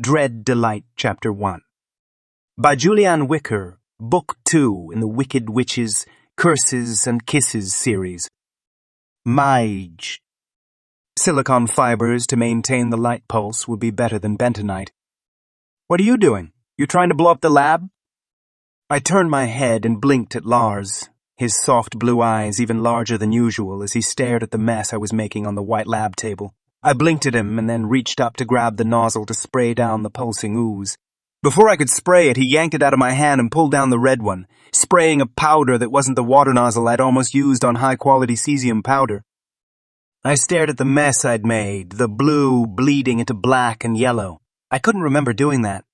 Dread Delight, Chapter 1. By Juliann Whicker, Book 2 in the Wicked Witches, Curses and Kisses series. Mage. Silicon fibers to maintain the light pulse would be better than bentonite. What are you doing? You trying to blow up the lab? I turned my head and blinked at Lars, his soft blue eyes even larger than usual as he stared at the mess I was making on the white lab table. I blinked at him and then reached up to grab the nozzle to spray down the pulsing ooze. Before I could spray it, he yanked it out of my hand and pulled down the red one, spraying a powder that wasn't the water nozzle I'd almost used on high-quality cesium powder. I stared at the mess I'd made, the blue bleeding into black and yellow. I couldn't remember doing that.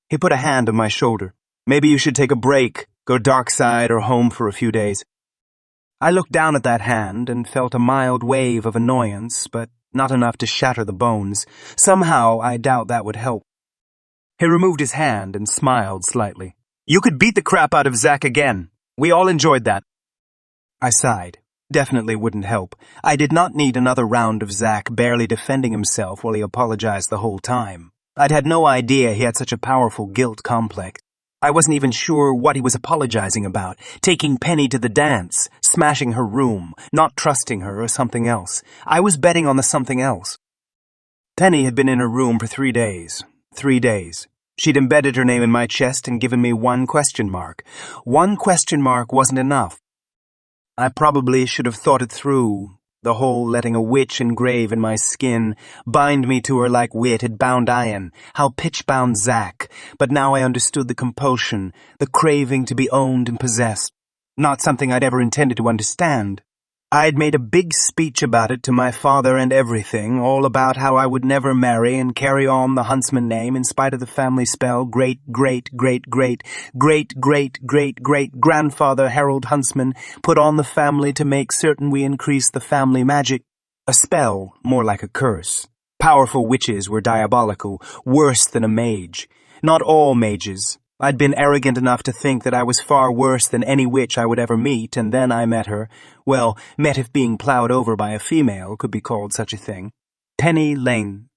He put a hand on my shoulder. Maybe you should take a break, go Darkside or home for a few days. I looked down at that hand and felt a mild wave of annoyance, but not enough to shatter the bones. Somehow, I doubt that would help. He removed his hand and smiled slightly. You could beat the crap out of Zack again. We all enjoyed that. I sighed. Definitely wouldn't help. I did not need another round of Zack barely defending himself while he apologized the whole time. I'd had no idea he had such a powerful guilt complex. I wasn't even sure what he was apologizing about, taking Penny to the dance, smashing her room, not trusting her, or something else. I was betting on the something else. Penny had been in her room for 3 days. 3 days. She'd embedded her name in my chest and given me one question mark. One question mark wasn't enough. I probably should have thought it through. The whole letting a witch engrave in my skin, bind me to her like wit had bound Ian, how pitch bound Zack, but now I understood the compulsion, the craving to be owned and possessed. Not something I'd ever intended to understand. I'd made a big speech about it to my father and everything, all about how I would never marry and carry on the Huntsman name in spite of the family spell great-great-great-great-great-great-great-grandfather Harold Huntsman put on the family to make certain we increase the family magic. A spell, more like a curse. Powerful witches were diabolical, worse than a mage. Not all mages. I'd been arrogant enough to think that I was far worse than any witch I would ever meet, and then I met her. Well, met if being plowed over by a female could be called such a thing. Penny Lane.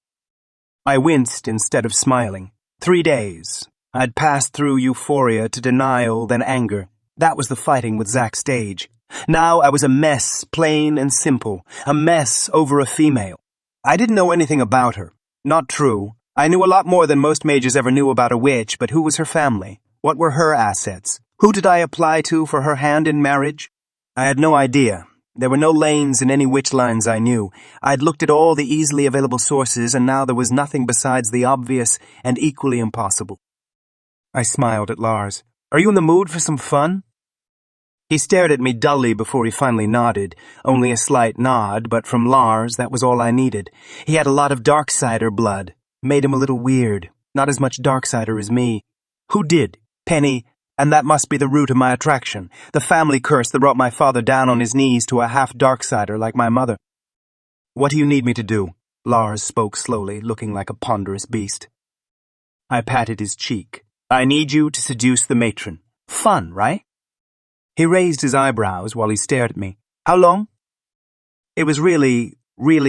I winced instead of smiling. 3 days. I'd passed through euphoria to denial, then anger. That was the fighting with Zack stage. Now I was a mess, plain and simple. A mess over a female. I didn't know anything about her. Not true. I knew a lot more than most mages ever knew about a witch, but who was her family? What were her assets? Who did I apply to for her hand in marriage? I had no idea. There were no lanes in any witch lines I knew. I'd looked at all the easily available sources, and now there was nothing besides the obvious and equally impossible. I smiled at Lars. Are you in the mood for some fun? He stared at me dully before he finally nodded. Only a slight nod, but from Lars, that was all I needed. He had a lot of Darksider blood. Made him a little weird, not as much Darksider as me. Who did? Penny, and that must be the root of my attraction, the family curse that brought my father down on his knees to a half-Darksider like my mother. What do you need me to do? Lars spoke slowly, looking like a ponderous beast. I patted his cheek. I need you to seduce the matron. Fun, right? He raised his eyebrows while he stared at me. How long? It was really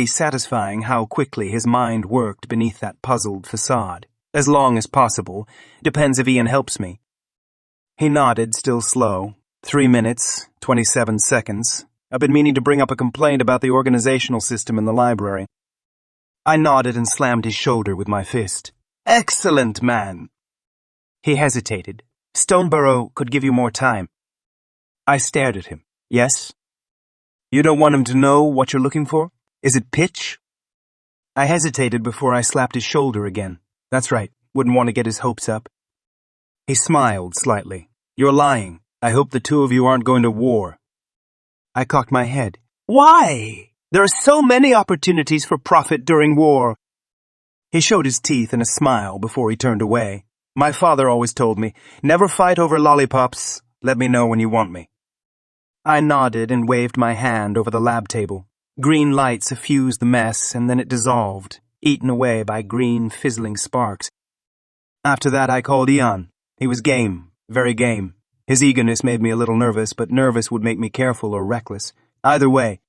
satisfying how quickly his mind worked beneath that puzzled facade. As long as possible. Depends if Ian helps me. He nodded, still slow. 3 minutes, 27 seconds. I've been meaning to bring up a complaint about the organizational system in the library. I nodded and slammed his shoulder with my fist. Excellent, man! He hesitated. Stoneborough could give you more time. I stared at him. Yes? You don't want him to know what you're looking for? Is it pitch? I hesitated before I slapped his shoulder again. That's right, wouldn't want to get his hopes up. He smiled slightly. You're lying. I hope the two of you aren't going to war. I cocked my head. Why? There are so many opportunities for profit during war. He showed his teeth in a smile before he turned away. My father always told me, never fight over lollipops. Let me know when you want me. I nodded and waved my hand over the lab table. Green light suffused the mess, and then it dissolved, eaten away by green, fizzling sparks. After that, I called Ian. He was game, very game. His eagerness made me a little nervous, but nervous would make me careful or reckless. Either way.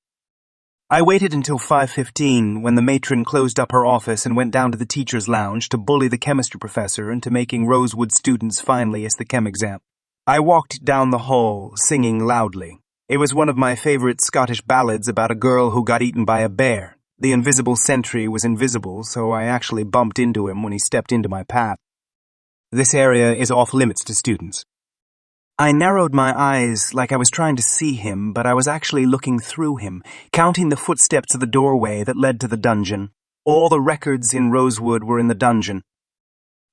I waited until 5:15 when the matron closed up her office and went down to the teacher's lounge to bully the chemistry professor into making Rosewood students finally ace the chem exam. I walked down the hall, singing loudly. It was one of my favorite Scottish ballads about a girl who got eaten by a bear. The invisible sentry was invisible, so I actually bumped into him when he stepped into my path. This area is off limits to students. I narrowed my eyes like I was trying to see him, but I was actually looking through him, counting the footsteps of the doorway that led to the dungeon. All the records in Rosewood were in the dungeon.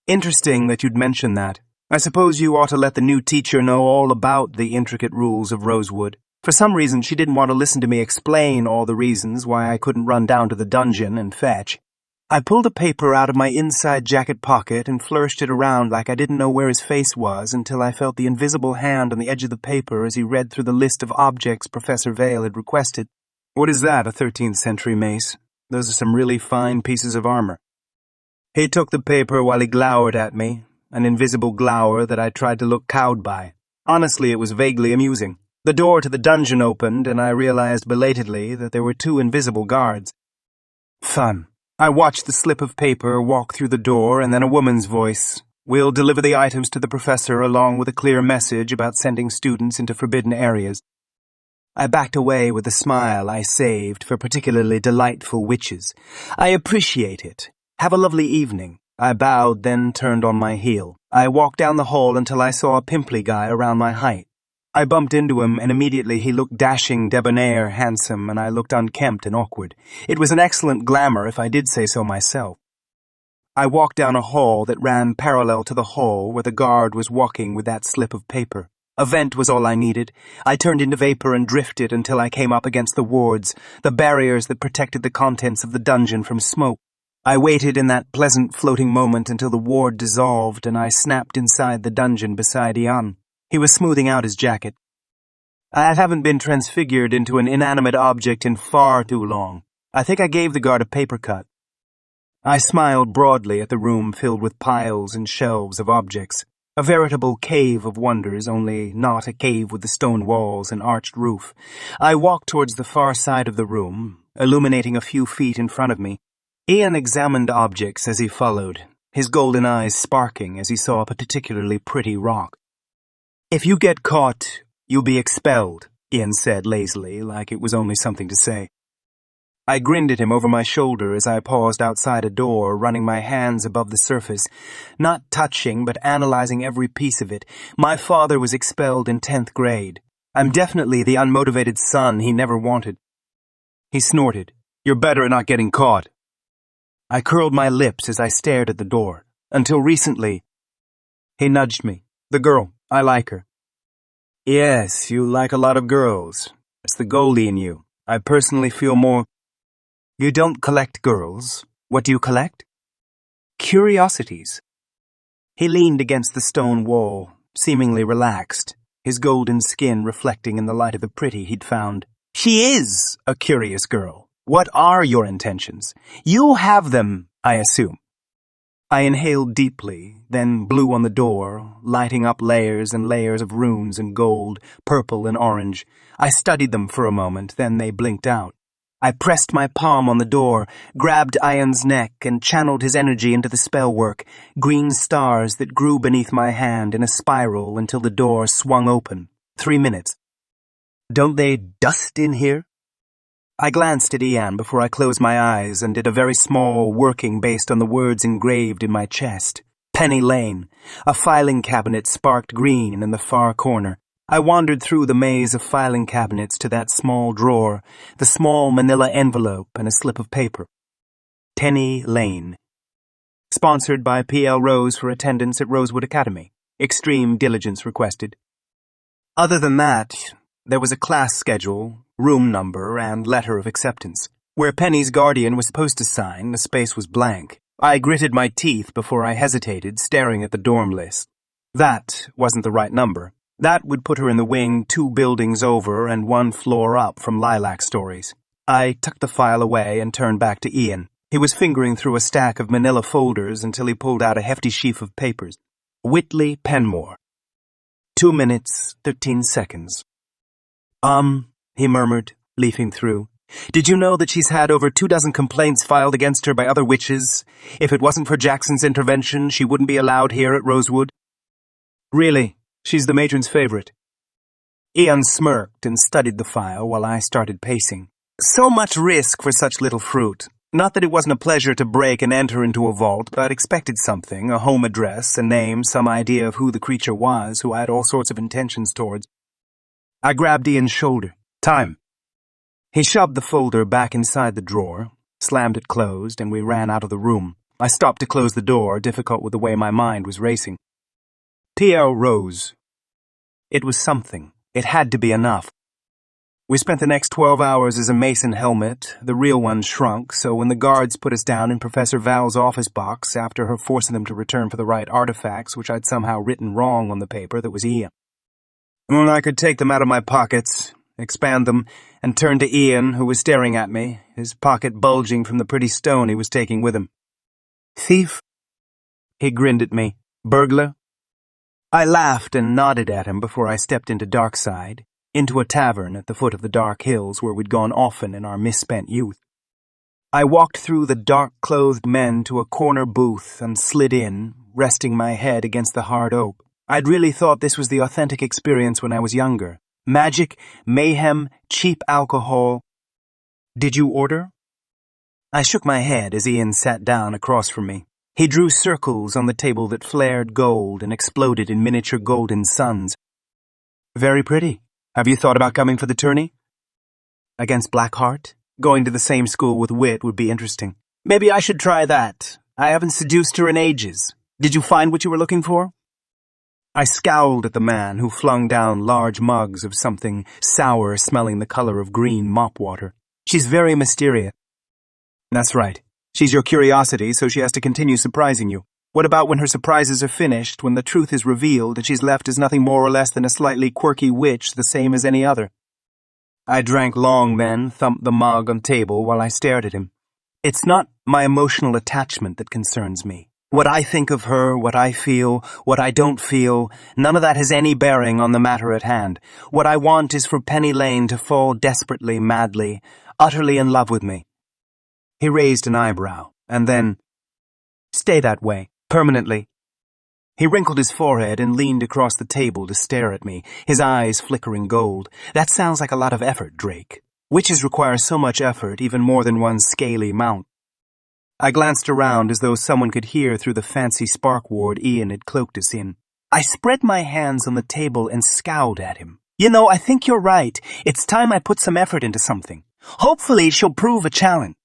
Interesting that you'd mention that. I suppose you ought to let the new teacher know all about the intricate rules of Rosewood. For some reason, she didn't want to listen to me explain all the reasons why I couldn't run down to the dungeon and fetch. I pulled a paper out of my inside jacket pocket and flourished it around like I didn't know where his face was until I felt the invisible hand on the edge of the paper as he read through the list of objects Professor Vale had requested. What is that, a 13th century mace? Those are some really fine pieces of armor. He took the paper while he glowered at me, an invisible glower that I tried to look cowed by. Honestly, it was vaguely amusing. The door to the dungeon opened, and I realized belatedly that there were 2 invisible guards. Fun. I watched the slip of paper walk through the door and then a woman's voice. We'll deliver the items to the professor along with a clear message about sending students into forbidden areas. I backed away with a smile I saved for particularly delightful witches. I appreciate it. Have a lovely evening. I bowed, then turned on my heel. I walked down the hall until I saw a pimply guy around my height. I bumped into him, and immediately he looked dashing, debonair, handsome, and I looked unkempt and awkward. It was an excellent glamour, if I did say so myself. I walked down a hall that ran parallel to the hall where the guard was walking with that slip of paper. A vent was all I needed. I turned into vapor and drifted until I came up against the wards, the barriers that protected the contents of the dungeon from smoke. I waited in that pleasant floating moment until the ward dissolved, and I snapped inside the dungeon beside Ian. He was smoothing out his jacket. I haven't been transfigured into an inanimate object in far too long. I think I gave the guard a paper cut. I smiled broadly at the room filled with piles and shelves of objects. A veritable cave of wonders, only not a cave with the stone walls and arched roof. I walked towards the far side of the room, illuminating a few feet in front of me. Ian examined objects as he followed, his golden eyes sparking as he saw a particularly pretty rock. If you get caught, you'll be expelled, Ian said lazily, like it was only something to say. I grinned at him over my shoulder as I paused outside a door, running my hands above the surface, not touching but analyzing every piece of it. My father was expelled in 10th grade. I'm definitely the unmotivated son he never wanted. He snorted. You're better at not getting caught. I curled my lips as I stared at the door. Until recently. He nudged me. The girl. I like her. Yes, you like a lot of girls. It's the goalie in you. I personally feel more... You don't collect girls. What do you collect? Curiosities. He leaned against the stone wall, seemingly relaxed, his golden skin reflecting in the light of the pretty he'd found. She is a curious girl. What are your intentions? You have them, I assume. I inhaled deeply, then blew on the door, lighting up layers and layers of runes and gold, purple and orange. I studied them for a moment, then they blinked out. I pressed my palm on the door, grabbed Ian's neck, and channeled his energy into the spell work, green stars that grew beneath my hand in a spiral until the door swung open. 3 minutes. Don't they dust in here? I glanced at Ian before I closed my eyes and did a very small working based on the words engraved in my chest. Penny Lane. A filing cabinet sparked green in the far corner. I wandered through the maze of filing cabinets to that small drawer, the small manila envelope and a slip of paper. Penny Lane. Sponsored by P.L. Rose for attendance at Rosewood Academy. Extreme diligence requested. Other than that, there was a class schedule, room number, and letter of acceptance. Where Penny's guardian was supposed to sign, the space was blank. I gritted my teeth before I hesitated, staring at the dorm list. That wasn't the right number. That would put her in the wing 2 buildings over and 1 floor up from Lilac Stories. I tucked the file away and turned back to Ian. He was fingering through a stack of manila folders until he pulled out a hefty sheaf of papers. Whitley Penmore. 2 minutes, 13 seconds. He murmured, leafing through. Did you know that she's had over 24 complaints filed against her by other witches? If it wasn't for Jackson's intervention, she wouldn't be allowed here at Rosewood. Really, she's the matron's favorite. Ian smirked and studied the file while I started pacing. So much risk for such little fruit. Not that it wasn't a pleasure to break and enter into a vault, but expected something, a home address, a name, some idea of who the creature was, who I had all sorts of intentions towards. I grabbed Ian's shoulder. Time. He shoved the folder back inside the drawer, slammed it closed, and we ran out of the room. I stopped to close the door, difficult with the way my mind was racing. TL rose. It was something. It had to be enough. We spent the next 12 hours as a Mason helmet. The real one shrunk, so when the guards put us down in Professor Val's office box after her forcing them to return for the right artifacts, which I'd somehow written wrong on the paper that was Ian. Well, I could take them out of my pockets, expand them, and turn to Ian, who was staring at me, his pocket bulging from the pretty stone he was taking with him. Thief? He grinned at me. Burglar? I laughed and nodded at him before I stepped into Darkside, into a tavern at the foot of the dark hills where we'd gone often in our misspent youth. I walked through the dark-clothed men to a corner booth and slid in, resting my head against the hard oak. I'd really thought this was the authentic experience when I was younger. Magic, mayhem, cheap alcohol. Did you order? I shook my head as Ian sat down across from me. He drew circles on the table that flared gold and exploded in miniature golden suns. Very pretty. Have you thought about coming for the tourney? Against Blackheart? Going to the same school with Wit would be interesting. Maybe I should try that. I haven't seduced her in ages. Did you find what you were looking for? I scowled at the man who flung down large mugs of something sour smelling the color of green mop water. She's very mysterious. That's right. She's your curiosity, so she has to continue surprising you. What about when her surprises are finished, when the truth is revealed and she's left as nothing more or less than a slightly quirky witch the same as any other? I drank long then, thumped the mug on the table while I stared at him. It's not my emotional attachment that concerns me. What I think of her, what I feel, what I don't feel, none of that has any bearing on the matter at hand. What I want is for Penny Lane to fall desperately, madly, utterly in love with me. He raised an eyebrow, and then, stay that way. Permanently. He wrinkled his forehead and leaned across the table to stare at me, his eyes flickering gold. That sounds like a lot of effort, Drake. Witches require so much effort, even more than one scaly mount. I glanced around as though someone could hear through the fancy spark ward Ian had cloaked us in. I spread my hands on the table and scowled at him. You know, I think you're right. It's time I put some effort into something. Hopefully she'll prove a challenge.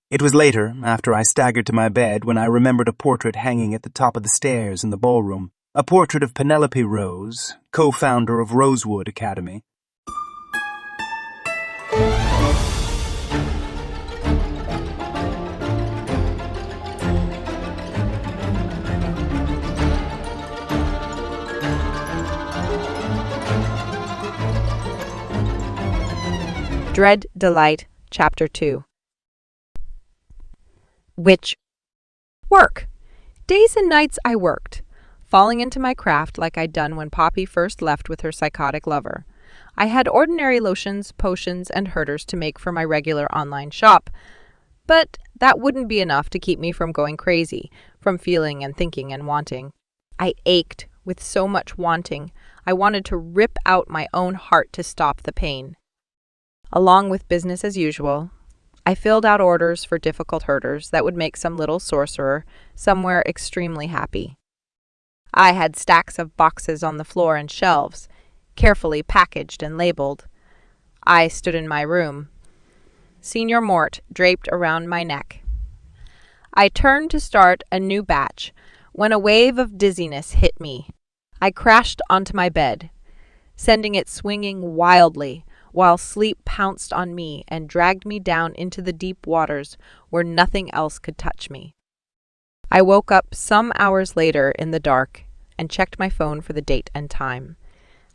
It was later, after I staggered to my bed, when I remembered a portrait hanging at the top of the stairs in the ballroom. A portrait of Penelope Rose, co-founder of Rosewood Academy. Dread Delight, Chapter 2. Witch work. Days and nights I worked, falling into my craft like I'd done when Poppy first left with her psychotic lover. I had ordinary lotions, potions, and herders to make for my regular online shop, but that wouldn't be enough to keep me from going crazy, from feeling and thinking and wanting. I ached with so much wanting. I wanted to rip out my own heart to stop the pain. Along with business as usual, I filled out orders for difficult herders that would make some little sorcerer somewhere extremely happy. I had stacks of boxes on the floor and shelves, carefully packaged and labeled. I stood in my room, Senior Mort draped around my neck. I turned to start a new batch when a wave of dizziness hit me. I crashed onto my bed, sending it swinging wildly, while sleep pounced on me and dragged me down into the deep waters where nothing else could touch me. I woke up some hours later in the dark and checked my phone for the date and time.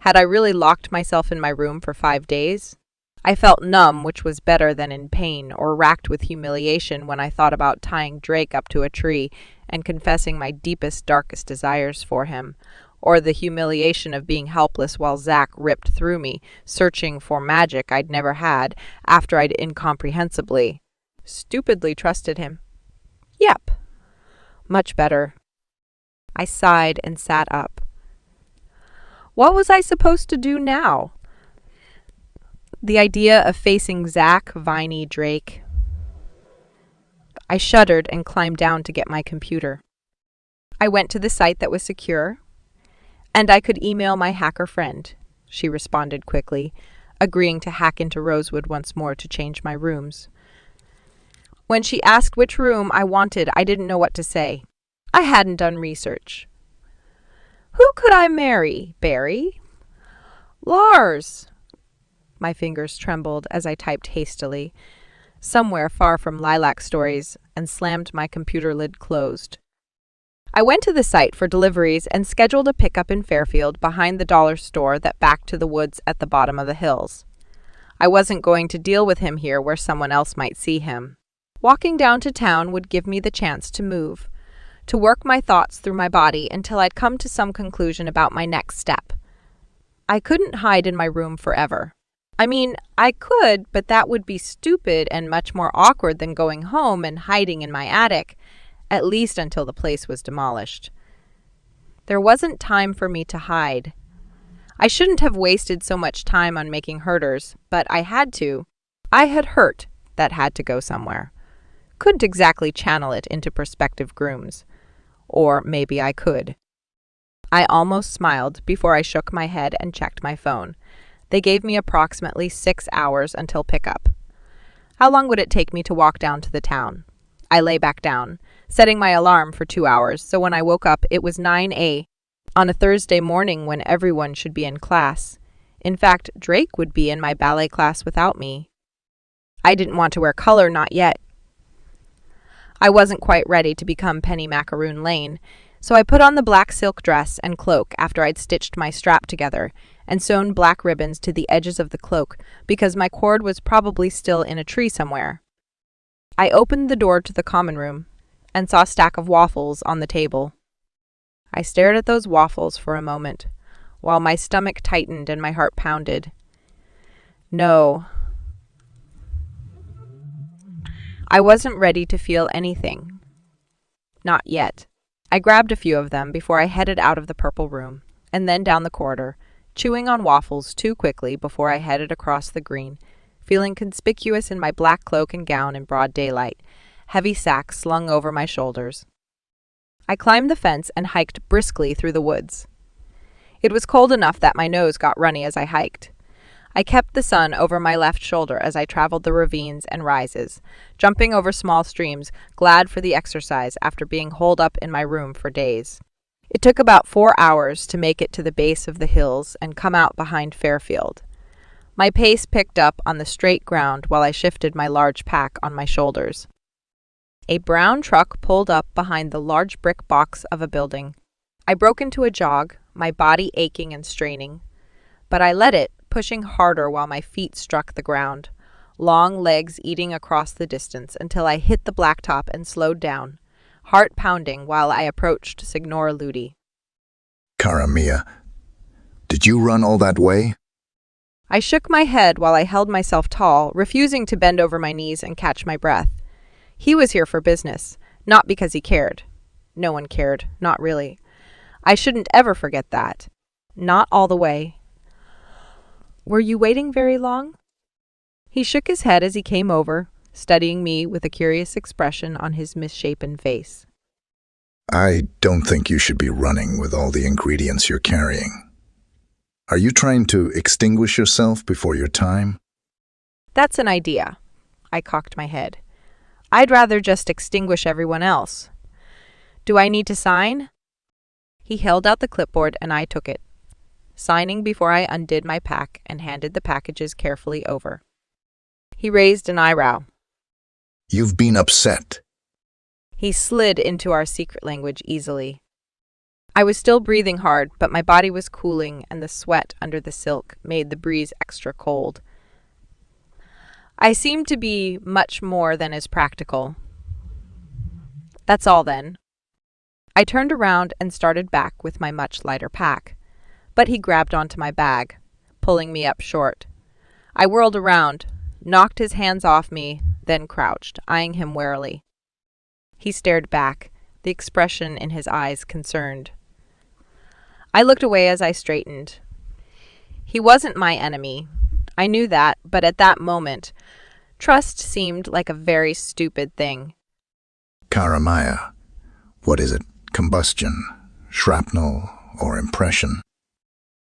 Had I really locked myself in my room for 5 days? I felt numb, which was better than in pain or racked with humiliation when I thought about tying Drake up to a tree and confessing my deepest, darkest desires for him, or the humiliation of being helpless while Zack ripped through me, searching for magic I'd never had after I'd incomprehensibly, stupidly trusted him. Yep. Much better. I sighed and sat up. What was I supposed to do now? The idea of facing Zack, Viney, Drake. I shuddered and climbed down to get my computer. I went to the site that was secure, and I could email my hacker friend. She responded quickly, agreeing to hack into Rosewood once more to change my rooms. When she asked which room I wanted, I didn't know what to say. I hadn't done research. Who could I marry, Barry? Lars. My fingers trembled as I typed hastily, somewhere far from lilac stories, and slammed my computer lid closed. I went to the site for deliveries and scheduled a pickup in Fairfield behind the dollar store that backed to the woods at the bottom of the hills. I wasn't going to deal with him here where someone else might see him. Walking down to town would give me the chance to move, to work my thoughts through my body until I'd come to some conclusion about my next step. I couldn't hide in my room forever. I mean, I could, but that would be stupid and much more awkward than going home and hiding in my attic, at least until the place was demolished. There wasn't time for me to hide. I shouldn't have wasted so much time on making herders, but I had to. I had hurt that had to go somewhere. Couldn't exactly channel it into prospective grooms. Or maybe I could. I almost smiled before I shook my head and checked my phone. They gave me approximately 6 hours until pickup. How long would it take me to walk down to the town? I lay back down, setting my alarm for 2 hours, so when I woke up it was 9 a.m. on a Thursday morning when everyone should be in class. In fact, Drake would be in my ballet class without me. I didn't want to wear color, not yet. I wasn't quite ready to become Penny Macaroon Lane, so I put on the black silk dress and cloak after I'd stitched my strap together and sewn black ribbons to the edges of the cloak because my cord was probably still in a tree somewhere. I opened the door to the common room and saw a stack of waffles on the table. I stared at those waffles for a moment, while my stomach tightened and my heart pounded. No. I wasn't ready to feel anything. Not yet. I grabbed a few of them before I headed out of the purple room, and then down the corridor, chewing on waffles too quickly before I headed across the green, feeling conspicuous in my black cloak and gown in broad daylight, heavy sack slung over my shoulders. I climbed the fence and hiked briskly through the woods. It was cold enough that my nose got runny as I hiked. I kept the sun over my left shoulder as I traveled the ravines and rises, jumping over small streams, glad for the exercise after being holed up in my room for days. It took about 4 hours to make it to the base of the hills and come out behind Fairfield. My pace picked up on the straight ground while I shifted my large pack on my shoulders. A brown truck pulled up behind the large brick box of a building. I broke into a jog, my body aching and straining, but I let it, pushing harder while my feet struck the ground, long legs eating across the distance until I hit the blacktop and slowed down, heart pounding while I approached Signora Ludi. Cara mia, did you run all that way? I shook my head while I held myself tall, refusing to bend over my knees and catch my breath. He was here for business, not because he cared. No one cared, not really. I shouldn't ever forget that. Not all the way. Were you waiting very long? He shook his head as he came over, studying me with a curious expression on his misshapen face. I don't think you should be running with all the ingredients you're carrying. Are you trying to extinguish yourself before your time? That's an idea. I cocked my head. I'd rather just extinguish everyone else. Do I need to sign? He held out the clipboard and I took it, signing before I undid my pack and handed the packages carefully over. He raised an eyebrow. You've been upset. He slid into our secret language easily. I was still breathing hard, but my body was cooling and the sweat under the silk made the breeze extra cold. I seemed to be much more than is practical. That's all then. I turned around and started back with my much lighter pack, but he grabbed onto my bag, pulling me up short. I whirled around, knocked his hands off me, then crouched, eyeing him warily. He stared back, the expression in his eyes concerned. I looked away as I straightened. He wasn't my enemy. I knew that, but at that moment, trust seemed like a very stupid thing. Karamaya, what is it? Combustion, shrapnel, or impression?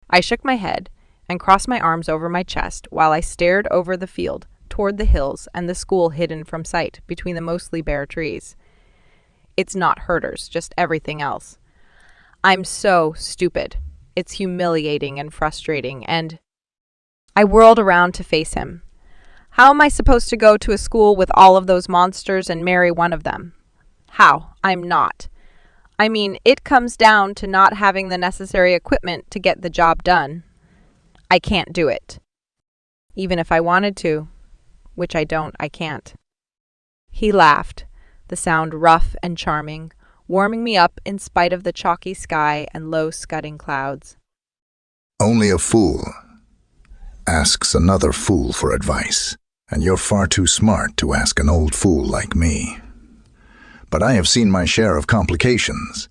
I shook my head and crossed my arms over my chest while I stared over the field, toward the hills and the school hidden from sight between the mostly bare trees. It's not herders, just everything else. I'm so stupid. It's humiliating and frustrating, and I whirled around to face him. How am I supposed to go to a school with all of those monsters and marry one of them? How? I'm not. I mean, it comes down to not having the necessary equipment to get the job done. I can't do it. Even if I wanted to, which I can't. He laughed, the sound rough and charming, warming me up in spite of the chalky sky and low scudding clouds. Only a fool asks another fool for advice, and you're far too smart to ask an old fool like me. But I have seen my share of complications.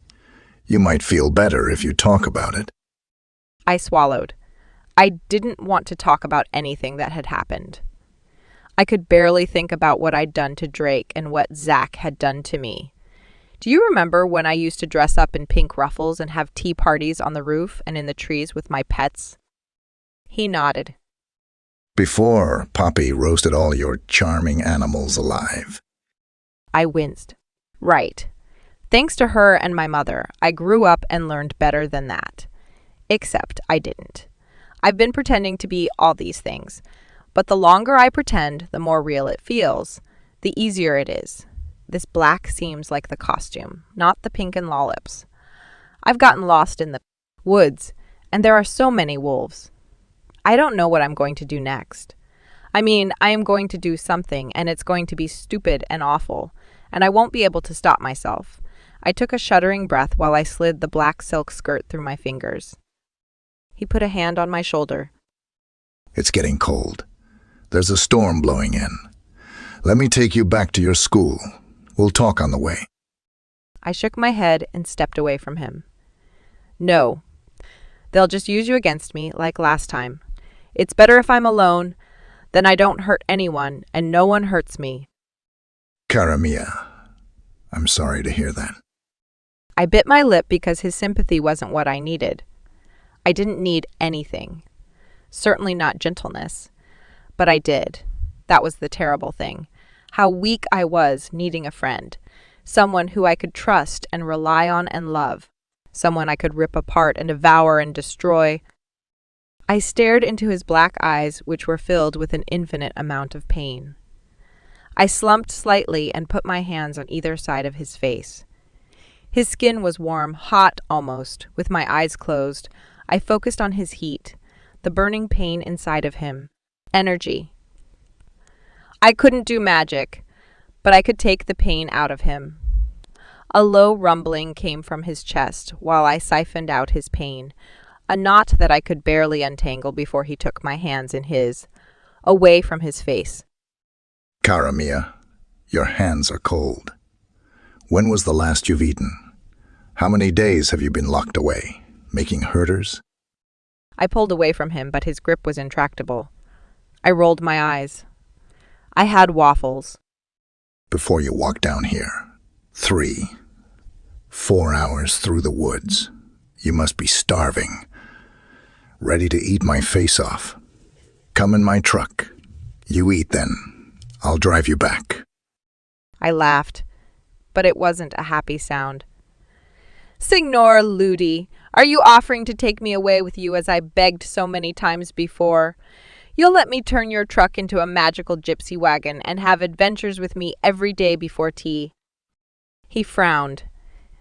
You might feel better if you talk about it. I swallowed. I didn't want to talk about anything that had happened. I could barely think about what I'd done to Drake and what Zach had done to me. Do you remember when I used to dress up in pink ruffles and have tea parties on the roof and in the trees with my pets? He nodded. Before Poppy roasted all your charming animals alive. I winced. Right. Thanks to her and my mother, I grew up and learned better than that. Except I didn't. I've been pretending to be all these things, but the longer I pretend, the more real it feels, the easier it is. This black seems like the costume, not the pink and lollips. I've gotten lost in the woods, and there are so many wolves. I don't know what I'm going to do next. I mean, I am going to do something, and it's going to be stupid and awful, and I won't be able to stop myself. I took a shuddering breath while I slid the black silk skirt through my fingers. He put a hand on my shoulder. It's getting cold. There's a storm blowing in. Let me take you back to your school. We'll talk on the way. I shook my head and stepped away from him. No. They'll just use you against me like last time. It's better if I'm alone, then I don't hurt anyone and no one hurts me. Karamia, I'm sorry to hear that. I bit my lip because his sympathy wasn't what I needed. I didn't need anything. Certainly not gentleness. But I did. That was the terrible thing. How weak I was needing a friend. Someone who I could trust and rely on and love. Someone I could rip apart and devour and destroy. I stared into his black eyes, which were filled with an infinite amount of pain. I slumped slightly and put my hands on either side of his face. His skin was warm, hot almost. With my eyes closed, I focused on his heat, the burning pain inside of him. Energy. I couldn't do magic, but I could take the pain out of him. A low rumbling came from his chest while I siphoned out his pain, a knot that I could barely untangle before he took my hands in his, away from his face. Karamia, your hands are cold. When was the last you've eaten? How many days have you been locked away, making herders? I pulled away from him, but his grip was intractable. I rolled my eyes. I had waffles. Before you walk down here, 3, 4 hours through the woods. You must be starving, ready to eat my face off. Come in my truck. You eat then. I'll drive you back. I laughed, but it wasn't a happy sound. Signor Ludi, are you offering to take me away with you as I begged so many times before? You'll let me turn your truck into a magical gypsy wagon and have adventures with me every day before tea. He frowned,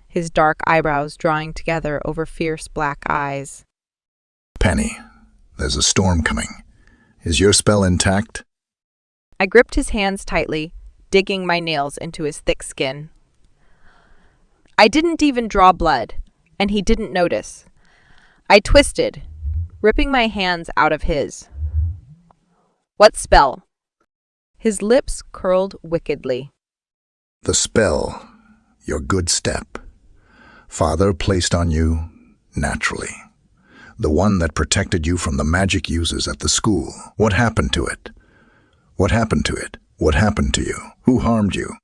his dark eyebrows drawing together over fierce black eyes. Penny, there's a storm coming. Is your spell intact? I gripped his hands tightly, digging my nails into his thick skin. I didn't even draw blood, and he didn't notice. I twisted, ripping my hands out of his. What spell? His lips curled wickedly. The spell, your good step. Father placed on you naturally. The one that protected you from the magic users at the school. What happened to it? What happened to it? What happened to you? Who harmed you?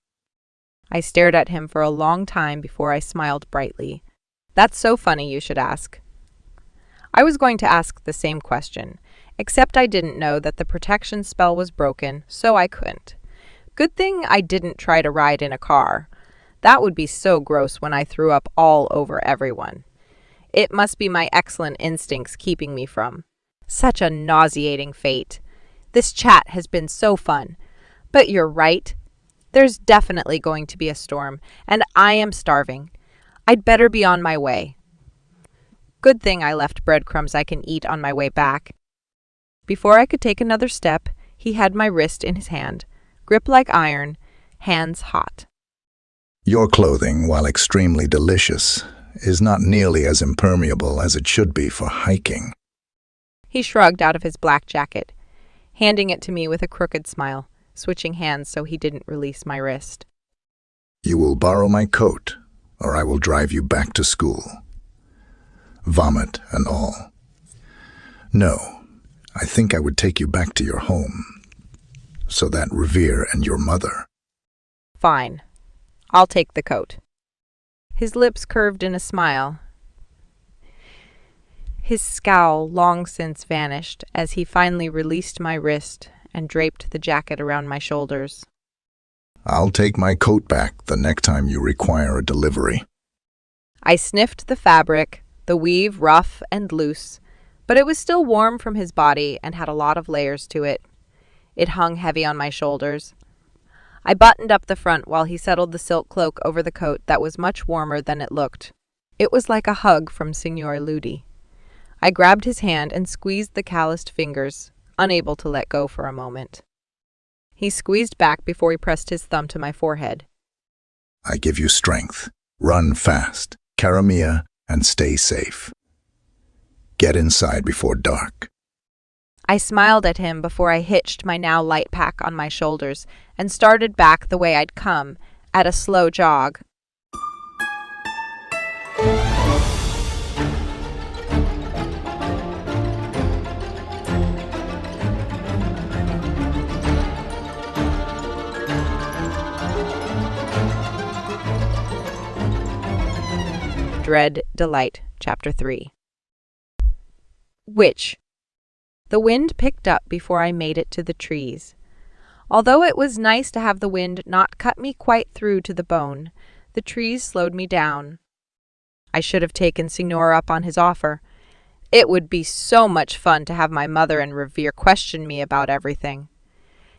I stared at him for a long time before I smiled brightly. That's so funny you should ask. I was going to ask the same question, except I didn't know that the protection spell was broken, so I couldn't. Good thing I didn't try to ride in a car. That would be so gross when I threw up all over everyone. It must be my excellent instincts keeping me from. Such a nauseating fate. This chat has been so fun. But you're right. There's definitely going to be a storm, and I am starving. I'd better be on my way. Good thing I left breadcrumbs I can eat on my way back. Before I could take another step, he had my wrist in his hand, grip like iron, hands hot. Your clothing, while extremely delicious, is not nearly as impermeable as it should be for hiking. He shrugged out of his black jacket, handing it to me with a crooked smile, switching hands so he didn't release my wrist. You will borrow my coat, or I will drive you back to school. Vomit and all. No, I think I would take you back to your home, so that Revere and your mother. Fine. I'll take the coat. His lips curved in a smile. His scowl long since vanished as he finally released my wrist and draped the jacket around my shoulders. I'll take my coat back the next time you require a delivery. I sniffed the fabric, the weave rough and loose, but it was still warm from his body and had a lot of layers to it. It hung heavy on my shoulders. I buttoned up the front while he settled the silk cloak over the coat that was much warmer than it looked. It was like a hug from Signor Ludi. I grabbed his hand and squeezed the calloused fingers, unable to let go for a moment. He squeezed back before he pressed his thumb to my forehead. I give you strength. Run fast, Karamia, and stay safe. Get inside before dark. I smiled at him before I hitched my now light pack on my shoulders and started back the way I'd come, at a slow jog. Dread Delight, Chapter 3. Witch. The wind picked up before I made it to the trees. Although it was nice to have the wind not cut me quite through to the bone, the trees slowed me down. I should have taken Signor up on his offer. It would be so much fun to have my mother and Revere question me about everything.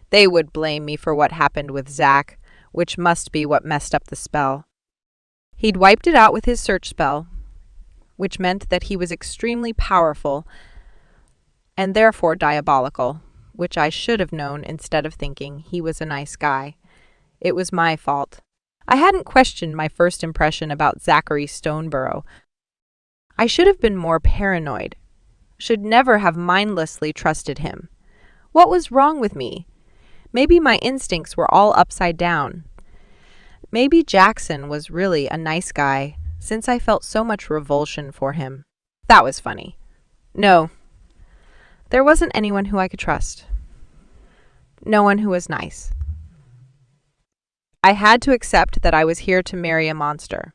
They would blame me for what happened with Zack, which must be what messed up the spell. He'd wiped it out with his search spell, which meant that he was extremely powerful and therefore diabolical, which I should have known instead of thinking he was a nice guy. It was my fault. I hadn't questioned my first impression about Zachary Stoneborough. I should have been more paranoid. Should never have mindlessly trusted him. What was wrong with me? Maybe my instincts were all upside down. Maybe Jackson was really a nice guy, since I felt so much revulsion for him. That was funny. No, there wasn't anyone who I could trust. No one who was nice. I had to accept that I was here to marry a monster.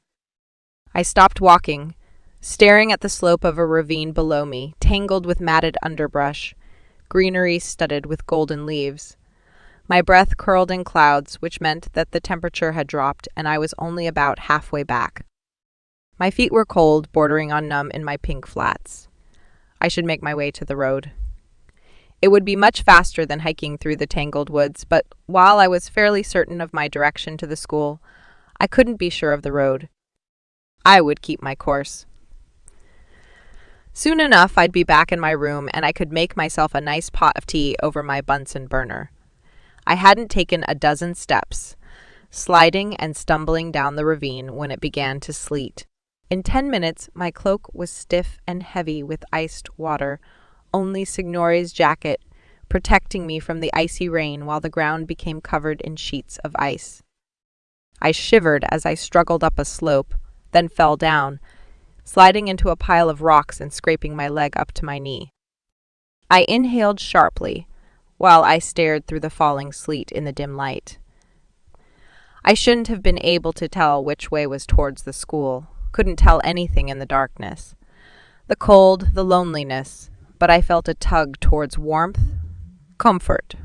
I stopped walking, staring at the slope of a ravine below me, tangled with matted underbrush, greenery studded with golden leaves. My breath curled in clouds, which meant that the temperature had dropped and I was only about halfway back. My feet were cold, bordering on numb in my pink flats. I should make my way to the road. It would be much faster than hiking through the tangled woods, but while I was fairly certain of my direction to the school, I couldn't be sure of the road. I would keep my course. Soon enough, I'd be back in my room and I could make myself a nice pot of tea over my Bunsen burner. I hadn't taken a dozen steps, sliding and stumbling down the ravine when it began to sleet. In 10 minutes, my cloak was stiff and heavy with iced water, only Signore's jacket protecting me from the icy rain while the ground became covered in sheets of ice. I shivered as I struggled up a slope, then fell down, sliding into a pile of rocks and scraping my leg up to my knee. I inhaled sharply while I stared through the falling sleet in the dim light. I shouldn't have been able to tell which way was towards the school, couldn't tell anything in the darkness. The cold, the loneliness, but I felt a tug towards warmth, comfort,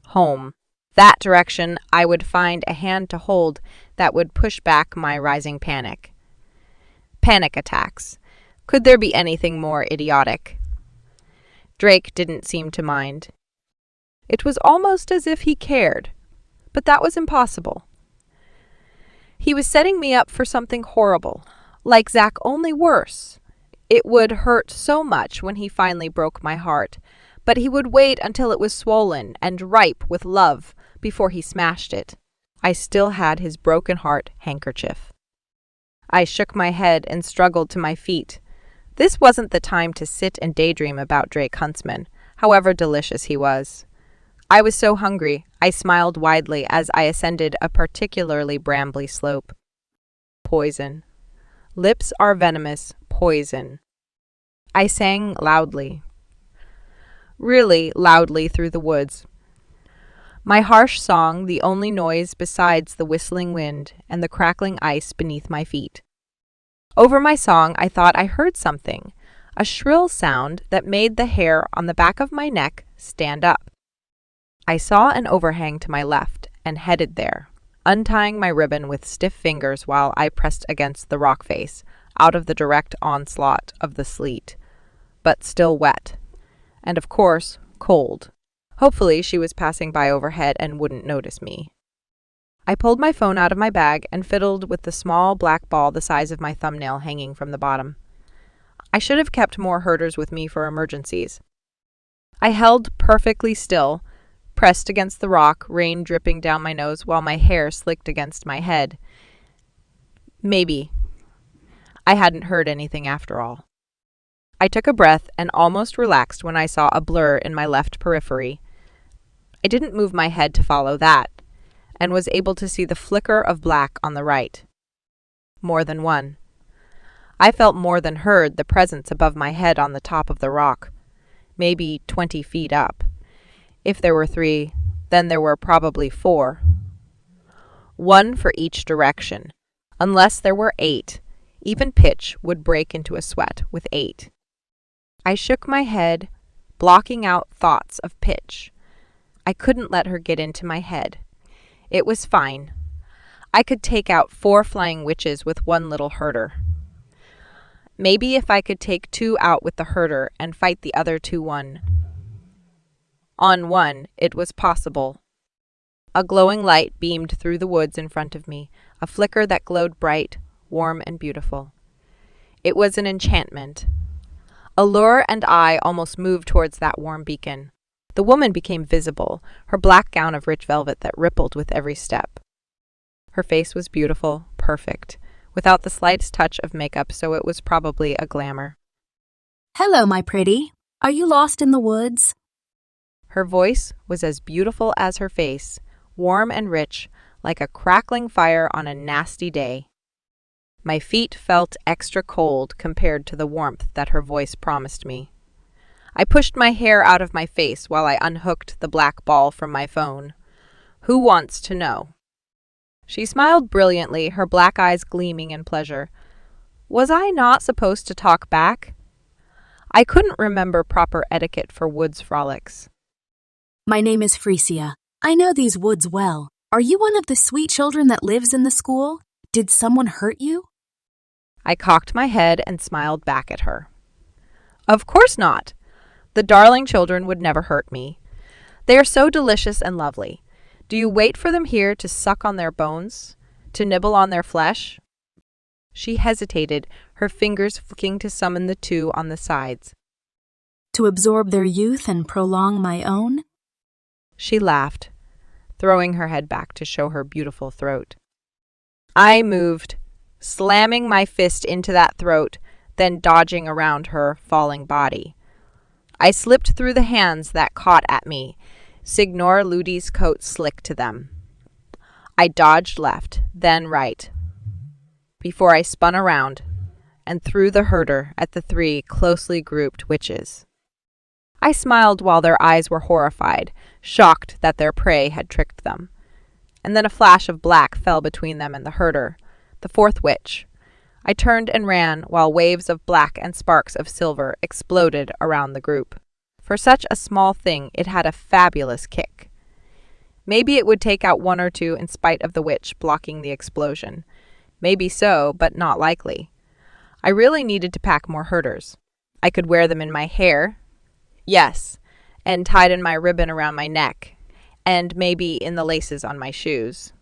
home. That direction I would find a hand to hold that would push back my rising panic. Panic attacks. Could there be anything more idiotic? Drake didn't seem to mind. It was almost as if he cared, but that was impossible. He was setting me up for something horrible, like Zack, only worse. It would hurt so much when he finally broke my heart, but he would wait until it was swollen and ripe with love before he smashed it. I still had his broken heart handkerchief. I shook my head and struggled to my feet. This wasn't the time to sit and daydream about Drake Huntsman, however delicious he was. I was so hungry, I smiled widely as I ascended a particularly brambly slope. Poison. Lips are venomous, poison. I sang loudly. Really loudly through the woods. My harsh song, the only noise besides the whistling wind and the crackling ice beneath my feet. Over my song, I thought I heard something, a shrill sound that made the hair on the back of my neck stand up. I saw an overhang to my left and headed there, untying my ribbon with stiff fingers while I pressed against the rock face, out of the direct onslaught of the sleet, but still wet, and of course, cold. Hopefully she was passing by overhead and wouldn't notice me. I pulled my phone out of my bag and fiddled with the small black ball the size of my thumbnail hanging from the bottom. I should have kept more herders with me for emergencies. I held perfectly still, pressed against the rock, rain dripping down my nose while my hair slicked against my head. Maybe. I hadn't heard anything after all. I took a breath and almost relaxed when I saw a blur in my left periphery. I didn't move my head to follow that, and was able to see the flicker of black on the right. More than one. I felt more than heard the presence above my head on the top of the rock, maybe 20 feet up. If there were 3, then there were probably 4. 1 for each direction. Unless there were 8, even Pitch would break into a sweat with 8. I shook my head, blocking out thoughts of Pitch. I couldn't let her get into my head. It was fine. I could take out 4 flying witches with 1 little herder. Maybe if I could take 2 out with the herder and fight the other 2 1. On 1, it was possible. A glowing light beamed through the woods in front of me, a flicker that glowed bright, warm, and beautiful. It was an enchantment. Allure and I almost moved towards that warm beacon. The woman became visible, her black gown of rich velvet that rippled with every step. Her face was beautiful, perfect, without the slightest touch of makeup, so it was probably a glamour. Hello, my pretty. Are you lost in the woods? Her voice was as beautiful as her face, warm and rich, like a crackling fire on a nasty day. My feet felt extra cold compared to the warmth that her voice promised me. I pushed my hair out of my face while I unhooked the black ball from my phone. Who wants to know? She smiled brilliantly, her black eyes gleaming in pleasure. Was I not supposed to talk back? I couldn't remember proper etiquette for woods frolics. My name is Frisia. I know these woods well. Are you one of the sweet children that lives in the school? Did someone hurt you? I cocked my head and smiled back at her. Of course not. The darling children would never hurt me. They are so delicious and lovely. Do you wait for them here to suck on their bones? To nibble on their flesh? She hesitated, her fingers flicking to summon the 2 on the sides. To absorb their youth and prolong my own? She laughed. throwing her head back to show her beautiful throat. I moved, slamming my fist into that throat, then dodging around her falling body. I slipped through the hands that caught at me, Signor Ludi's coat slick to them. I dodged left, then right, before I spun around and threw the herder at the three closely grouped witches. I smiled while their eyes were horrified, shocked that their prey had tricked them. And then a flash of black fell between them and the herder, the fourth witch. I turned and ran while waves of black and sparks of silver exploded around the group. For such a small thing, it had a fabulous kick. Maybe it would take out one or two in spite of the witch blocking the explosion. Maybe so, but not likely. I really needed to pack more herders. I could wear them in my hair, yes, and tied in my ribbon around my neck, and maybe in the laces on my shoes.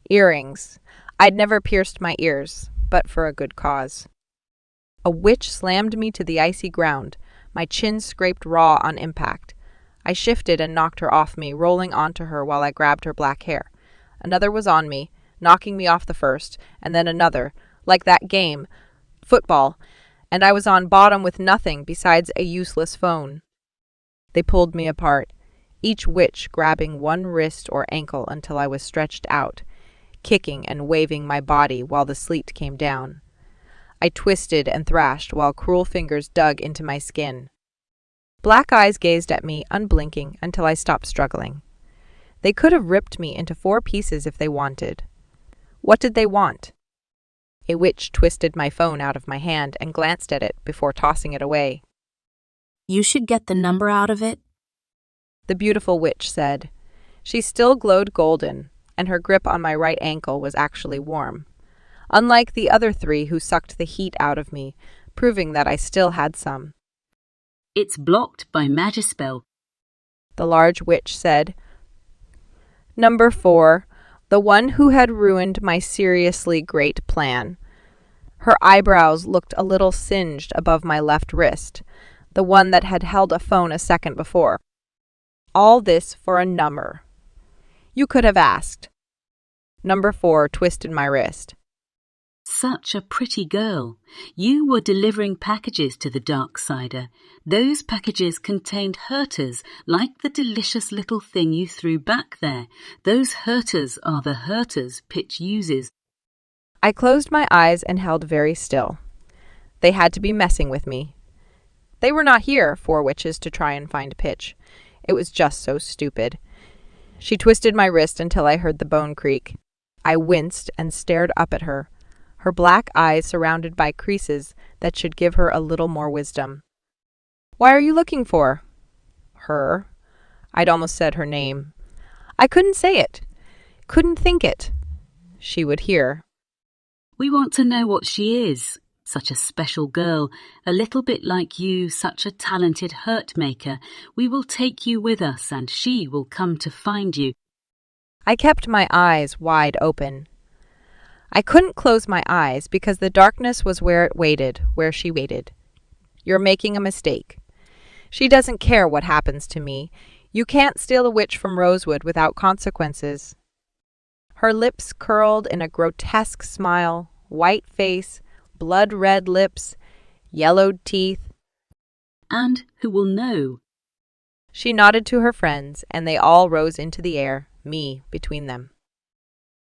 Earrings. I'd never pierced my ears, but for a good cause. A witch slammed me to the icy ground, my chin scraped raw on impact. I shifted and knocked her off me, rolling onto her while I grabbed her black hair. Another was on me, knocking me off the first, and then another, like that game, football, and I was on bottom with nothing besides a useless phone. They pulled me apart, each witch grabbing one wrist or ankle until I was stretched out, kicking and waving my body while the sleet came down. I twisted and thrashed while cruel fingers dug into my skin. Black eyes gazed at me, unblinking, until I stopped struggling. They could have ripped me into 4 pieces if they wanted. What did they want? A witch twisted my phone out of my hand and glanced at it before tossing it away. You should get the number out of it, The beautiful witch said. She still glowed golden, and her grip on my right ankle was actually warm. Unlike the other 3 who sucked the heat out of me, proving that I still had some. It's blocked by Magispell. The large witch said. Number 4, the one who had ruined my seriously great plan. Her eyebrows looked a little singed above my left wrist, the one that had held a phone a second before. All this for a number. You could have asked. Number 4 twisted my wrist. Such a pretty girl. You were delivering packages to the Darksider. Those packages contained hurters, like the delicious little thing you threw back there. Those hurters are the hurters Pitch uses. I closed my eyes and held very still. They had to be messing with me. They were not here, 4 witches, to try and find Pitch. It was just so stupid. She twisted my wrist until I heard the bone creak. I winced and stared up at her, her black eyes surrounded by creases that should give her a little more wisdom. Why are you looking for? Her. I'd almost said her name. I couldn't say it. Couldn't think it. She would hear. We want to know what she is. Such a special girl, a little bit like you, such a talented hurt maker. We will take you with us, and she will come to find you. I kept my eyes wide open. I couldn't close my eyes because the darkness was where she waited. You're making a mistake. She doesn't care what happens to me. You can't steal a witch from Rosewood without consequences. Her lips curled in a grotesque smile, white face, blood-red lips, yellowed teeth. And who will know? She nodded to her friends, and they all rose into the air, me between them.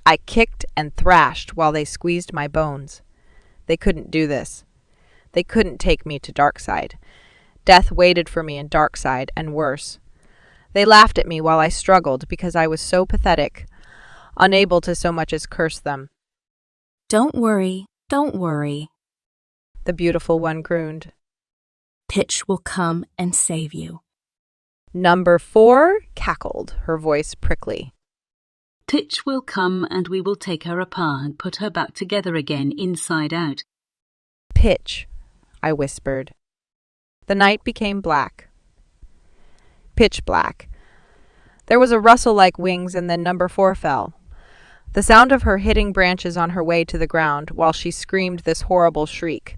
I kicked and thrashed while they squeezed my bones. They couldn't do this. They couldn't take me to Darkside. Death waited for me in Darkside, and worse. They laughed at me while I struggled because I was so pathetic, unable to so much as curse them. Don't worry, don't worry. The beautiful one crooned. Pitch will come and save you. Number 4 cackled, her voice prickly. Pitch will come and we will take her apart and put her back together again, inside out. Pitch, I whispered. The night became black. Pitch black. There was a rustle like wings, and then number 4 fell. The sound of her hitting branches on her way to the ground while she screamed this horrible shriek,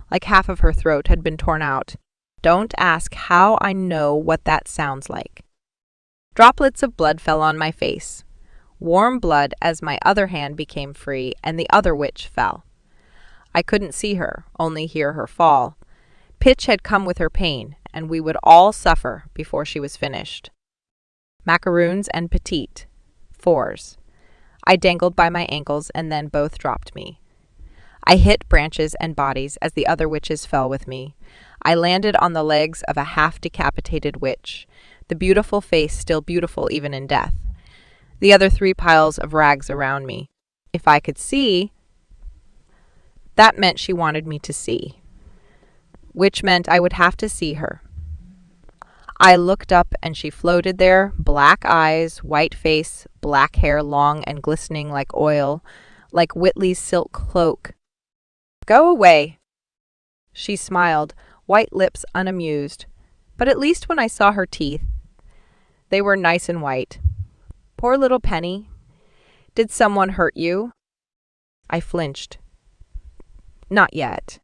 like half of her throat had been torn out. Don't ask how I know what that sounds like. Droplets of blood fell on my face. Warm blood as my other hand became free and the other witch fell. I couldn't see her, only hear her fall. Pitch had come with her pain, and we would all suffer before she was finished. Macaroons and petite. 4s. I dangled by my ankles and then both dropped me. I hit branches and bodies as the other witches fell with me. I landed on the legs of a half-decapitated witch, the beautiful face still beautiful even in death. The other 3 piles of rags around me. If I could see, that meant she wanted me to see, which meant I would have to see her. I looked up and she floated there, black eyes, white face, black hair long and glistening like oil, like Whitley's silk cloak. "Go away." She smiled, white lips unamused, but at least when I saw her teeth, they were nice and white. "Poor little Penny. Did someone hurt you?" I flinched. "Not yet."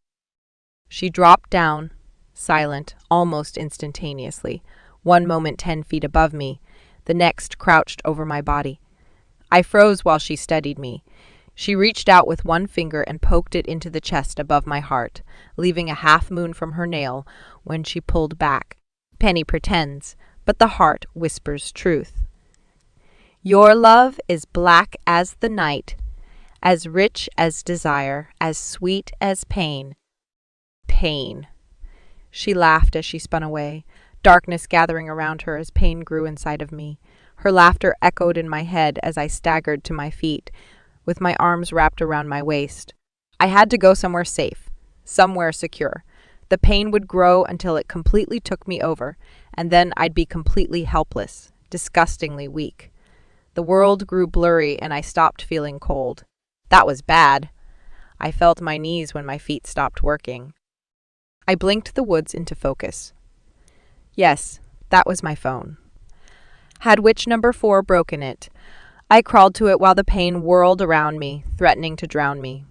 She dropped down, silent, almost instantaneously, one moment 10 feet above me, the next crouched over my body. I froze while she studied me. She reached out with one finger and poked it into the chest above my heart, leaving a half-moon from her nail when she pulled back. Penny pretends, but the heart whispers truth. "Your love is black as the night, as rich as desire, as sweet as pain." Pain. She laughed as she spun away, darkness gathering around her as pain grew inside of me. Her laughter echoed in my head as I staggered to my feet, with my arms wrapped around my waist. I had to go somewhere safe, somewhere secure. The pain would grow until it completely took me over, and then I'd be completely helpless, disgustingly weak. The world grew blurry and I stopped feeling cold. That was bad. I felt my knees when my feet stopped working. I blinked the woods into focus. Yes, that was my phone. Had witch number 4 broken it? I crawled to it while the pain whirled around me, threatening to drown me.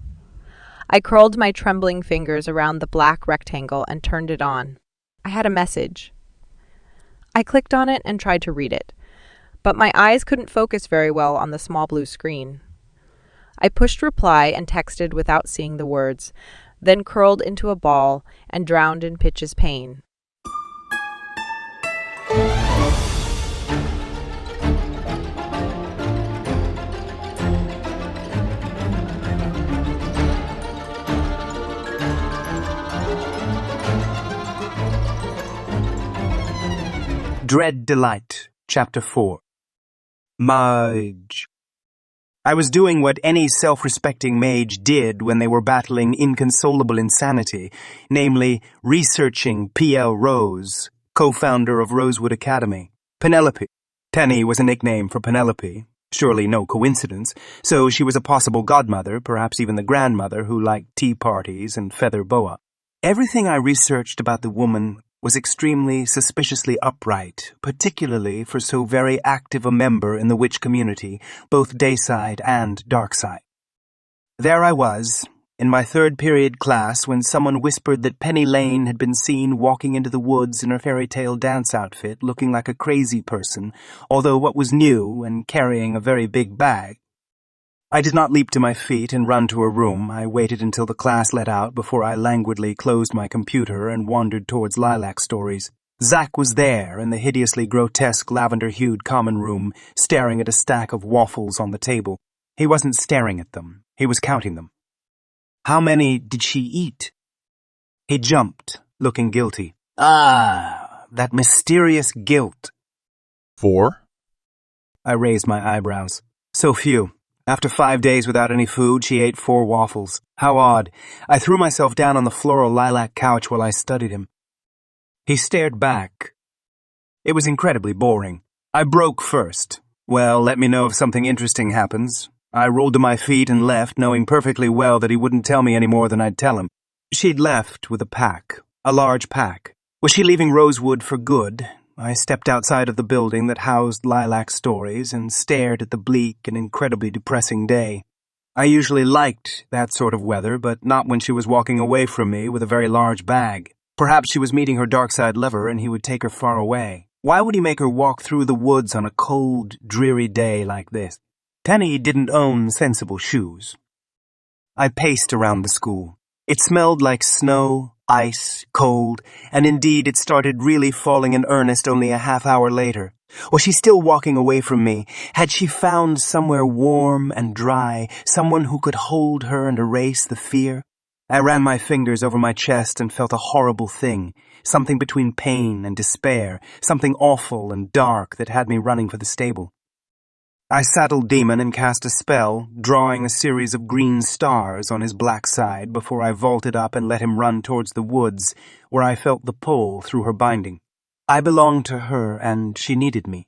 I curled my trembling fingers around the black rectangle and turned it on. I had a message. I clicked on it and tried to read it, but my eyes couldn't focus very well on the small blue screen. I pushed reply and texted without seeing the words, then curled into a ball and drowned in Pitch's pain. Dread Delight, Chapter 4. Mage. I was doing what any self-respecting mage did when they were battling inconsolable insanity, namely, researching P.L. Rose, co-founder of Rosewood Academy. Penelope. Penny was a nickname for Penelope. Surely no coincidence. So she was a possible godmother, perhaps even the grandmother who liked tea parties and feather boa. Everything I researched about the woman was extremely suspiciously upright, particularly for so very active a member in the witch community, both Dayside and Darkside. There I was, in my third period class, when someone whispered that Penny Lane had been seen walking into the woods in her fairy tale dance outfit, looking like a crazy person, although what was new and carrying a very big bag. I did not leap to my feet and run to her room. I waited until the class let out before I languidly closed my computer and wandered towards Lilac Stories. Zack was there in the hideously grotesque lavender-hued common room, staring at a stack of waffles on the table. He wasn't staring at them. He was counting them. How many did she eat? He jumped, looking guilty. Ah, that mysterious guilt. 4? I raised my eyebrows. So few. After 5 days without any food, she ate 4 waffles. How odd. I threw myself down on the floral lilac couch while I studied him. He stared back. It was incredibly boring. I broke first. Well, let me know if something interesting happens. I rolled to my feet and left, knowing perfectly well that he wouldn't tell me any more than I'd tell him. She'd left with a pack, a large pack. Was she leaving Rosewood for good? I stepped outside of the building that housed Lilac Stories and stared at the bleak and incredibly depressing day. I usually liked that sort of weather, but not when she was walking away from me with a very large bag. Perhaps she was meeting her Darkside lover and he would take her far away. Why would he make her walk through the woods on a cold, dreary day like this? Penny didn't own sensible shoes. I paced around the school. It smelled like snow, ice, cold, and indeed it started really falling in earnest only a half-hour later. Was she still walking away from me? Had she found somewhere warm and dry, someone who could hold her and erase the fear? I ran my fingers over my chest and felt a horrible thing, something between pain and despair, something awful and dark that had me running for the stable. I saddled Demon and cast a spell, drawing a series of green stars on his black side before I vaulted up and let him run towards the woods, where I felt the pull through her binding. I belonged to her, and she needed me.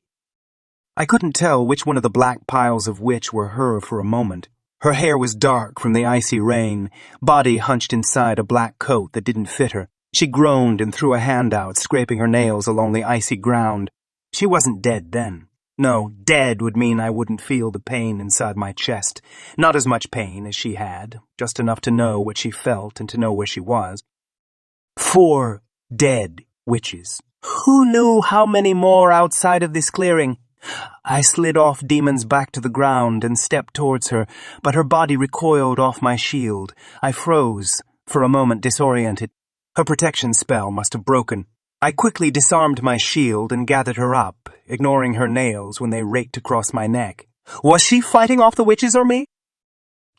I couldn't tell which one of the black piles of witch were her for a moment. Her hair was dark from the icy rain, body hunched inside a black coat that didn't fit her. She groaned and threw a hand out, scraping her nails along the icy ground. She wasn't dead then. No, dead would mean I wouldn't feel the pain inside my chest. Not as much pain as she had, just enough to know what she felt and to know where she was. 4 dead witches. Who knew how many more outside of this clearing? I slid off Demon's back to the ground and stepped towards her, but her body recoiled off my shield. I froze, for a moment disoriented. Her protection spell must have broken. I quickly disarmed my shield and gathered her up, ignoring her nails when they raked across my neck. Was she fighting off the witches or me?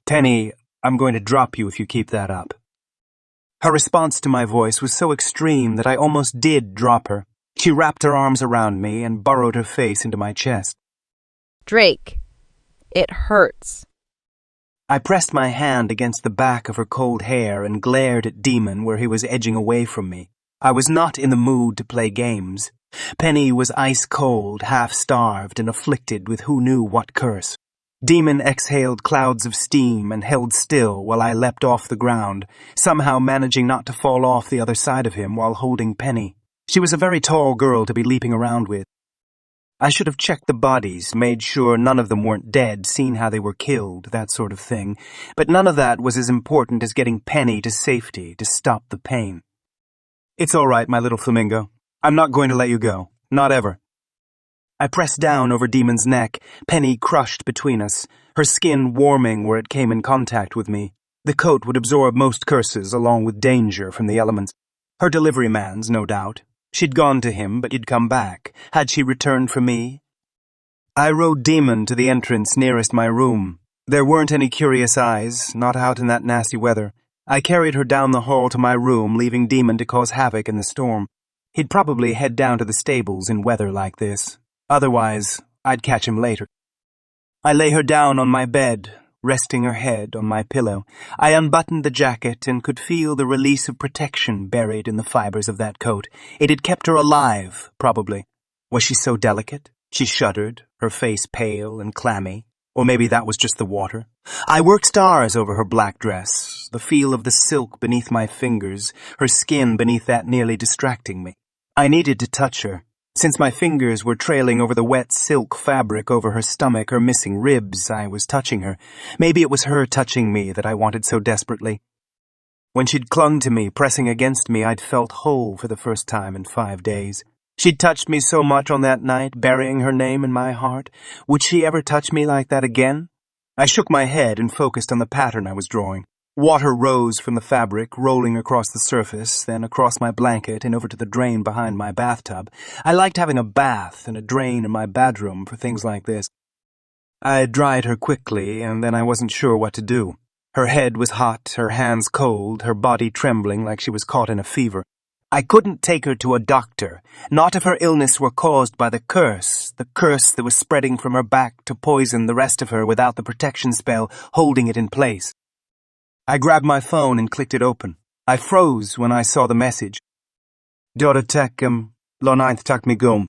Penny, I'm going to drop you if you keep that up. Her response to my voice was so extreme that I almost did drop her. She wrapped her arms around me and burrowed her face into my chest. Drake, it hurts. I pressed my hand against the back of her cold hair and glared at Demon where he was edging away from me. I was not in the mood to play games. Penny was ice-cold, half-starved, and afflicted with who knew what curse. Demon exhaled clouds of steam and held still while I leapt off the ground, somehow managing not to fall off the other side of him while holding Penny. She was a very tall girl to be leaping around with. I should have checked the bodies, made sure none of them weren't dead, seen how they were killed, that sort of thing, but none of that was as important as getting Penny to safety to stop the pain. It's all right, my little flamingo. I'm not going to let you go. Not ever. I pressed down over Demon's neck, Penny crushed between us, her skin warming where it came in contact with me. The coat would absorb most curses along with danger from the elements. Her delivery man's, no doubt. She'd gone to him, but he'd come back. Had she returned for me? I rode Demon to the entrance nearest my room. There weren't any curious eyes, not out in that nasty weather. I carried her down the hall to my room, leaving Demon to cause havoc in the storm. He'd probably head down to the stables in weather like this. Otherwise, I'd catch him later. I lay her down on my bed, resting her head on my pillow. I unbuttoned the jacket and could feel the release of protection buried in the fibers of that coat. It had kept her alive, probably. Was she so delicate? She shuddered, her face pale and clammy. Or maybe that was just the water. I worked stars over her black dress, the feel of the silk beneath my fingers, her skin beneath that nearly distracting me. I needed to touch her. Since my fingers were trailing over the wet silk fabric over her stomach, her missing ribs, I was touching her. Maybe it was her touching me that I wanted so desperately. When she'd clung to me, pressing against me, I'd felt whole for the first time in 5 days. She'd touched me so much on that night, burying her name in my heart. Would she ever touch me like that again? I shook my head and focused on the pattern I was drawing. Water rose from the fabric, rolling across the surface, then across my blanket and over to the drain behind my bathtub. I liked having a bath and a drain in my bedroom for things like this. I dried her quickly, and then I wasn't sure what to do. Her head was hot, her hands cold, her body trembling like she was caught in a fever. I couldn't take her to a doctor, not if her illness were caused by the curse that was spreading from her back to poison the rest of her without the protection spell holding it in place. I grabbed my phone and clicked it open. I froze when I saw the message. Dora tek lo ninth tak me gum.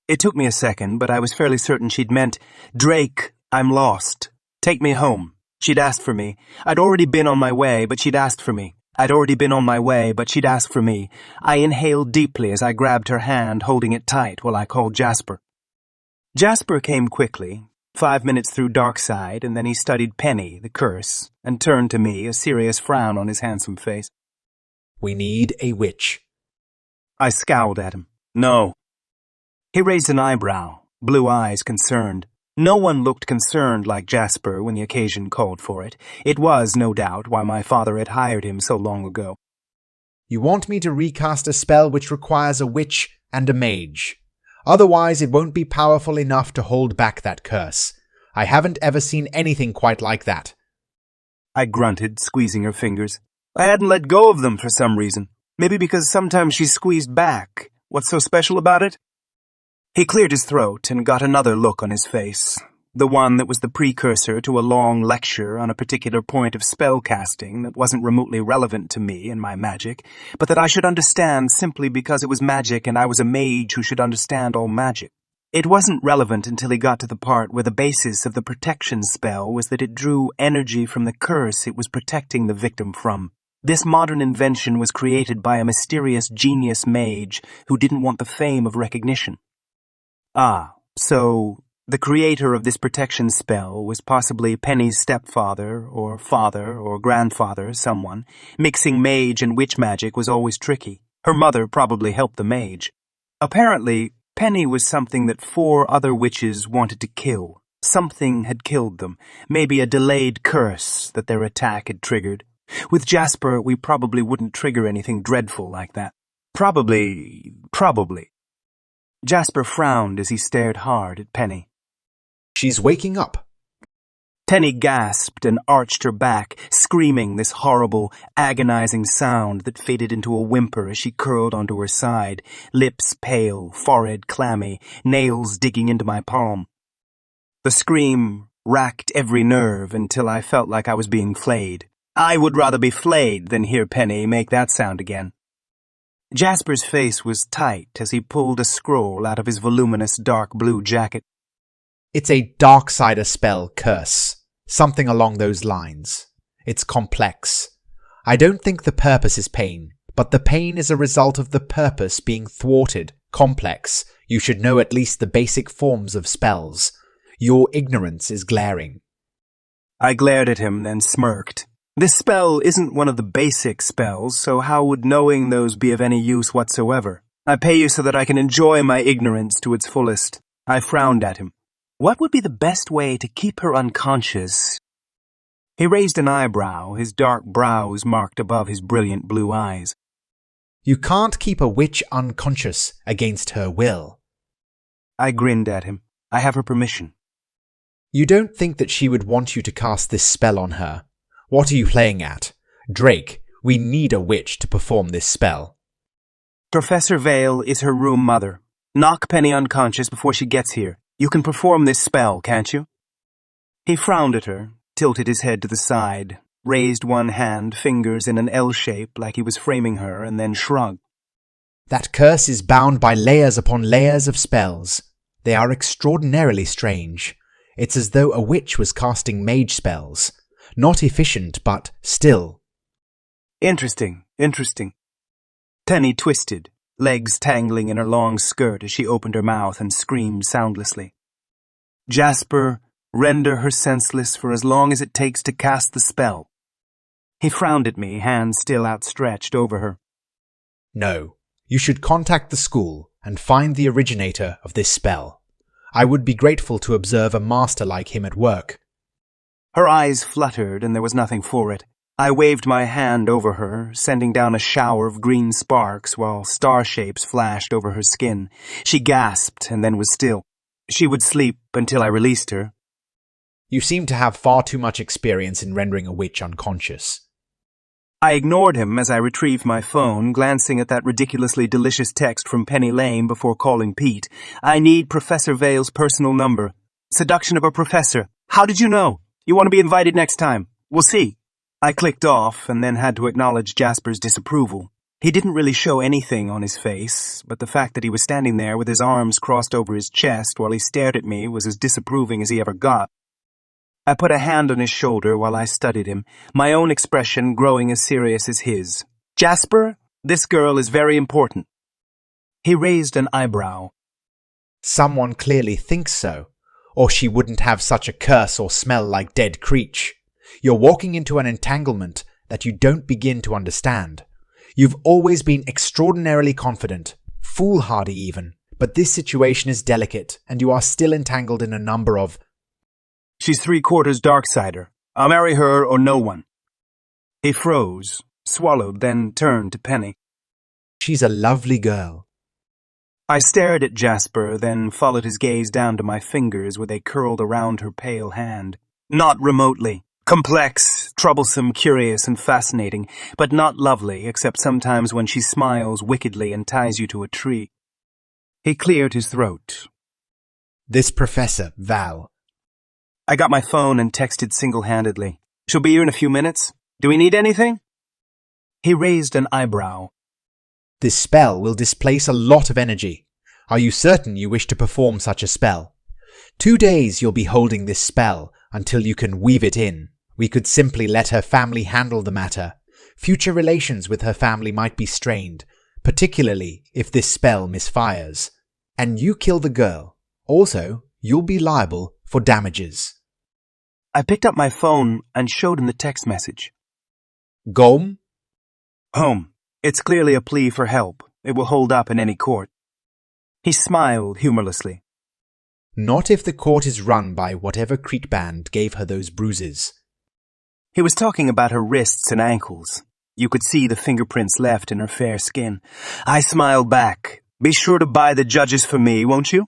It took me a second, but I was fairly certain she'd meant, Drake, I'm lost. Take me home. She'd asked for me. I'd already been on my way, but she'd asked for me. I'd already been on my way, but she'd asked for me. I inhaled deeply as I grabbed her hand, holding it tight while I called Jasper. Jasper came quickly, 5 minutes through Darkside, and then he studied Penny, the curse, and turned to me, a serious frown on his handsome face. We need a witch. I scowled at him. No. He raised an eyebrow, blue eyes concerned. No one looked concerned like Jasper when the occasion called for it. It was, no doubt, why my father had hired him so long ago. You want me to recast a spell which requires a witch and a mage. Otherwise, it won't be powerful enough to hold back that curse. I haven't ever seen anything quite like that. I grunted, squeezing her fingers. I hadn't let go of them for some reason. Maybe because sometimes she squeezed back. What's so special about it? He cleared his throat and got another look on his face, the one that was the precursor to a long lecture on a particular point of spell casting that wasn't remotely relevant to me and my magic, but that I should understand simply because it was magic and I was a mage who should understand all magic. It wasn't relevant until he got to the part where the basis of the protection spell was that it drew energy from the curse it was protecting the victim from. This modern invention was created by a mysterious genius mage who didn't want the fame of recognition. So the creator of this protection spell was possibly Penny's stepfather or father or grandfather, someone. Mixing mage and witch magic was always tricky. Her mother probably helped the mage. Apparently, Penny was something that 4 other witches wanted to kill. Something had killed them, maybe a delayed curse that their attack had triggered. With Jasper, we probably wouldn't trigger anything dreadful like that. Probably. Jasper frowned as he stared hard at Penny. She's waking up. Penny gasped and arched her back, screaming this horrible, agonizing sound that faded into a whimper as she curled onto her side, lips pale, forehead clammy, nails digging into my palm. The scream racked every nerve until I felt like I was being flayed. I would rather be flayed than hear Penny make that sound again. Jasper's face was tight as he pulled a scroll out of his voluminous dark blue jacket. It's a Darksider spell curse. Something along those lines. It's complex. I don't think the purpose is pain, but the pain is a result of the purpose being thwarted. Complex. You should know at least the basic forms of spells. Your ignorance is glaring. I glared at him, then smirked. This spell isn't one of the basic spells, so how would knowing those be of any use whatsoever? I pay you so that I can enjoy my ignorance to its fullest. I frowned at him. What would be the best way to keep her unconscious? He raised an eyebrow, his dark brows marked above his brilliant blue eyes. You can't keep a witch unconscious against her will. I grinned at him. I have her permission. You don't think that she would want you to cast this spell on her? What are you playing at? Drake, we need a witch to perform this spell. Professor Vale is her room mother. Knock Penny unconscious before she gets here. You can perform this spell, can't you? He frowned at her, tilted his head to the side, raised one hand, fingers in an L shape like he was framing her, and then shrugged. That curse is bound by layers upon layers of spells. They are extraordinarily strange. It's as though a witch was casting mage spells. Not efficient, but still. Interesting. Penny twisted, legs tangling in her long skirt as she opened her mouth and screamed soundlessly. Jasper, render her senseless for as long as it takes to cast the spell. He frowned at me, hands still outstretched over her. No, you should contact the school and find the originator of this spell. I would be grateful to observe a master like him at work. Her eyes fluttered, and there was nothing for it. I waved my hand over her, sending down a shower of green sparks while star shapes flashed over her skin. She gasped and then was still. She would sleep until I released her. You seem to have far too much experience in rendering a witch unconscious. I ignored him as I retrieved my phone, glancing at that ridiculously delicious text from Penny Lane before calling Pete. I need Professor Vale's personal number. Seduction of a professor. How did you know? You want to be invited next time. We'll see. I clicked off and then had to acknowledge Jasper's disapproval. He didn't really show anything on his face, but the fact that he was standing there with his arms crossed over his chest while he stared at me was as disapproving as he ever got. I put a hand on his shoulder while I studied him, my own expression growing as serious as his. Jasper, this girl is very important. He raised an eyebrow. Someone clearly thinks so, or she wouldn't have such a curse or smell like dead creech. You're walking into an entanglement that you don't begin to understand. You've always been extraordinarily confident, foolhardy even, but this situation is delicate, and you are still entangled in a number of... She's 3/4 Darksider. I'll marry her or no one. He froze, swallowed, then turned to Penny. She's a lovely girl. I stared at Jasper, then followed his gaze down to my fingers where they curled around her pale hand. Not remotely. Complex, troublesome, curious, and fascinating, but not lovely, except sometimes when she smiles wickedly and ties you to a tree. He cleared his throat. This Professor, Val. I got my phone and texted single-handedly. She'll be here in a few minutes. Do we need anything? He raised an eyebrow. This spell will displace a lot of energy. Are you certain you wish to perform such a spell? 2 days you'll be holding this spell until you can weave it in. We could simply let her family handle the matter. Future relations with her family might be strained, particularly if this spell misfires. And you kill the girl. Also, you'll be liable for damages. I picked up my phone and showed him the text message. Gom? Home. It's clearly a plea for help. It will hold up in any court. He smiled humorlessly. Not if the court is run by whatever Crete band gave her those bruises. He was talking about her wrists and ankles. You could see the fingerprints left in her fair skin. I smiled back. Be sure to buy the judges for me, won't you?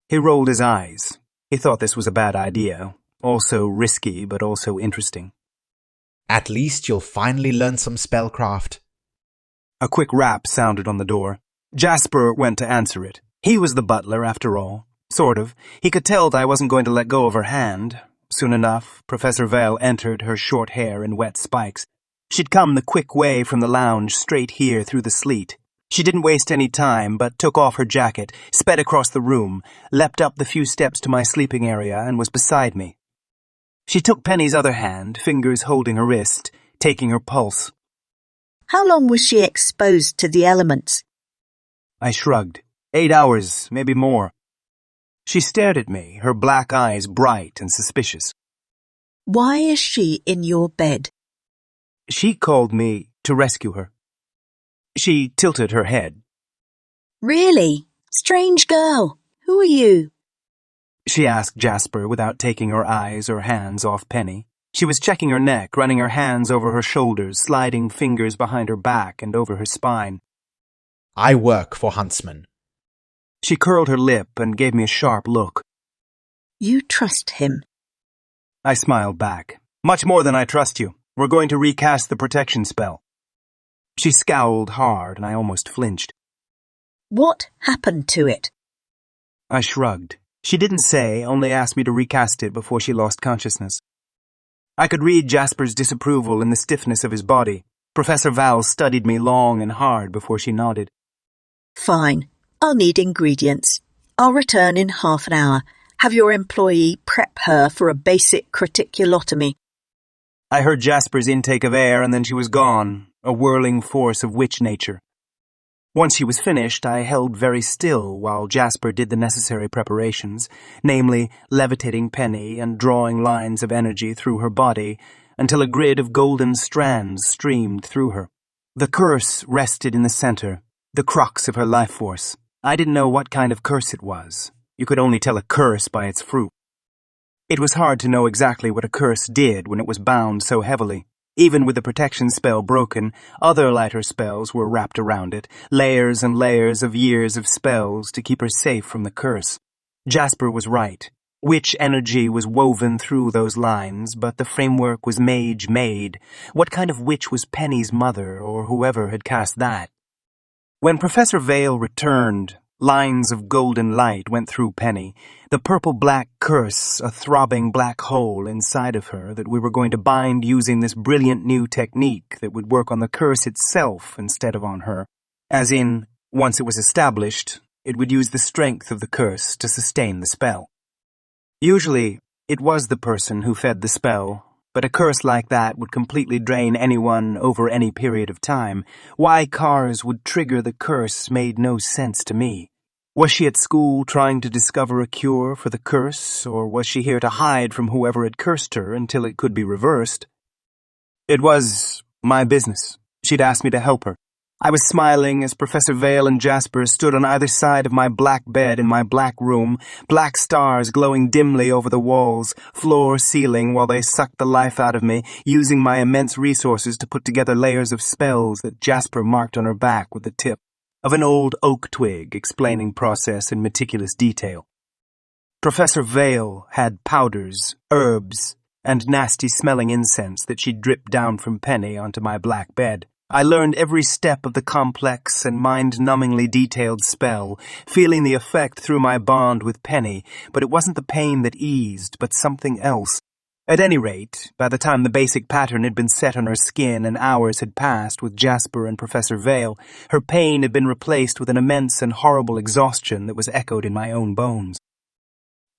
He rolled his eyes. He thought this was a bad idea. Also risky, but also interesting. At least you'll finally learn some spellcraft. A quick rap sounded on the door. Jasper went to answer it. He was the butler, after all. Sort of. He could tell that I wasn't going to let go of her hand. Soon enough, Professor Vale entered, her short hair in wet spikes. She'd come the quick way from the lounge straight here through the sleet. She didn't waste any time, but took off her jacket, sped across the room, leapt up the few steps to my sleeping area, and was beside me. She took Penny's other hand, fingers holding her wrist, taking her pulse. How long was she exposed to the elements? I shrugged. 8 hours, maybe more. She stared at me, her black eyes bright and suspicious. Why is she in your bed? She called me to rescue her. She tilted her head. Really? Strange girl. Who are you? She asked Jasper without taking her eyes or hands off Penny. She was checking her neck, running her hands over her shoulders, sliding fingers behind her back and over her spine. I work for Huntsman. She curled her lip and gave me a sharp look. You trust him? I smiled back. Much more than I trust you. We're going to recast the protection spell. She scowled hard and I almost flinched. What happened to it? I shrugged. She didn't say, only asked me to recast it before she lost consciousness. I could read Jasper's disapproval in the stiffness of his body. Professor Val studied me long and hard before she nodded. Fine. I'll need ingredients. I'll return in half an hour. Have your employee prep her for a basic creticulotomy. I heard Jasper's intake of air and then she was gone, a whirling force of witch nature. Once she was finished, I held very still while Jasper did the necessary preparations, namely levitating Penny and drawing lines of energy through her body until a grid of golden strands streamed through her. The curse rested in the center, the crux of her life force. I didn't know what kind of curse it was. You could only tell a curse by its fruit. It was hard to know exactly what a curse did when it was bound so heavily. Even with the protection spell broken, other lighter spells were wrapped around it, layers and layers of years of spells to keep her safe from the curse. Jasper was right. Witch energy was woven through those lines, but the framework was mage-made. What kind of witch was Penny's mother, or whoever had cast that? When Professor Vale returned, lines of golden light went through Penny, the purple-black curse a throbbing black hole inside of her that we were going to bind using this brilliant new technique that would work on the curse itself instead of on her. As in, once it was established, it would use the strength of the curse to sustain the spell. Usually, it was the person who fed the spell, but a curse like that would completely drain anyone over any period of time. Why Cars would trigger the curse made no sense to me. Was she at school trying to discover a cure for the curse, or was she here to hide from whoever had cursed her until it could be reversed? It was my business. She'd asked me to help her. I was smiling as Professor Vale and Jasper stood on either side of my black bed in my black room, black stars glowing dimly over the walls, floor, ceiling, while they sucked the life out of me, using my immense resources to put together layers of spells that Jasper marked on her back with the tip of an old oak twig, explaining process in meticulous detail. Professor Vale had powders, herbs, and nasty-smelling incense that she dripped down from Penny onto my black bed. I learned every step of the complex and mind-numbingly detailed spell, feeling the effect through my bond with Penny, but it wasn't the pain that eased, but something else. At any rate, by the time the basic pattern had been set on her skin and hours had passed with Jasper and Professor Vale, her pain had been replaced with an immense and horrible exhaustion that was echoed in my own bones.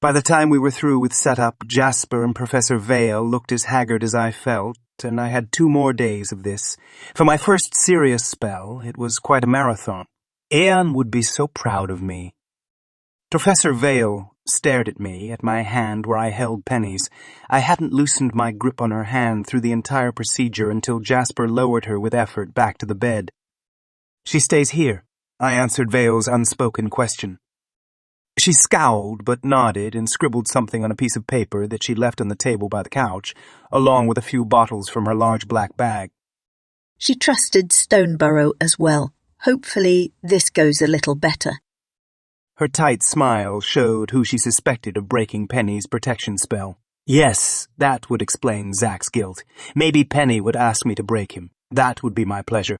By the time we were through with setup, Jasper and Professor Vale looked as haggard as I felt, and I had 2 more days of this. For my first serious spell, it was quite a marathon. Aeon would be so proud of me. Professor Vale stared at me, at my hand where I held Penny's. I hadn't loosened my grip on her hand through the entire procedure until Jasper lowered her with effort back to the bed. "She stays here," I answered Vale's unspoken question. She scowled, but nodded and scribbled something on a piece of paper that she left on the table by the couch, along with a few bottles from her large black bag. She trusted Stoneborough as well. Hopefully this goes a little better. Her tight smile showed who she suspected of breaking Penny's protection spell. Yes, that would explain Zach's guilt. Maybe Penny would ask me to break him. That would be my pleasure.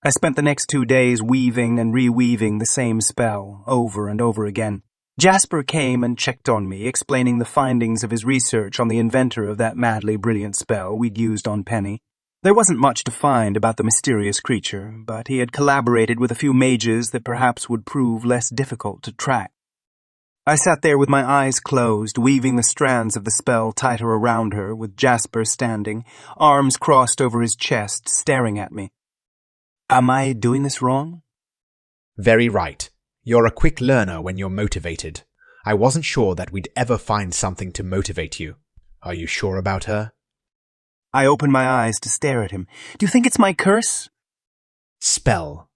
I spent the next 2 days weaving and reweaving the same spell, over and over again. Jasper came and checked on me, explaining the findings of his research on the inventor of that madly brilliant spell we'd used on Penny. There wasn't much to find about the mysterious creature, but he had collaborated with a few mages that perhaps would prove less difficult to track. I sat there with my eyes closed, weaving the strands of the spell tighter around her, with Jasper standing, arms crossed over his chest, staring at me. Am I doing this wrong? Very right. You're a quick learner when you're motivated. I wasn't sure that we'd ever find something to motivate you. Are you sure about her? I opened my eyes to stare at him. Do you think it's my curse? Spell.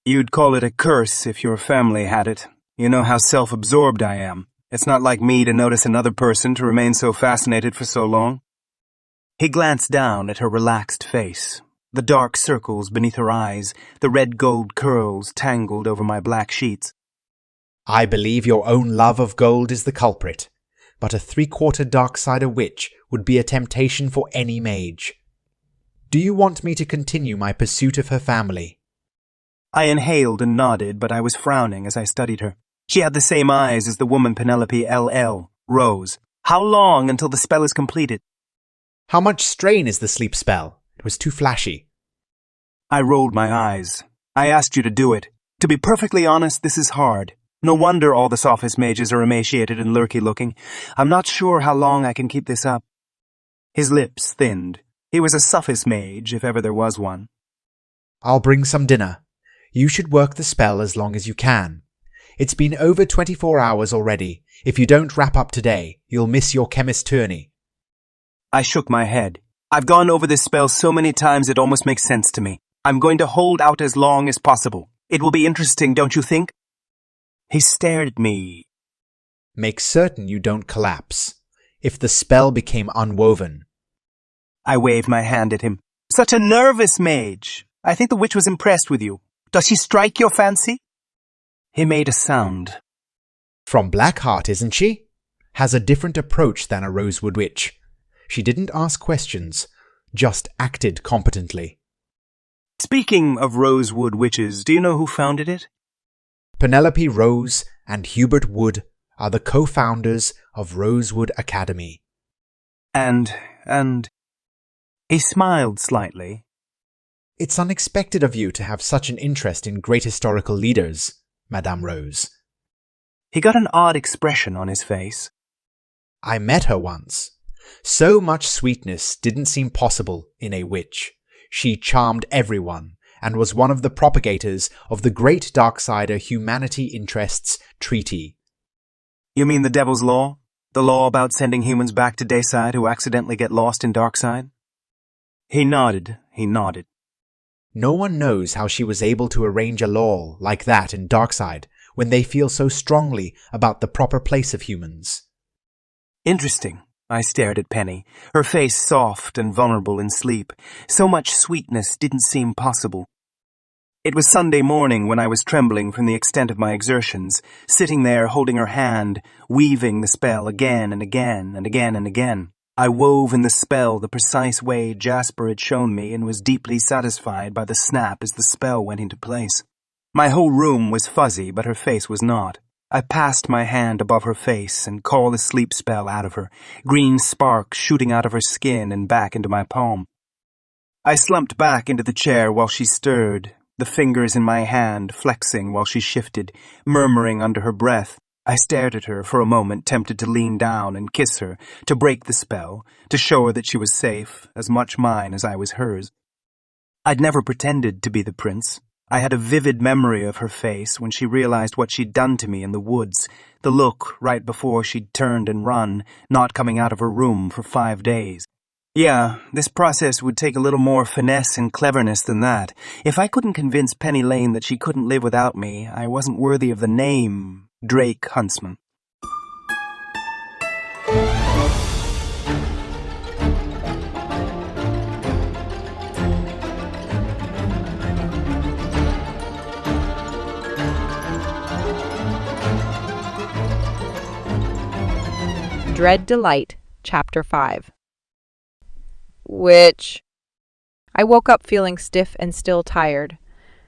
You'd call it a curse if your family had it. You know how self-absorbed I am. It's not like me to notice another person to remain so fascinated for so long. He glanced down at her relaxed face. The dark circles beneath her eyes, the red gold curls tangled over my black sheets. I believe your own love of gold is the culprit, but a 3/4 Darksider witch would be a temptation for any mage. Do you want me to continue my pursuit of her family? I inhaled and nodded, but I was frowning as I studied her. She had the same eyes as the woman Penelope LL, Rose. How long until the spell is completed? How much strain is the sleep spell? It was too flashy. I rolled my eyes. I asked you to do it. To be perfectly honest, this is hard. No wonder all the Sophist mages are emaciated and lurky-looking. I'm not sure how long I can keep this up. His lips thinned. He was a Sophist mage, if ever there was one. I'll bring some dinner. You should work the spell as long as you can. It's been over 24 hours already. If you don't wrap up today, you'll miss your chemist tourney. I shook my head. I've gone over this spell so many times it almost makes sense to me. I'm going to hold out as long as possible. It will be interesting, don't you think? He stared at me. Make certain you don't collapse. If the spell became unwoven. I waved my hand at him. Such a nervous mage. I think the witch was impressed with you. Does she strike your fancy? He made a sound. From Blackheart, isn't she? Has a different approach than a Rosewood witch. She didn't ask questions, just acted competently. Speaking of Rosewood witches, do you know who founded it? Penelope Rose and Hubert Wood are the co-founders of Rosewood Academy. And... He smiled slightly. It's unexpected of you to have such an interest in great historical leaders, Madame Rose. He got an odd expression on his face. I met her once. So much sweetness didn't seem possible in a witch. She charmed everyone and was one of the propagators of the Great Darksider Humanity Interests Treaty. You mean the Devil's Law? The law about sending humans back to Dayside who accidentally get lost in Darkside? He nodded. No one knows how she was able to arrange a law like that in Darkside when they feel so strongly about the proper place of humans. Interesting. I stared at Penny, her face soft and vulnerable in sleep. So much sweetness didn't seem possible. It was Sunday morning when I was trembling from the extent of my exertions, sitting there holding her hand, weaving the spell again and again and again and again. I wove in the spell the precise way Jasper had shown me and was deeply satisfied by the snap as the spell went into place. My whole room was fuzzy, but her face was not. I passed my hand above her face and called the sleep spell out of her, green sparks shooting out of her skin and back into my palm. I slumped back into the chair while she stirred, the fingers in my hand flexing while she shifted, murmuring under her breath. I stared at her for a moment, tempted to lean down and kiss her, to break the spell, to show her that she was safe, as much mine as I was hers. I'd never pretended to be the prince. I had a vivid memory of her face when she realized what she'd done to me in the woods, the look right before she'd turned and run, not coming out of her room for 5 days. Yeah, this process would take a little more finesse and cleverness than that. If I couldn't convince Penny Lane that she couldn't live without me, I wasn't worthy of the name Drake Huntsman. Dread Delight, Chapter 5. Which? I woke up feeling stiff and still tired.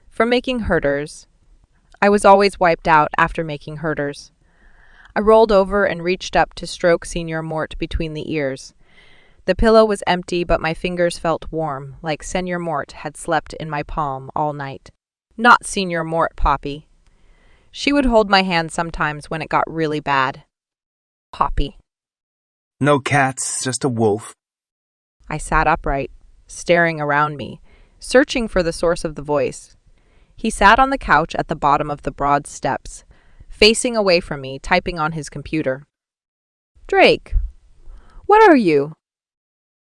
From making herders. I was always wiped out after making herders. I rolled over and reached up to stroke Senior Mort between the ears. The pillow was empty, but my fingers felt warm, like Senior Mort had slept in my palm all night. Not Senior Mort, Poppy. She would hold my hand sometimes when it got really bad. Poppy. No cats, just a wolf. I sat upright, staring around me, searching for the source of the voice. He sat on the couch at the bottom of the broad steps, facing away from me, typing on his computer. Drake, what are you?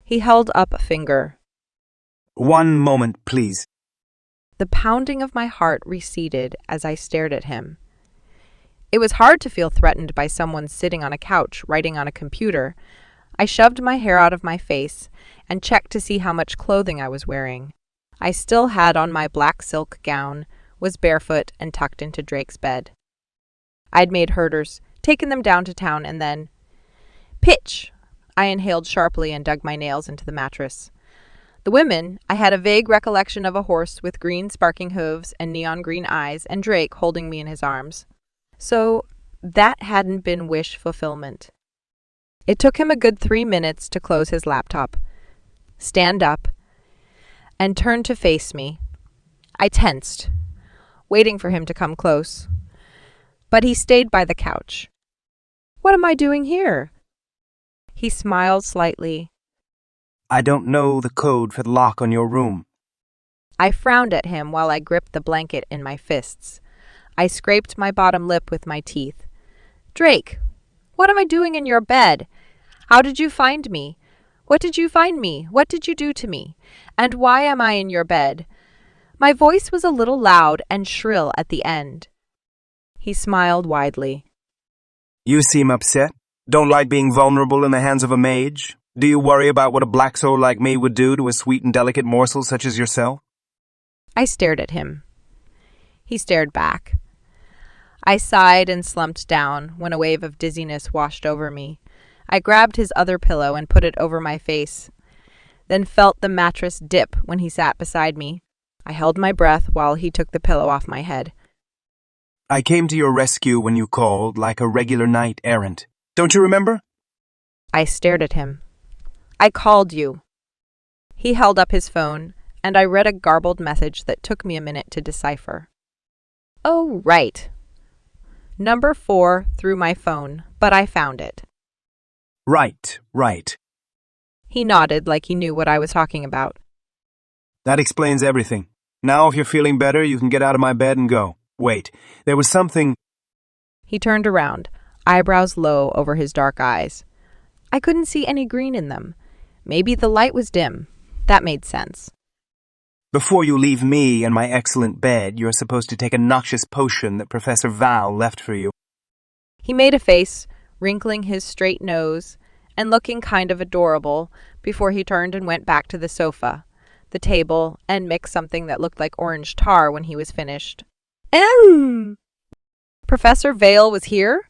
He held up a finger. 1 moment, please. The pounding of my heart receded as I stared at him. It was hard to feel threatened by someone sitting on a couch, writing on a computer. I shoved my hair out of my face and checked to see how much clothing I was wearing. I still had on my black silk gown, was barefoot and tucked into Drake's bed. I'd made herders, taken them down to town, and then... Pitch! I inhaled sharply and dug my nails into the mattress. The women, I had a vague recollection of a horse with green sparking hooves and neon green eyes, and Drake holding me in his arms. So that hadn't been wish fulfillment. It took him a good 3 minutes to close his laptop, stand up, and turn to face me. I tensed, waiting for him to come close. But he stayed by the couch. What am I doing here? He smiled slightly. I don't know the code for the lock on your room. I frowned at him while I gripped the blanket in my fists. I scraped my bottom lip with my teeth. Drake, what am I doing in your bed? How did you find me? What did you find me? What did you do to me? And why am I in your bed? My voice was a little loud and shrill at the end. He smiled widely. You seem upset. Don't like being vulnerable in the hands of a mage? Do you worry about what a black soul like me would do to a sweet and delicate morsel such as yourself? I stared at him. He stared back. I sighed and slumped down when a wave of dizziness washed over me. I grabbed his other pillow and put it over my face, then felt the mattress dip when he sat beside me. I held my breath while he took the pillow off my head. I came to your rescue when you called, like a regular knight-errant. Don't you remember? I stared at him. I called you. He held up his phone, and I read a garbled message that took me a minute to decipher. Oh, right. Number 4 through my phone, but I found it. Right. He nodded like he knew what I was talking about. That explains everything. Now if you're feeling better, you can get out of my bed and go. Wait, there was something... He turned around, eyebrows low over his dark eyes. I couldn't see any green in them. Maybe the light was dim. That made sense. Before you leave me and my excellent bed, you're supposed to take a noxious potion that Professor Val left for you. He made a face, wrinkling his straight nose and looking kind of adorable before he turned and went back to the sofa, the table, and mixed something that looked like orange tar when he was finished. Professor Vale was here?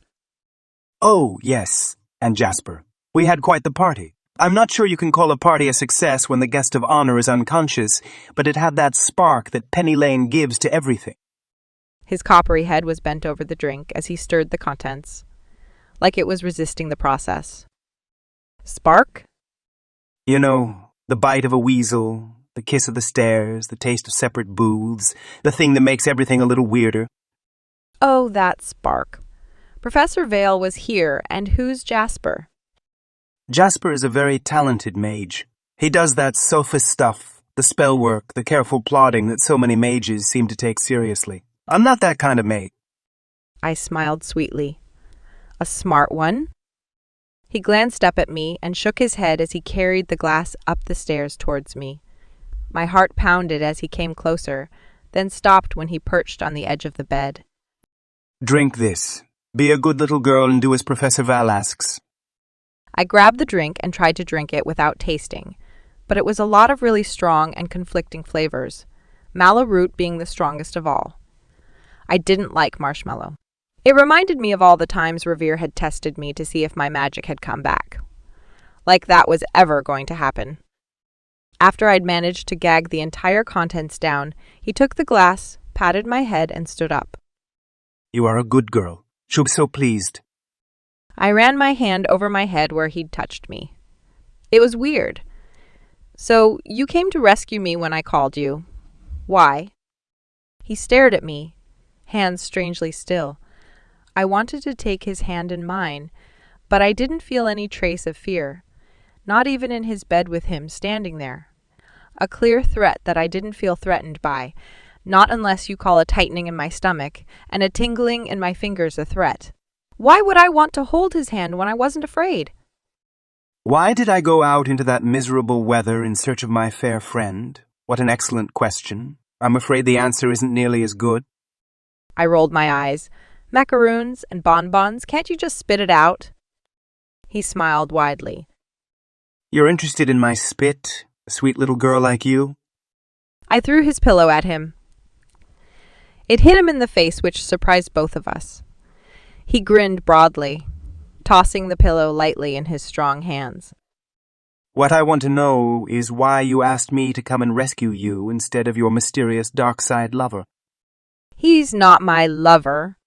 Oh, yes, and Jasper. We had quite the party. I'm not sure you can call a party a success when the guest of honor is unconscious, but it had that spark that Penny Lane gives to everything. His coppery head was bent over the drink as he stirred the contents, like it was resisting the process. Spark? You know, the bite of a weasel, the kiss of the stairs, the taste of separate booths, the thing that makes everything a little weirder. Oh, that spark. Professor Vale was here, and who's Jasper? Jasper is a very talented mage. He does that sophist stuff, the spell work, the careful plotting that so many mages seem to take seriously. I'm not that kind of mage. I smiled sweetly. A smart one? He glanced up at me and shook his head as he carried the glass up the stairs towards me. My heart pounded as he came closer, then stopped when he perched on the edge of the bed. Drink this. Be a good little girl and do as Professor Val asks. I grabbed the drink and tried to drink it without tasting, but it was a lot of really strong and conflicting flavors, mallow root being the strongest of all. I didn't like marshmallow. It reminded me of all the times Revere had tested me to see if my magic had come back. Like that was ever going to happen. After I'd managed to gag the entire contents down, he took the glass, patted my head, and stood up. You are a good girl. She'll be so pleased. I ran my hand over my head where he'd touched me. It was weird. So, you came to rescue me when I called you. Why? He stared at me, hands strangely still. I wanted to take his hand in mine, but I didn't feel any trace of fear, not even in his bed with him standing there. A clear threat that I didn't feel threatened by, not unless you call a tightening in my stomach and a tingling in my fingers a threat. Why would I want to hold his hand when I wasn't afraid? Why did I go out into that miserable weather in search of my fair friend? What an excellent question. I'm afraid the answer isn't nearly as good. I rolled my eyes. Macaroons and bonbons, can't you just spit it out? He smiled widely. You're interested in my spit, a sweet little girl like you? I threw his pillow at him. It hit him in the face, which surprised both of us. He grinned broadly, tossing the pillow lightly in his strong hands. What I want to know is why you asked me to come and rescue you instead of your mysterious Darkside lover. He's not my lover.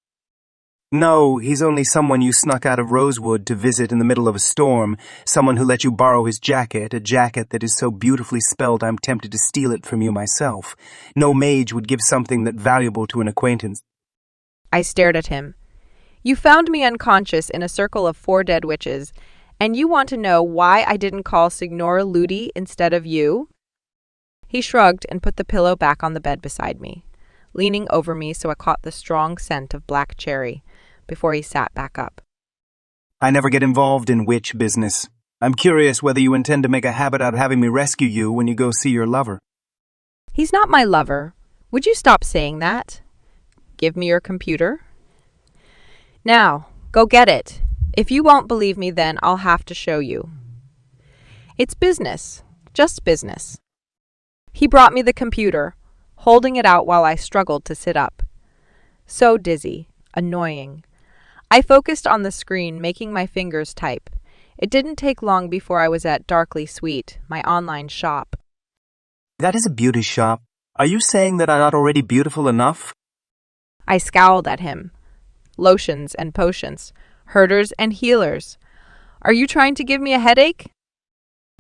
No, he's only someone you snuck out of Rosewood to visit in the middle of a storm, someone who let you borrow his jacket, a jacket that is so beautifully spelled I'm tempted to steal it from you myself. No mage would give something that valuable to an acquaintance. I stared at him. You found me unconscious in a circle of 4 dead witches, and you want to know why I didn't call Signora Ludi instead of you? He shrugged and put the pillow back on the bed beside me, leaning over me so I caught the strong scent of black cherry before he sat back up. I never get involved in witch business. I'm curious whether you intend to make a habit out of having me rescue you when you go see your lover. He's not my lover. Would you stop saying that? Give me your computer. Now, go get it. If you won't believe me, then I'll have to show you. It's business. Just business. He brought me the computer, holding it out while I struggled to sit up. So dizzy. Annoying. I focused on the screen, making my fingers type. It didn't take long before I was at Darkly Sweet, my online shop. That is a beauty shop. Are you saying that I'm not already beautiful enough? I scowled at him. Lotions and potions, herders and healers. Are you trying to give me a headache?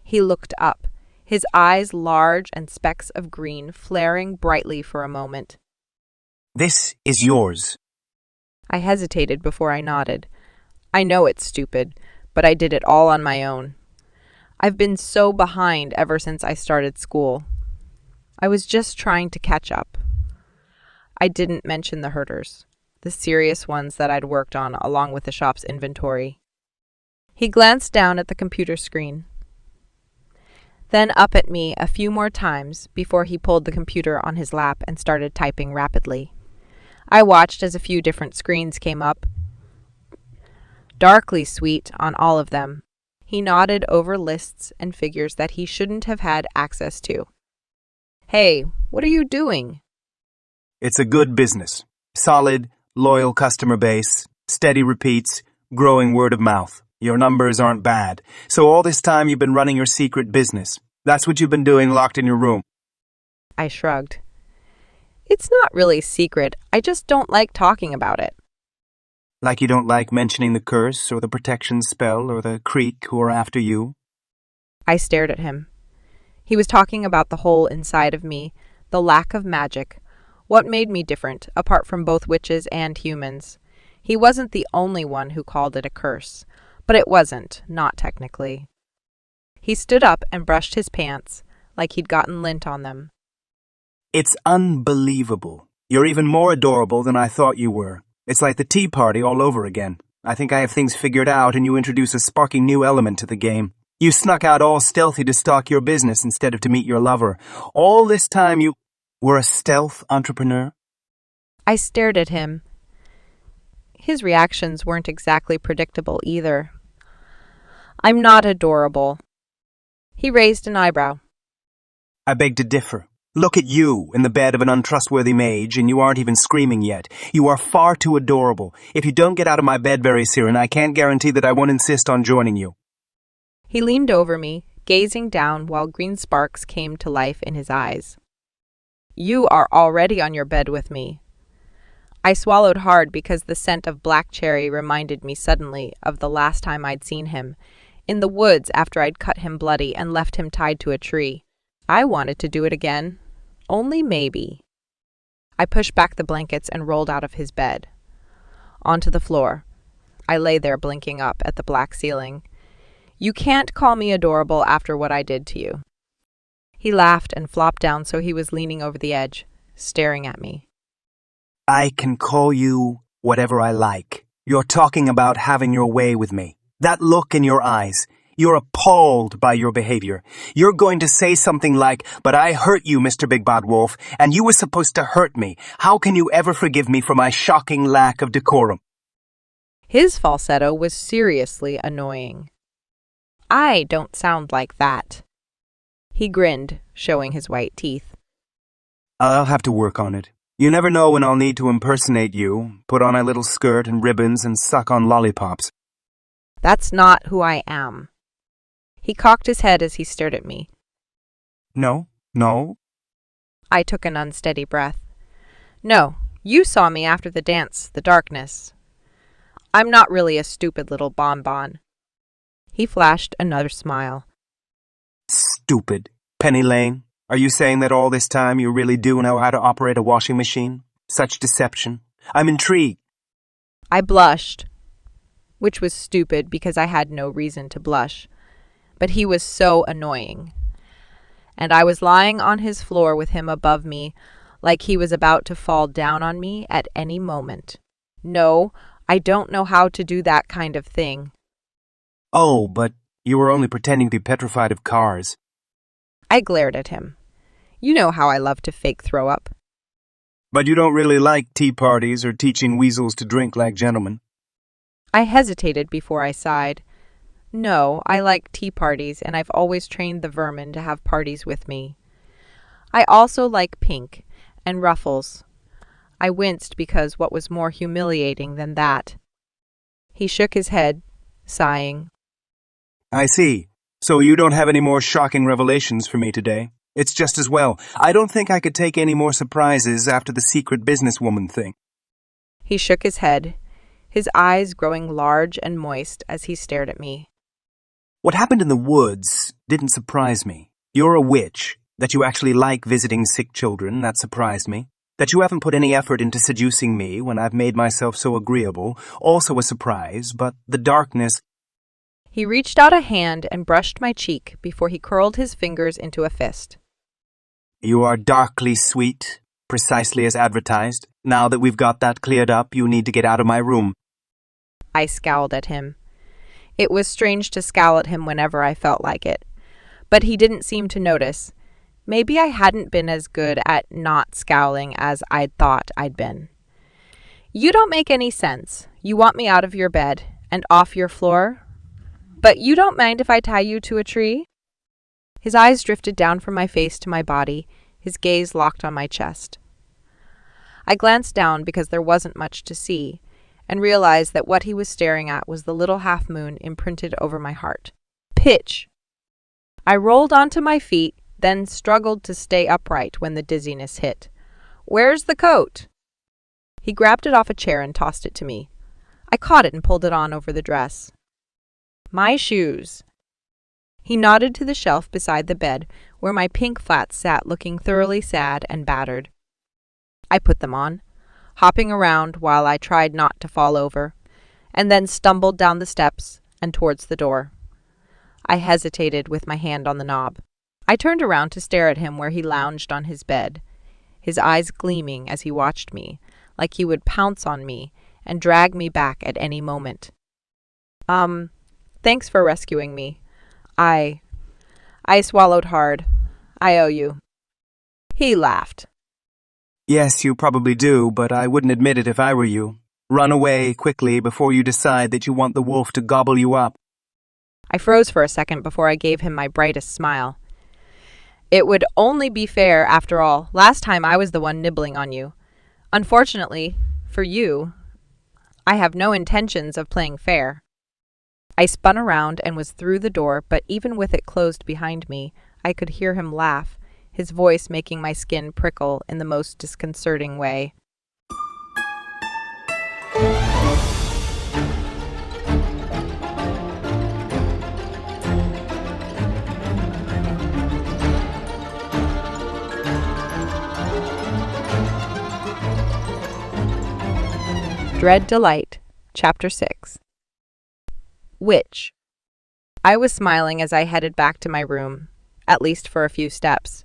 He looked up, his eyes large and specks of green flaring brightly for a moment. This is yours. I hesitated before I nodded. I know it's stupid, but I did it all on my own. I've been so behind ever since I started school. I was just trying to catch up. I didn't mention the herders, the serious ones that I'd worked on along with the shop's inventory. He glanced down at the computer screen. then up at me a few more times before he pulled the computer on his lap and started typing rapidly. I watched as a few different screens came up, darkly sweet on all of them. He nodded over lists and figures that he shouldn't have had access to. Hey, what are you doing? It's a good business. Solid, loyal customer base, steady repeats, growing word of mouth. Your numbers aren't bad. So all this time you've been running your secret business. That's what you've been doing locked in your room. I shrugged. It's not really secret. I just don't like talking about it. Like you don't like mentioning the curse or the protection spell or the creek who are after you? I stared at him. He was talking about the hole inside of me, the lack of magic, what made me different, apart from both witches and humans. He wasn't the only one who called it a curse, but it wasn't, not technically. He stood up and brushed his pants, like he'd gotten lint on them. It's unbelievable. You're even more adorable than I thought you were. It's like the tea party all over again. I think I have things figured out and you introduce a sparking new element to the game. You snuck out all stealthy to stalk your business instead of to meet your lover. All this time you were a stealth entrepreneur? I stared at him. His reactions weren't exactly predictable either. I'm not adorable. He raised an eyebrow. I beg to differ. Look at you in the bed of an untrustworthy mage, and you aren't even screaming yet. You are far too adorable. If you don't get out of my bed very soon, I can't guarantee that I won't insist on joining you. He leaned over me, gazing down while green sparks came to life in his eyes. You are already on your bed with me. I swallowed hard because the scent of black cherry reminded me suddenly of the last time I'd seen him, in the woods after I'd cut him bloody and left him tied to a tree. I wanted to do it again. Only maybe. I pushed back the blankets and rolled out of his bed. Onto the floor. I lay there blinking up at the black ceiling. You can't call me adorable after what I did to you. He laughed and flopped down so he was leaning over the edge, staring at me. I can call you whatever I like. You're talking about having your way with me. That look in your eyes. You're appalled by your behavior. You're going to say something like, "But I hurt you, Mr. Big Bad Wolf, and you were supposed to hurt me. How can you ever forgive me for my shocking lack of decorum?" His falsetto was seriously annoying. I don't sound like that. He grinned, showing his white teeth. I'll have to work on it. You never know when I'll need to impersonate you, put on a little skirt and ribbons and suck on lollipops. That's not who I am. He cocked his head as he stared at me. No. I took an unsteady breath. No, you saw me after the dance, the darkness. I'm not really a stupid little bonbon. He flashed another smile. Stupid. Penny Lane, are you saying that all this time you really do know how to operate a washing machine? Such deception. I'm intrigued. I blushed, which was stupid because I had no reason to blush. But he was so annoying. And I was lying on his floor with him above me, like he was about to fall down on me at any moment. No, I don't know how to do that kind of thing. Oh, but you were only pretending to be petrified of cars. I glared at him. You know how I love to fake throw up. But you don't really like tea parties or teaching weasels to drink like gentlemen. I hesitated before I sighed. No, I like tea parties, and I've always trained the vermin to have parties with me. I also like pink and ruffles. I winced because what was more humiliating than that? He shook his head, sighing. I see. So you don't have any more shocking revelations for me today. It's just as well. I don't think I could take any more surprises after the secret businesswoman thing. He shook his head, his eyes growing large and moist as he stared at me. What happened in the woods didn't surprise me. You're a witch. That you actually like visiting sick children, that surprised me. That you haven't put any effort into seducing me when I've made myself so agreeable, also a surprise, but the darkness... He reached out a hand and brushed my cheek before he curled his fingers into a fist. You are darkly sweet, precisely as advertised. Now that we've got that cleared up, you need to get out of my room. I scowled at him. It was strange to scowl at him whenever I felt like it, But he didn't seem to notice. Maybe I hadn't been as good at not scowling as I'd thought I'd been. You don't make any sense. You want me out of your bed and off your floor? But you don't mind if I tie you to a tree? His eyes drifted down from my face to my body, his gaze locked on my chest. I glanced down because there wasn't much to see, and realized that what he was staring at was the little half moon imprinted over my heart. Pitch! I rolled onto my feet, then struggled to stay upright when the dizziness hit. Where's the coat? He grabbed it off a chair and tossed it to me. I caught it and pulled it on over the dress. My shoes. He nodded to the shelf beside the bed, where my pink flats sat looking thoroughly sad and battered. I put them on, hopping around while I tried not to fall over, and then stumbled down the steps and towards the door. I hesitated with my hand on the knob. I turned around to stare at him where he lounged on his bed, his eyes gleaming as he watched me, like he would pounce on me and drag me back at any moment. Thanks for rescuing me. I swallowed hard. I owe you. He laughed. Yes, you probably do, but I wouldn't admit it if I were you. Run away quickly before you decide that you want the wolf to gobble you up. I froze for a second before I gave him my brightest smile. It would only be fair, after all. Last time I was the one nibbling on you. Unfortunately, for you, I have no intentions of playing fair. I spun around and was through the door, but even with it closed behind me, I could hear him laugh, his voice making my skin prickle in the most disconcerting way. Dread Delight, Chapter 6. Witch. I was smiling as I headed back to my room, at least for a few steps.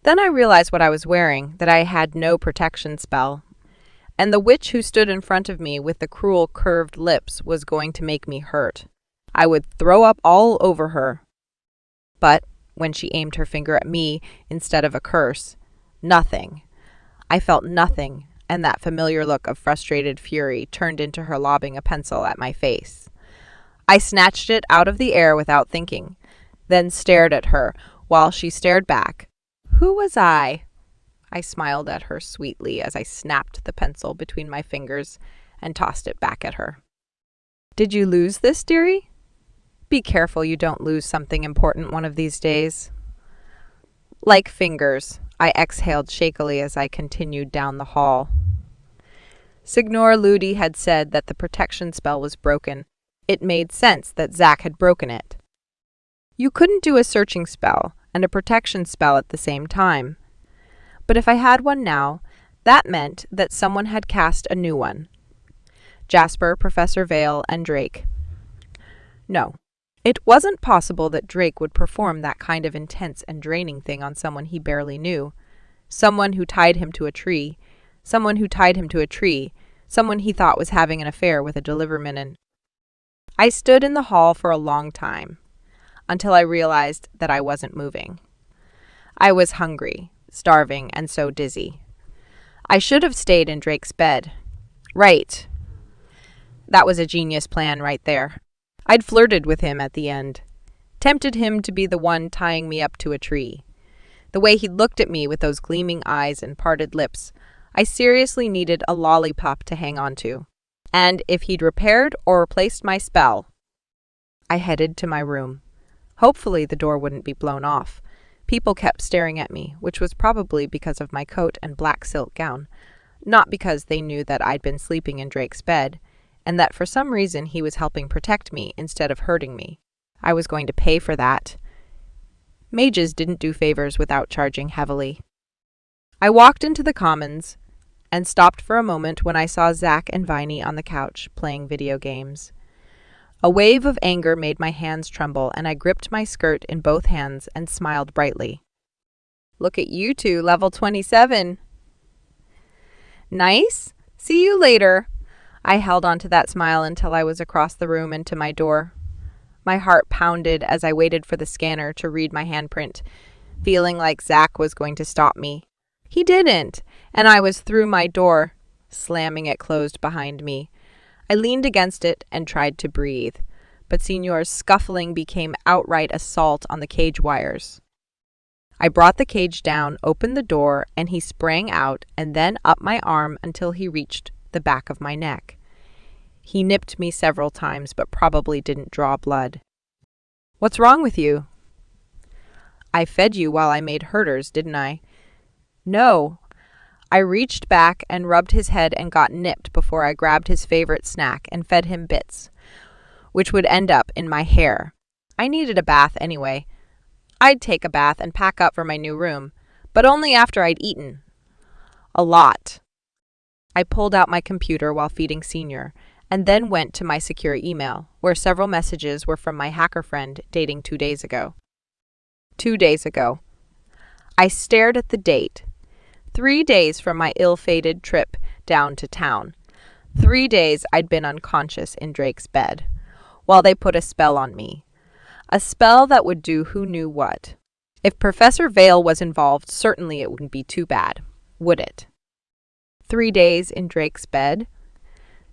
Then I realized what I was wearing, that I had no protection spell, and the witch who stood in front of me with the cruel curved lips was going to make me hurt. I would throw up all over her. But when she aimed her finger at me instead of a curse, nothing. I felt nothing, and that familiar look of frustrated fury turned into her lobbing a pencil at my face. I snatched it out of the air without thinking, then stared at her while she stared back. Who was I? I smiled at her sweetly as I snapped the pencil between my fingers and tossed it back at her. Did you lose this, dearie? Be careful you don't lose something important one of these days. Like fingers, I exhaled shakily as I continued down the hall. Signor Ludi had said that the protection spell was broken. It made sense that Zack had broken it. You couldn't do a searching spell and a protection spell at the same time. But if I had one now, that meant that someone had cast a new one. Jasper, Professor Vale, and Drake. No, it wasn't possible that Drake would perform that kind of intense and draining thing on someone he barely knew. Someone who tied him to a tree. Someone who tied him to a tree. Someone he thought was having an affair with a deliverman. I stood in the hall for a long time, until I realized that I wasn't moving. I was hungry, starving, and so dizzy. I should have stayed in Drake's bed. Right. That was a genius plan right there. I'd flirted with him at the end, tempted him to be the one tying me up to a tree. The way he looked at me with those gleaming eyes and parted lips, I seriously needed a lollipop to hang on to. And if he'd repaired or replaced my spell, I headed to my room. Hopefully the door wouldn't be blown off. People kept staring at me, which was probably because of my coat and black silk gown, not because they knew that I'd been sleeping in Drake's bed, and that for some reason he was helping protect me instead of hurting me. I was going to pay for that. Mages didn't do favors without charging heavily. I walked into the commons and stopped for a moment when I saw Zack and Viney on the couch playing video games. A wave of anger made my hands tremble, and I gripped my skirt in both hands and smiled brightly. Look at you two, level 27. Nice. See you later. I held on to that smile until I was across the room and to my door. My heart pounded as I waited for the scanner to read my handprint, feeling like Zach was going to stop me. He didn't, and I was through my door, slamming it closed behind me. I leaned against it and tried to breathe, but Signor's scuffling became outright assault on the cage wires. I brought the cage down, opened the door, and he sprang out and then up my arm until he reached the back of my neck. He nipped me several times, but probably didn't draw blood. "What's wrong with you?" "I fed you while I made herders, didn't I?" "No." I reached back and rubbed his head and got nipped before I grabbed his favorite snack and fed him bits, which would end up in my hair. I needed a bath anyway. I'd take a bath and pack up for my new room, but only after I'd eaten. A lot. I pulled out my computer while feeding Senior, and then went to my secure email, where several messages were from my hacker friend dating 2 days ago. 2 days ago. I stared at the date. 3 days from my ill-fated trip down to town. 3 days I'd been unconscious in Drake's bed, while they put a spell on me. A spell that would do who knew what. If Professor Vale was involved, certainly it wouldn't be too bad, would it? 3 days in Drake's bed?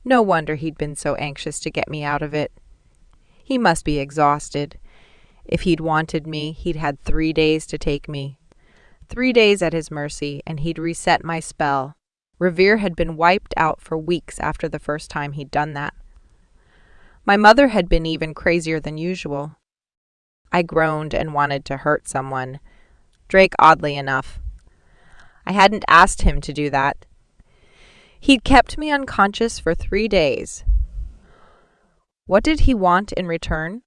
No wonder he'd been so anxious to get me out of it. He must be exhausted. If he'd wanted me, he'd had 3 days to take me. 3 days at his mercy, and he'd reset my spell. Revere had been wiped out for weeks after the first time he'd done that. My mother had been even crazier than usual. I groaned and wanted to hurt someone. Drake, oddly enough. I hadn't asked him to do that. He'd kept me unconscious for 3 days. What did he want in return?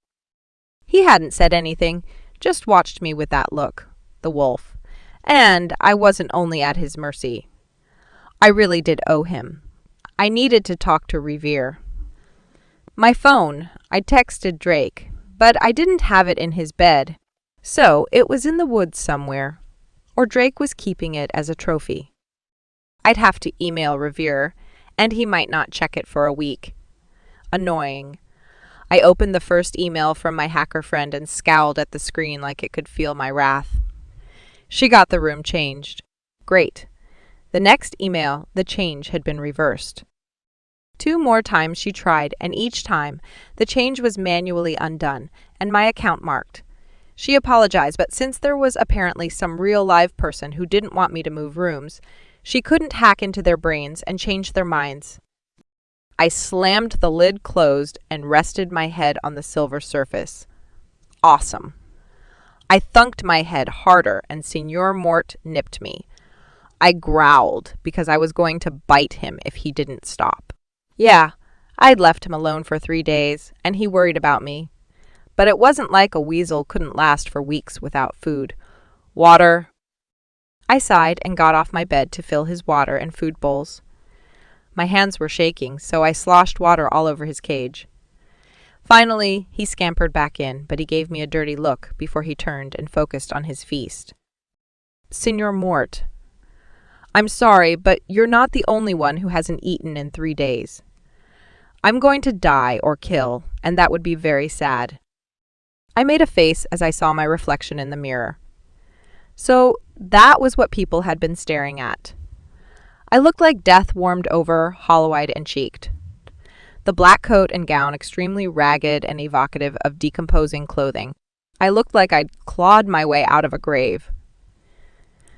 He hadn't said anything, just watched me with that look, the wolf. And I wasn't only at his mercy. I really did owe him. I needed to talk to Revere. My phone, I texted Drake, but I didn't have it in his bed, so it was in the woods somewhere, or Drake was keeping it as a trophy. I'd have to email Revere, and he might not check it for a week. Annoying. I opened the first email from my hacker friend and scowled at the screen like it could feel my wrath. She got the room changed. Great. The next email, the change had been reversed. 2 more times she tried, and each time, the change was manually undone, and my account marked. She apologized, but since there was apparently some real live person who didn't want me to move rooms, she couldn't hack into their brains and change their minds. I slammed the lid closed and rested my head on the silver surface. Awesome. I thunked my head harder, and Signor Mort nipped me. I growled because I was going to bite him if he didn't stop. Yeah, I'd left him alone for 3 days, and he worried about me. But it wasn't like a weasel couldn't last for weeks without food. Water. I sighed and got off my bed to fill his water and food bowls. My hands were shaking, so I sloshed water all over his cage. Finally, he scampered back in, but he gave me a dirty look before he turned and focused on his feast. Signor Mort, I'm sorry, but you're not the only one who hasn't eaten in 3 days. I'm going to die or kill, and that would be very sad. I made a face as I saw my reflection in the mirror. So that was what people had been staring at. I looked like death warmed over, hollow-eyed and cheeked. The black coat and gown extremely ragged and evocative of decomposing clothing. I looked like I'd clawed my way out of a grave.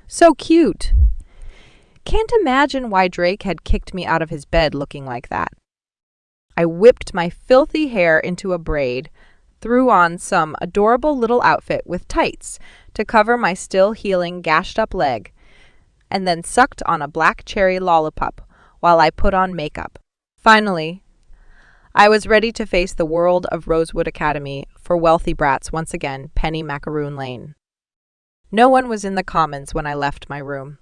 So cute! Can't imagine why Drake had kicked me out of his bed looking like that. I whipped my filthy hair into a braid, threw on some adorable little outfit with tights to cover my still healing gashed-up leg, and then sucked on a black cherry lollipop while I put on makeup. Finally, I was ready to face the world of Rosewood Academy for wealthy brats once again, Penny Macaroon Lane. No one was in the commons when I left my room.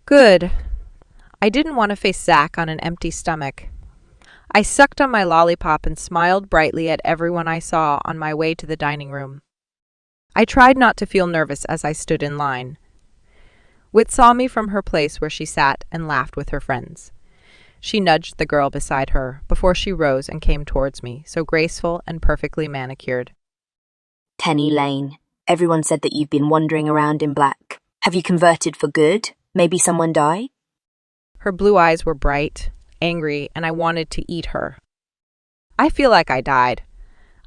Good. I didn't want to face Zach on an empty stomach. I sucked on my lollipop and smiled brightly at everyone I saw on my way to the dining room. I tried not to feel nervous as I stood in line. Wit saw me from her place where she sat and laughed with her friends. She nudged the girl beside her before she rose and came towards me, so graceful and perfectly manicured. Penny Lane. Everyone said that you've been wandering around in black. Have you converted for good? Maybe someone died? Her blue eyes were bright, angry, and I wanted to eat her. I feel like I died.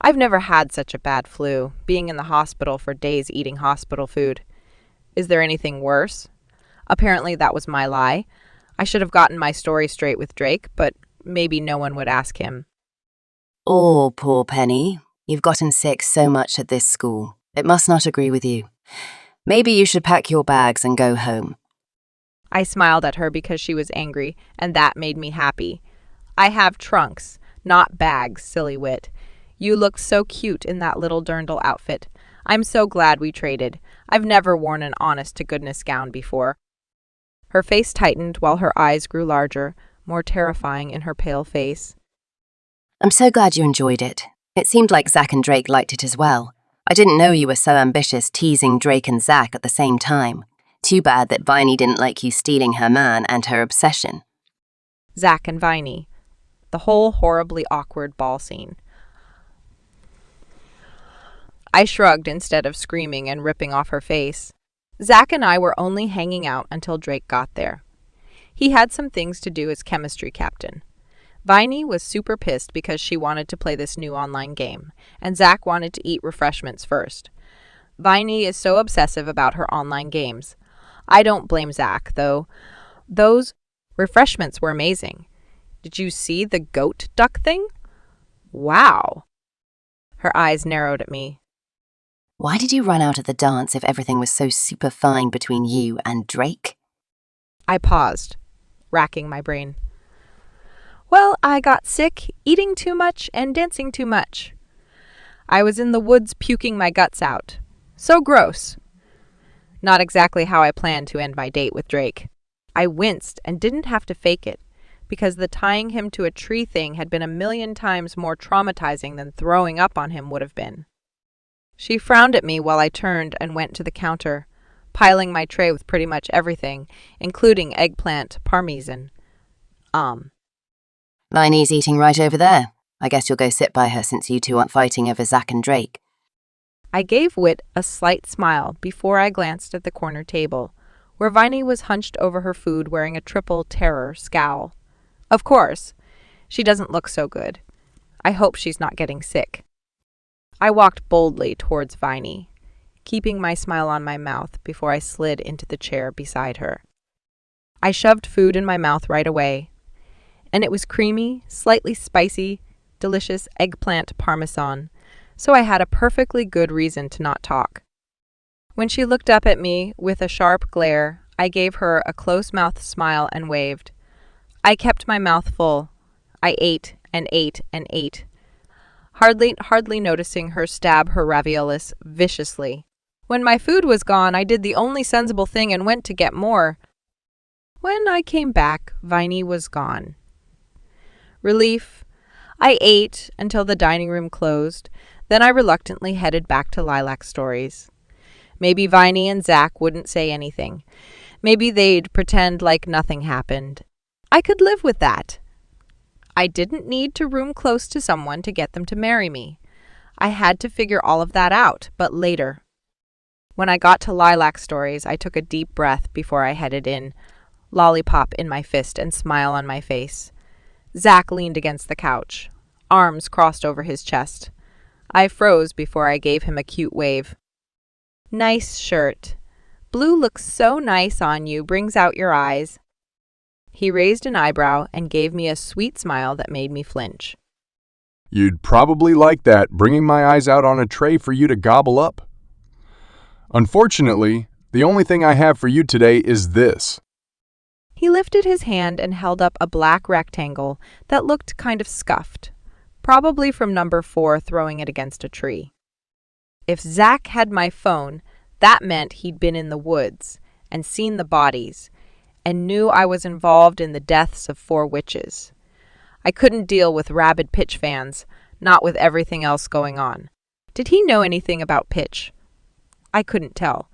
I've never had such a bad flu, being in the hospital for days eating hospital food. Is there anything worse? Apparently that was my lie. I should have gotten my story straight with Drake, but maybe no one would ask him. Oh, poor Penny. You've gotten sick so much at this school. It must not agree with you. Maybe you should pack your bags and go home. I smiled at her because she was angry, and that made me happy. I have trunks, not bags, silly wit. You looked so cute in that little dirndl outfit. I'm so glad we traded. I've never worn an honest-to-goodness gown before. Her face tightened while her eyes grew larger, more terrifying in her pale face. I'm so glad you enjoyed it. It seemed like Zack and Drake liked it as well. I didn't know you were so ambitious teasing Drake and Zack at the same time. Too bad that Viney didn't like you stealing her man and her obsession. Zack and Viney. The whole horribly awkward ball scene. I shrugged instead of screaming and ripping off her face. Zack and I were only hanging out until Drake got there. He had some things to do as chemistry captain. Viney was super pissed because she wanted to play this new online game, and Zack wanted to eat refreshments first. Viney is so obsessive about her online games. I don't blame Zack, though. Those refreshments were amazing. Did you see the goat duck thing? Wow. Her eyes narrowed at me. Why did you run out of the dance if everything was so super fine between you and Drake? I paused, racking my brain. Well, I got sick, eating too much, and dancing too much. I was in the woods puking my guts out. So gross. Not exactly how I planned to end my date with Drake. I winced and didn't have to fake it, because the tying him to a tree thing had been 1,000,000 times more traumatizing than throwing up on him would have been. She frowned at me while I turned and went to the counter, piling my tray with pretty much everything, including eggplant parmesan. Viney's eating right over there. I guess you'll go sit by her since you two aren't fighting over Zack and Drake. I gave Wit a slight smile before I glanced at the corner table, where Viney was hunched over her food wearing a triple terror scowl. Of course. She doesn't look so good. I hope she's not getting sick. I walked boldly towards Viney, keeping my smile on my mouth before I slid into the chair beside her. I shoved food in my mouth right away, and it was creamy, slightly spicy, delicious eggplant parmesan, so I had a perfectly good reason to not talk. When she looked up at me with a sharp glare, I gave her a close-mouthed smile and waved. I kept my mouth full. I ate and ate and ate, hardly noticing her stab her raviolis viciously. When my food was gone, I did the only sensible thing and went to get more. When I came back, Viney was gone. Relief. I ate until the dining room closed, then I reluctantly headed back to Lilac Stories. Maybe Viney and Zack wouldn't say anything. Maybe they'd pretend like nothing happened. I could live with that. I didn't need to room close to someone to get them to marry me. I had to figure all of that out, but later. When I got to Lilac Stories, I took a deep breath before I headed in, lollipop in my fist and smile on my face. Zack leaned against the couch, arms crossed over his chest. I froze before I gave him a cute wave. Nice shirt. Blue looks so nice on you, brings out your eyes. He raised an eyebrow and gave me a sweet smile that made me flinch. You'd probably like that, bringing my eyes out on a tray for you to gobble up. Unfortunately, the only thing I have for you today is this. He lifted his hand and held up a black rectangle that looked kind of scuffed, probably from number 4 throwing it against a tree. If Zack had my phone, that meant he'd been in the woods and seen the bodies, and knew I was involved in the deaths of 4 witches. I couldn't deal with rabid Pitch fans, not with everything else going on. Did he know anything about Pitch? I couldn't tell.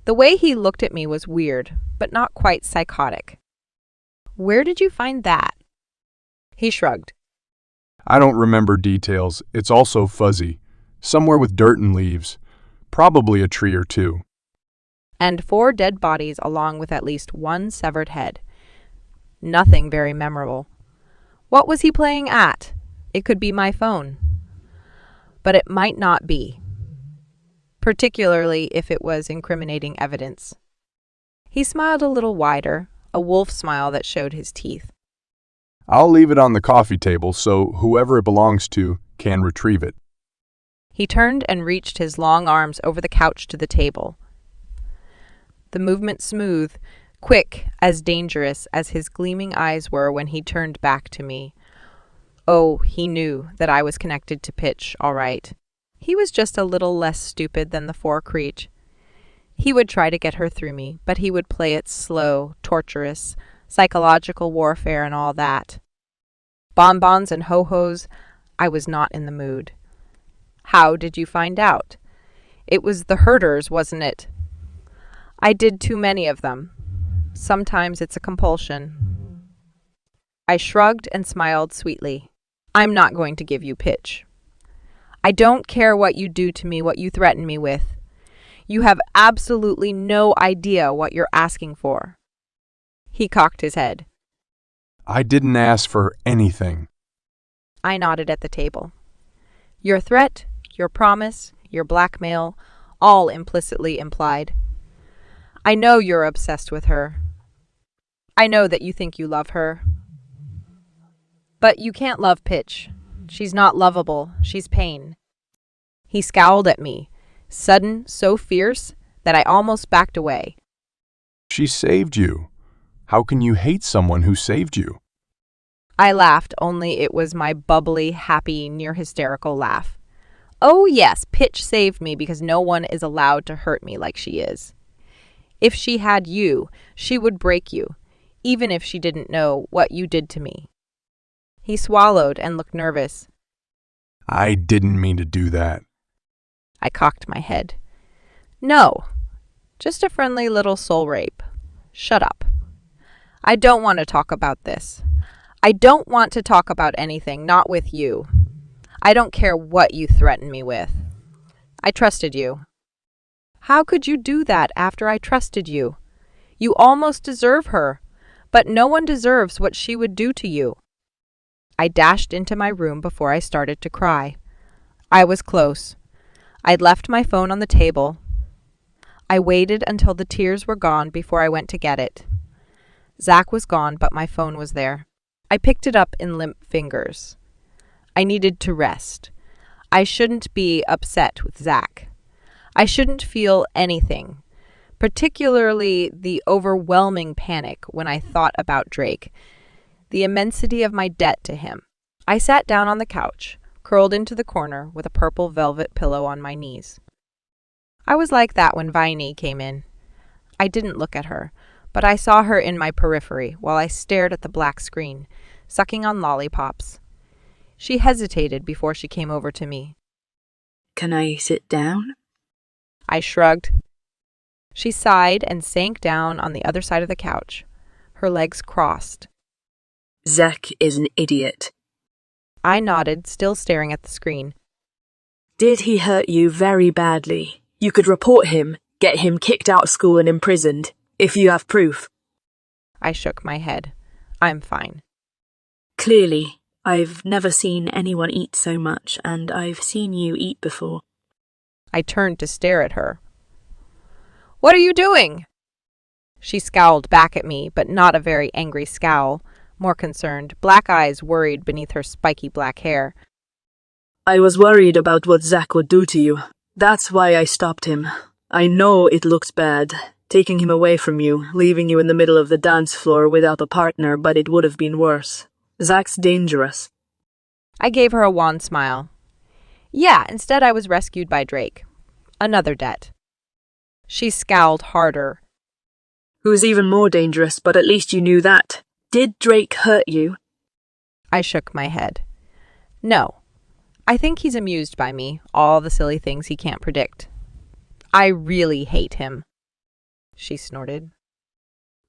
The way he looked at me was weird, but not quite psychotic. Where did you find that? He shrugged. I don't remember details. It's also fuzzy. Somewhere with dirt and leaves. Probably a tree or two. And 4 dead bodies along with at least 1 severed head. Nothing very memorable. What was he playing at? It could be my phone. But it might not be. Particularly if it was incriminating evidence. He smiled a little wider, a wolf smile that showed his teeth. I'll leave it on the coffee table so whoever it belongs to can retrieve it. He turned and reached his long arms over the couch to the table. The movement smooth, quick, as dangerous as his gleaming eyes were when he turned back to me. Oh, he knew that I was connected to Pitch, all right. He was just a little less stupid than the 4 creech. He would try to get her through me, but he would play it slow, torturous, psychological warfare and all that. Bonbons and ho-hos, I was not in the mood. How did you find out? It was the herders, wasn't it? I did too many of them. Sometimes it's a compulsion. I shrugged and smiled sweetly. I'm not going to give you Pitch. I don't care what you do to me, what you threaten me with. You have absolutely no idea what you're asking for. He cocked his head. I didn't ask for anything. I nodded at the table. Your threat, your promise, your blackmail, all implicitly implied. I know you're obsessed with her. I know that you think you love her. But you can't love Pitch. She's not lovable. She's pain. He scowled at me, sudden, so fierce that I almost backed away. She saved you. How can you hate someone who saved you? I laughed, only it was my bubbly, happy, near-hysterical laugh. Oh yes, Pitch saved me because no one is allowed to hurt me like she is. If she had you, she would break you, even if she didn't know what you did to me. He swallowed and looked nervous. I didn't mean to do that. I cocked my head. No, just a friendly little soul rape. Shut up. I don't want to talk about this. I don't want to talk about anything, not with you. I don't care what you threaten me with. I trusted you. How could you do that after I trusted you? You almost deserve her, but no one deserves what she would do to you. I dashed into my room before I started to cry. I was close. I'd left my phone on the table. I waited until the tears were gone before I went to get it. Zach was gone, but my phone was there. I picked it up in limp fingers. I needed to rest. I shouldn't be upset with Zach. I shouldn't feel anything, particularly the overwhelming panic when I thought about Drake, the immensity of my debt to him. I sat down on the couch, curled into the corner with a purple velvet pillow on my knees. I was like that when Viney came in. I didn't look at her, but I saw her in my periphery while I stared at the black screen, sucking on lollipops. She hesitated before she came over to me. Can I sit down? I shrugged. She sighed and sank down on the other side of the couch, her legs crossed. Zach is an idiot. I nodded, still staring at the screen. Did he hurt you very badly? You could report him, get him kicked out of school and imprisoned, if you have proof. I shook my head. I'm fine. Clearly, I've never seen anyone eat so much, and I've seen you eat before. I turned to stare at her. What are you doing? She scowled back at me, but not a very angry scowl, more concerned, black eyes worried beneath her spiky black hair. I was worried about what Zach would do to you. That's why I stopped him. I know it looks bad, taking him away from you, leaving you in the middle of the dance floor without a partner, but it would have been worse. Zach's dangerous. I gave her a wan smile. Yeah, instead I was rescued by Drake. Another debt. She scowled harder. Who's even more dangerous, but at least you knew that. Did Drake hurt you? I shook my head. No. I think he's amused by me, all the silly things he can't predict. I really hate him. She snorted.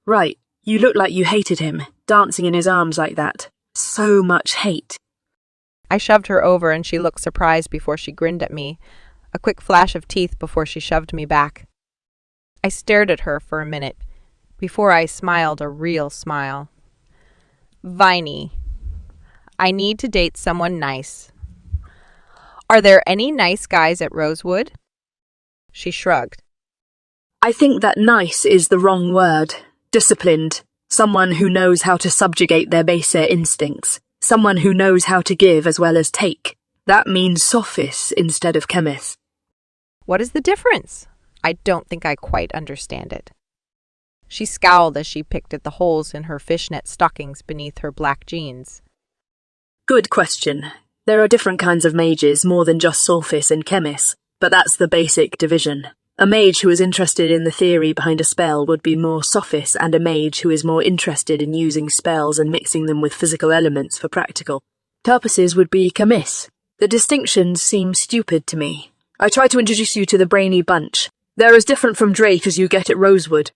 Right. You look like you hated him, dancing in his arms like that. So much hate. I shoved her over and she looked surprised before she grinned at me, a quick flash of teeth before she shoved me back. I stared at her for a minute, before I smiled a real smile. Viney, I need to date someone nice. Are there any nice guys at Rosewood? She shrugged. I think that nice is the wrong word. Disciplined. Someone who knows how to subjugate their baser instincts. Someone who knows how to give as well as take. That means sophis instead of chemis. What is the difference? I don't think I quite understand it. She scowled as she picked at the holes in her fishnet stockings beneath her black jeans. Good question. There are different kinds of mages, more than just sophis and chemis, but that's the basic division. A mage who is interested in the theory behind a spell would be more sophis, and a mage who is more interested in using spells and mixing them with physical elements for practical purposes would be chemis. The distinctions seem stupid to me. I try to introduce you to the brainy bunch. They're as different from Drake as you get at Rosewood.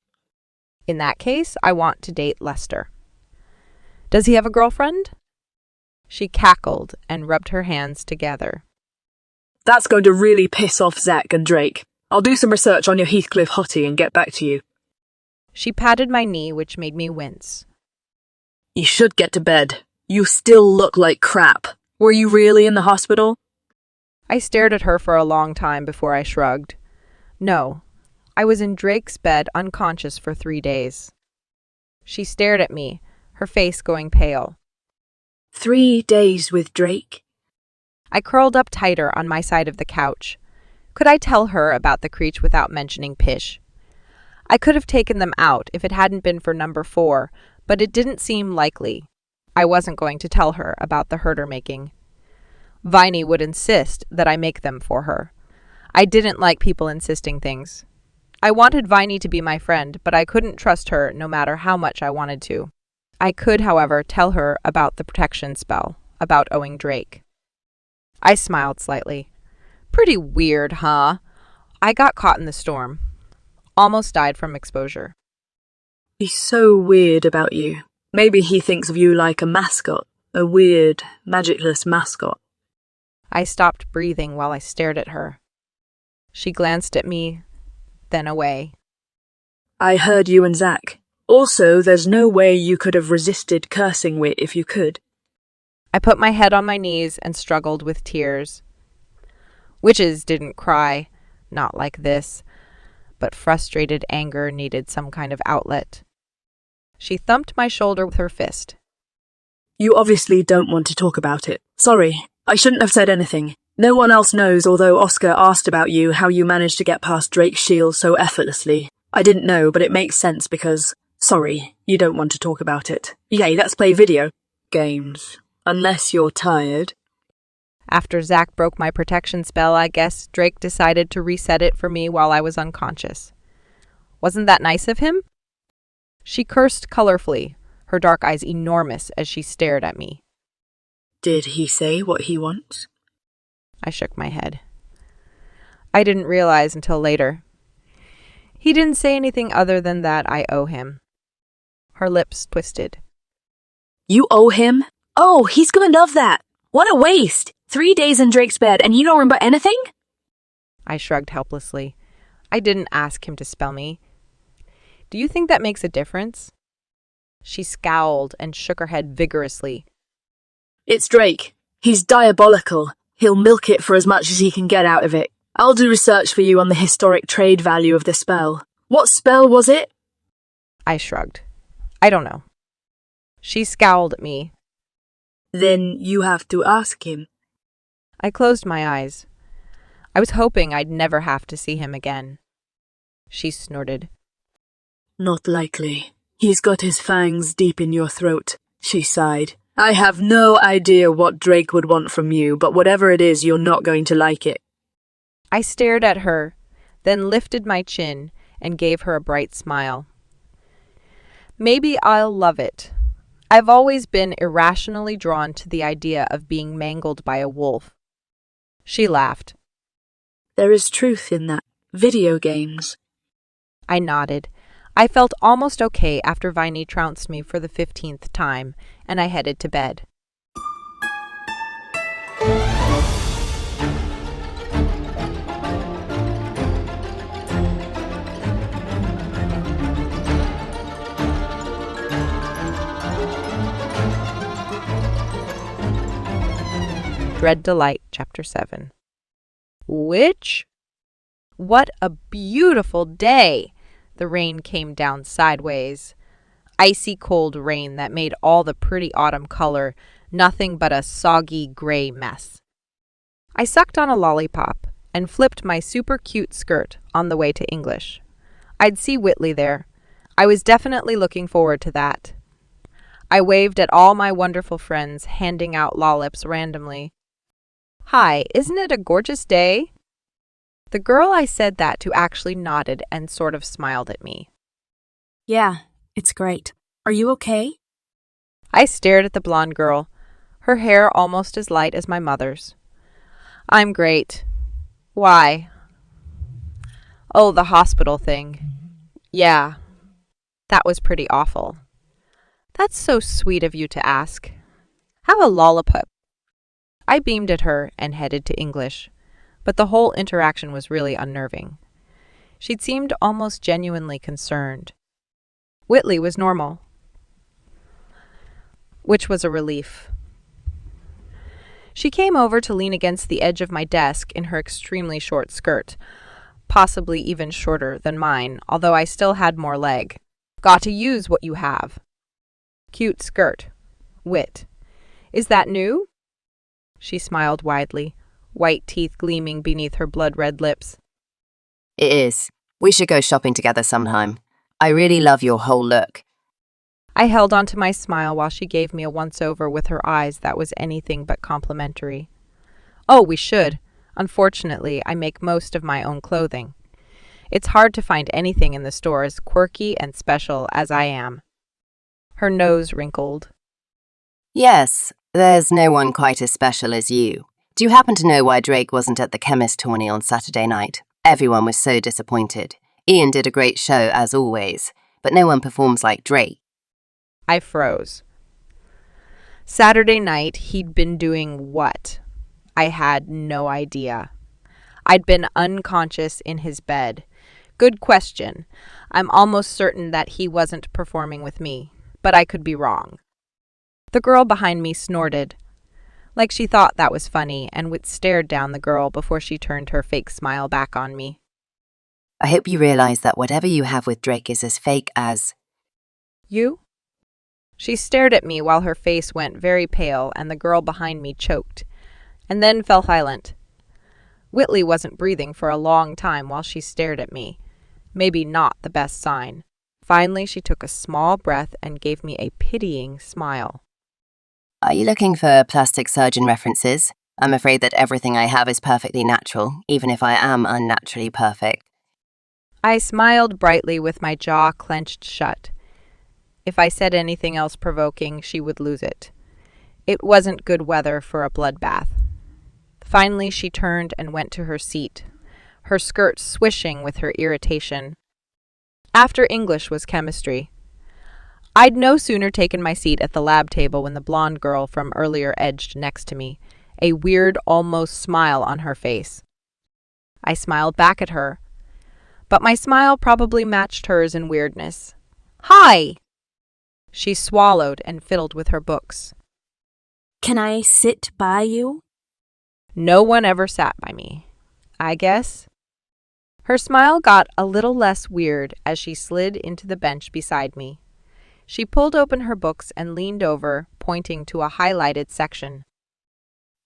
In that case, I want to date Lester. Does he have a girlfriend? She cackled and rubbed her hands together. That's going to really piss off Zach and Drake. I'll do some research on your Heathcliff hottie and get back to you. She patted my knee, which made me wince. You should get to bed. You still look like crap. Were you really in the hospital? I stared at her for a long time before I shrugged. No, I was in Drake's bed unconscious for 3 days. She stared at me, her face going pale. 3 days with Drake? I curled up tighter on my side of the couch. Could I tell her about the creature without mentioning Pish? I could have taken them out if it hadn't been for number 4, but it didn't seem likely. I wasn't going to tell her about the herder making. Viney would insist that I make them for her. I didn't like people insisting things. I wanted Viney to be my friend, but I couldn't trust her no matter how much I wanted to. I could, however, tell her about the protection spell, about owing Drake. I smiled slightly. Pretty weird, huh? I got caught in the storm. Almost died from exposure. He's so weird about you. Maybe he thinks of you like a mascot, a weird, magicless mascot. I stopped breathing while I stared at her. She glanced at me, then away. I heard you and Zach. Also, there's no way you could have resisted cursing Wit if you could. I put my head on my knees and struggled with tears. Witches didn't cry, not like this, but frustrated anger needed some kind of outlet. She thumped my shoulder with her fist. You obviously don't want to talk about it. Sorry, I shouldn't have said anything. No one else knows, although Oscar asked about you, how you managed to get past Drake's shield so effortlessly. I didn't know, but it makes sense because... Sorry, you don't want to talk about it. Yay, let's play video games. Unless you're tired. After Zach broke my protection spell, I guess Drake decided to reset it for me while I was unconscious. Wasn't that nice of him? She cursed colorfully, her dark eyes enormous as she stared at me. Did he say what he wants? I shook my head. I didn't realize until later. He didn't say anything other than that I owe him. Her lips twisted. You owe him? Oh, he's gonna love that. What a waste. 3 days in Drake's bed and you don't remember anything? I shrugged helplessly. I didn't ask him to spell me. Do you think that makes a difference? She scowled and shook her head vigorously. It's Drake. He's diabolical. He'll milk it for as much as he can get out of it. I'll do research for you on the historic trade value of the spell. What spell was it? I shrugged. I don't know. She scowled at me. Then you have to ask him. I closed my eyes. I was hoping I'd never have to see him again. She snorted. Not likely. He's got his fangs deep in your throat, she sighed. I have no idea what Drake would want from you, but whatever it is, you're not going to like it. I stared at her, then lifted my chin and gave her a bright smile. Maybe I'll love it. I've always been irrationally drawn to the idea of being mangled by a wolf. She laughed. There is truth in that. Video games. I nodded. I felt almost okay after Viney trounced me for the 15th time, and I headed to bed. Dread Delight, Chapter 7. Witch? What a beautiful day! The rain came down sideways. Icy cold rain that made all the pretty autumn color nothing but a soggy gray mess. I sucked on a lollipop and flipped my super cute skirt on the way to English. I'd see Whitley there. I was definitely looking forward to that. I waved at all my wonderful friends, handing out lollips randomly. Hi, isn't it a gorgeous day? The girl I said that to actually nodded and sort of smiled at me. Yeah, it's great. Are you okay? I stared at the blonde girl, her hair almost as light as my mother's. I'm great. Why? Oh, the hospital thing. Yeah, that was pretty awful. That's so sweet of you to ask. Have a lollipop. I beamed at her and headed to English, but the whole interaction was really unnerving. She'd seemed almost genuinely concerned. Whitley was normal, which was a relief. She came over to lean against the edge of my desk in her extremely short skirt, possibly even shorter than mine, although I still had more leg. Got to use what you have. Cute skirt. Wit. Is that new? She smiled widely, white teeth gleaming beneath her blood-red lips. It is. We should go shopping together sometime. I really love your whole look. I held onto my smile while she gave me a once-over with her eyes that was anything but complimentary. Oh, we should. Unfortunately, I make most of my own clothing. It's hard to find anything in the store as quirky and special as I am. Her nose wrinkled. Yes, there's no one quite as special as you. Do you happen to know why Drake wasn't at the chemist tourney on Saturday night? Everyone was so disappointed. Ian did a great show, as always, but no one performs like Drake. I froze. Saturday night, he'd been doing what? I had no idea. I'd been unconscious in his bed. Good question. I'm almost certain that he wasn't performing with me, but I could be wrong. The girl behind me snorted, like she thought that was funny, and stared down the girl before she turned her fake smile back on me. I hope you realize that whatever you have with Drake is as fake as... You? She stared at me while her face went very pale and the girl behind me choked, and then fell silent. Whitley wasn't breathing for a long time while she stared at me. Maybe not the best sign. Finally, she took a small breath and gave me a pitying smile. Are you looking for plastic surgeon references? I'm afraid that everything I have is perfectly natural, even if I am unnaturally perfect. I smiled brightly with my jaw clenched shut. If I said anything else provoking, she would lose it. It wasn't good weather for a bloodbath. Finally, she turned and went to her seat, her skirt swishing with her irritation. After English was chemistry. I'd no sooner taken my seat at the lab table when the blonde girl from earlier edged next to me, a weird, almost smile on her face. I smiled back at her, but my smile probably matched hers in weirdness. Hi! She swallowed and fiddled with her books. Can I sit by you? No one ever sat by me, I guess. Her smile got a little less weird as she slid into the bench beside me. She pulled open her books and leaned over, pointing to a highlighted section.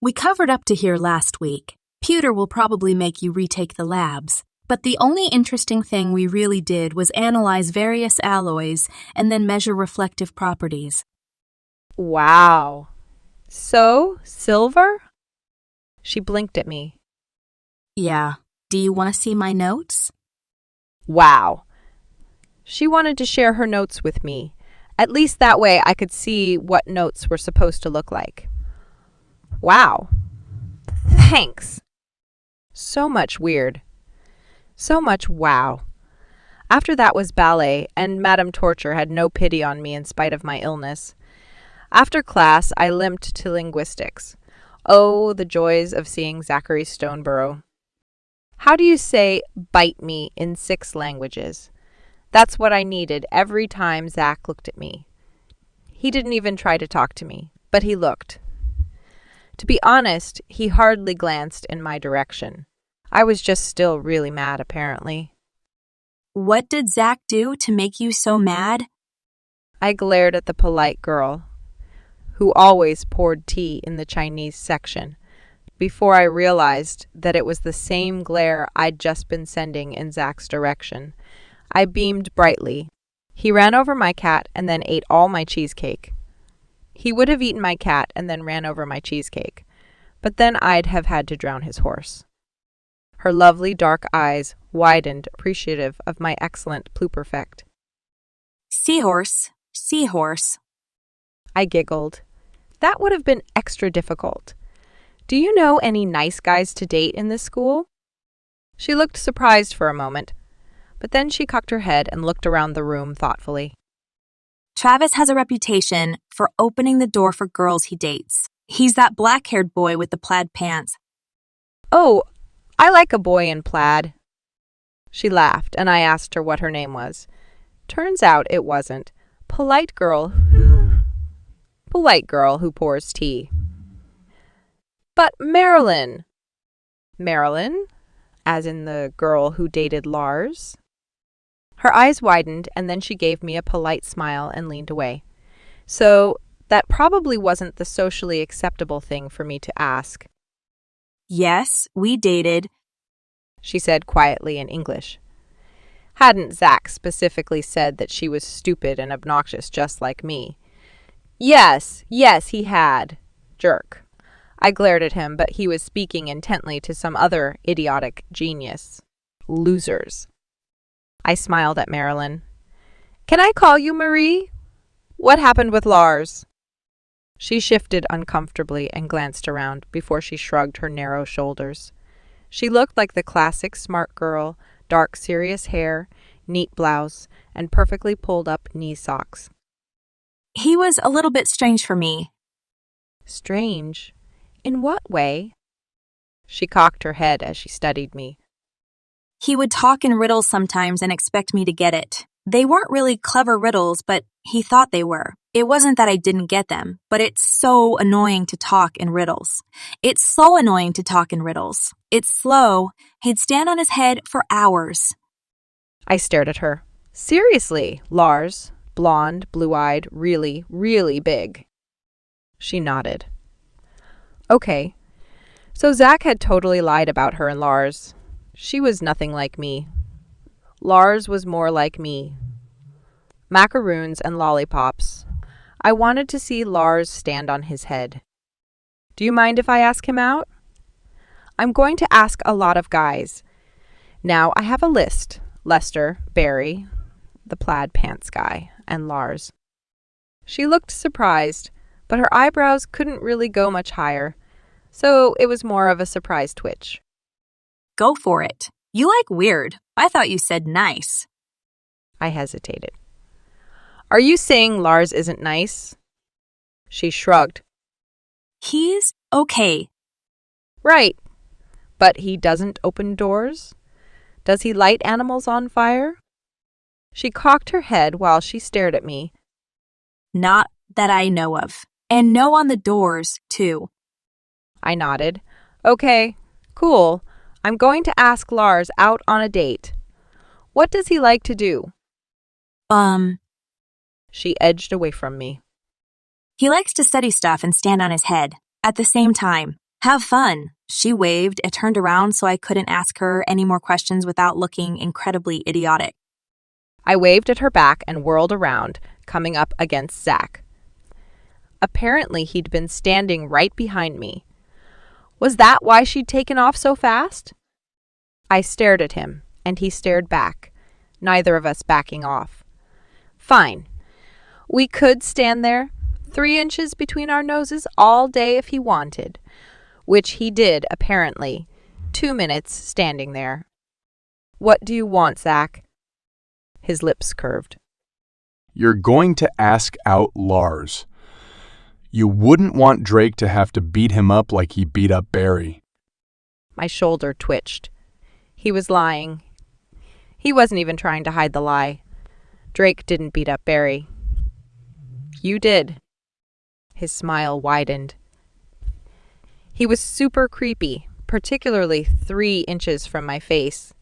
We covered up to here last week. Pewter will probably make you retake the labs. But the only interesting thing we really did was analyze various alloys and then measure reflective properties. Wow. So, silver? She blinked at me. Yeah. Do you want to see my notes? Wow. She wanted to share her notes with me. At least that way I could see what notes were supposed to look like. Wow. Thanks. So much weird. So much wow. After that was ballet, and Madame Torture had no pity on me in spite of my illness. After class, I limped to linguistics. Oh, the joys of seeing Zachary Stoneborough. How do you say bite me in 6 languages? That's what I needed every time Zach looked at me. He didn't even try to talk to me, but he looked. To be honest, he hardly glanced in my direction. I was just still really mad, apparently. What did Zach do to make you so mad? I glared at the polite girl, who always poured tea in the Chinese section, before I realized that it was the same glare I'd just been sending in Zach's direction. I beamed brightly. He ran over my cat and then ate all my cheesecake. He would have eaten my cat and then ran over my cheesecake, but then I'd have had to drown his horse. Her lovely dark eyes widened, appreciative of my excellent pluperfect. Seahorse, seahorse. I giggled. That would have been extra difficult. Do you know any nice guys to date in this school? She looked surprised for a moment, but then she cocked her head and looked around the room thoughtfully. Travis has a reputation for opening the door for girls he dates. He's that black-haired boy with the plaid pants. Oh, I like a boy in plaid. She laughed, and I asked her what her name was. Turns out it wasn't. Polite girl who pours tea. But Marilyn. Marilyn? As in the girl who dated Lars? Her eyes widened, and then she gave me a polite smile and leaned away. So that probably wasn't the socially acceptable thing for me to ask. Yes, we dated, she said quietly in English. Hadn't Zach specifically said that she was stupid and obnoxious just like me? Yes, he had. Jerk. I glared at him, but he was speaking intently to some other idiotic genius. Losers. I smiled at Marilyn. Can I call you Marie? What happened with Lars? She shifted uncomfortably and glanced around before she shrugged her narrow shoulders. She looked like the classic smart girl, dark serious hair, neat blouse, and perfectly pulled up knee socks. He was a little bit strange for me. Strange? In what way? She cocked her head as she studied me. He would talk in riddles sometimes and expect me to get it. They weren't really clever riddles, but he thought they were. It wasn't that I didn't get them, but it's so annoying to talk in riddles. It's slow. He'd stand on his head for hours. I stared at her. Seriously, Lars, blonde, blue-eyed, really, really big. She nodded. Okay. So Zach had totally lied about her and Lars. She was nothing like me. Lars was more like me. Macaroons and lollipops. I wanted to see Lars stand on his head. Do you mind if I ask him out? I'm going to ask a lot of guys. Now I have a list. Lester, Barry, the plaid pants guy, and Lars. She looked surprised, but her eyebrows couldn't really go much higher, so it was more of a surprise twitch. Go for it. You like weird. I thought you said nice. I hesitated. Are you saying Lars isn't nice? She shrugged. He's okay. Right. But he doesn't open doors? Does he light animals on fire? She cocked her head while she stared at me. Not that I know of. And no on the doors, too. I nodded. Okay, cool. I'm going to ask Lars out on a date. What does he like to do? She edged away from me. He likes to study stuff and stand on his head. At the same time. Have fun. She waved and turned around so I couldn't ask her any more questions without looking incredibly idiotic. I waved at her back and whirled around, coming up against Zach. Apparently he'd been standing right behind me. Was that why she'd taken off so fast? I stared at him, and he stared back, neither of us backing off. Fine. We could stand there, 3 inches between our noses all day if he wanted, which he did, apparently, 2 minutes standing there. What do you want, Zach? His lips curved. You're going to ask out Lars. You wouldn't want Drake to have to beat him up like he beat up Barry. My shoulder twitched. He was lying. He wasn't even trying to hide the lie. Drake didn't beat up Barry. You did. His smile widened. He was super creepy, particularly 3 inches from my face.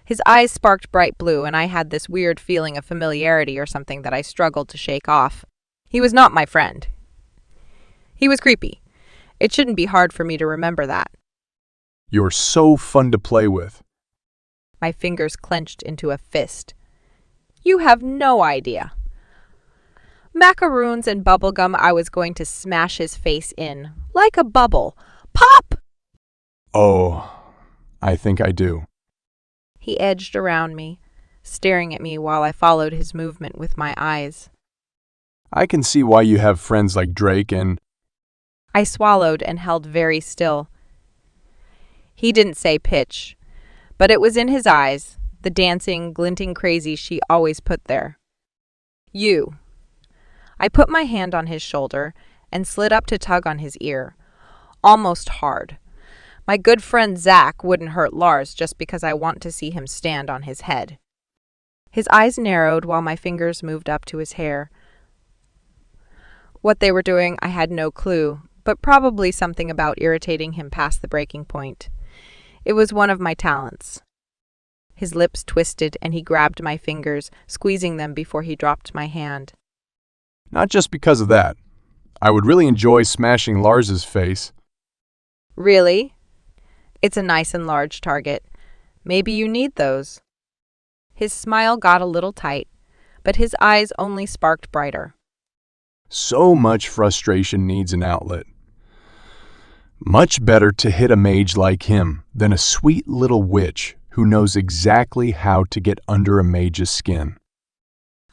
His eyes sparked bright blue, and I had this weird feeling of familiarity or something that I struggled to shake off. He was not my friend. He was creepy. It shouldn't be hard for me to remember that. You're so fun to play with. My fingers clenched into a fist. You have no idea. Macaroons and bubblegum, I was going to smash his face in, like a bubble. Pop! Oh, I think I do. He edged around me, staring at me while I followed his movement with my eyes. I can see why you have friends like Drake and... I swallowed and held very still. He didn't say pitch, but it was in his eyes, the dancing, glinting crazy she always put there. You. I put my hand on his shoulder and slid up to tug on his ear, almost hard. My good friend Zach wouldn't hurt Lars just because I want to see him stand on his head. His eyes narrowed while my fingers moved up to his hair. What they were doing, I had no clue, but probably something about irritating him past the breaking point. It was one of my talents. His lips twisted and he grabbed my fingers, squeezing them before he dropped my hand. Not just because of that. I would really enjoy smashing Lars's face. Really? It's a nice and large target. Maybe you need those. His smile got a little tight, but his eyes only sparked brighter. So much frustration needs an outlet. Much better to hit a mage like him than a sweet little witch who knows exactly how to get under a mage's skin.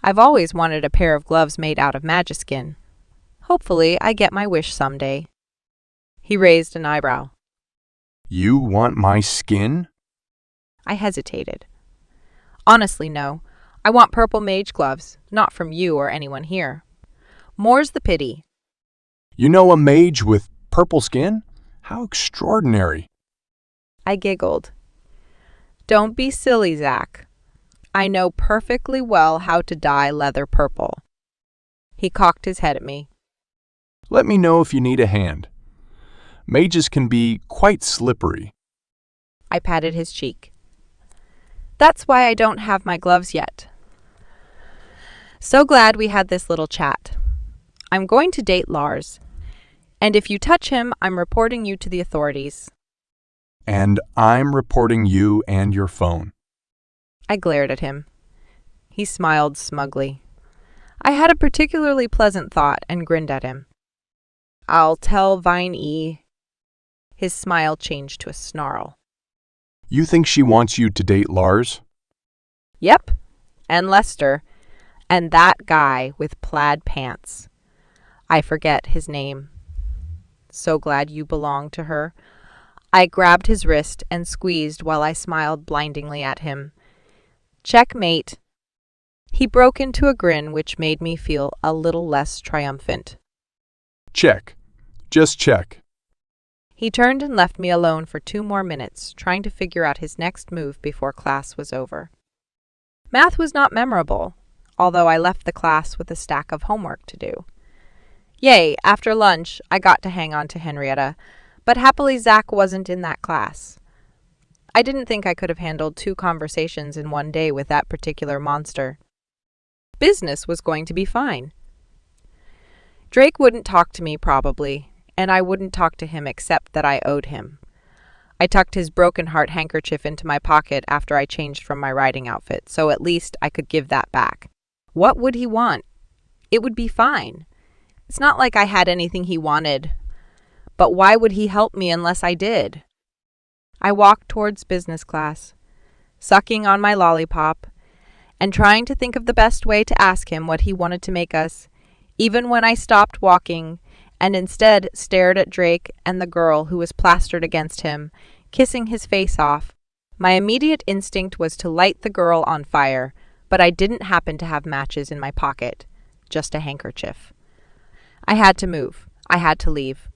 I've always wanted a pair of gloves made out of magiskin. Hopefully, I get my wish someday. He raised an eyebrow. You want my skin? I hesitated. Honestly, no. I want purple mage gloves, not from you or anyone here. More's the pity. You know a mage with purple skin? How extraordinary. I giggled. Don't be silly, Zach. I know perfectly well how to dye leather purple. He cocked his head at me. Let me know if you need a hand. Mages can be quite slippery. I patted his cheek. That's why I don't have my gloves yet. So glad we had this little chat. I'm going to date Lars. And if you touch him, I'm reporting you to the authorities. And I'm reporting you and your phone. I glared at him. He smiled smugly. I had a particularly pleasant thought and grinned at him. I'll tell Vine E. His smile changed to a snarl. You think she wants you to date Lars? Yep, and Lester, and that guy with plaid pants. I forget his name. So glad you belong to her. I grabbed his wrist and squeezed while I smiled blindingly at him. Checkmate. He broke into a grin which made me feel a little less triumphant. Check. Just check. He turned and left me alone for 2 more minutes, trying to figure out his next move before class was over. Math was not memorable, although I left the class with a stack of homework to do. Yay, after lunch, I got to hang on to Henrietta, but happily Zach wasn't in that class. I didn't think I could have handled 2 conversations in one day with that particular monster. Business was going to be fine. Drake wouldn't talk to me, probably, and I wouldn't talk to him except that I owed him. I tucked his broken heart handkerchief into my pocket after I changed from my riding outfit, so at least I could give that back. What would he want? It would be fine. It's not like I had anything he wanted. But why would he help me unless I did? I walked towards business class, sucking on my lollipop, and trying to think of the best way to ask him what he wanted to make us, even when I stopped walking and instead stared at Drake and the girl who was plastered against him, kissing his face off. My immediate instinct was to light the girl on fire, but I didn't happen to have matches in my pocket, just a handkerchief. I had to move. I had to leave.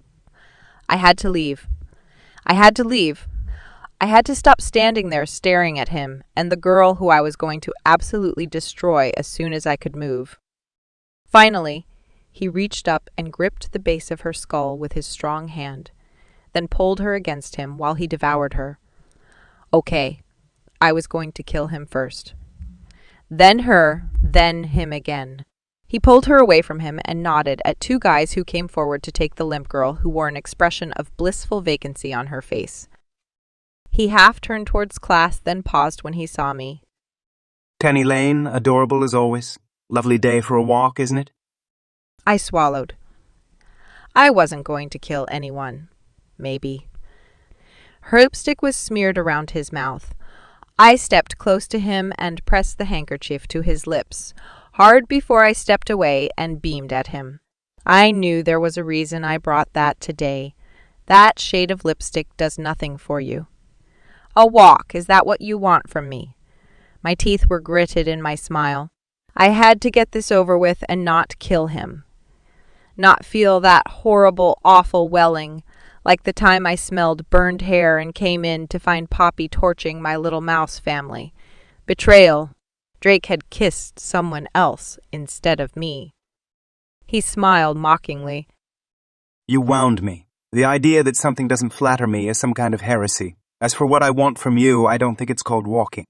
I had to leave. I had to leave. I had to stop standing there staring at him and the girl who I was going to absolutely destroy as soon as I could move. Finally, he reached up and gripped the base of her skull with his strong hand, then pulled her against him while he devoured her. Okay, I was going to kill him first. Then her, then him again. He pulled her away from him and nodded at two guys who came forward to take the limp girl who wore an expression of blissful vacancy on her face. He half turned towards class, then paused when he saw me. Penny Lane, adorable as always. Lovely day for a walk, isn't it? I swallowed. I wasn't going to kill anyone. Maybe. Her lipstick was smeared around his mouth. I stepped close to him and pressed the handkerchief to his lips, hard before I stepped away and beamed at him. I knew there was a reason I brought that today. That shade of lipstick does nothing for you. A walk, is that what you want from me? My teeth were gritted in my smile. I had to get this over with and not kill him. Not feel that horrible, awful welling, like the time I smelled burned hair and came in to find Poppy torching my little mouse family. Betrayal. Drake had kissed someone else instead of me. He smiled mockingly. You wound me. The idea that something doesn't flatter me is some kind of heresy. As for what I want from you, I don't think it's called walking.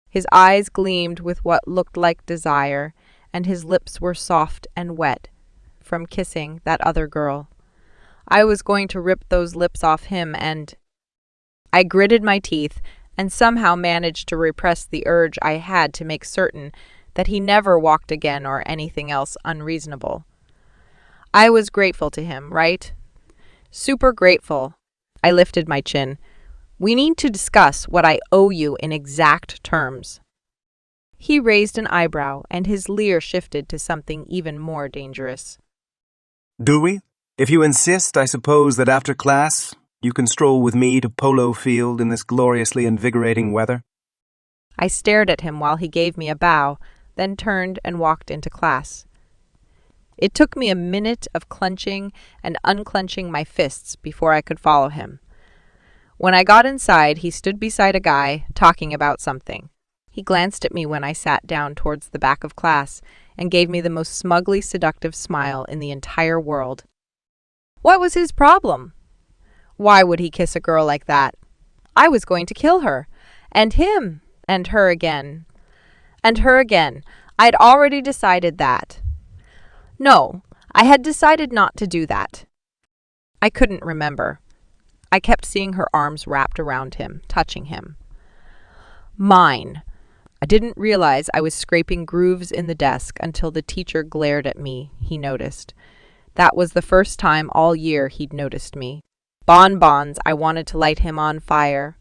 His eyes gleamed with what looked like desire, and his lips were soft and wet from kissing that other girl. I was going to rip those lips off him, and I gritted my teeth and somehow managed to repress the urge I had to make certain that he never walked again or anything else unreasonable. I was grateful to him, right? Super grateful. I lifted my chin. We need to discuss what I owe you in exact terms. He raised an eyebrow, and his leer shifted to something even more dangerous. Do we? If you insist, I suppose that after class, you can stroll with me to Polo Field in this gloriously invigorating weather. I stared at him while he gave me a bow, then turned and walked into class. It took me a minute of clenching and unclenching my fists before I could follow him. When I got inside, he stood beside a guy, talking about something. He glanced at me when I sat down towards the back of class and gave me the most smugly seductive smile in the entire world. What was his problem? Why would he kiss a girl like that? I was going to kill her. And him. And her again. And her again. I'd already decided that. No, I had decided not to do that. I couldn't remember. I kept seeing her arms wrapped around him, touching him. Mine. I didn't realize I was scraping grooves in the desk until the teacher glared at me, he noticed. That was the first time all year he'd noticed me. Bonbons, I wanted to light him on fire.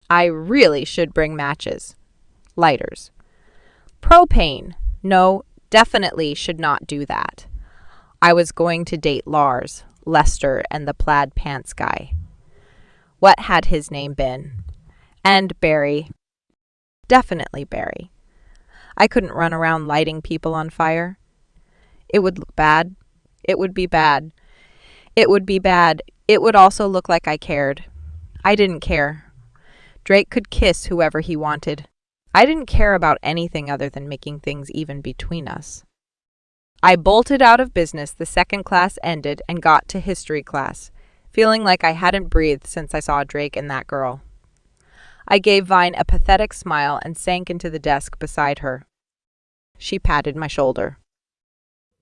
I really should bring matches. Lighters. Propane. No, definitely should not do that. I was going to date Lars, Lester, and the plaid pants guy. What had his name been? And Barry. Definitely Barry. I couldn't run around lighting people on fire. It would look bad. It would be bad. It would be bad. It would also look like I cared. I didn't care. Drake could kiss whoever he wanted. I didn't care about anything other than making things even between us. I bolted out of business the second class ended and got to history class, feeling like I hadn't breathed since I saw Drake and that girl. I gave Vine a pathetic smile and sank into the desk beside her. She patted my shoulder.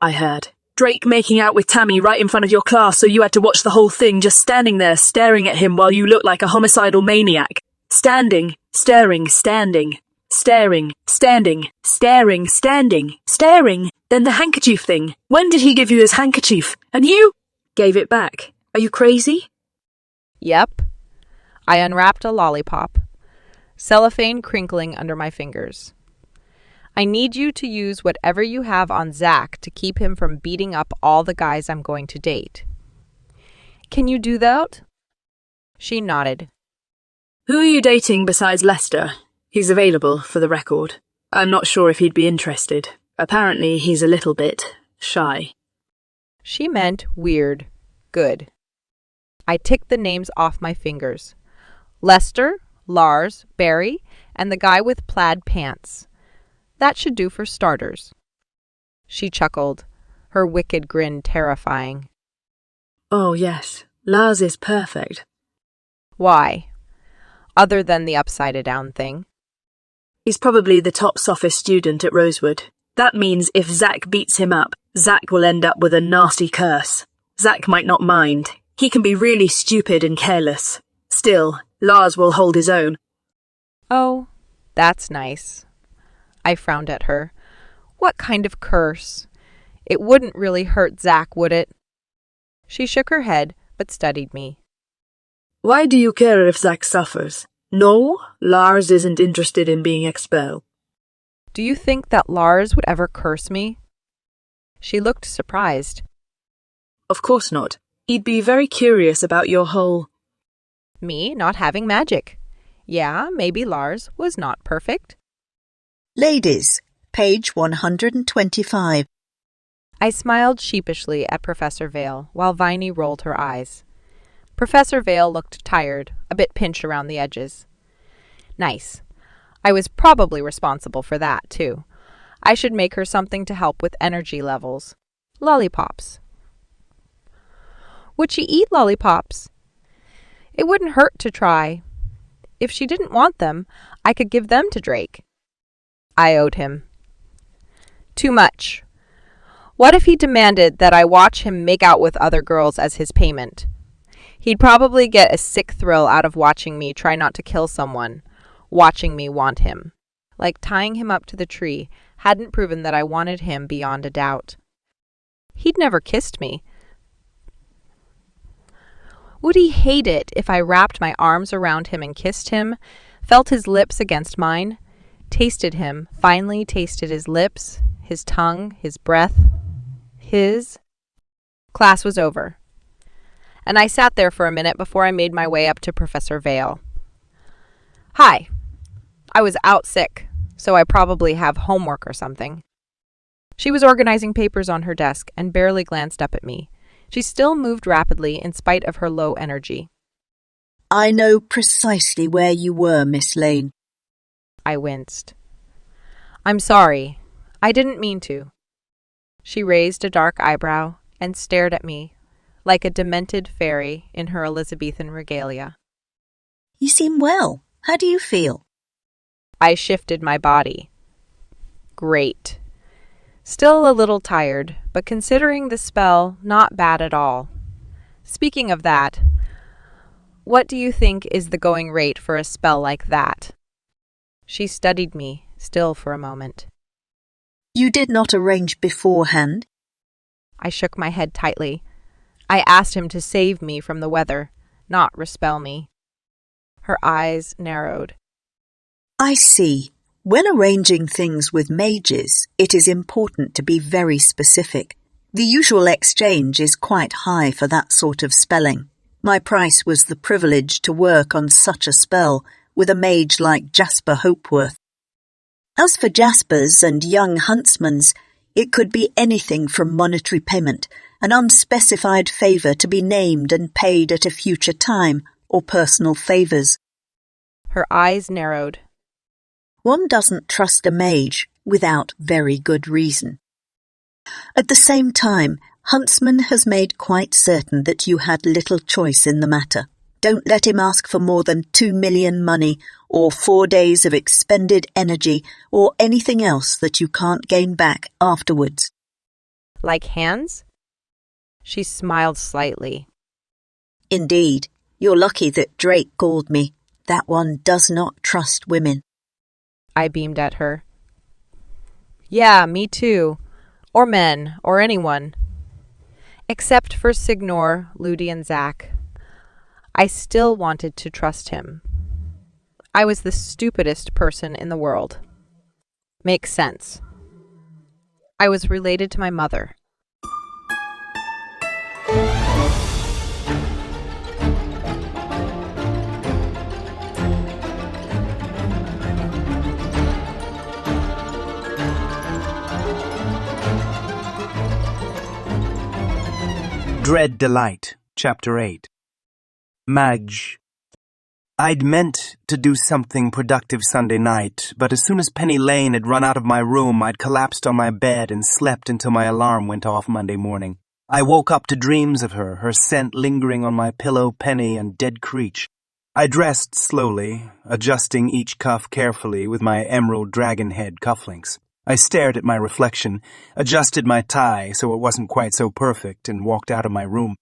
I heard. Drake making out with Tammy right in front of your class, so you had to watch the whole thing just standing there staring at him while you looked like a homicidal maniac. Standing, staring, standing. Staring, standing, staring, standing, staring. Then the handkerchief thing. When did he give you his handkerchief? And you gave it back. Are you crazy? Yep. I unwrapped a lollipop, cellophane crinkling under my fingers. I need you to use whatever you have on Zach to keep him from beating up all the guys I'm going to date. Can you do that? She nodded. Who are you dating besides Lester? He's available, for the record. I'm not sure if he'd be interested. Apparently he's a little bit shy. She meant weird. Good. I ticked the names off my fingers. Lester, Lars, Barry, and the guy with plaid pants. That should do for starters. She chuckled, her wicked grin terrifying. Oh, yes. Lars is perfect. Why? Other than the upside-down thing. He's probably the top sophist student at Rosewood. That means if Zack beats him up, Zack will end up with a nasty curse. Zack might not mind. He can be really stupid and careless. Still, Lars will hold his own. Oh, that's nice. I frowned at her. What kind of curse? It wouldn't really hurt Zack, would it? She shook her head, but studied me. Why do you care if Zack suffers? No, Lars isn't interested in being expelled. Do you think that Lars would ever curse me? She looked surprised. Of course not. He'd be very curious about your whole... Me not having magic. Yeah, maybe Lars was not perfect. Ladies, page 125. I smiled sheepishly at Professor Vale while Viney rolled her eyes. Professor Vale looked tired, a bit pinched around the edges. Nice. I was probably responsible for that, too. I should make her something to help with energy levels. Lollipops. Would she eat lollipops? It wouldn't hurt to try. If she didn't want them, I could give them to Drake. I owed him. Too much. What if he demanded that I watch him make out with other girls as his payment? He'd probably get a sick thrill out of watching me try not to kill someone, watching me want him. Like tying him up to the tree hadn't proven that I wanted him beyond a doubt. He'd never kissed me. Would he hate it if I wrapped my arms around him and kissed him, felt his lips against mine, tasted him, finally tasted his lips, his tongue, his breath, his... Class was over, and I sat there for a minute before I made my way up to Professor Vale. Hi. I was out sick, so I probably have homework or something. She was organizing papers on her desk and barely glanced up at me. She still moved rapidly in spite of her low energy. I know precisely where you were, Miss Lane. I winced. I'm sorry. I didn't mean to. She raised a dark eyebrow and stared at me like a demented fairy in her Elizabethan regalia. You seem well. How do you feel? I shifted my body. Great. Still a little tired, but considering the spell, not bad at all. Speaking of that, what do you think is the going rate for a spell like that? She studied me, still for a moment. You did not arrange beforehand? I shook my head tightly. I asked him to save me from the weather, not respell me. Her eyes narrowed. I see. When arranging things with mages, it is important to be very specific. The usual exchange is quite high for that sort of spelling. My price was the privilege to work on such a spell with a mage like Jasper Hopeworth. As for Jaspers and young Huntsmans, it could be anything from monetary payment, an unspecified favour to be named and paid at a future time, or personal favours. Her eyes narrowed. One doesn't trust a mage without very good reason. At the same time, Huntsman has made quite certain that you had little choice in the matter. Don't let him ask for more than 2 million money, or 4 days of expended energy, or anything else that you can't gain back afterwards. Like hands? She smiled slightly. Indeed, you're lucky that Drake called me. That one does not trust women. I beamed at her. Yeah, me too. Or men, or anyone. Except for Signor, Ludi, and Zack. I still wanted to trust him. I was the stupidest person in the world. Makes sense. I was related to my mother. Dread Delight, Chapter 8. Mage. I'd meant to do something productive Sunday night, but as soon as Penny Lane had run out of my room, I'd collapsed on my bed and slept until my alarm went off Monday morning. I woke up to dreams of her, her scent lingering on my pillow, Penny, and dead Creech. I dressed slowly, adjusting each cuff carefully with my emerald dragon head cufflinks. I stared at my reflection, adjusted my tie so it wasn't quite so perfect, and walked out of my room.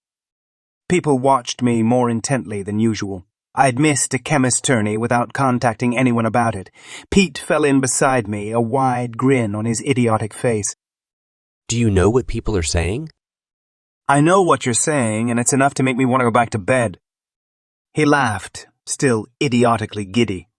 People watched me more intently than usual. I'd missed a chemist tourney without contacting anyone about it. Pete fell in beside me, a wide grin on his idiotic face. Do you know what people are saying? I know what you're saying, and it's enough to make me want to go back to bed. He laughed, still idiotically giddy.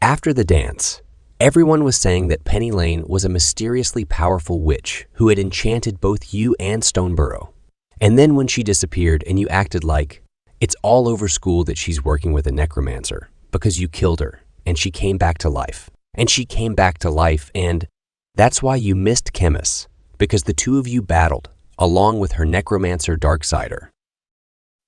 After the dance, everyone was saying that Penny Lane was a mysteriously powerful witch who had enchanted both you and Stoneborough. And then when she disappeared and you acted like, it's all over school that she's working with a necromancer because you killed her and she came back to life. And she came back to life and that's why you missed Chemis, because the two of you battled along with her necromancer Darksider.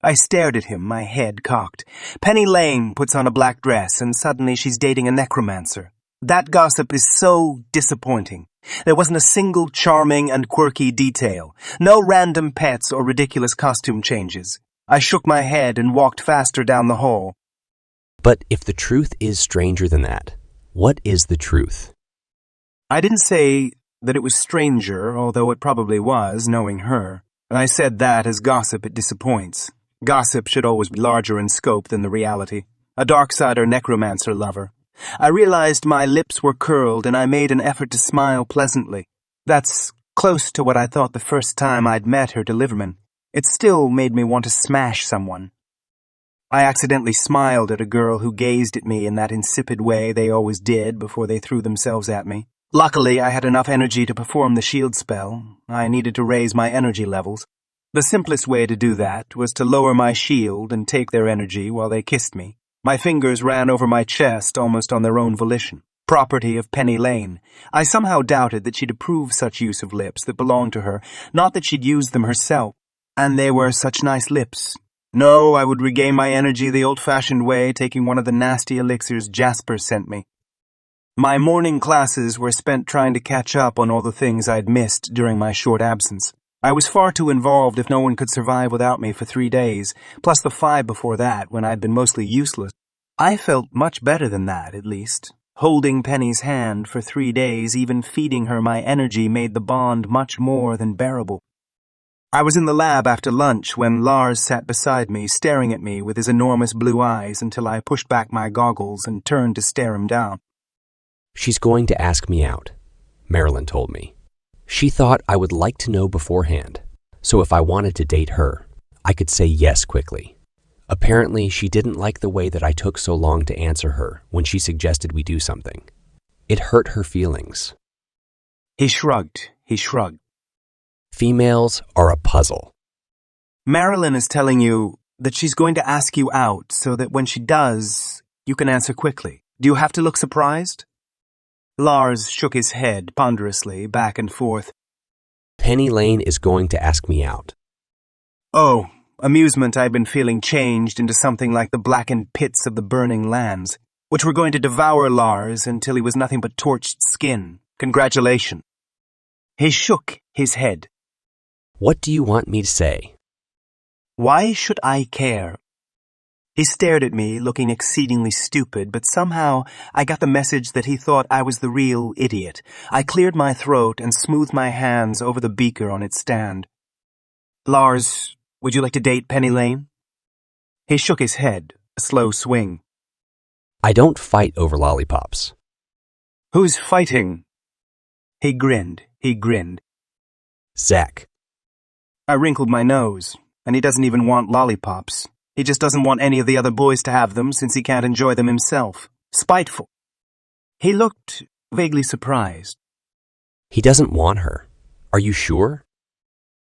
I stared at him, my head cocked. Penny Lane puts on a black dress and suddenly she's dating a necromancer. That gossip is so disappointing. There wasn't a single charming and quirky detail. No random pets or ridiculous costume changes. I shook my head and walked faster down the hall. But if the truth is stranger than that, what is the truth? I didn't say that it was stranger, although it probably was, knowing her. I said that as gossip it disappoints. Gossip should always be larger in scope than the reality. A Darksider necromancer lover. I realized my lips were curled and I made an effort to smile pleasantly. That's close to what I thought the first time I'd met her deliverman. It still made me want to smash someone. I accidentally smiled at a girl who gazed at me in that insipid way they always did before they threw themselves at me. Luckily, I had enough energy to perform the shield spell. I needed to raise my energy levels. The simplest way to do that was to lower my shield and take their energy while they kissed me. My fingers ran over my chest almost on their own volition. Property of Penny Lane. I somehow doubted that she'd approve such use of lips that belonged to her, not that she'd use them herself. And they were such nice lips. No, I would regain my energy the old-fashioned way, taking one of the nasty elixirs Jasper sent me. My morning classes were spent trying to catch up on all the things I'd missed during my short absence. I was far too involved if no one could survive without me for 3 days, plus the 5 before that when I'd been mostly useless. I felt much better than that, at least. Holding Penny's hand for 3 days, even feeding her my energy, made the bond much more than bearable. I was in the lab after lunch when Lars sat beside me, staring at me with his enormous blue eyes until I pushed back my goggles and turned to stare him down. She's going to ask me out, Marilyn told me. She thought I would like to know beforehand, so if I wanted to date her, I could say yes quickly. Apparently, she didn't like the way that I took so long to answer her when she suggested we do something. It hurt her feelings. He shrugged. Females are a puzzle. Marilyn is telling you that she's going to ask you out so that when she does, you can answer quickly. Do you have to look surprised? Lars shook his head ponderously, back and forth. Penny Lane is going to ask me out. Oh, amusement I'd been feeling changed into something like the blackened pits of the burning lands, which were going to devour Lars until he was nothing but torched skin. Congratulations. He shook his head. What do you want me to say? Why should I care? He stared at me, looking exceedingly stupid, but somehow I got the message that he thought I was the real idiot. I cleared my throat and smoothed my hands over the beaker on its stand. Lars, would you like to date Penny Lane? He shook his head, a slow swing. I don't fight over lollipops. Who's fighting? He grinned. Zach. I wrinkled my nose, and he doesn't even want lollipops. He just doesn't want any of the other boys to have them since he can't enjoy them himself. Spiteful. He looked vaguely surprised. He doesn't want her. Are you sure?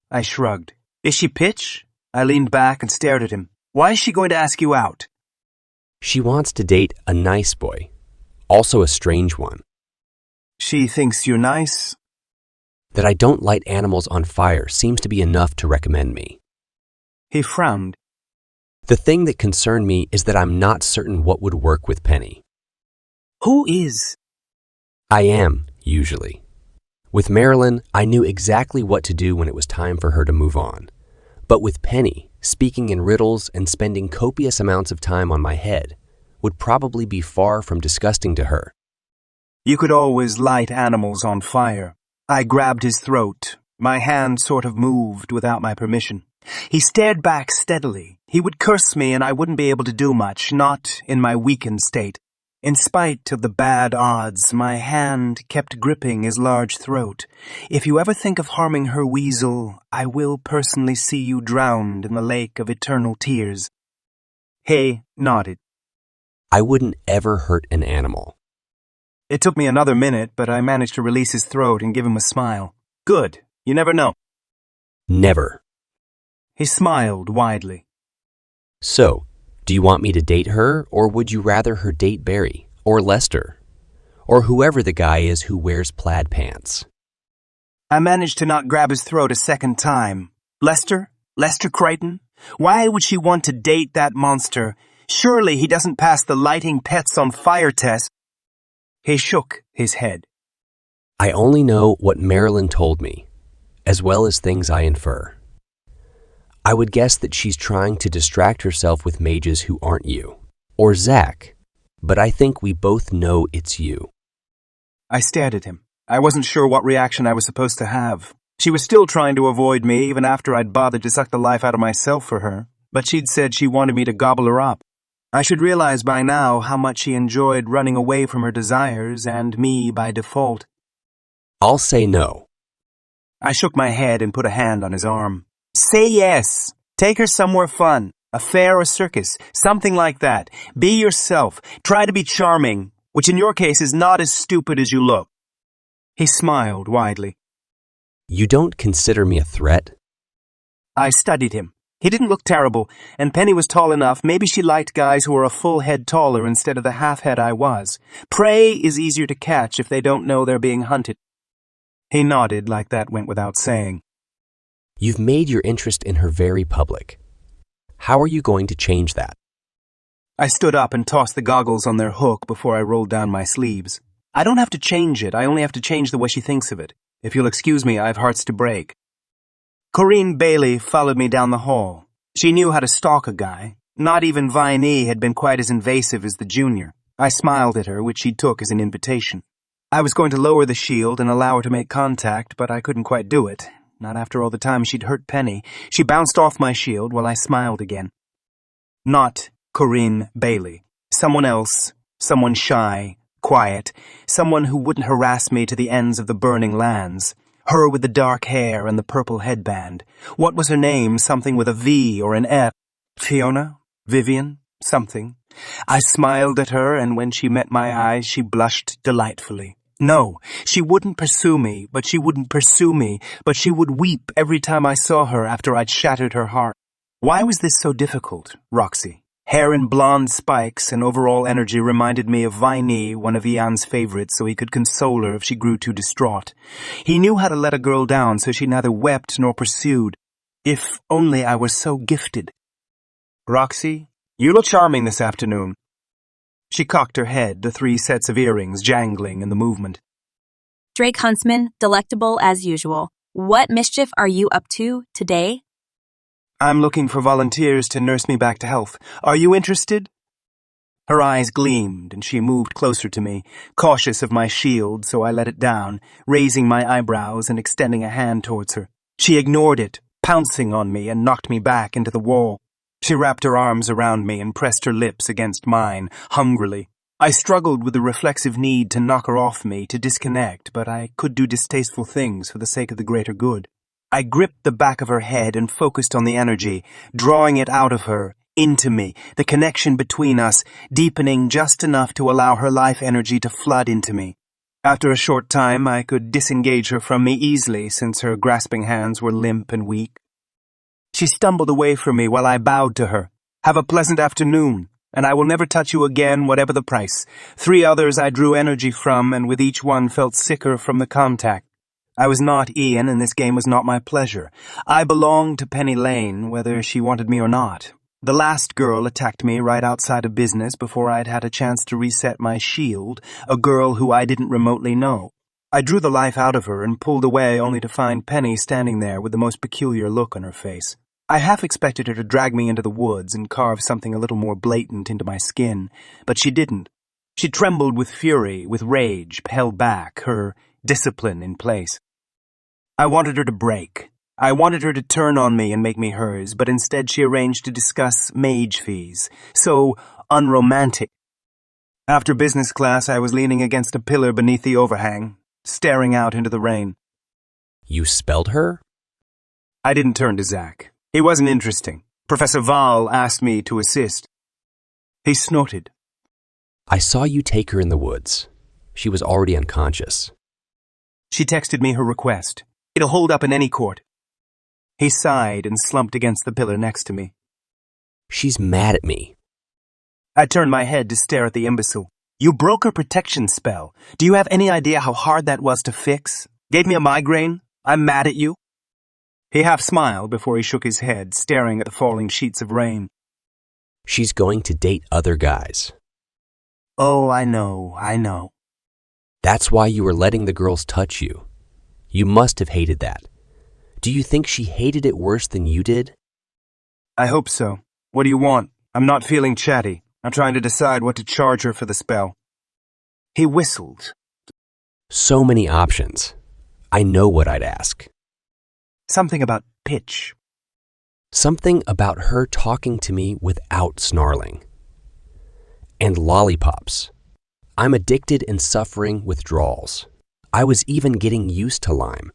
I shrugged. Is she pitch? I leaned back and stared at him. Why is she going to ask you out? She wants to date a nice boy, also a strange one. She thinks you're nice? That I don't light animals on fire seems to be enough to recommend me. He frowned. The thing that concerned me is that I'm not certain what would work with Penny. Who is? I am, usually. With Marilyn, I knew exactly what to do when it was time for her to move on. But with Penny, speaking in riddles and spending copious amounts of time on my head would probably be far from disgusting to her. You could always light animals on fire. I grabbed his throat. My hand sort of moved without my permission. He stared back steadily. He would curse me and I wouldn't be able to do much, not in my weakened state. In spite of the bad odds, my hand kept gripping his large throat. If you ever think of harming her, weasel, I will personally see you drowned in the lake of eternal tears. Hay nodded. I wouldn't ever hurt an animal. It took me another minute, but I managed to release his throat and give him a smile. Good. You never know. Never. He smiled widely. So, do you want me to date her, or would you rather her date Barry, or Lester, or whoever the guy is who wears plaid pants? I managed to not grab his throat a second time. Lester? Lester Crichton? Why would she want to date that monster? Surely he doesn't pass the lighting pets on fire test. He shook his head. I only know what Marilyn told me, as well as things I infer. I would guess that she's trying to distract herself with mages who aren't you, or Zach, but I think we both know it's you. I stared at him. I wasn't sure what reaction I was supposed to have. She was still trying to avoid me, even after I'd bothered to suck the life out of myself for her, but she'd said she wanted me to gobble her up. I should realize by now how much she enjoyed running away from her desires and me by default. I'll say no. I shook my head and put a hand on his arm. Say yes. Take her somewhere fun. A fair or circus. Something like that. Be yourself. Try to be charming, which in your case is not as stupid as you look. He smiled widely. You don't consider me a threat? I studied him. He didn't look terrible, and Penny was tall enough. Maybe she liked guys who were a full head taller instead of the half head I was. Prey is easier to catch if they don't know they're being hunted. He nodded like that went without saying. You've made your interest in her very public. How are you going to change that? I stood up and tossed the goggles on their hook before I rolled down my sleeves. I don't have to change it. I only have to change the way she thinks of it. If you'll excuse me, I have hearts to break. Corinne Bailey followed me down the hall. She knew how to stalk a guy. Not even Viney had been quite as invasive as the junior. I smiled at her, which she took as an invitation. I was going to lower the shield and allow her to make contact, but I couldn't quite do it. Not after all the time she'd hurt Penny. She bounced off my shield while I smiled again. Not Corinne Bailey. Someone else. Someone shy, quiet. Someone who wouldn't harass me to the ends of the burning lands. Her with the dark hair and the purple headband. What was her name? Something with a V or an F. Fiona? Vivian? Something. I smiled at her, and when she met my eyes, she blushed delightfully. No, she wouldn't pursue me, but she wouldn't pursue me, but she would weep every time I saw her after I'd shattered her heart. Why was this so difficult, Roxy? Hair in blonde spikes and overall energy reminded me of Viney, one of Ian's favorites, so he could console her if she grew too distraught. He knew how to let a girl down so she neither wept nor pursued. If only I were so gifted. Roxy, you look charming this afternoon. She cocked her head, the 3 sets of earrings jangling in the movement. Drake Huntsman, delectable as usual. What mischief are you up to today? I'm looking for volunteers to nurse me back to health. Are you interested? Her eyes gleamed, and she moved closer to me, cautious of my shield, so I let it down, raising my eyebrows and extending a hand towards her. She ignored it, pouncing on me, and knocked me back into the wall. She wrapped her arms around me and pressed her lips against mine, hungrily. I struggled with the reflexive need to knock her off me, to disconnect, but I could do distasteful things for the sake of the greater good. I gripped the back of her head and focused on the energy, drawing it out of her, into me, the connection between us, deepening just enough to allow her life energy to flood into me. After a short time, I could disengage her from me easily, since her grasping hands were limp and weak. She stumbled away from me while I bowed to her. Have a pleasant afternoon, and I will never touch you again, whatever the price. 3 others I drew energy from, and with each one felt sicker from the contact. I was not Ian, and this game was not my pleasure. I belonged to Penny Lane, whether she wanted me or not. The last girl attacked me right outside of business before I'd had a chance to reset my shield, a girl who I didn't remotely know. I drew the life out of her and pulled away only to find Penny standing there with the most peculiar look on her face. I half expected her to drag me into the woods and carve something a little more blatant into my skin, but she didn't. She trembled with fury, with rage, held back, her discipline in place. I wanted her to break. I wanted her to turn on me and make me hers, but instead she arranged to discuss mage fees. So unromantic. After business class, I was leaning against a pillar beneath the overhang, staring out into the rain. You spelled her? I didn't turn to Zach. He wasn't interesting. Professor Val asked me to assist. He snorted. I saw you take her in the woods. She was already unconscious. She texted me her request. It'll hold up in any court. He sighed and slumped against the pillar next to me. She's mad at me. I turned my head to stare at the imbecile. You broke her protection spell. Do you have any idea how hard that was to fix? Gave me a migraine? I'm mad at you? He half smiled before he shook his head, staring at the falling sheets of rain. She's going to date other guys. Oh, I know. That's why you were letting the girls touch you. You must have hated that. Do you think she hated it worse than you did? I hope so. What do you want? I'm not feeling chatty. I'm trying to decide what to charge her for the spell. He whistled. So many options. I know what I'd ask. Something about pitch. Something about her talking to me without snarling. And lollipops. I'm addicted and suffering withdrawals. I was even getting used to Lime.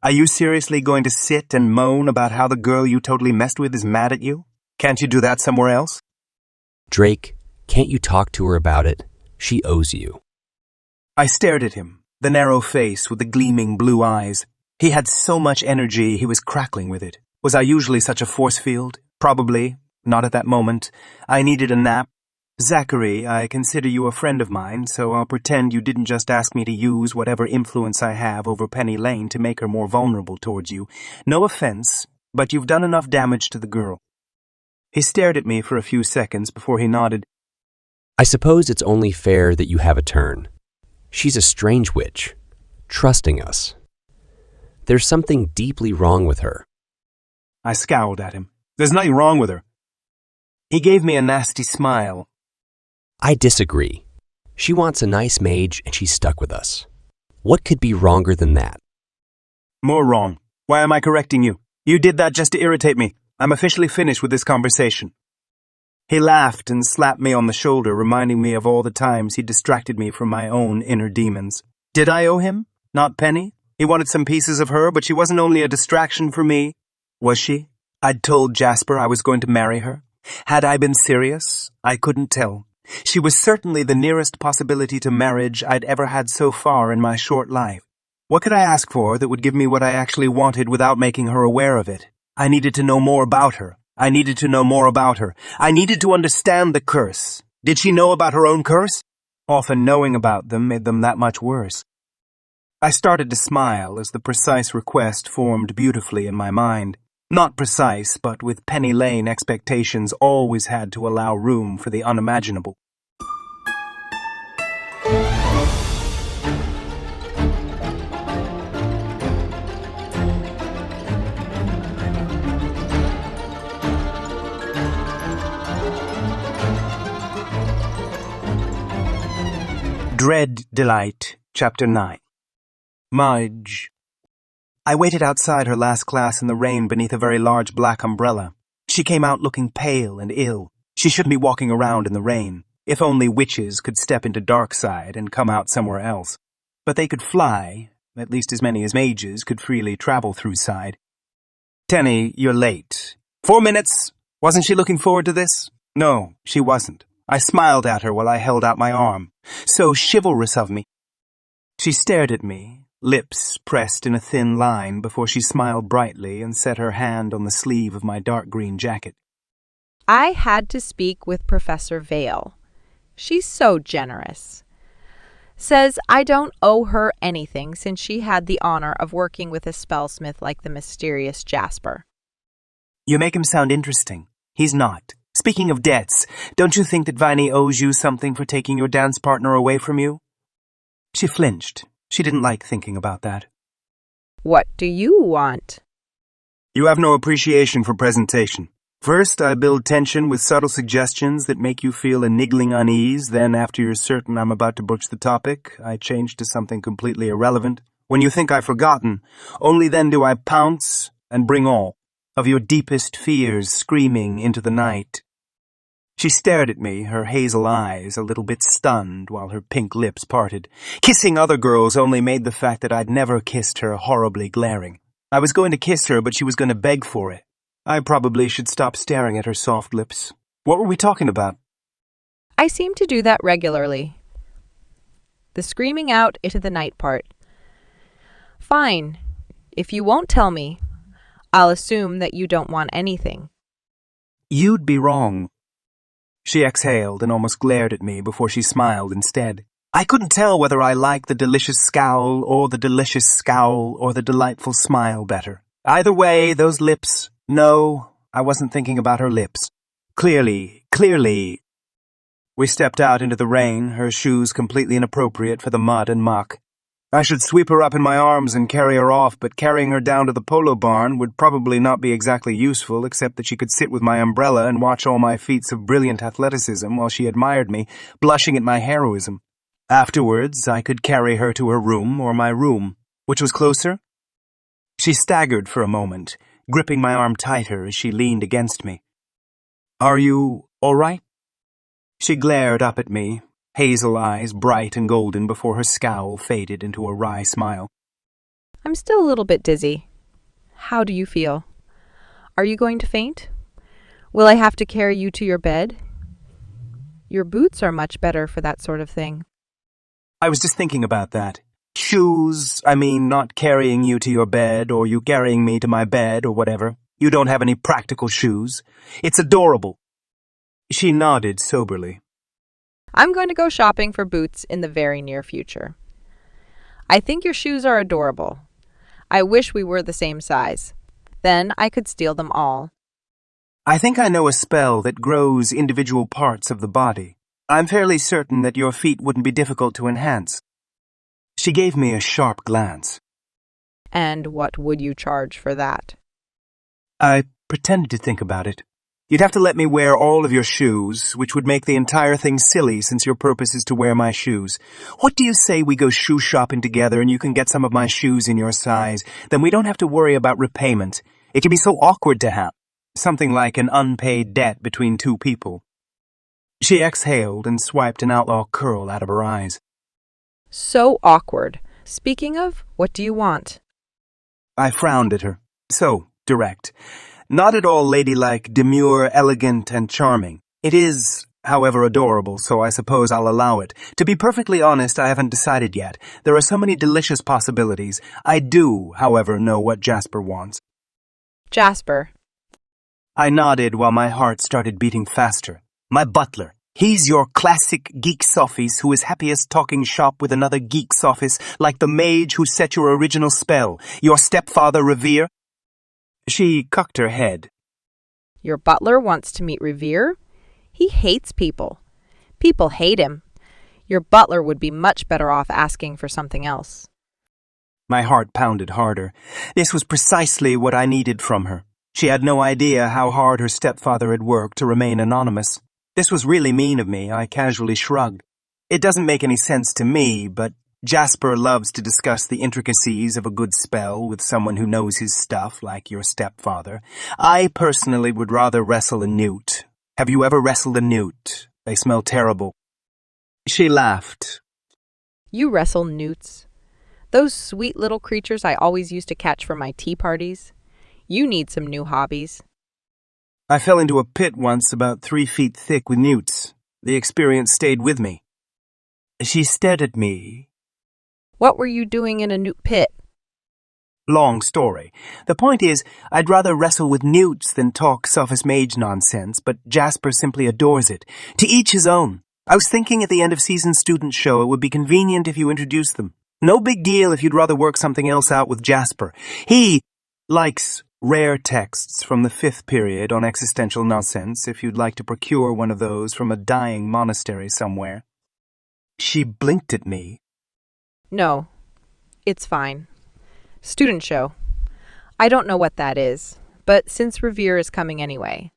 Are you seriously going to sit and moan about how the girl you totally messed with is mad at you? Can't you do that somewhere else? Drake, can't you talk to her about it? She owes you. I stared at him, the narrow face with the gleaming blue eyes. He had so much energy, he was crackling with it. Was I usually such a force field? Probably. Not at that moment. I needed a nap. Zachary, I consider you a friend of mine, so I'll pretend you didn't just ask me to use whatever influence I have over Penny Lane to make her more vulnerable towards you. No offense, but you've done enough damage to the girl. He stared at me for a few seconds before he nodded. I suppose it's only fair that you have a turn. She's a strange witch, trusting us. There's something deeply wrong with her. I scowled at him. There's nothing wrong with her. He gave me a nasty smile. I disagree. She wants a nice mage and she's stuck with us. What could be wronger than that? More wrong. Why am I correcting you? You did that just to irritate me. I'm officially finished with this conversation. He laughed and slapped me on the shoulder, reminding me of all the times he distracted me from my own inner demons. Did I owe him? Not Penny? He wanted some pieces of her, but she wasn't only a distraction for me. Was she? I'd told Jasper I was going to marry her. Had I been serious? I couldn't tell. She was certainly the nearest possibility to marriage I'd ever had so far in my short life. What could I ask for that would give me what I actually wanted without making her aware of it? I needed to know more about her. I needed to understand the curse. Did she know about her own curse? Often knowing about them made them that much worse. I started to smile as the precise request formed beautifully in my mind. Not precise, but with Penny Lane expectations always had to allow room for the unimaginable. Dread Delight, Chapter 9. Mage. I waited outside her last class in the rain beneath a very large black umbrella. She came out looking pale and ill. She shouldn't be walking around in the rain. If only witches could step into Darkside and come out somewhere else. But they could fly, at least as many as mages could freely travel through side. Tenny, you're late. 4 minutes! Wasn't she looking forward to this? No, she wasn't. I smiled at her while I held out my arm. So chivalrous of me. She stared at me, lips pressed in a thin line before she smiled brightly and set her hand on the sleeve of my dark green jacket. I had to speak with Professor Vale. She's so generous. says I don't owe her anything since she had the honor of working with a spellsmith like the mysterious Jasper. You make him sound interesting. He's not. Speaking of debts, don't you think that Viney owes you something for taking your dance partner away from you? She flinched. She didn't like thinking about that. What do you want? You have no appreciation for presentation. First, I build tension with subtle suggestions that make you feel a niggling unease. Then, after you're certain I'm about to broach the topic, I change to something completely irrelevant. When you think I've forgotten, only then do I pounce and bring all of your deepest fears screaming into the night. She stared at me, her hazel eyes a little bit stunned, while her pink lips parted. Kissing other girls only made the fact that I'd never kissed her horribly glaring. I was going to kiss her, but she was going to beg for it. I probably should stop staring at her soft lips. What were we talking about? I seem to do that regularly. The screaming out into the night part. Fine. If you won't tell me, I'll assume that you don't want anything. You'd be wrong. She exhaled and almost glared at me before she smiled instead. I couldn't tell whether I liked the delicious scowl or the delicious scowl or the delightful smile better. Either way, those lips... No, I wasn't thinking about her lips. Clearly. We stepped out into the rain, her shoes completely inappropriate for the mud and muck. I should sweep her up in my arms and carry her off, but carrying her down to the polo barn would probably not be exactly useful, except that she could sit with my umbrella and watch all my feats of brilliant athleticism while she admired me, blushing at my heroism. Afterwards, I could carry her to her room or my room. Which was closer? She staggered for a moment, gripping my arm tighter as she leaned against me. Are you all right? She glared up at me, hazel eyes bright and golden before her scowl faded into a wry smile. I'm still a little bit dizzy. How do you feel? Are you going to faint? Will I have to carry you to your bed? Your boots are much better for that sort of thing. I was just thinking about that. Shoes, I mean, not carrying you to your bed or you carrying me to my bed or whatever. You don't have any practical shoes. It's adorable. She nodded soberly. I'm going to go shopping for boots in the very near future. I think your shoes are adorable. I wish we were the same size. Then I could steal them all. I think I know a spell that grows individual parts of the body. I'm fairly certain that your feet wouldn't be difficult to enhance. She gave me a sharp glance. And what would you charge for that? I pretended to think about it. You'd have to let me wear all of your shoes, which would make the entire thing silly since your purpose is to wear my shoes. What do you say we go shoe shopping together and you can get some of my shoes in your size? Then we don't have to worry about repayment. It can be so awkward to have. Something like an unpaid debt between two people. She exhaled and swiped an outlaw curl out of her eyes. So awkward. Speaking of, what do you want? I frowned at her. So direct. Not at all ladylike, demure, elegant, and charming. It is, however, adorable, so I suppose I'll allow it. To be perfectly honest, I haven't decided yet. There are so many delicious possibilities. I do, however, know what Jasper wants. Jasper. I nodded while my heart started beating faster. My butler. He's your classic geek sophies who is happiest talking shop with another geek sophis, like the mage who set your original spell. Your stepfather, Revere. She cocked her head. Your butler wants to meet Revere? He hates people. People hate him. Your butler would be much better off asking for something else. My heart pounded harder. This was precisely what I needed from her. She had no idea how hard her stepfather had worked to remain anonymous. This was really mean of me, I casually shrugged. It doesn't make any sense to me, but Jasper loves to discuss the intricacies of a good spell with someone who knows his stuff, like your stepfather. I personally would rather wrestle a newt. Have you ever wrestled a newt? They smell terrible. She laughed. You wrestle newts. Those sweet little creatures I always used to catch for my tea parties. You need some new hobbies. I fell into a pit once about 3 feet thick with newts. The experience stayed with me. She stared at me. What were you doing in a newt pit? Long story. The point is, I'd rather wrestle with newts than talk sophist mage nonsense, but Jasper simply adores it. To each his own. I was thinking at the end of season student show it would be convenient if you introduced them. No big deal if you'd rather work something else out with Jasper. He likes rare texts from the 5th period on existential nonsense if you'd like to procure one of those from a dying monastery somewhere. She blinked at me. No, it's fine. Student show. I don't know what that is, but since Revere is coming anyway.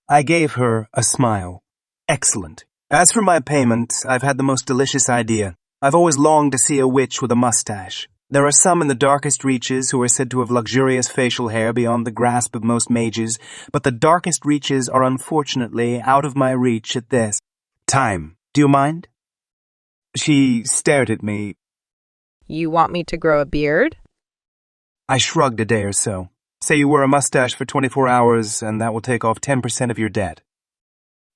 I gave her a smile. Excellent. As for my payment, I've had the most delicious idea. I've always longed to see a witch with a mustache. There are some in the darkest reaches who are said to have luxurious facial hair beyond the grasp of most mages, but the darkest reaches are unfortunately out of my reach at this time. Do you mind? She stared at me. You want me to grow a beard? I shrugged a day or so. Say you wear a mustache for 24 hours, and that will take off 10% of your debt.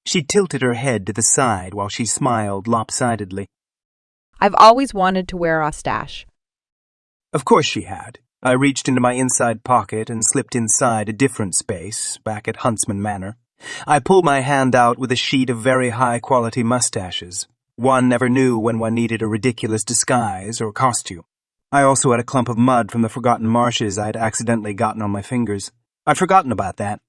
She tilted her head to the side while she smiled lopsidedly. I've always wanted to wear a mustache. Of course she had. I reached into my inside pocket and slipped inside a different space, back at Huntsman Manor. I pulled my hand out with a sheet of very high-quality mustaches. One never knew when one needed a ridiculous disguise or costume. I also had a clump of mud from the forgotten marshes I had accidentally gotten on my fingers. I'd forgotten about that.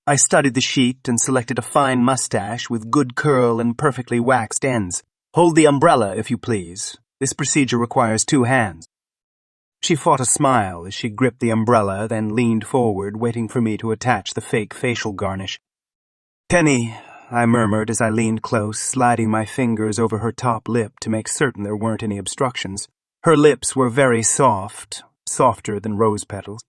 I studied the sheet and selected a fine mustache with good curl and perfectly waxed ends. Hold the umbrella, if you please. This procedure requires 2 hands. She fought a smile as she gripped the umbrella, then leaned forward, waiting for me to attach the fake facial garnish. Penny, I murmured as I leaned close, sliding my fingers over her top lip to make certain there weren't any obstructions. Her lips were very soft, softer than rose petals.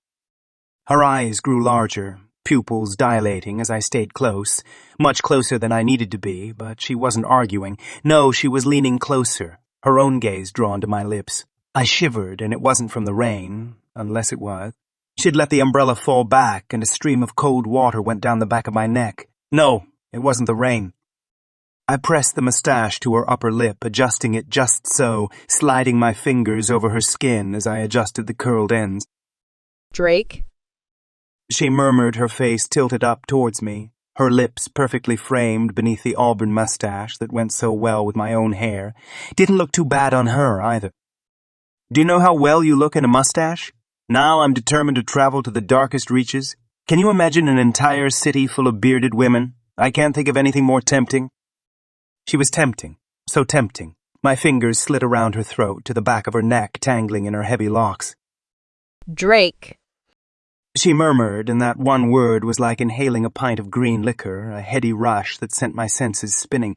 Her eyes grew larger, pupils dilating as I stayed close, much closer than I needed to be, but she wasn't arguing. No, she was leaning closer, her own gaze drawn to my lips. I shivered, and it wasn't from the rain, unless it was. She'd let the umbrella fall back, and a stream of cold water went down the back of my neck. No, it wasn't the rain. I pressed the mustache to her upper lip, adjusting it just so, sliding my fingers over her skin as I adjusted the curled ends. Drake? She murmured, her face tilted up towards me, her lips perfectly framed beneath the auburn mustache that went so well with my own hair. Didn't look too bad on her, either. Do you know how well you look in a mustache? Now I'm determined to travel to the darkest reaches. Can you imagine an entire city full of bearded women? I can't think of anything more tempting. She was tempting, so tempting. My fingers slid around her throat to the back of her neck, tangling in her heavy locks. Drake. She murmured, and that one word was like inhaling a pint of green liquor, a heady rush that sent my senses spinning.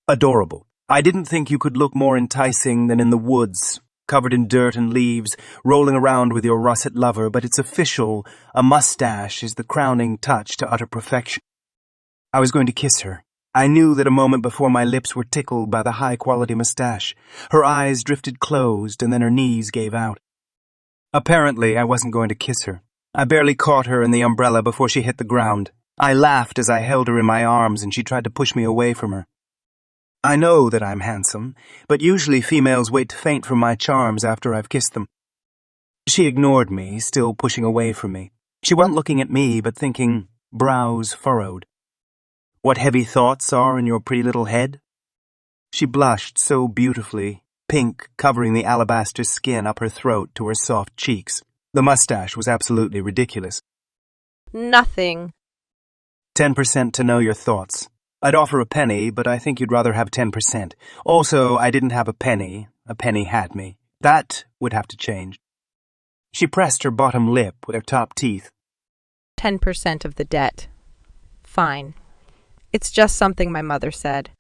Adorable. I didn't think you could look more enticing than in the woods, covered in dirt and leaves, rolling around with your russet lover, but it's official. A mustache is the crowning touch to utter perfection. I was going to kiss her. I knew that a moment before my lips were tickled by the high-quality mustache. Her eyes drifted closed, and then her knees gave out. Apparently, I wasn't going to kiss her. I barely caught her in the umbrella before she hit the ground. I laughed as I held her in my arms, and she tried to push me away from her. I know that I'm handsome, but usually females wait to faint from my charms after I've kissed them. She ignored me, still pushing away from me. She wasn't looking at me, but thinking, brows furrowed. What heavy thoughts are in your pretty little head? She blushed so beautifully, pink covering the alabaster skin up her throat to her soft cheeks. The mustache was absolutely ridiculous. Nothing. 10% to know your thoughts. I'd offer a penny, but I think you'd rather have 10%. Also, I didn't have a penny. A penny had me. That would have to change. She pressed her bottom lip with her top teeth. 10% of the debt. Fine. It's just something my mother said.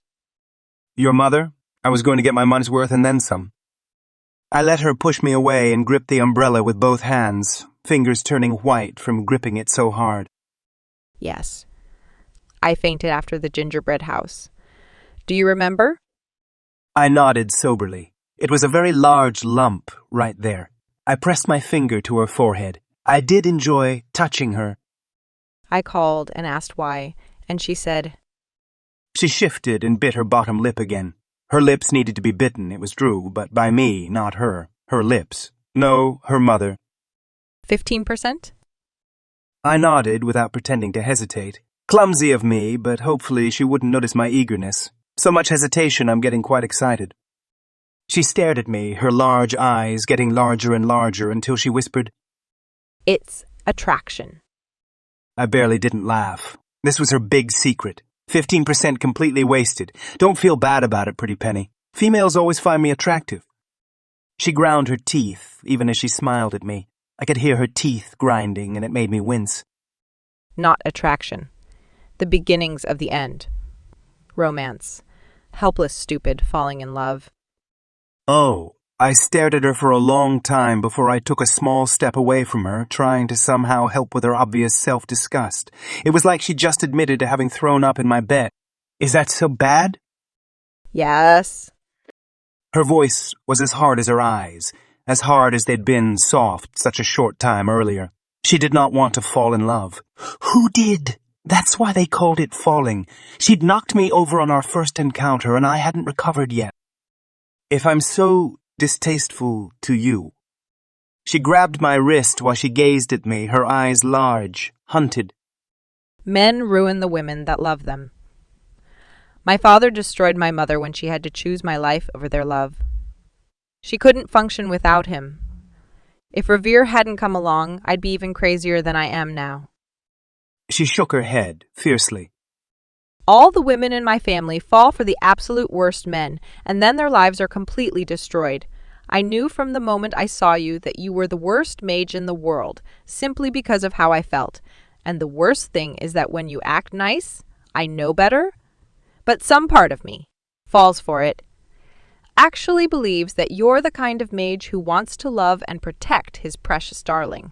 Your mother? I was going to get my money's worth and then some. I let her push me away and gripped the umbrella with both hands, fingers turning white from gripping it so hard. Yes. I fainted after the gingerbread house. Do you remember? I nodded soberly. It was a very large lump right there. I pressed my finger to her forehead. I did enjoy touching her. I called and asked why, and she said... She shifted and bit her bottom lip again. Her lips needed to be bitten, it was true, but by me, not her. Her lips. No, her mother. 15%? I nodded without pretending to hesitate. Clumsy of me, but hopefully she wouldn't notice my eagerness. So much hesitation, I'm getting quite excited. She stared at me, her large eyes getting larger and larger until she whispered, It's attraction. I barely didn't laugh. This was her big secret. 15% completely wasted. Don't feel bad about it, pretty penny. Females always find me attractive. She ground her teeth, even as she smiled at me. I could hear her teeth grinding, and it made me wince. Not attraction. The beginnings of the end. Romance. Helpless, stupid, falling in love. Oh, I stared at her for a long time before I took a small step away from her, trying to somehow help with her obvious self-disgust. It was like she just admitted to having thrown up in my bed. Is that so bad? Yes. Her voice was as hard as her eyes, as hard as they'd been soft such a short time earlier. She did not want to fall in love. Who did? That's why they called it falling. She'd knocked me over on our first encounter, and I hadn't recovered yet. If I'm so distasteful to you. She grabbed my wrist while she gazed at me, her eyes large, hunted. Men ruin the women that love them. My father destroyed my mother when she had to choose my life over their love. She couldn't function without him. If Revere hadn't come along, I'd be even crazier than I am now. She shook her head, fiercely. All the women in my family fall for the absolute worst men, and then their lives are completely destroyed. I knew from the moment I saw you that you were the worst mage in the world, simply because of how I felt. And the worst thing is that when you act nice, I know better, but some part of me falls for it, actually believes that you're the kind of mage who wants to love and protect his precious darling.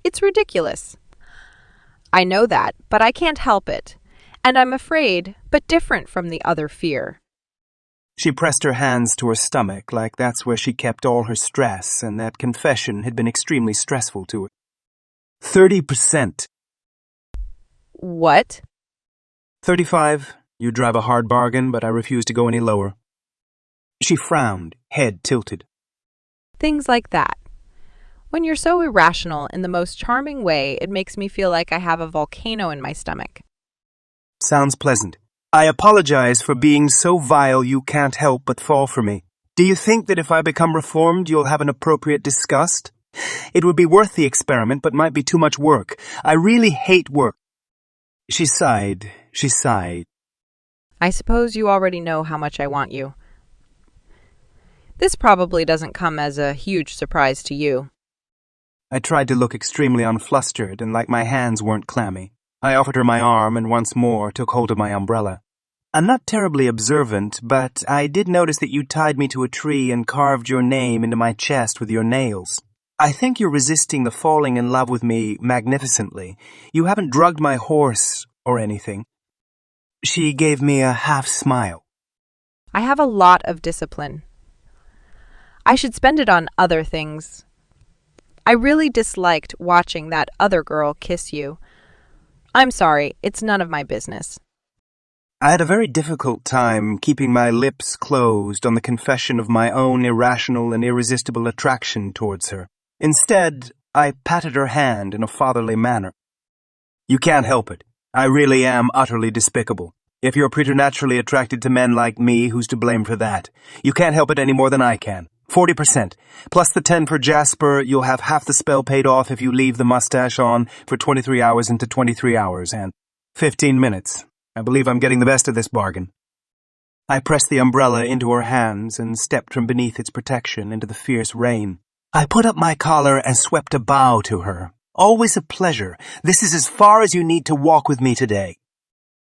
It's ridiculous. I know that, but I can't help it. And I'm afraid, but different from the other fear. She pressed her hands to her stomach like that's where she kept all her stress, and that confession had been extremely stressful to her. 30%. What? 35. You drive a hard bargain, but I refuse to go any lower. She frowned, head tilted. Things like that. When you're so irrational in the most charming way, it makes me feel like I have a volcano in my stomach. Sounds pleasant. I apologize for being so vile you can't help but fall for me. Do you think that if I become reformed, you'll have an appropriate disgust? It would be worth the experiment, but might be too much work. I really hate work. She sighed. I suppose you already know how much I want you. This probably doesn't come as a huge surprise to you. I tried to look extremely unflustered and like my hands weren't clammy. I offered her my arm and once more took hold of my umbrella. I'm not terribly observant, but I did notice that you tied me to a tree and carved your name into my chest with your nails. I think you're resisting the falling in love with me magnificently. You haven't drugged my horse or anything. She gave me a half smile. I have a lot of discipline. I should spend it on other things. I really disliked watching that other girl kiss you. I'm sorry, it's none of my business. I had a very difficult time keeping my lips closed on the confession of my own irrational and irresistible attraction towards her. Instead, I patted her hand in a fatherly manner. You can't help it. I really am utterly despicable. If you're preternaturally attracted to men like me, who's to blame for that? You can't help it any more than I can. 40%. Plus the 10 for Jasper, you'll have half the spell paid off if you leave the mustache on for 23 hours into 23 hours, and 15 minutes. I believe I'm getting the best of this bargain. I pressed the umbrella into her hands and stepped from beneath its protection into the fierce rain. I put up my collar and swept a bow to her. Always a pleasure. This is as far as you need to walk with me today.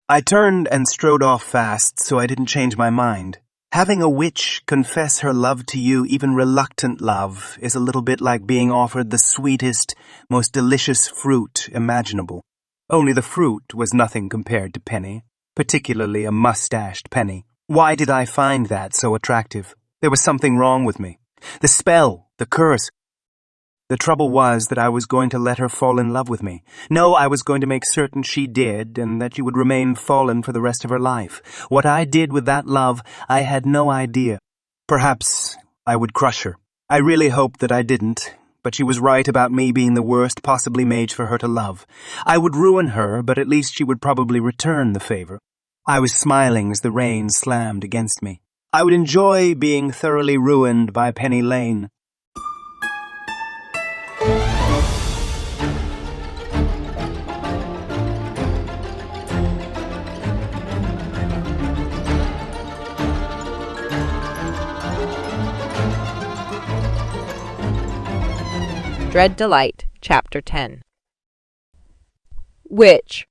I turned and strode off fast, so I didn't change my mind. Having a witch confess her love to you, even reluctant love, is a little bit like being offered the sweetest, most delicious fruit imaginable. Only the fruit was nothing compared to Penny, particularly a mustached Penny. Why did I find that so attractive? There was something wrong with me. The spell, the curse. The trouble was that I was going to let her fall in love with me. No, I was going to make certain she did, and that she would remain fallen for the rest of her life. What I did with that love, I had no idea. Perhaps I would crush her. I really hoped that I didn't, but she was right about me being the worst possibly mage for her to love. I would ruin her, but at least she would probably return the favor. I was smiling as the rain slammed against me. I would enjoy being thoroughly ruined by Penny Lane. Dread Delight, Chapter 10. Witch.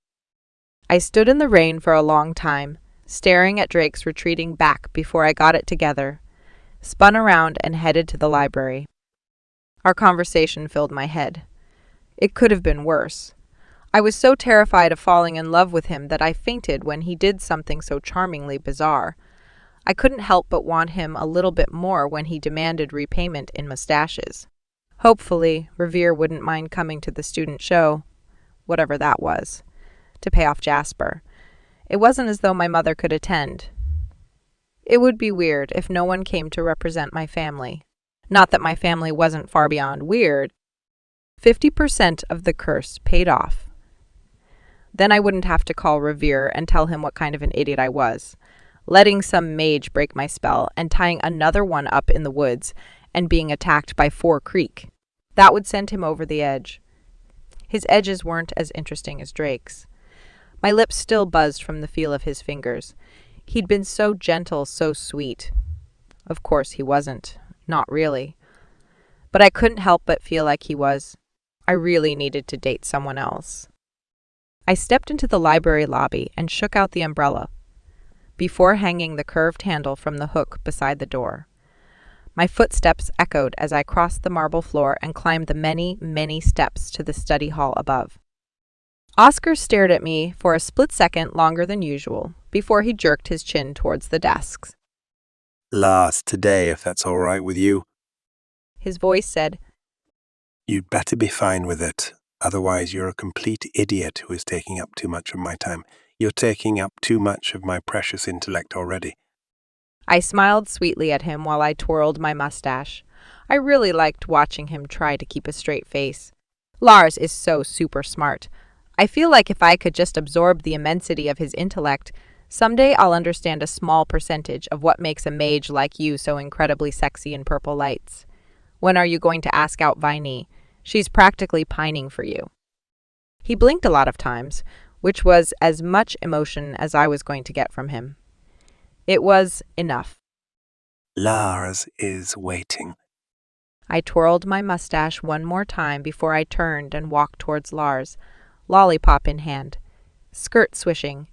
I stood in the rain for a long time, staring at Drake's retreating back before I got it together, spun around and headed to the library. Our conversation filled my head. It could have been worse. I was so terrified of falling in love with him that I fainted when he did something so charmingly bizarre. I couldn't help but want him a little bit more when he demanded repayment in mustaches. Hopefully, Revere wouldn't mind coming to the student show, whatever that was, to pay off Jasper. It wasn't as though my mother could attend. It would be weird if no one came to represent my family. Not that my family wasn't far beyond weird. 50% of the curse paid off. Then I wouldn't have to call Revere and tell him what kind of an idiot I was, letting some mage break my spell and tying another one up in the woods and being attacked by 4 Creek. That would send him over the edge. His edges weren't as interesting as Drake's. My lips still buzzed from the feel of his fingers. He'd been so gentle, so sweet. Of course he wasn't. Not really. But I couldn't help but feel like he was. I really needed to date someone else. I stepped into the library lobby and shook out the umbrella before hanging the curved handle from the hook beside the door. My footsteps echoed as I crossed the marble floor and climbed the many, many steps to the study hall above. Oscar stared at me for a split second longer than usual before he jerked his chin towards the desks. Last today, if that's all right with you. His voice said, You'd better be fine with it. Otherwise, you're a complete idiot who is taking up too much of my time. You're taking up too much of my precious intellect already. I smiled sweetly at him while I twirled my mustache. I really liked watching him try to keep a straight face. Lars is so super smart. I feel like if I could just absorb the immensity of his intellect, someday I'll understand a small percentage of what makes a mage like you so incredibly sexy in purple lights. When are you going to ask out Viney? She's practically pining for you. He blinked a lot of times, which was as much emotion as I was going to get from him. It was enough. Lars is waiting. I twirled my mustache one more time before I turned and walked towards Lars, lollipop in hand, skirt swishing.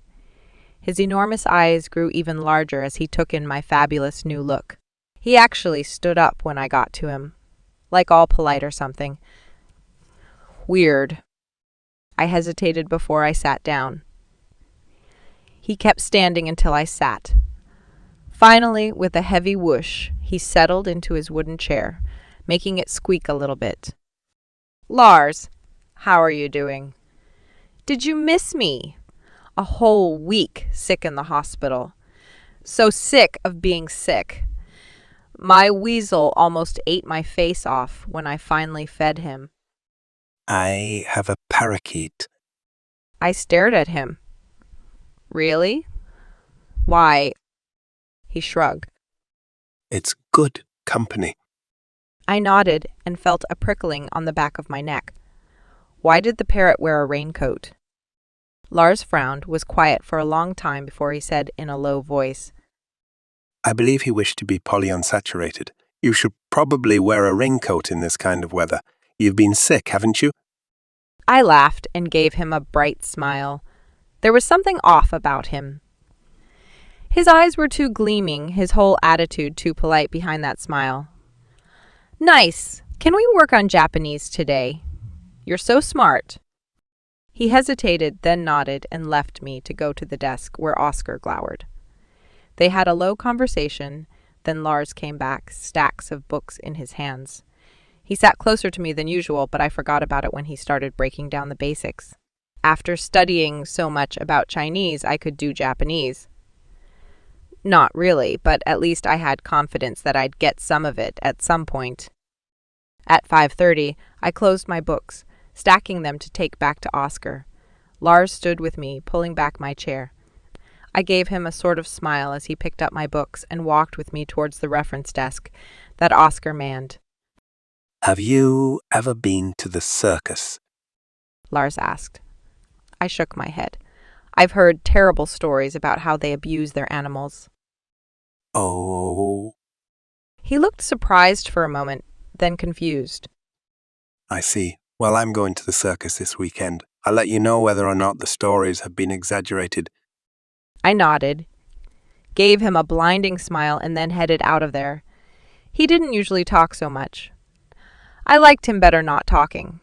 His enormous eyes grew even larger as he took in my fabulous new look. He actually stood up when I got to him, like all polite or something. Weird. I hesitated before I sat down. He kept standing until I sat. Finally, with a heavy whoosh, he settled into his wooden chair, making it squeak a little bit. Lars, how are you doing? Did you miss me? A whole week sick in the hospital. So sick of being sick. My weasel almost ate my face off when I finally fed him. I have a parakeet. I stared at him. Really? Why? He shrugged. It's good company. I nodded and felt a prickling on the back of my neck. Why did the parrot wear a raincoat? Lars frowned, was quiet for a long time before he said in a low voice, I believe he wished to be polyunsaturated. You should probably wear a raincoat in this kind of weather. You've been sick, haven't you? I laughed and gave him a bright smile. There was something off about him. His eyes were too gleaming, his whole attitude too polite behind that smile. Nice. Can we work on Japanese today? You're so smart. He hesitated, then nodded and left me to go to the desk where Oscar glowered. They had a low conversation, then Lars came back, stacks of books in his hands. He sat closer to me than usual, but I forgot about it when he started breaking down the basics. After studying so much about Chinese, I could do Japanese. Not really, but at least I had confidence that I'd get some of it at some point. At 5:30, I closed my books, stacking them to take back to Oscar. Lars stood with me, pulling back my chair. I gave him a sort of smile as he picked up my books and walked with me towards the reference desk that Oscar manned. Have you ever been to the circus? Lars asked. I shook my head. I've heard terrible stories about how they abuse their animals. Oh. He looked surprised for a moment, then confused. I see. Well, I'm going to the circus this weekend. I'll let you know whether or not the stories have been exaggerated. I nodded, gave him a blinding smile, and then headed out of there. He didn't usually talk so much. I liked him better not talking.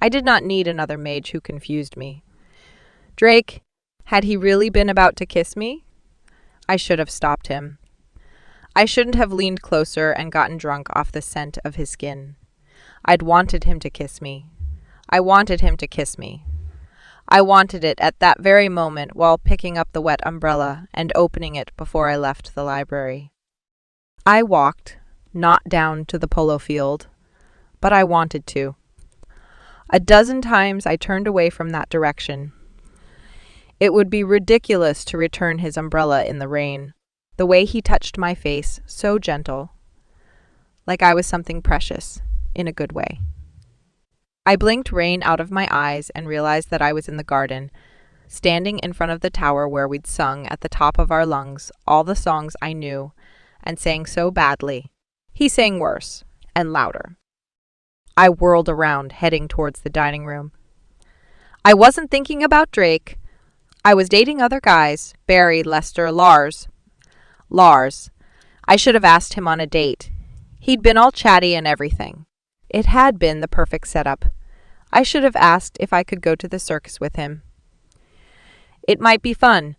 I did not need another mage who confused me. Drake, had he really been about to kiss me? I should have stopped him. I shouldn't have leaned closer and gotten drunk off the scent of his skin. I'd wanted him to kiss me. I wanted him to kiss me. I wanted it at that very moment while picking up the wet umbrella and opening it before I left the library. I walked, not down to the polo field, but I wanted to. A dozen times I turned away from that direction. It would be ridiculous to return his umbrella in the rain. The way he touched my face, so gentle, like I was something precious, in a good way. I blinked rain out of my eyes and realized that I was in the garden, standing in front of the tower where we'd sung at the top of our lungs all the songs I knew and sang so badly. He sang worse and louder. I whirled around, heading towards the dining room. I wasn't thinking about Drake. I was dating other guys, Barry, Lester, Lars. I should have asked him on a date. He'd been all chatty and everything. It had been the perfect setup. I should have asked if I could go to the circus with him. It might be fun.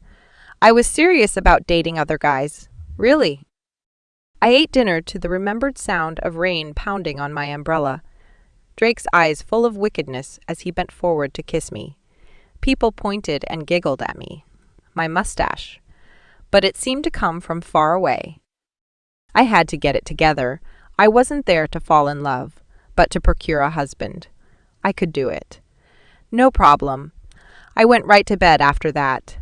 I was serious about dating other guys. Really. I ate dinner to the remembered sound of rain pounding on my umbrella. Drake's eyes full of wickedness as he bent forward to kiss me. People pointed and giggled at me. My mustache. But it seemed to come from far away. I had to get it together. I wasn't there to fall in love, but to procure a husband. I could do it. No problem. I went right to bed after that.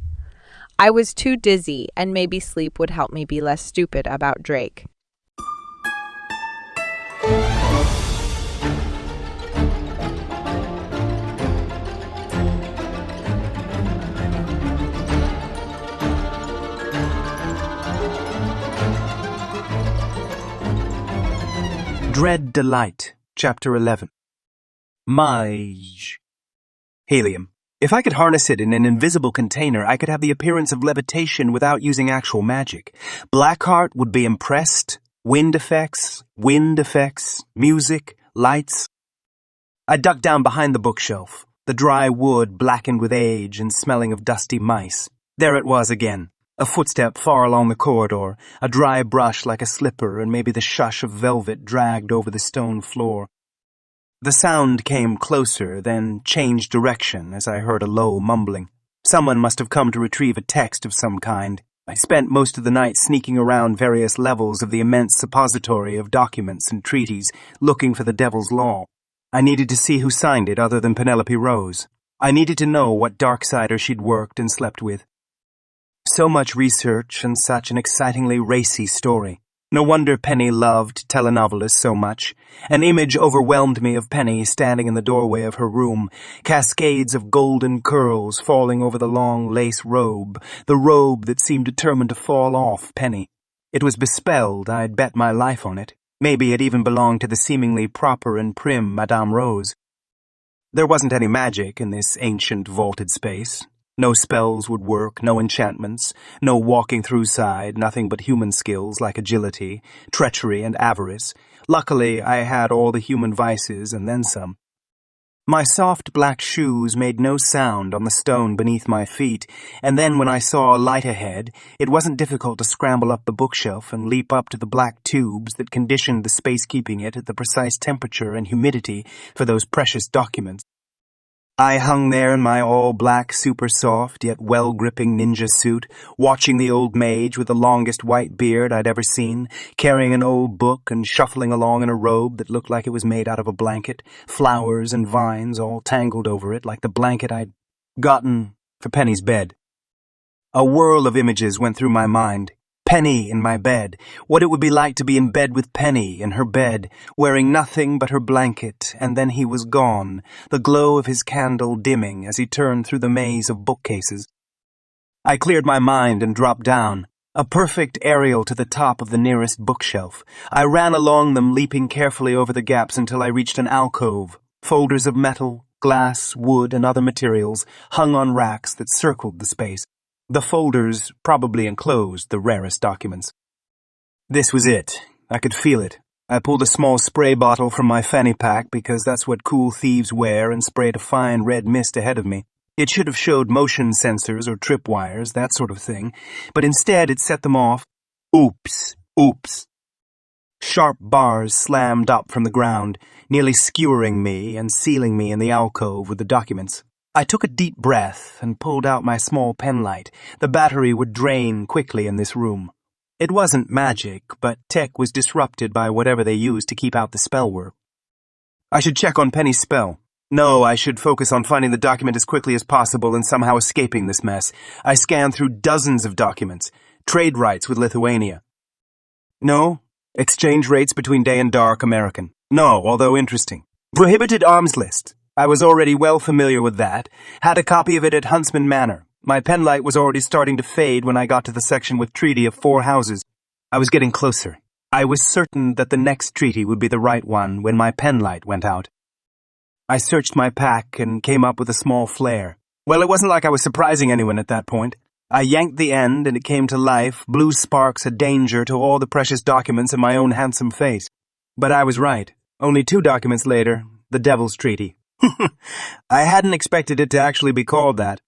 I was too dizzy, and maybe sleep would help me be less stupid about Drake. Dread Delight, Chapter 11. Mage. Helium. If I could harness it in an invisible container, I could have the appearance of levitation without using actual magic. Blackheart would be impressed. Wind effects, music, lights. I ducked down behind the bookshelf, the dry wood blackened with age and smelling of dusty mice. There it was again. A footstep far along the corridor, a dry brush like a slipper, and maybe the shush of velvet dragged over the stone floor. The sound came closer, then changed direction as I heard a low mumbling. Someone must have come to retrieve a text of some kind. I spent most of the night sneaking around various levels of the immense suppository of documents and treaties, looking for the Devil's Law. I needed to see who signed it other than Penelope Rose. I needed to know what Darksider she'd worked and slept with. So much research and such an excitingly racy story. No wonder Penny loved telenovelists so much. An image overwhelmed me of Penny standing in the doorway of her room, cascades of golden curls falling over the long lace robe, the robe that seemed determined to fall off Penny. It was bespelled, I'd bet my life on it. Maybe it even belonged to the seemingly proper and prim Madame Rose. There wasn't any magic in this ancient vaulted space. No spells would work, no enchantments, no walking through side, nothing but human skills like agility, treachery, and avarice. Luckily, I had all the human vices and then some. My soft black shoes made no sound on the stone beneath my feet, and then when I saw a light ahead, it wasn't difficult to scramble up the bookshelf and leap up to the black tubes that conditioned the space keeping it at the precise temperature and humidity for those precious documents. I hung there in my all-black, super-soft, yet well-gripping ninja suit, watching the old mage with the longest white beard I'd ever seen, carrying an old book and shuffling along in a robe that looked like it was made out of a blanket, flowers and vines all tangled over it like the blanket I'd gotten for Penny's bed. A whirl of images went through my mind. Penny in my bed, what it would be like to be in bed with Penny in her bed, wearing nothing but her blanket, and then he was gone, the glow of his candle dimming as he turned through the maze of bookcases. I cleared my mind and dropped down, a perfect aerial to the top of the nearest bookshelf. I ran along them, leaping carefully over the gaps until I reached an alcove. Folders of metal, glass, wood, and other materials hung on racks that circled the space. The folders probably enclosed the rarest documents. This was it. I could feel it. I pulled a small spray bottle from my fanny pack because that's what cool thieves wear and sprayed a fine red mist ahead of me. It should have showed motion sensors or tripwires, that sort of thing, but instead it set them off. Oops, oops. Sharp bars slammed up from the ground, nearly skewering me and sealing me in the alcove with the documents. I took a deep breath and pulled out my small penlight. The battery would drain quickly in this room. It wasn't magic, but tech was disrupted by whatever they used to keep out the spell work. I should check on Penny's spell. No, I should focus on finding the document as quickly as possible and somehow escaping this mess. I scanned through dozens of documents. Trade rights with Lithuania. No. Exchange rates between day and dark American. No, although interesting. Prohibited arms list. I was already well familiar with that. Had a copy of it at Huntsman Manor. My penlight was already starting to fade when I got to the section with Treaty of 4 Houses. I was getting closer. I was certain that the next treaty would be the right one when my penlight went out. I searched my pack and came up with a small flare. Well, it wasn't like I was surprising anyone at that point. I yanked the end and it came to life, blue sparks a danger to all the precious documents in my own handsome face. But I was right. Only 2 documents later, the Devil's Treaty. I hadn't expected it to actually be called that.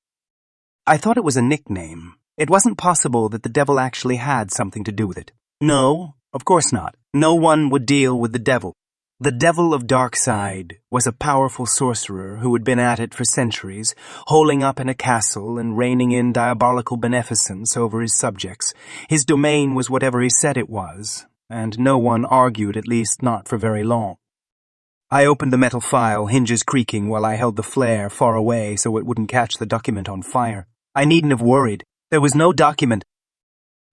I thought it was a nickname. It wasn't possible that the devil actually had something to do with it. No, of course not. No one would deal with the devil. The devil of Darkside was a powerful sorcerer who had been at it for centuries, holing up in a castle and reigning in diabolical beneficence over his subjects. His domain was whatever he said it was, and no one argued, at least not for very long. I opened the metal file, hinges creaking while I held the flare far away so it wouldn't catch the document on fire. I needn't have worried. There was no document.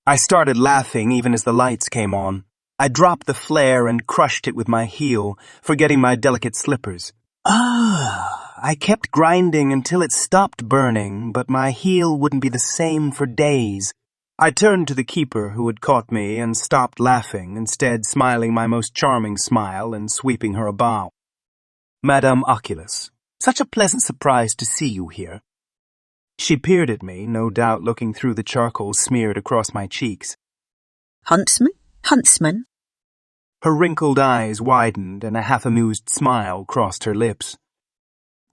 I started laughing even as the lights came on. I dropped the flare and crushed it with my heel, forgetting my delicate slippers. I kept grinding until it stopped burning, but my heel wouldn't be the same for days. I turned to the keeper who had caught me and stopped laughing, instead smiling my most charming smile and sweeping her a bow. Madame Oculus, such a pleasant surprise to see you here. She peered at me, no doubt looking through the charcoal smeared across my cheeks. Huntsman? Huntsman? Her wrinkled eyes widened and a half-amused smile crossed her lips.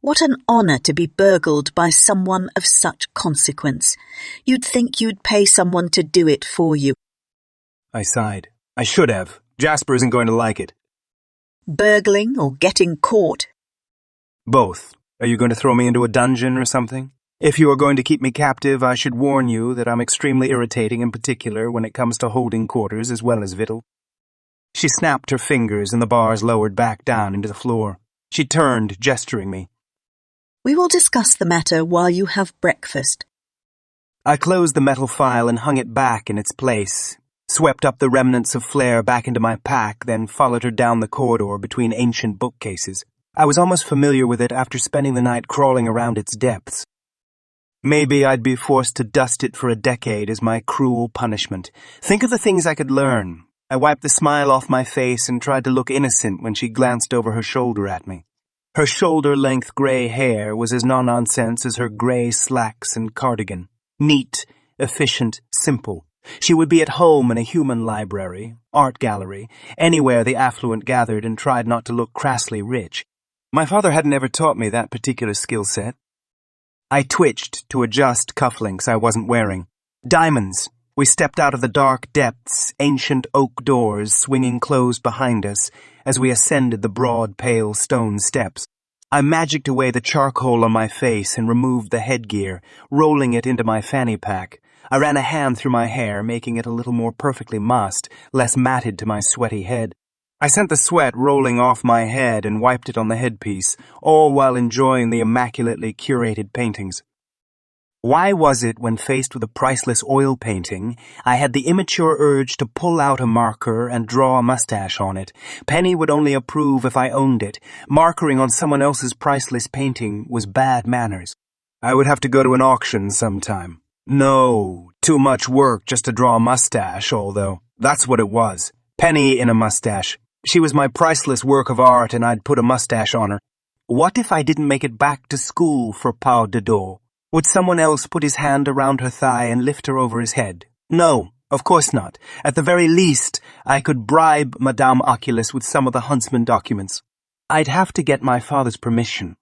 What an honor to be burgled by someone of such consequence. You'd think you'd pay someone to do it for you. I sighed. I should have. Jasper isn't going to like it. Burgling or getting caught? Both. Are you going to throw me into a dungeon or something? If you are going to keep me captive, I should warn you that I'm extremely irritating in particular when it comes to holding quarters as well as victual. She snapped her fingers and the bars lowered back down into the floor. She turned, gesturing me. We will discuss the matter while you have breakfast. I closed the metal file and hung it back in its place, swept up the remnants of flare back into my pack, then followed her down the corridor between ancient bookcases. I was almost familiar with it after spending the night crawling around its depths. Maybe I'd be forced to dust it for a decade as my cruel punishment. Think of the things I could learn. I wiped the smile off my face and tried to look innocent when she glanced over her shoulder at me. Her shoulder-length grey hair was as no-nonsense as her grey slacks and cardigan. Neat, efficient, simple. She would be at home in a human library, art gallery, anywhere the affluent gathered and tried not to look crassly rich. My father hadn't ever taught me that particular skill set. I twitched to adjust cufflinks I wasn't wearing. Diamonds! We stepped out of the dark depths, ancient oak doors swinging closed behind us as we ascended the broad, pale stone steps. I magicked away the charcoal on my face and removed the headgear, rolling it into my fanny pack. I ran a hand through my hair, making it a little more perfectly mussed, less matted to my sweaty head. I sent the sweat rolling off my head and wiped it on the headpiece, all while enjoying the immaculately curated paintings. Why was it when faced with a priceless oil painting, I had the immature urge to pull out a marker and draw a mustache on it? Penny would only approve if I owned it. Markering on someone else's priceless painting was bad manners. I would have to go to an auction sometime. No, too much work just to draw a mustache, although that's what it was. Penny in a mustache. She was my priceless work of art and I'd put a mustache on her. What if I didn't make it back to school for pas de deux? Would someone else put his hand around her thigh and lift her over his head? No, of course not. At the very least, I could bribe Madame Oculus with some of the Huntsman documents. I'd have to get my father's permission.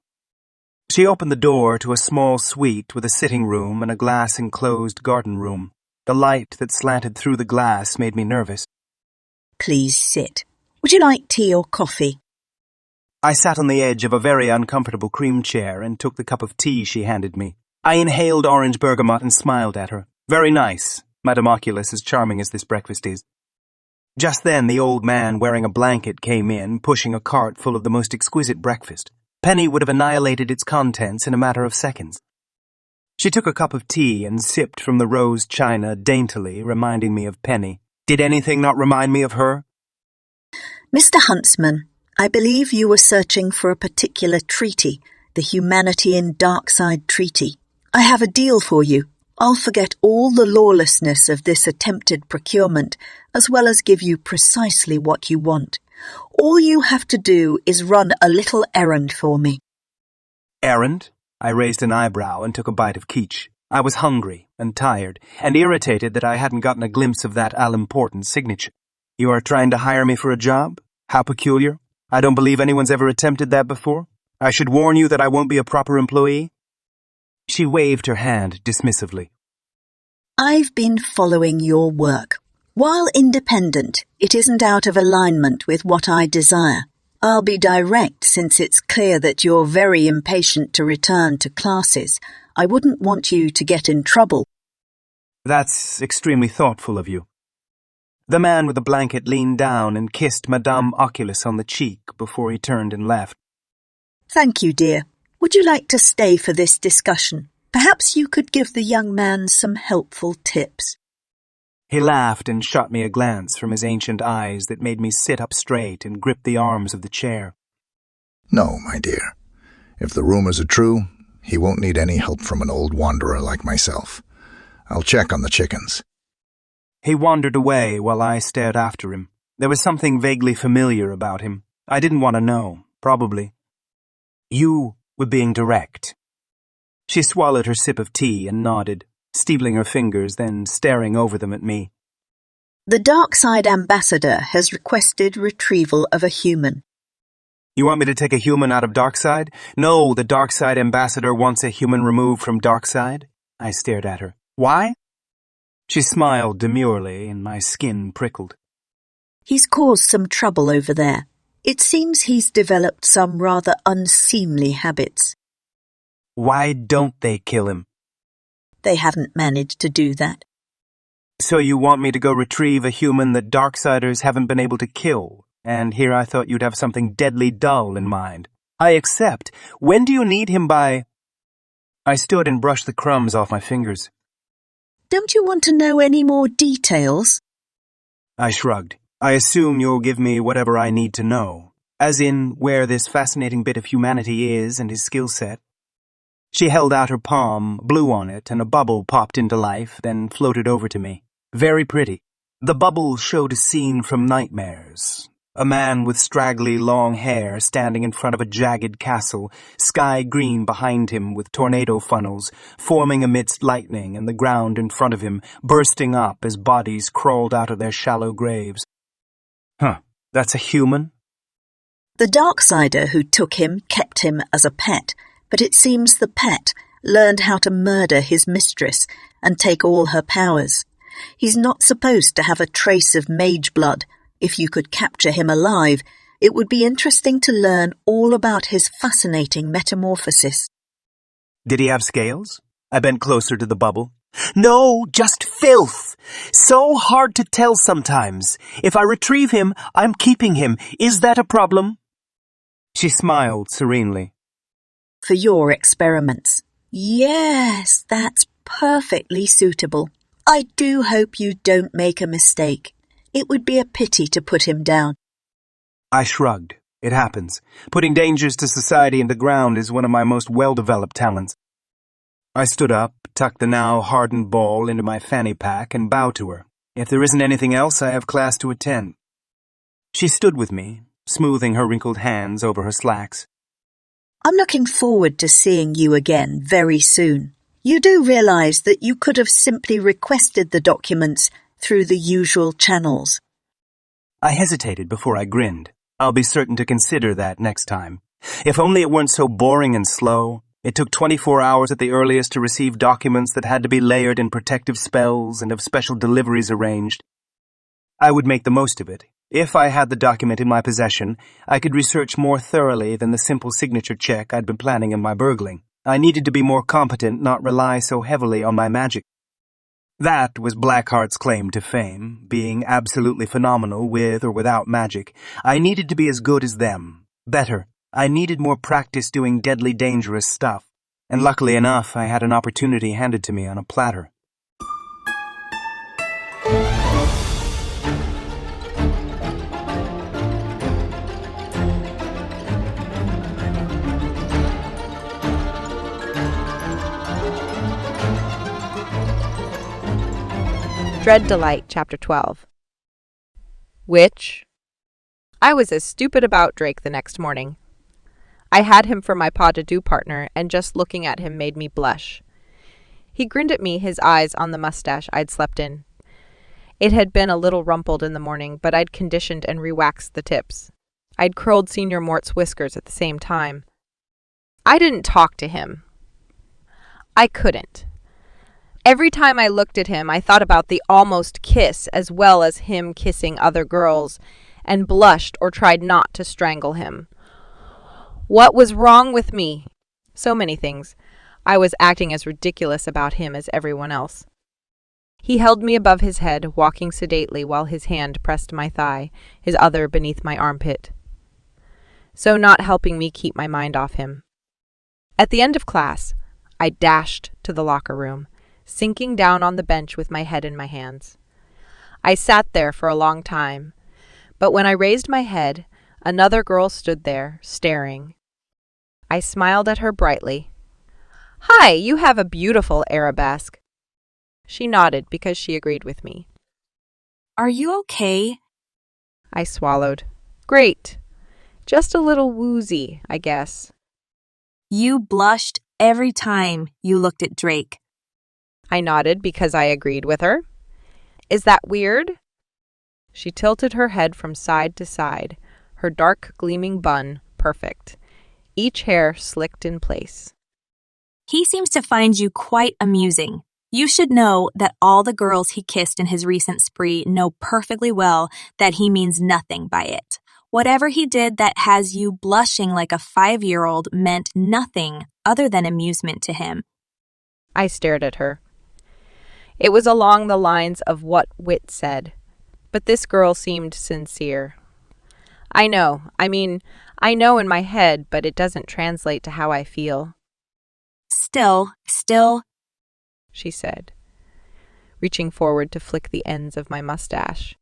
She opened the door to a small suite with a sitting room and a glass-enclosed garden room. The light that slanted through the glass made me nervous. Please sit. Would you like tea or coffee? I sat on the edge of a very uncomfortable cream chair and took the cup of tea she handed me. I inhaled orange bergamot and smiled at her. Very nice, Madame Oculus, as charming as this breakfast is. Just then the old man wearing a blanket came in, pushing a cart full of the most exquisite breakfast. Penny would have annihilated its contents in a matter of seconds. She took a cup of tea and sipped from the rose china daintily, reminding me of Penny. Did anything not remind me of her? Mr. Huntsman, I believe you were searching for a particular treaty, the Humanity in Darkside Treaty. I have a deal for you. I'll forget all the lawlessness of this attempted procurement, as well as give you precisely what you want. All you have to do is run a little errand for me. Errand? I raised an eyebrow and took a bite of quiche. I was hungry and tired, and irritated that I hadn't gotten a glimpse of that all-important signature. You are trying to hire me for a job? How peculiar. I don't believe anyone's ever attempted that before. I should warn you that I won't be a proper employee. She waved her hand dismissively. I've been following your work. While independent, it isn't out of alignment with what I desire. I'll be direct since it's clear that you're very impatient to return to classes. I wouldn't want you to get in trouble. That's extremely thoughtful of you. The man with the blanket leaned down and kissed Madame Oculus on the cheek before he turned and left. Thank you, dear. Would you like to stay for this discussion? Perhaps you could give the young man some helpful tips. He laughed and shot me a glance from his ancient eyes that made me sit up straight and grip the arms of the chair. No, my dear. If the rumors are true, he won't need any help from an old wanderer like myself. I'll check on the chickens. He wandered away while I stared after him. There was something vaguely familiar about him. I didn't want to know, probably. You were being direct. She swallowed her sip of tea and nodded, steepling her fingers, then staring over them at me. The Darkside ambassador has requested retrieval of a human. You want me to take a human out of Darkside? No, the Darkside ambassador wants a human removed from Darkside. I stared at her. Why? She smiled demurely, and my skin prickled. He's caused some trouble over there. It seems he's developed some rather unseemly habits. Why don't they kill him? They haven't managed to do that. So you want me to go retrieve a human that Darksiders haven't been able to kill, and here I thought you'd have something deadly dull in mind. I accept. When do you need him by? I stood and brushed the crumbs off my fingers. Don't you want to know any more details? I shrugged. I assume you'll give me whatever I need to know, as in where this fascinating bit of humanity is and his skill set. She held out her palm, blew on it, and a bubble popped into life, then floated over to me. Very pretty. The bubble showed a scene from nightmares. A man with straggly long hair standing in front of a jagged castle, sky green behind him with tornado funnels, forming amidst lightning and the ground in front of him, bursting up as bodies crawled out of their shallow graves. That's a human? The Darksider who took him kept him as a pet, but it seems the pet learned how to murder his mistress and take all her powers. He's not supposed to have a trace of mage blood. If you could capture him alive, it would be interesting to learn all about his fascinating metamorphosis. Did he have scales? I bent closer to the bubble. No, just filth. So hard to tell sometimes. If I retrieve him, I'm keeping him. Is that a problem? She smiled serenely. For your experiments. Yes, that's perfectly suitable. I do hope you don't make a mistake. It would be a pity to put him down. I shrugged. It happens. Putting dangers to society into ground is one of my most well-developed talents. I stood up, tucked the now hardened ball into my fanny pack, and bowed to her. If there isn't anything else, I have class to attend. She stood with me, smoothing her wrinkled hands over her slacks. I'm looking forward to seeing you again very soon. You do realize that you could have simply requested the documents through the usual channels. I hesitated before I grinned. I'll be certain to consider that next time. If only it weren't so boring and slow. It took 24 hours at the earliest to receive documents that had to be layered in protective spells and have special deliveries arranged. I would make the most of it. If I had the document in my possession, I could research more thoroughly than the simple signature check I'd been planning in my burgling. I needed to be more competent, not rely so heavily on my magic. That was Blackheart's claim to fame, being absolutely phenomenal with or without magic. I needed to be as good as them. Better. I needed more practice doing deadly dangerous stuff. And luckily enough, I had an opportunity handed to me on a platter. Dread Delight, Chapter 12. Witch. I was as stupid about Drake the next morning. I had him for my pas de deux partner, and just looking at him made me blush. He grinned at me, his eyes on the mustache I'd slept in. It had been a little rumpled in the morning, but I'd conditioned and re-waxed the tips. I'd curled Senior Mort's whiskers at the same time. I didn't talk to him. I couldn't. Every time I looked at him, I thought about the almost kiss as well as him kissing other girls, and blushed or tried not to strangle him. What was wrong with me? So many things. I was acting as ridiculous about him as everyone else. He held me above his head, walking sedately while his hand pressed my thigh, his other beneath my armpit, so not helping me keep my mind off him. At the end of class, I dashed to the locker room, sinking down on the bench with my head in my hands. I sat there for a long time, but when I raised my head, another girl stood there, staring. I smiled at her brightly. "Hi, you have a beautiful arabesque." She nodded because she agreed with me. Are you okay? I swallowed. Great. Just a little woozy, I guess. You blushed every time you looked at Drake. I nodded because I agreed with her. Is that weird? She tilted her head from side to side, her dark gleaming bun perfect, each hair slicked in place. He seems to find you quite amusing. You should know that all the girls he kissed in his recent spree know perfectly well that he means nothing by it. Whatever he did that has you blushing like a 5-year-old meant nothing other than amusement to him. I stared at her. It was along the lines of what Wit said, but this girl seemed sincere. I know in my head, but it doesn't translate to how I feel. Still, she said, reaching forward to flick the ends of my mustache.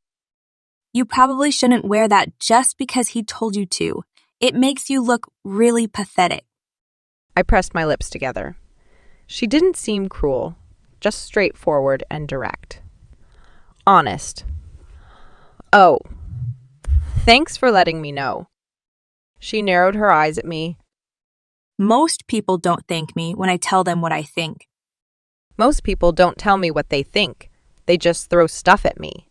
You probably shouldn't wear that just because he told you to. It makes you look really pathetic. I pressed my lips together. She didn't seem cruel, just straightforward and direct. Honest. Oh, thanks for letting me know. She narrowed her eyes at me. Most people don't thank me when I tell them what I think. Most people don't tell me what they think. They just throw stuff at me.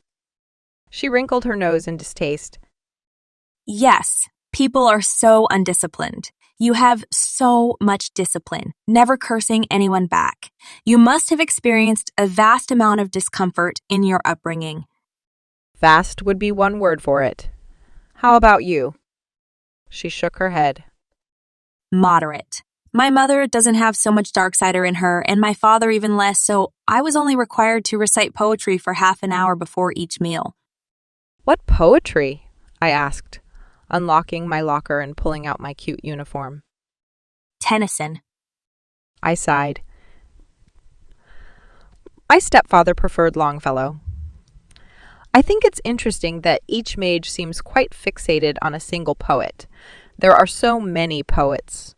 She wrinkled her nose in distaste. Yes, people are so undisciplined. You have so much discipline, never cursing anyone back. You must have experienced a vast amount of discomfort in your upbringing. Vast would be one word for it. How about you? She shook her head. Moderate. My mother doesn't have so much Darksider in her, and my father even less, so I was only required to recite poetry for half an hour before each meal. What poetry? I asked, unlocking my locker and pulling out my cute uniform. Tennyson. I sighed. My stepfather preferred Longfellow. I think it's interesting that each mage seems quite fixated on a single poet. There are so many poets.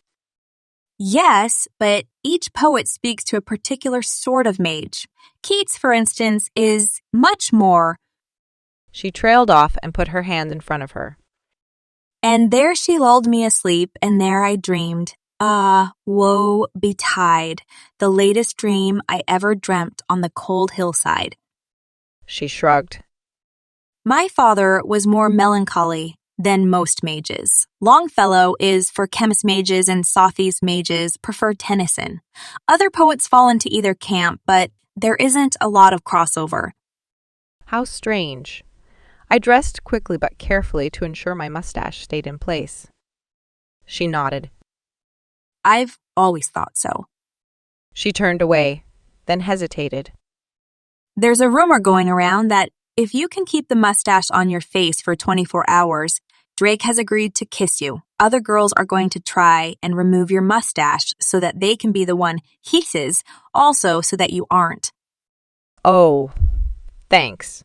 Yes, but each poet speaks to a particular sort of mage. Keats, for instance, is much more. She trailed off and put her hand in front of her. And there she lulled me asleep, and there I dreamed. Ah, woe betide, the latest dream I ever dreamt on the cold hillside. She shrugged. My father was more melancholy than most mages. Longfellow is for chemist mages and Sophie's mages prefer Tennyson. Other poets fall into either camp, but there isn't a lot of crossover. How strange. I dressed quickly but carefully to ensure my mustache stayed in place. She nodded. I've always thought so. She turned away, then hesitated. There's a rumor going around that if you can keep the mustache on your face for 24 hours, Drake has agreed to kiss you. Other girls are going to try and remove your mustache so that they can be the one he kisses, also so that you aren't. Oh, thanks.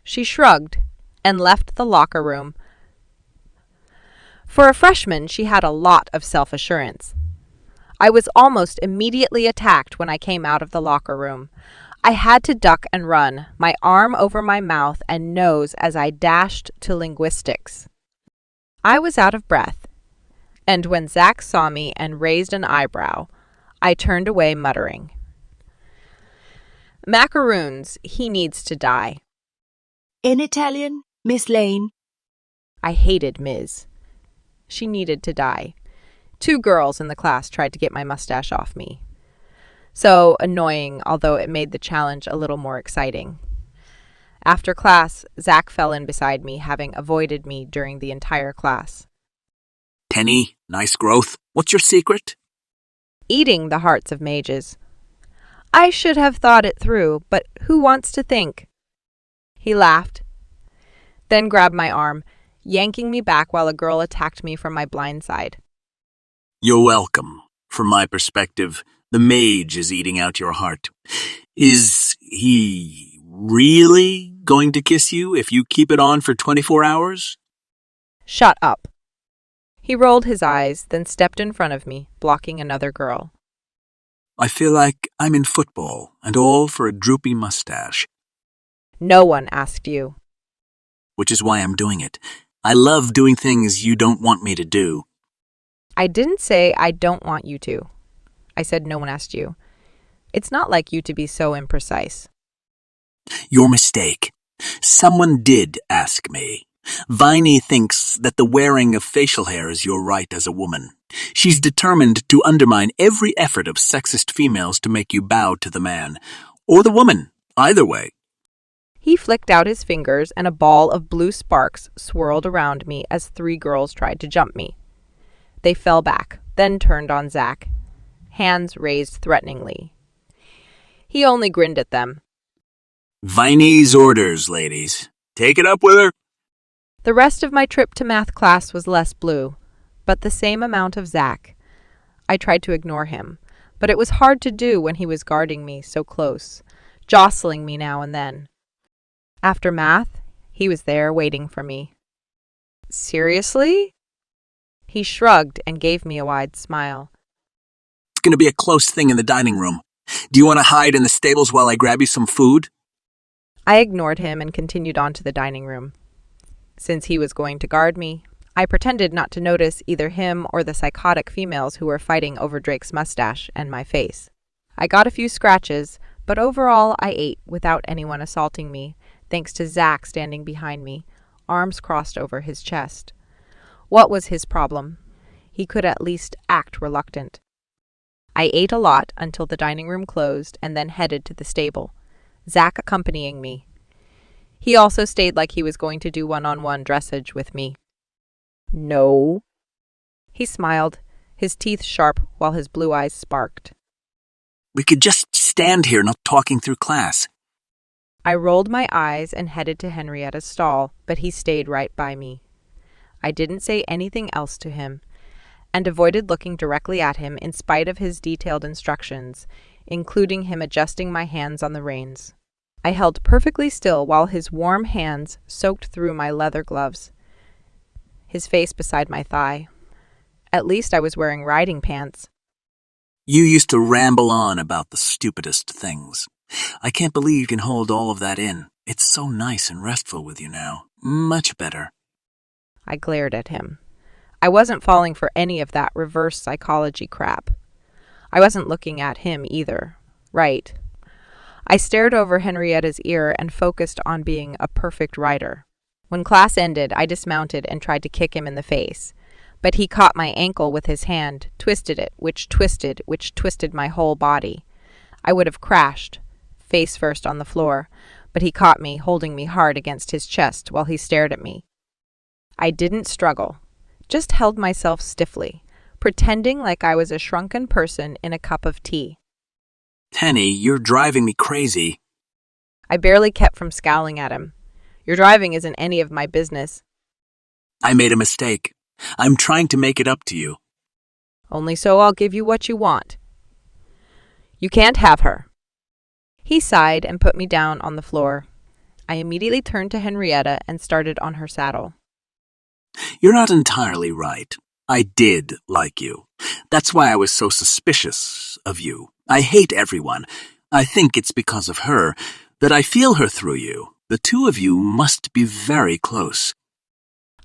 She shrugged and left the locker room. For a freshman, she had a lot of self-assurance. I was almost immediately attacked when I came out of the locker room. I had to duck and run, my arm over my mouth and nose as I dashed to linguistics. I was out of breath, and when Zach saw me and raised an eyebrow, I turned away muttering, "Macaroons, he needs to die." In Italian, Miss Lane. I hated Ms. She needed to die. 2 girls in the class tried to get my mustache off me. So annoying, although it made the challenge a little more exciting. After class, Zach fell in beside me, having avoided me during the entire class. Penny, nice growth. What's your secret? Eating the hearts of mages. I should have thought it through, but who wants to think? He laughed, then grabbed my arm, yanking me back while a girl attacked me from my blind side. You're welcome. From my perspective, the mage is eating out your heart. Is he really going to kiss you if you keep it on for 24 hours? Shut up. He rolled his eyes, then stepped in front of me, blocking another girl. I feel like I'm in football, and all for a droopy mustache. No one asked you. Which is why I'm doing it. I love doing things you don't want me to do. I didn't say I don't want you to. I said no one asked you. It's not like you to be so imprecise. Your mistake. Someone did ask me. Viney thinks that the wearing of facial hair is your right as a woman. She's determined to undermine every effort of sexist females to make you bow to the man. Or the woman. Either way. He flicked out his fingers and a ball of blue sparks swirled around me as 3 girls tried to jump me. They fell back, then turned on Zach, hands raised threateningly. He only grinned at them. Viney's orders, ladies. Take it up with her. The rest of my trip to math class was less blue, but the same amount of Zach. I tried to ignore him, but it was hard to do when he was guarding me so close, jostling me now and then. After math, he was there waiting for me. Seriously? He shrugged and gave me a wide smile. It's going to be a close thing in the dining room. Do you want to hide in the stables while I grab you some food? I ignored him and continued on to the dining room. Since he was going to guard me, I pretended not to notice either him or the psychotic females who were fighting over Drake's mustache and my face. I got a few scratches, but overall I ate without anyone assaulting me, thanks to Zach standing behind me, arms crossed over his chest. What was his problem? He could at least act reluctant. I ate a lot until the dining room closed and then headed to the stable, Zach accompanying me. He also stayed like he was going to do one-on-one dressage with me. No. He smiled, his teeth sharp while his blue eyes sparked. We could just stand here not talking through class. I rolled my eyes and headed to Henrietta's stall, but he stayed right by me. I didn't say anything else to him, and avoided looking directly at him in spite of his detailed instructions, including him adjusting my hands on the reins. I held perfectly still while his warm hands soaked through my leather gloves, his face beside my thigh. At least I was wearing riding pants. You used to ramble on about the stupidest things. I can't believe you can hold all of that in. It's so nice and restful with you now. Much better. I glared at him. I wasn't falling for any of that reverse psychology crap. I wasn't looking at him either. Right. I stared over Henrietta's ear and focused on being a perfect rider. When class ended, I dismounted and tried to kick him in the face. But he caught my ankle with his hand, twisted it, which twisted my whole body. I would have crashed, face first on the floor, but he caught me, holding me hard against his chest while he stared at me. I didn't struggle, just held myself stiffly, pretending like I was a shrunken person in a cup of tea. Penny, you're driving me crazy. I barely kept from scowling at him. Your driving isn't any of my business. I made a mistake. I'm trying to make it up to you. Only so I'll give you what you want. You can't have her. He sighed and put me down on the floor. I immediately turned to Henrietta and started on her saddle. You're not entirely right. I did like you. That's why I was so suspicious of you. I hate everyone. I think it's because of her that I feel her through you. The two of you must be very close.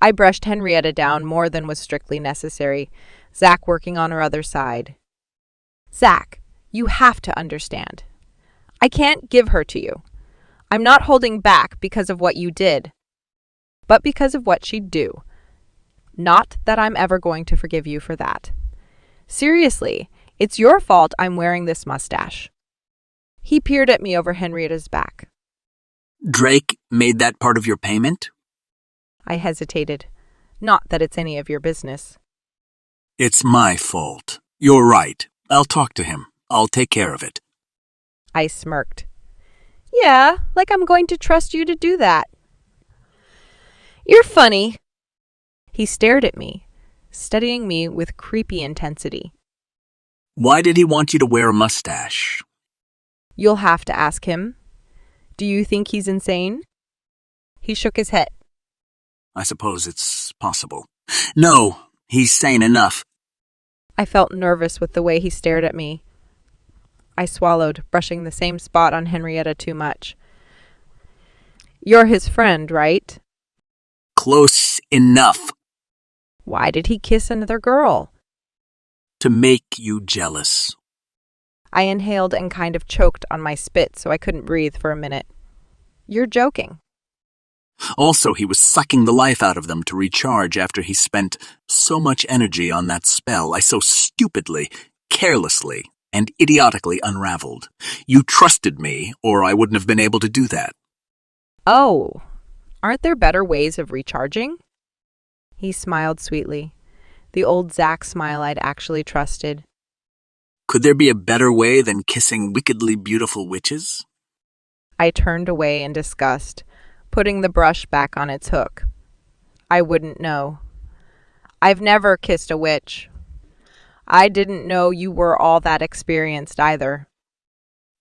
I brushed Henrietta down more than was strictly necessary, Zach working on her other side. Zach, you have to understand. I can't give her to you. I'm not holding back because of what you did, but because of what she'd do. Not that I'm ever going to forgive you for that. Seriously, it's your fault I'm wearing this mustache. He peered at me over Henrietta's back. Drake made that part of your payment? I hesitated. Not that it's any of your business. It's my fault. You're right. I'll talk to him. I'll take care of it. I smirked. Yeah, like I'm going to trust you to do that. You're funny. He stared at me, studying me with creepy intensity. Why did he want you to wear a mustache? You'll have to ask him. Do you think he's insane? He shook his head. I suppose it's possible. No, he's sane enough. I felt nervous with the way he stared at me. I swallowed, brushing the same spot on Henrietta too much. You're his friend, right? Close enough. Why did he kiss another girl? To make you jealous. I inhaled and kind of choked on my spit so I couldn't breathe for a minute. You're joking. Also, he was sucking the life out of them to recharge after he spent so much energy on that spell I so stupidly, carelessly, and idiotically unraveled. You trusted me, or I wouldn't have been able to do that. Oh, aren't there better ways of recharging? He smiled sweetly, the old Zach smile I'd actually trusted. Could there be a better way than kissing wickedly beautiful witches? I turned away in disgust, putting the brush back on its hook. I wouldn't know. I've never kissed a witch. I didn't know you were all that experienced either.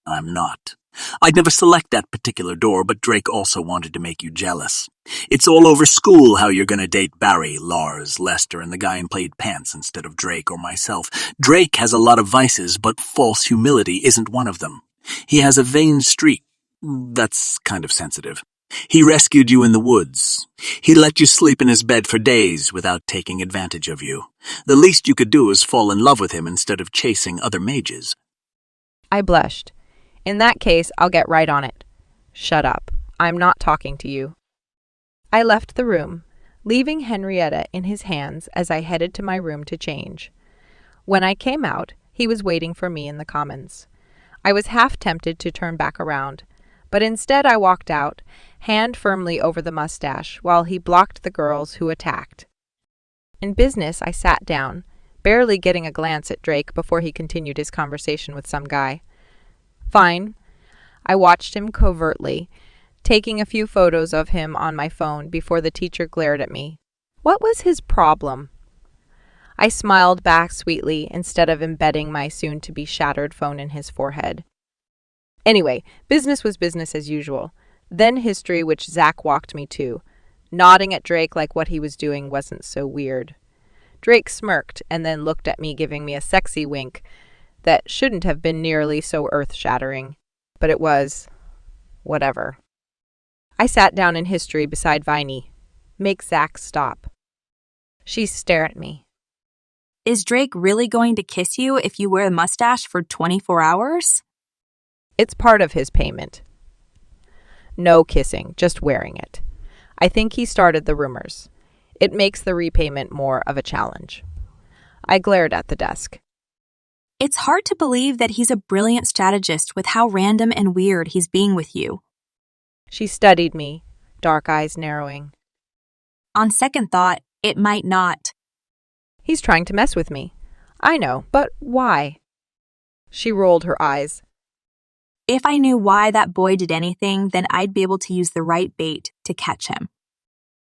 I'm not. I'd never select that particular door, but Drake also wanted to make you jealous. It's all over school how you're going to date Barry, Lars, Lester, and the guy in plaid pants instead of Drake or myself. Drake has a lot of vices, but false humility isn't one of them. He has a vain streak. That's kind of sensitive. He rescued you in the woods. He let you sleep in his bed for days without taking advantage of you. The least you could do is fall in love with him instead of chasing other mages. I blushed. In that case, I'll get right on it. Shut up. I'm not talking to you. I left the room, leaving Henrietta in his hands as I headed to my room to change. When I came out, he was waiting for me in the commons. I was half tempted to turn back around, but instead I walked out, hand firmly over the mustache, while he blocked the girls who attacked. In business, I sat down, barely getting a glance at Drake before he continued his conversation with some guy. Fine. I watched him covertly, taking a few photos of him on my phone before the teacher glared at me. What was his problem? I smiled back sweetly instead of embedding my soon-to-be shattered phone in his forehead. Anyway, business was business as usual. Then history, which Zach walked me to. Nodding at Drake like what he was doing wasn't so weird. Drake smirked and then looked at me, giving me a sexy wink that shouldn't have been nearly so earth-shattering. But it was. Whatever. I sat down in history beside Viney. Make Zach stop. She stared at me. Is Drake really going to kiss you if you wear a mustache for 24 hours? It's part of his payment. No kissing, just wearing it. I think he started the rumors. It makes the repayment more of a challenge. I glared at the desk. It's hard to believe that he's a brilliant strategist with how random and weird he's being with you. She studied me, dark eyes narrowing. On second thought, it might not. He's trying to mess with me. I know, but why? She rolled her eyes. If I knew why that boy did anything, then I'd be able to use the right bait to catch him.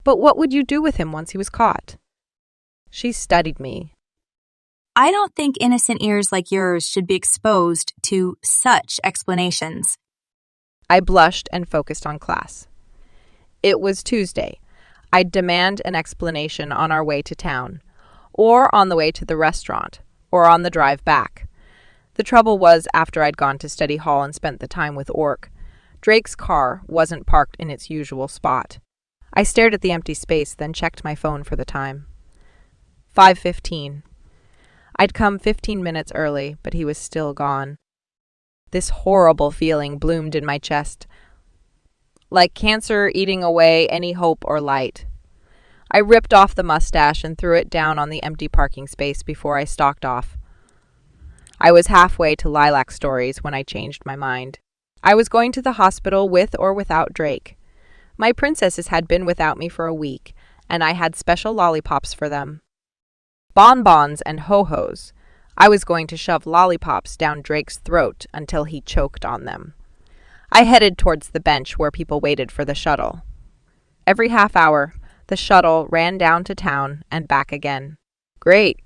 But what would you do with him once he was caught? She studied me. I don't think innocent ears like yours should be exposed to such explanations. I blushed and focused on class. It was Tuesday. I'd demand an explanation on our way to town, or on the way to the restaurant, or on the drive back. The trouble was, after I'd gone to study hall and spent the time with Orc, Drake's car wasn't parked in its usual spot. I stared at the empty space, then checked my phone for the time. 5:15. I'd come 15 minutes early, but he was still gone. This horrible feeling bloomed in my chest, like cancer eating away any hope or light. I ripped off the mustache and threw it down on the empty parking space before I stalked off. I was halfway to Lilac Stories when I changed my mind. I was going to the hospital with or without Drake. My princesses had been without me for a week, and I had special lollipops for them. Bonbons and ho-hos. I was going to shove lollipops down Drake's throat until he choked on them. I headed towards the bench where people waited for the shuttle. Every half hour, the shuttle ran down to town and back again. Great.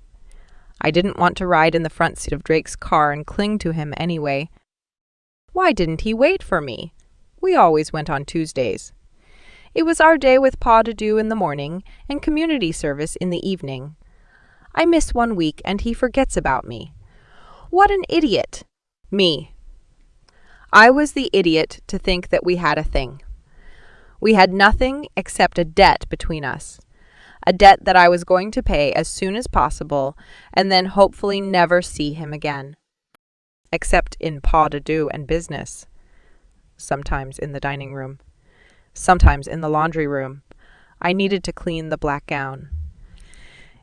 I didn't want to ride in the front seat of Drake's car and cling to him anyway. Why didn't he wait for me? We always went on Tuesdays. It was our day with pas de deux in the morning and community service in the evening. I miss 1 week and he forgets about me. What an idiot. Me. I was the idiot to think that we had a thing. We had nothing except a debt between us. A debt that I was going to pay as soon as possible and then hopefully never see him again. Except in pas de deux and business. Sometimes in the dining room. Sometimes in the laundry room. I needed to clean the black gown.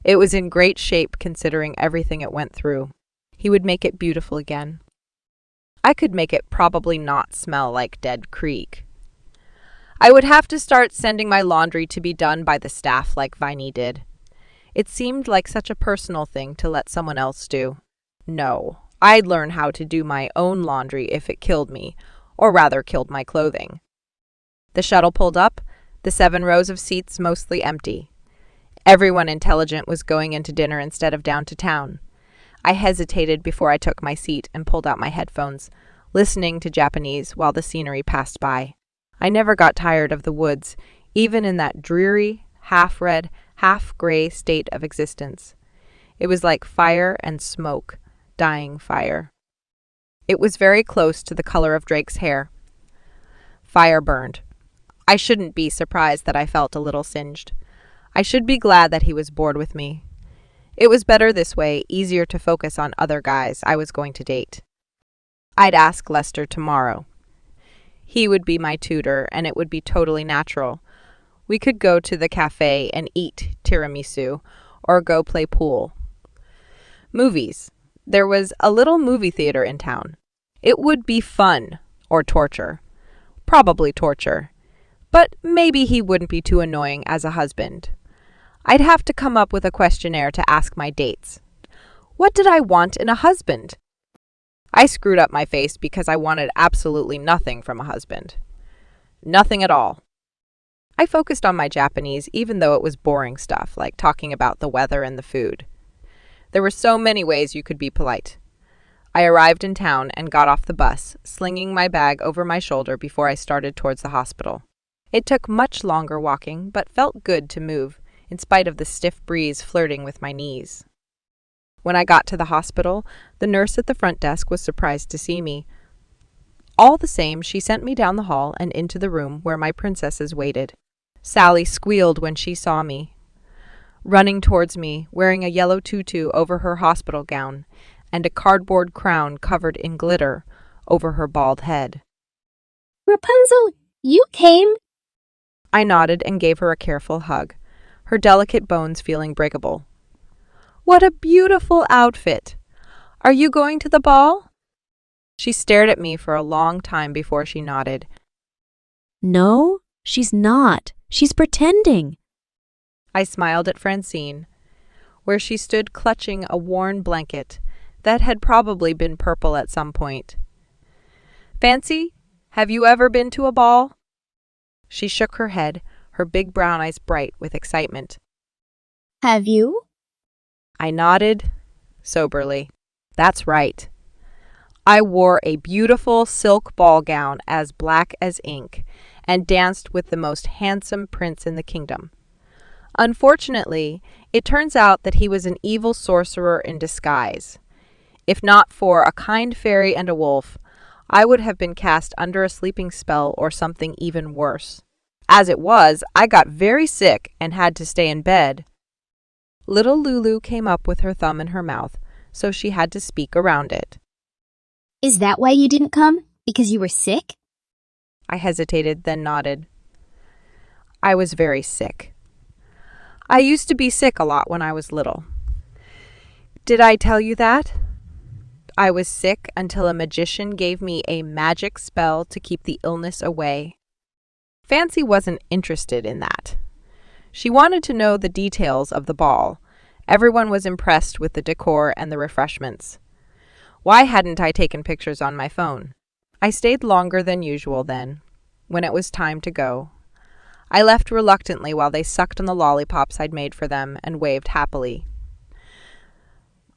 It was in great shape considering everything it went through. He would make it beautiful again. I could make it probably not smell like Dead Creek. I would have to start sending my laundry to be done by the staff like Viney did. It seemed like such a personal thing to let someone else do. No, I'd learn how to do my own laundry if it killed me, or rather killed my clothing. The shuttle pulled up, the 7 rows of seats mostly empty. Everyone intelligent was going into dinner instead of down to town. I hesitated before I took my seat and pulled out my headphones, listening to Japanese while the scenery passed by. I never got tired of the woods, even in that dreary, half-red, half-gray state of existence. It was like fire and smoke, dying fire. It was very close to the color of Drake's hair. Fire burned. I shouldn't be surprised that I felt a little singed. I should be glad that he was bored with me. It was better this way, easier to focus on other guys I was going to date. I'd ask Lester tomorrow. He would be my tutor, and it would be totally natural. We could go to the cafe and eat tiramisu, or go play pool. Movies. There was a little movie theater in town. It would be fun, or torture. Probably torture. But maybe he wouldn't be too annoying as a husband. I'd have to come up with a questionnaire to ask my dates. What did I want in a husband? I screwed up my face because I wanted absolutely nothing from a husband. Nothing at all. I focused on my Japanese even though it was boring stuff like talking about the weather and the food. There were so many ways you could be polite. I arrived in town and got off the bus, slinging my bag over my shoulder before I started towards the hospital. It took much longer walking, but felt good to move, in spite of the stiff breeze flirting with my knees. When I got to the hospital, the nurse at the front desk was surprised to see me. All the same, she sent me down the hall and into the room where my princesses waited. Sally squealed when she saw me, running towards me, wearing a yellow tutu over her hospital gown and a cardboard crown covered in glitter over her bald head. Rapunzel, you came? I nodded and gave her a careful hug, her delicate bones feeling breakable. What a beautiful outfit! Are you going to the ball? She stared at me for a long time before she nodded. No, she's not. She's pretending. I smiled at Francine, where she stood clutching a worn blanket that had probably been purple at some point. Fancy, have you ever been to a ball? She shook her head, her big brown eyes bright with excitement. Have you? I nodded soberly. That's right. I wore a beautiful silk ball gown as black as ink and danced with the most handsome prince in the kingdom. Unfortunately, it turns out that he was an evil sorcerer in disguise. If not for a kind fairy and a wolf, I would have been cast under a sleeping spell or something even worse. As it was, I got very sick and had to stay in bed. Little Lulu came up with her thumb in her mouth, so she had to speak around it. Is that why you didn't come? Because you were sick? I hesitated, then nodded. I was very sick. I used to be sick a lot when I was little. Did I tell you that? I was sick until a magician gave me a magic spell to keep the illness away. Fancy wasn't interested in that. She wanted to know the details of the ball. Everyone was impressed with the decor and the refreshments. Why hadn't I taken pictures on my phone? I stayed longer than usual then. When it was time to go, I left reluctantly while they sucked on the lollipops I'd made for them and waved happily.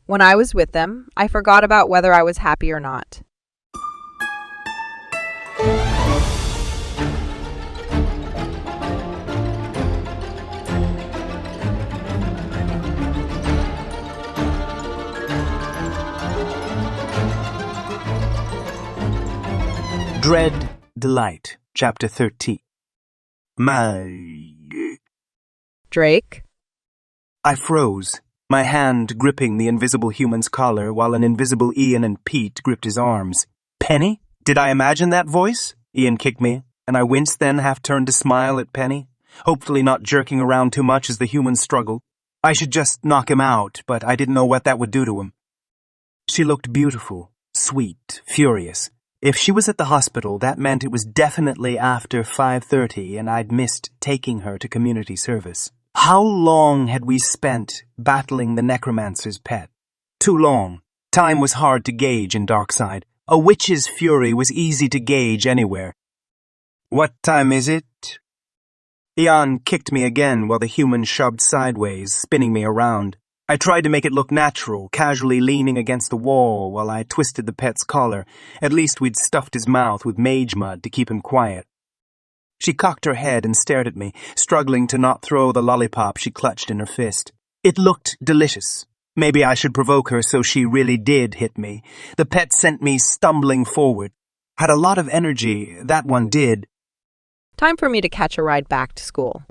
When I was with them, I forgot about whether I was happy or not. Dread Delight, Chapter 13. Drake? I froze, my hand gripping the invisible human's collar while an invisible Ian and Pete gripped his arms. Penny? Did I imagine that voice? Ian kicked me, and I winced then, half turned to smile at Penny, hopefully not jerking around too much as the human struggled. I should just knock him out, but I didn't know what that would do to him. She looked beautiful, sweet, furious. If she was at the hospital, that meant it was definitely after 5:30 and I'd missed taking her to community service. How long had we spent battling the necromancer's pet? Too long. Time was hard to gauge in Darkside. A witch's fury was easy to gauge anywhere. What time is it? Ian kicked me again while the human shoved sideways, spinning me around. I tried to make it look natural, casually leaning against the wall while I twisted the pet's collar. At least we'd stuffed his mouth with mage mud to keep him quiet. She cocked her head and stared at me, struggling to not throw the lollipop she clutched in her fist. It looked delicious. Maybe I should provoke her so she really did hit me. The pet sent me stumbling forward. Had a lot of energy, that one did. Time for me to catch a ride back to school.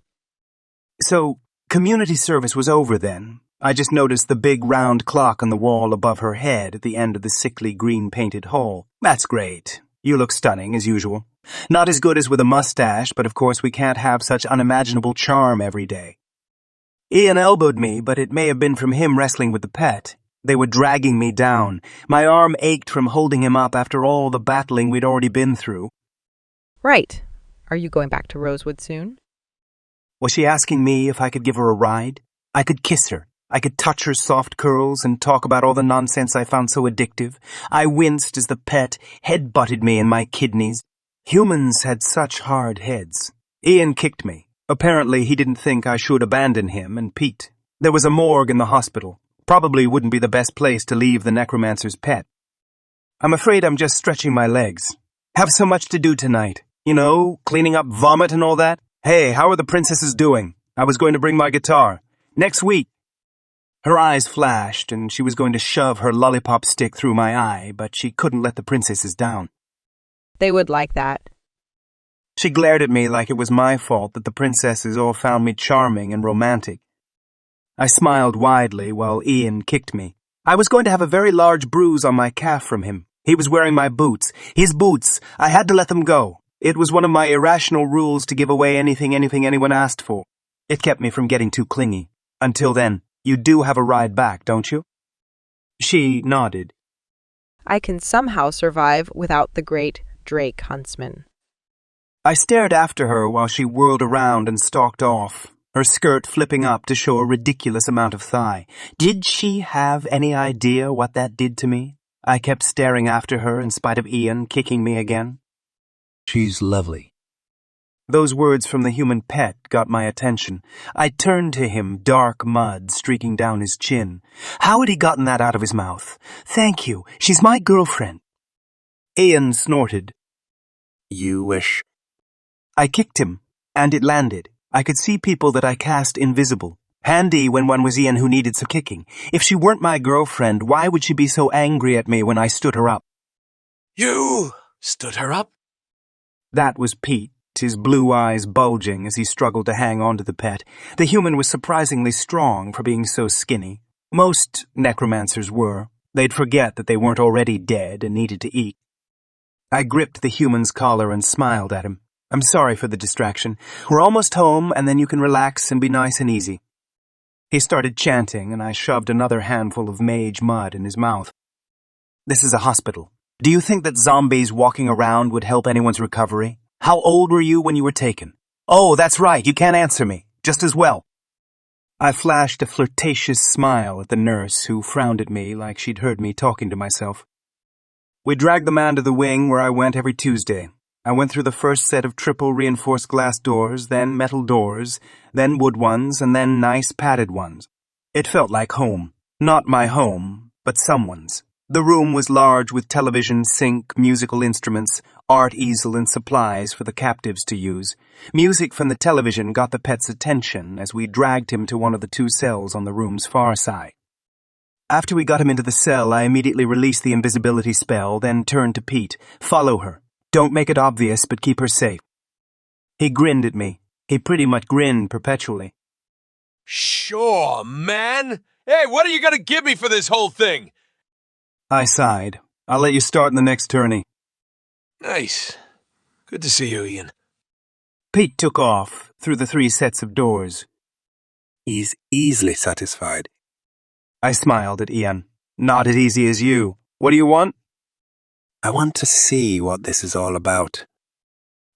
So, community service was over then. I just noticed the big round clock on the wall above her head at the end of the sickly green-painted hall. That's great. You look stunning, as usual. Not as good as with a mustache, but of course we can't have such unimaginable charm every day. Ian elbowed me, but it may have been from him wrestling with the pet. They were dragging me down. My arm ached from holding him up after all the battling we'd already been through. Right. Are you going back to Rosewood soon? Was she asking me if I could give her a ride? I could kiss her. I could touch her soft curls and talk about all the nonsense I found so addictive. I winced as the pet head-butted me in my kidneys. Humans had such hard heads. Ian kicked me. Apparently he didn't think I should abandon him and Pete. There was a morgue in the hospital. Probably wouldn't be the best place to leave the necromancer's pet. I'm afraid I'm just stretching my legs. Have so much to do tonight. You know, cleaning up vomit and all that. Hey, how are the princesses doing? I was going to bring my guitar. Next week. Her eyes flashed, and she was going to shove her lollipop stick through my eye, but she couldn't let the princesses down. They would like that. She glared at me like it was my fault that the princesses all found me charming and romantic. I smiled widely while Ian kicked me. I was going to have a very large bruise on my calf from him. He was wearing my boots. His boots. I had to let them go. It was one of my irrational rules to give away anything anyone asked for. It kept me from getting too clingy. Until then, you do have a ride back, don't you? She nodded. I can somehow survive without the great Drake Huntsman. I stared after her while she whirled around and stalked off, her skirt flipping up to show a ridiculous amount of thigh. Did she have any idea what that did to me? I kept staring after her in spite of Ian kicking me again. She's lovely. Those words from the human pet got my attention. I turned to him, dark mud streaking down his chin. How had he gotten that out of his mouth? Thank you. She's my girlfriend. Ian snorted. You wish... I kicked him, and it landed. I could see people that I cast invisible. Handy when one was Ian who needed some kicking. If she weren't my girlfriend, why would she be so angry at me when I stood her up? You stood her up? That was Pete, his blue eyes bulging as he struggled to hang on to the pet. The human was surprisingly strong for being so skinny. Most necromancers were. They'd forget that they weren't already dead and needed to eat. I gripped the human's collar and smiled at him. I'm sorry for the distraction. We're almost home, and then you can relax and be nice and easy. He started chanting, and I shoved another handful of mage mud in his mouth. This is a hospital. Do you think that zombies walking around would help anyone's recovery? How old were you when you were taken? Oh, that's right, you can't answer me. Just as well. I flashed a flirtatious smile at the nurse, who frowned at me like she'd heard me talking to myself. We dragged the man to the wing where I went every Tuesday. I went through the first set of triple reinforced glass doors, then metal doors, then wood ones, and then nice padded ones. It felt like home. Not my home, but someone's. The room was large with television, sink, musical instruments, art easel, and supplies for the captives to use. Music from the television got the pet's attention as we dragged him to one of the two cells on the room's far side. After we got him into the cell, I immediately released the invisibility spell, then turned to Pete. Follow her. Don't make it obvious, but keep her safe. He grinned at me. He pretty much grinned perpetually. Sure, man. Hey, what are you gonna give me for this whole thing? I sighed. I'll let you start in the next tourney. Nice. Good to see you, Ian. Pete took off through the 3 sets of doors. He's easily satisfied. I smiled at Ian. Not as easy as you. What do you want? I want to see what this is all about.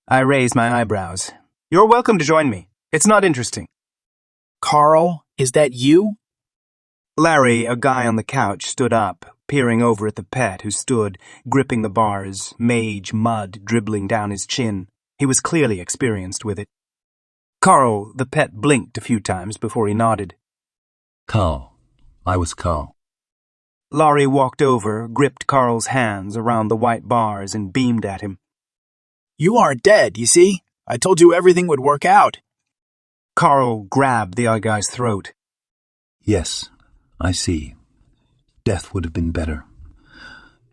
I raised my eyebrows. You're welcome to join me. It's not interesting. Carl, is that you? Larry, a guy on the couch, stood up, peering over at the pet who stood, gripping the bars, mage mud dribbling down his chin. He was clearly experienced with it. Carl, the pet, blinked a few times before he nodded. Carl. I was Carl. Laurie walked over, gripped Carl's hands around the white bars, and beamed at him. You aren't dead, you see? I told you everything would work out. Carl grabbed the other guy's throat. Yes, I see. Death would have been better.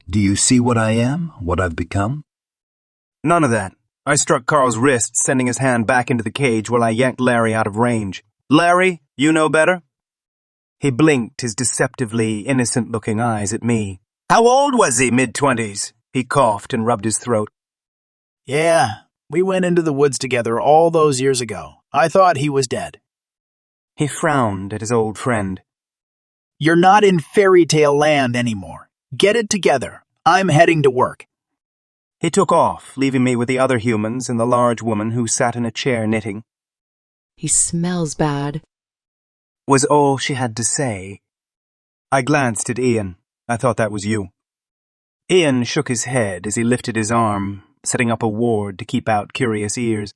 Do you see what I am, what I've become? None of that. I struck Carl's wrist, sending his hand back into the cage while I yanked Larry out of range. Larry, you know better? He blinked his deceptively innocent-looking eyes at me. How old was he, mid-20s? He coughed and rubbed his throat. Yeah, we went into the woods together all those years ago. I thought he was dead. He frowned at his old friend. You're not in fairy tale land anymore. Get it together. I'm heading to work. He took off, leaving me with the other humans and the large woman who sat in a chair knitting. He smells bad, was all she had to say. I glanced at Ian. I thought that was you. Ian shook his head as he lifted his arm, setting up a ward to keep out curious ears.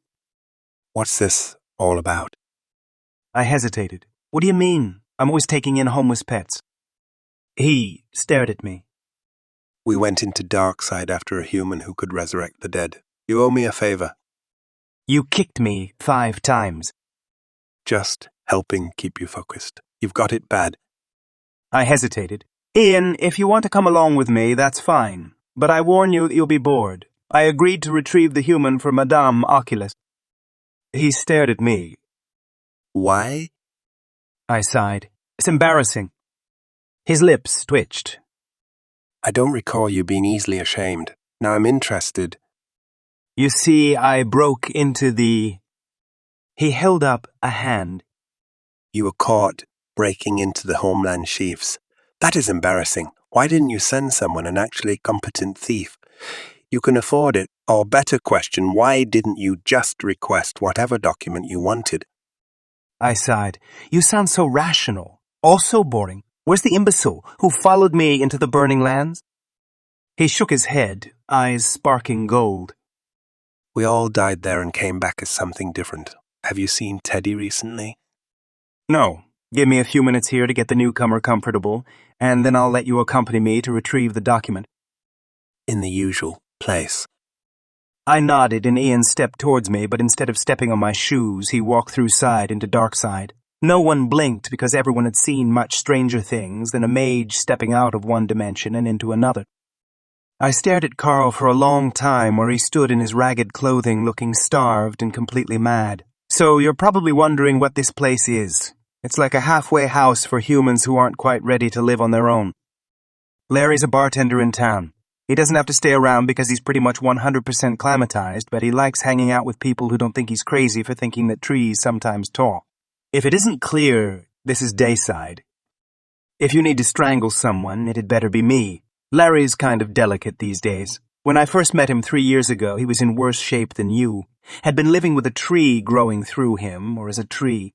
What's this all about? I hesitated. What do you mean? I'm always taking in homeless pets. He stared at me. We went into Darkside after a human who could resurrect the dead. You owe me a favor. You kicked me 5 times. Just helping keep you focused. You've got it bad. I hesitated. Ian, if you want to come along with me, that's fine. But I warn you that you'll be bored. I agreed to retrieve the human for Madame Oculus. He stared at me. Why? I sighed. It's embarrassing. His lips twitched. I don't recall you being easily ashamed. Now I'm interested. You see, I broke into the... He held up a hand. You were caught breaking into the Homeland Chiefs. That is embarrassing. Why didn't you send someone, an actually competent thief? You can afford it. Or better question, why didn't you just request whatever document you wanted? I sighed. You sound so rational. All so boring. Where's the imbecile who followed me into the burning lands? He shook his head, eyes sparking gold. We all died there and came back as something different. Have you seen Teddy recently? No. Give me a few minutes here to get the newcomer comfortable, and then I'll let you accompany me to retrieve the document. In the usual place. I nodded and Ian stepped towards me, but instead of stepping on my shoes, he walked through side into Darkside. No one blinked because everyone had seen much stranger things than a mage stepping out of one dimension and into another. I stared at Carl for a long time where he stood in his ragged clothing looking starved and completely mad. So you're probably wondering what this place is. It's like a halfway house for humans who aren't quite ready to live on their own. Larry's a bartender in town. He doesn't have to stay around because he's pretty much 100% climatized, but he likes hanging out with people who don't think he's crazy for thinking that trees sometimes talk. If it isn't clear, this is Dayside. If you need to strangle someone, it'd better be me. Larry's kind of delicate these days. When I first met him 3 years ago, he was in worse shape than you. Had been living with a tree growing through him, or as a tree.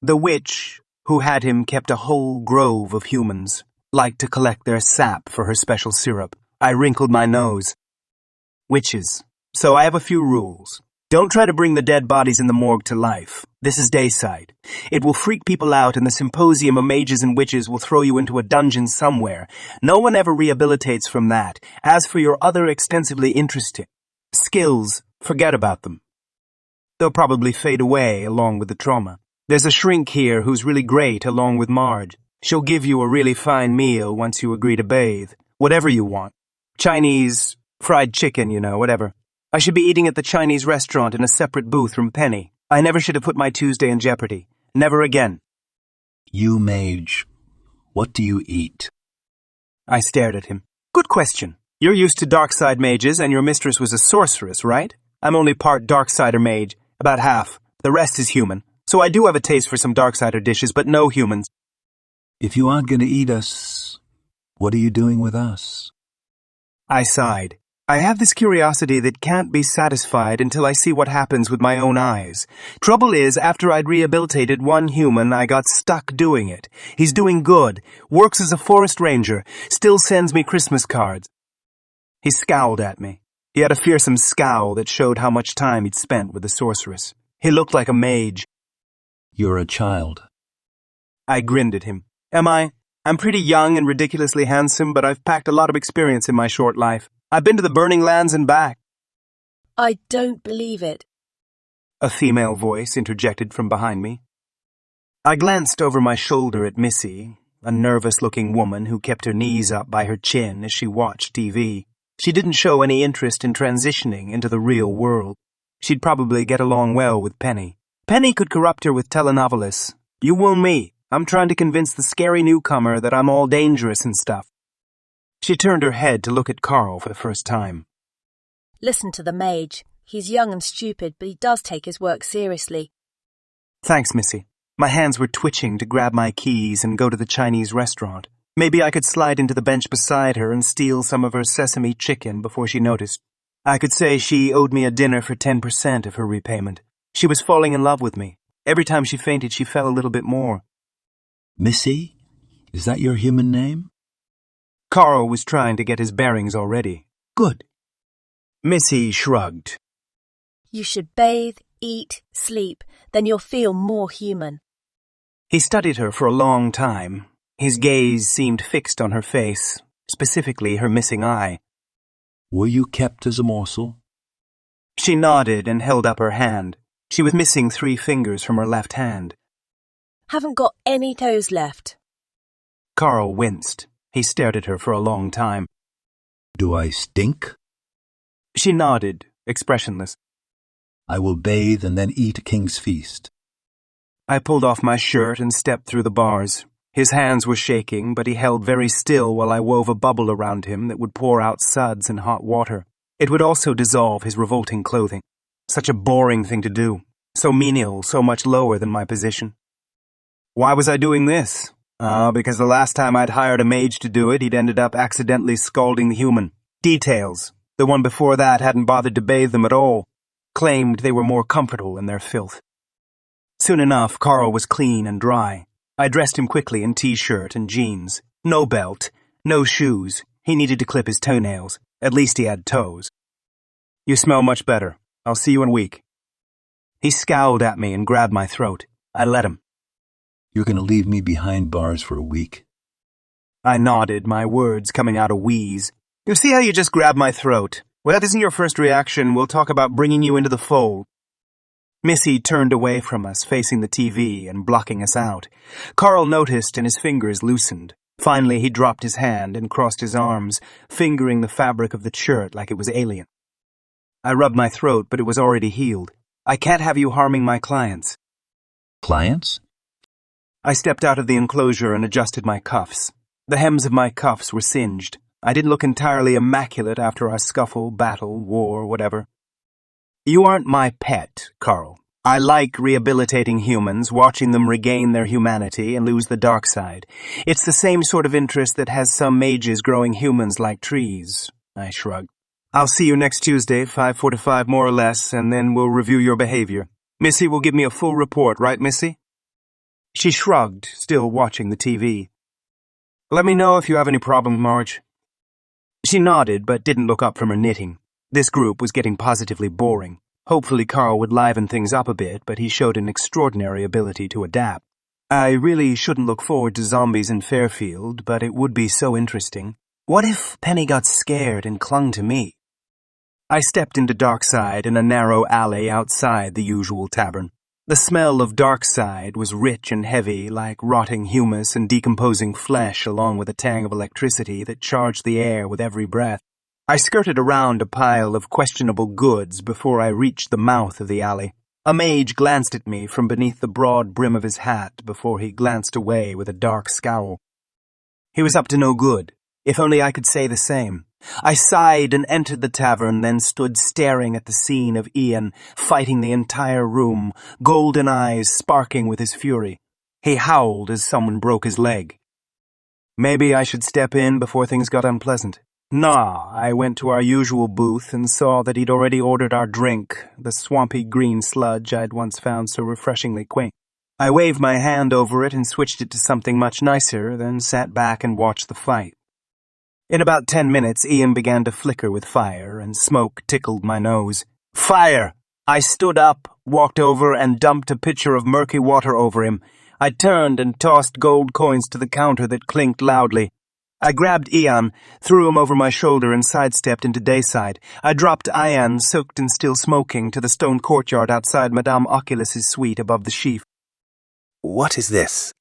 The witch who had him kept a whole grove of humans, liked to collect their sap for her special syrup. I wrinkled my nose. Witches. So I have a few rules. Don't try to bring the dead bodies in the morgue to life. This is Dayside. It will freak people out and the symposium of mages and witches will throw you into a dungeon somewhere. No one ever rehabilitates from that. As for your other extensively interesting skills, forget about them. They'll probably fade away along with the trauma. There's a shrink here who's really great along with Marge. She'll give you a really fine meal once you agree to bathe. Whatever you want. Chinese, fried chicken, whatever. I should be eating at the Chinese restaurant in a separate booth from Penny. I never should have put my Tuesday in jeopardy. Never again. You mage, what do you eat? I stared at him. Good question. You're used to Darkside mages and your mistress was a sorceress, right? I'm only part Darksider mage, about half. The rest is human. So I do have a taste for some Darksider dishes, but no humans. If you aren't going to eat us, what are you doing with us? I sighed. I have this curiosity that can't be satisfied until I see what happens with my own eyes. Trouble is, after I'd rehabilitated one human, I got stuck doing it. He's doing good, works as a forest ranger, still sends me Christmas cards. He scowled at me. He had a fearsome scowl that showed how much time he'd spent with the sorceress. He looked like a mage. You're a child. I grinned at him. Am I? I'm pretty young and ridiculously handsome, but I've packed a lot of experience in my short life. I've been to the Burning Lands and back. I don't believe it. A female voice interjected from behind me. I glanced over my shoulder at Missy, a nervous-looking woman who kept her knees up by her chin as she watched TV. She didn't show any interest in transitioning into the real world. She'd probably get along well with Penny. Penny could corrupt her with telenovelists. You will me. I'm trying to convince the scary newcomer that I'm all dangerous and stuff. She turned her head to look at Carl for the first time. Listen to the mage. He's young and stupid, but he does take his work seriously. Thanks, Missy. My hands were twitching to grab my keys and go to the Chinese restaurant. Maybe I could slide into the bench beside her and steal some of her sesame chicken before she noticed. I could say she owed me a dinner for 10% of her repayment. She was falling in love with me. Every time she fainted, she fell a little bit more. Missy? Is that your human name? Carl was trying to get his bearings already. Good. Missy shrugged. You should bathe, eat, sleep, then you'll feel more human. He studied her for a long time. His gaze seemed fixed on her face, specifically her missing eye. Were you kept as a morsel? She nodded and held up her hand. She was missing 3 fingers from her left hand. Haven't got any toes left. Carl winced. He stared at her for a long time. Do I stink? She nodded, expressionless. I will bathe and then eat a king's feast. I pulled off my shirt and stepped through the bars. His hands were shaking, but he held very still while I wove a bubble around him that would pour out suds and hot water. It would also dissolve his revolting clothing. Such a boring thing to do. So menial, so much lower than my position. Why was I doing this? Because the last time I'd hired a mage to do it, he'd ended up accidentally scalding the human. Details. The one before that hadn't bothered to bathe them at all. Claimed they were more comfortable in their filth. Soon enough, Carl was clean and dry. I dressed him quickly in t-shirt and jeans. No belt, no shoes. He needed to clip his toenails. At least he had toes. You smell much better. I'll see you in a week. He scowled at me and grabbed my throat. I let him. You're going to leave me behind bars for a week? I nodded, my words coming out a wheeze. You see how you just grabbed my throat? Well, that isn't your first reaction. We'll talk about bringing you into the fold. Missy turned away from us, facing the TV and blocking us out. Carl noticed and his fingers loosened. Finally, he dropped his hand and crossed his arms, fingering the fabric of the shirt like it was alien. I rubbed my throat, but it was already healed. I can't have you harming my clients. Clients? I stepped out of the enclosure and adjusted my cuffs. The hems of my cuffs were singed. I didn't look entirely immaculate after our scuffle, battle, war, whatever. You aren't my pet, Carl. I like rehabilitating humans, watching them regain their humanity and lose the dark side. It's the same sort of interest that has some mages growing humans like trees. I shrugged. I'll see you next Tuesday, 5:45 more or less, and then we'll review your behavior. Missy will give me a full report, right, Missy? She shrugged, still watching the TV. Let me know if you have any problems, Marge. She nodded, but didn't look up from her knitting. This group was getting positively boring. Hopefully Carl would liven things up a bit, but he showed an extraordinary ability to adapt. I really shouldn't look forward to zombies in Fairfield, but it would be so interesting. What if Penny got scared and clung to me? I stepped into Darkside in a narrow alley outside the usual tavern. The smell of Darkside was rich and heavy, like rotting humus and decomposing flesh, along with a tang of electricity that charged the air with every breath. I skirted around a pile of questionable goods before I reached the mouth of the alley. A mage glanced at me from beneath the broad brim of his hat before he glanced away with a dark scowl. He was up to no good. If only I could say the same. I sighed and entered the tavern, then stood staring at the scene of Ian fighting the entire room, golden eyes sparking with his fury. He howled as someone broke his leg. Maybe I should step in before things got unpleasant. Nah, I went to our usual booth and saw that he'd already ordered our drink, the swampy green sludge I'd once found so refreshingly quaint. I waved my hand over it and switched it to something much nicer, then sat back and watched the fight. In about 10 minutes, Ian began to flicker with fire, and smoke tickled my nose. Fire! I stood up, walked over, and dumped a pitcher of murky water over him. I turned and tossed gold coins to the counter that clinked loudly. I grabbed Ian, threw him over my shoulder, and sidestepped into Dayside. I dropped Ian, soaked and still smoking, to the stone courtyard outside Madame Oculus's suite above the sheaf. What is this?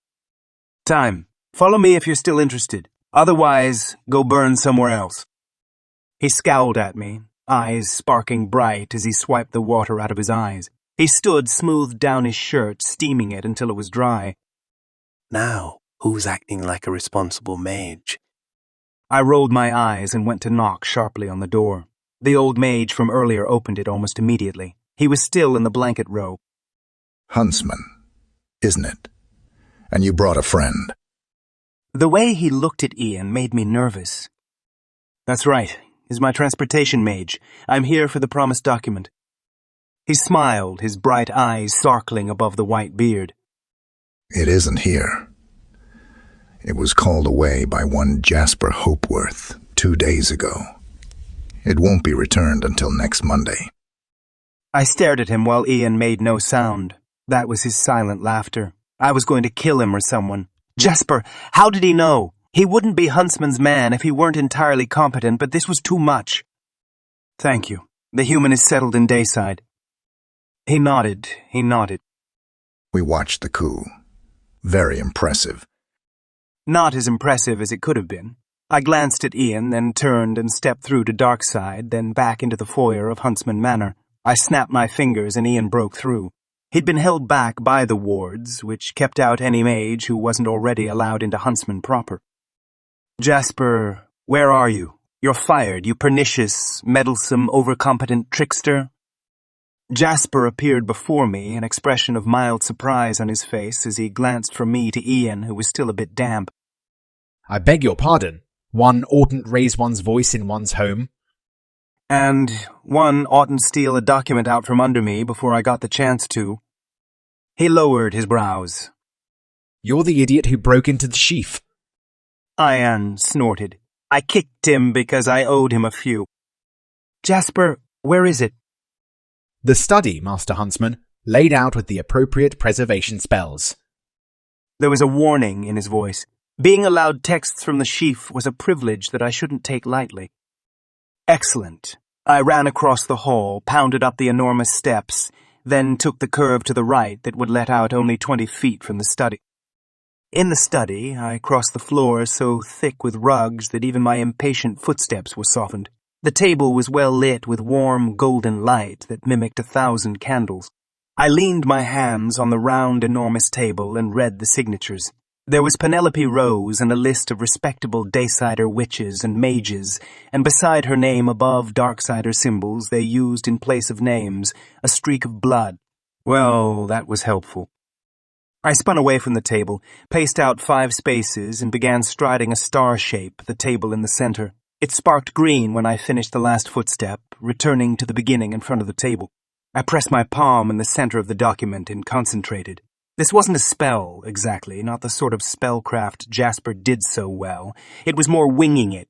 Time. Follow me if you're still interested. Otherwise, go burn somewhere else. He scowled at me, eyes sparking bright as he swiped the water out of his eyes. He stood, smoothed down his shirt, steaming it until it was dry. Now, who's acting like a responsible mage? I rolled my eyes and went to knock sharply on the door. The old mage from earlier opened it almost immediately. He was still in the blanket robe. Huntsman, isn't it? And you brought a friend. The way he looked at Ian made me nervous. That's right. He's my transportation mage. I'm here for the promised document. He smiled, his bright eyes sparkling above the white beard. It isn't here. It was called away by one Jasper Hopeworth 2 days ago. It won't be returned until next Monday. I stared at him while Ian made no sound. That was his silent laughter. I was going to kill him or someone. Jasper, how did he know? He wouldn't be Huntsman's man if he weren't entirely competent, but this was too much. Thank you. The human is settled in Dayside. He nodded. We watched the coup. Very impressive. Not as impressive as it could have been. I glanced at Ian, then turned and stepped through to Darkside, then back into the foyer of Huntsman Manor. I snapped my fingers and Ian broke through. He'd been held back by the wards, which kept out any mage who wasn't already allowed into Huntsman proper. Jasper, where are you? You're fired, you pernicious, meddlesome, overcompetent trickster. Jasper appeared before me, an expression of mild surprise on his face as he glanced from me to Ian, who was still a bit damp. I beg your pardon. One oughtn't raise one's voice in one's home. And one oughtn't steal a document out from under me before I got the chance to. He lowered his brows. You're the idiot who broke into the sheaf. Ian snorted. I kicked him because I owed him a few. Jasper, where is it? The study, Master Huntsman, laid out with the appropriate preservation spells. There was a warning in his voice. Being allowed texts from the sheaf was a privilege that I shouldn't take lightly. Excellent. I ran across the hall, pounded up the enormous steps, then took the curve to the right that would let out only 20 feet from the study. In the study, I crossed the floor so thick with rugs that even my impatient footsteps were softened. The table was well lit with warm, golden light that mimicked 1,000 candles. I leaned my hands on the round, enormous table and read the signatures. There was Penelope Rose and a list of respectable Daysider witches and mages, and beside her name above Darksider symbols they used in place of names a streak of blood. Well, that was helpful. I spun away from the table, paced out 5 spaces, and began striding a star shape, the table in the center. It sparked green when I finished the last footstep, returning to the beginning in front of the table. I pressed my palm in the center of the document and concentrated. This wasn't a spell, exactly, not the sort of spellcraft Jasper did so well. It was more winging it.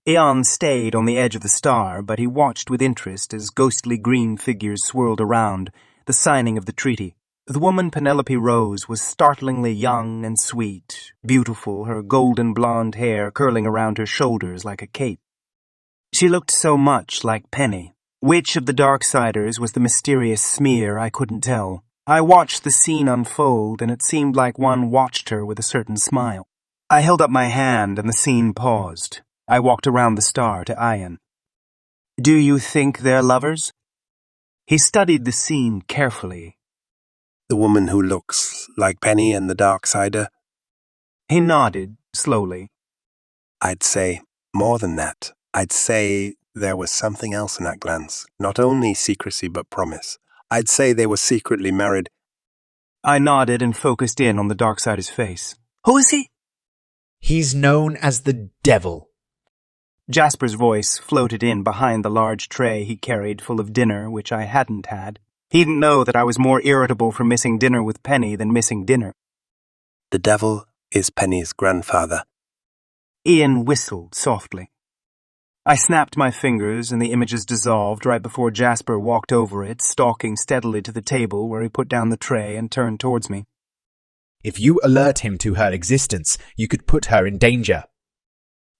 Eon stayed on the edge of the star, but he watched with interest as ghostly green figures swirled around, the signing of the treaty. The woman Penelope Rose was startlingly young and sweet, beautiful, her golden blonde hair curling around her shoulders like a cape. She looked so much like Penny. Which of the Darksiders was the mysterious smear, I couldn't tell. I watched the scene unfold, and it seemed like one watched her with a certain smile. I held up my hand, and the scene paused. I walked around the star to Ian. Do you think they're lovers? He studied the scene carefully. The woman who looks like Penny and the Darksider? He nodded, slowly. I'd say more than that. I'd say there was something else in that glance. Not only secrecy, but promise. I'd say they were secretly married. I nodded and focused in on the Darksider's face. Who is he? He's known as the Devil. Jasper's voice floated in behind the large tray he carried full of dinner, which I hadn't had. He didn't know that I was more irritable for missing dinner with Penny than missing dinner. The Devil is Penny's grandfather. Ian whistled softly. I snapped my fingers and the images dissolved right before Jasper walked over it, stalking steadily to the table where he put down the tray and turned towards me. If you alert him to her existence, you could put her in danger.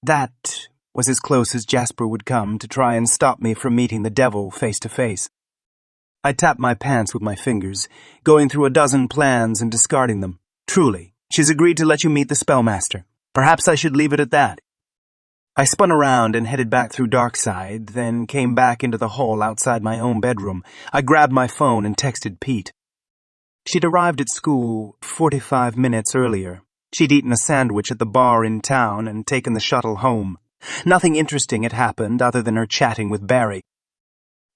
That was as close as Jasper would come to try and stop me from meeting the Devil face to face. I tapped my pants with my fingers, going through a dozen plans and discarding them. Truly, she's agreed to let you meet the Spellmaster. Perhaps I should leave it at that. I spun around and headed back through Darkside, then came back into the hall outside my own bedroom. I grabbed my phone and texted Pete. She'd arrived at school 45 minutes earlier. She'd eaten a sandwich at the bar in town and taken the shuttle home. Nothing interesting had happened other than her chatting with Barry.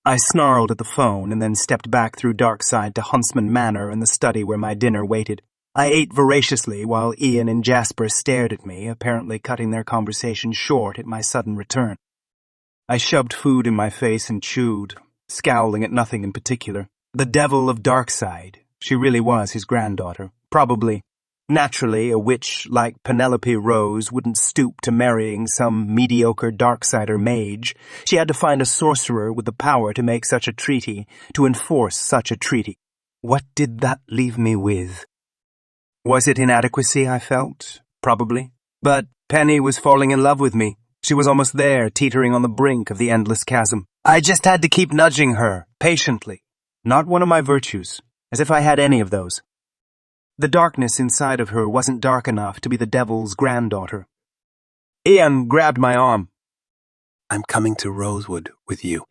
I snarled at the phone and then stepped back through Darkside to Huntsman Manor and the study where my dinner waited. I ate voraciously while Ian and Jasper stared at me, apparently cutting their conversation short at my sudden return. I shoved food in my face and chewed, scowling at nothing in particular. The Devil of Darkside. She really was his granddaughter. Probably. Naturally, a witch like Penelope Rose wouldn't stoop to marrying some mediocre Darksider mage. She had to find a sorcerer with the power to make such a treaty, to enforce such a treaty. What did that leave me with? Was it inadequacy I felt? Probably. But Penny was falling in love with me. She was almost there, teetering on the brink of the endless chasm. I just had to keep nudging her, patiently. Not one of my virtues, as if I had any of those. The darkness inside of her wasn't dark enough to be the devil's granddaughter. Ian grabbed my arm. I'm coming to Rosewood with you.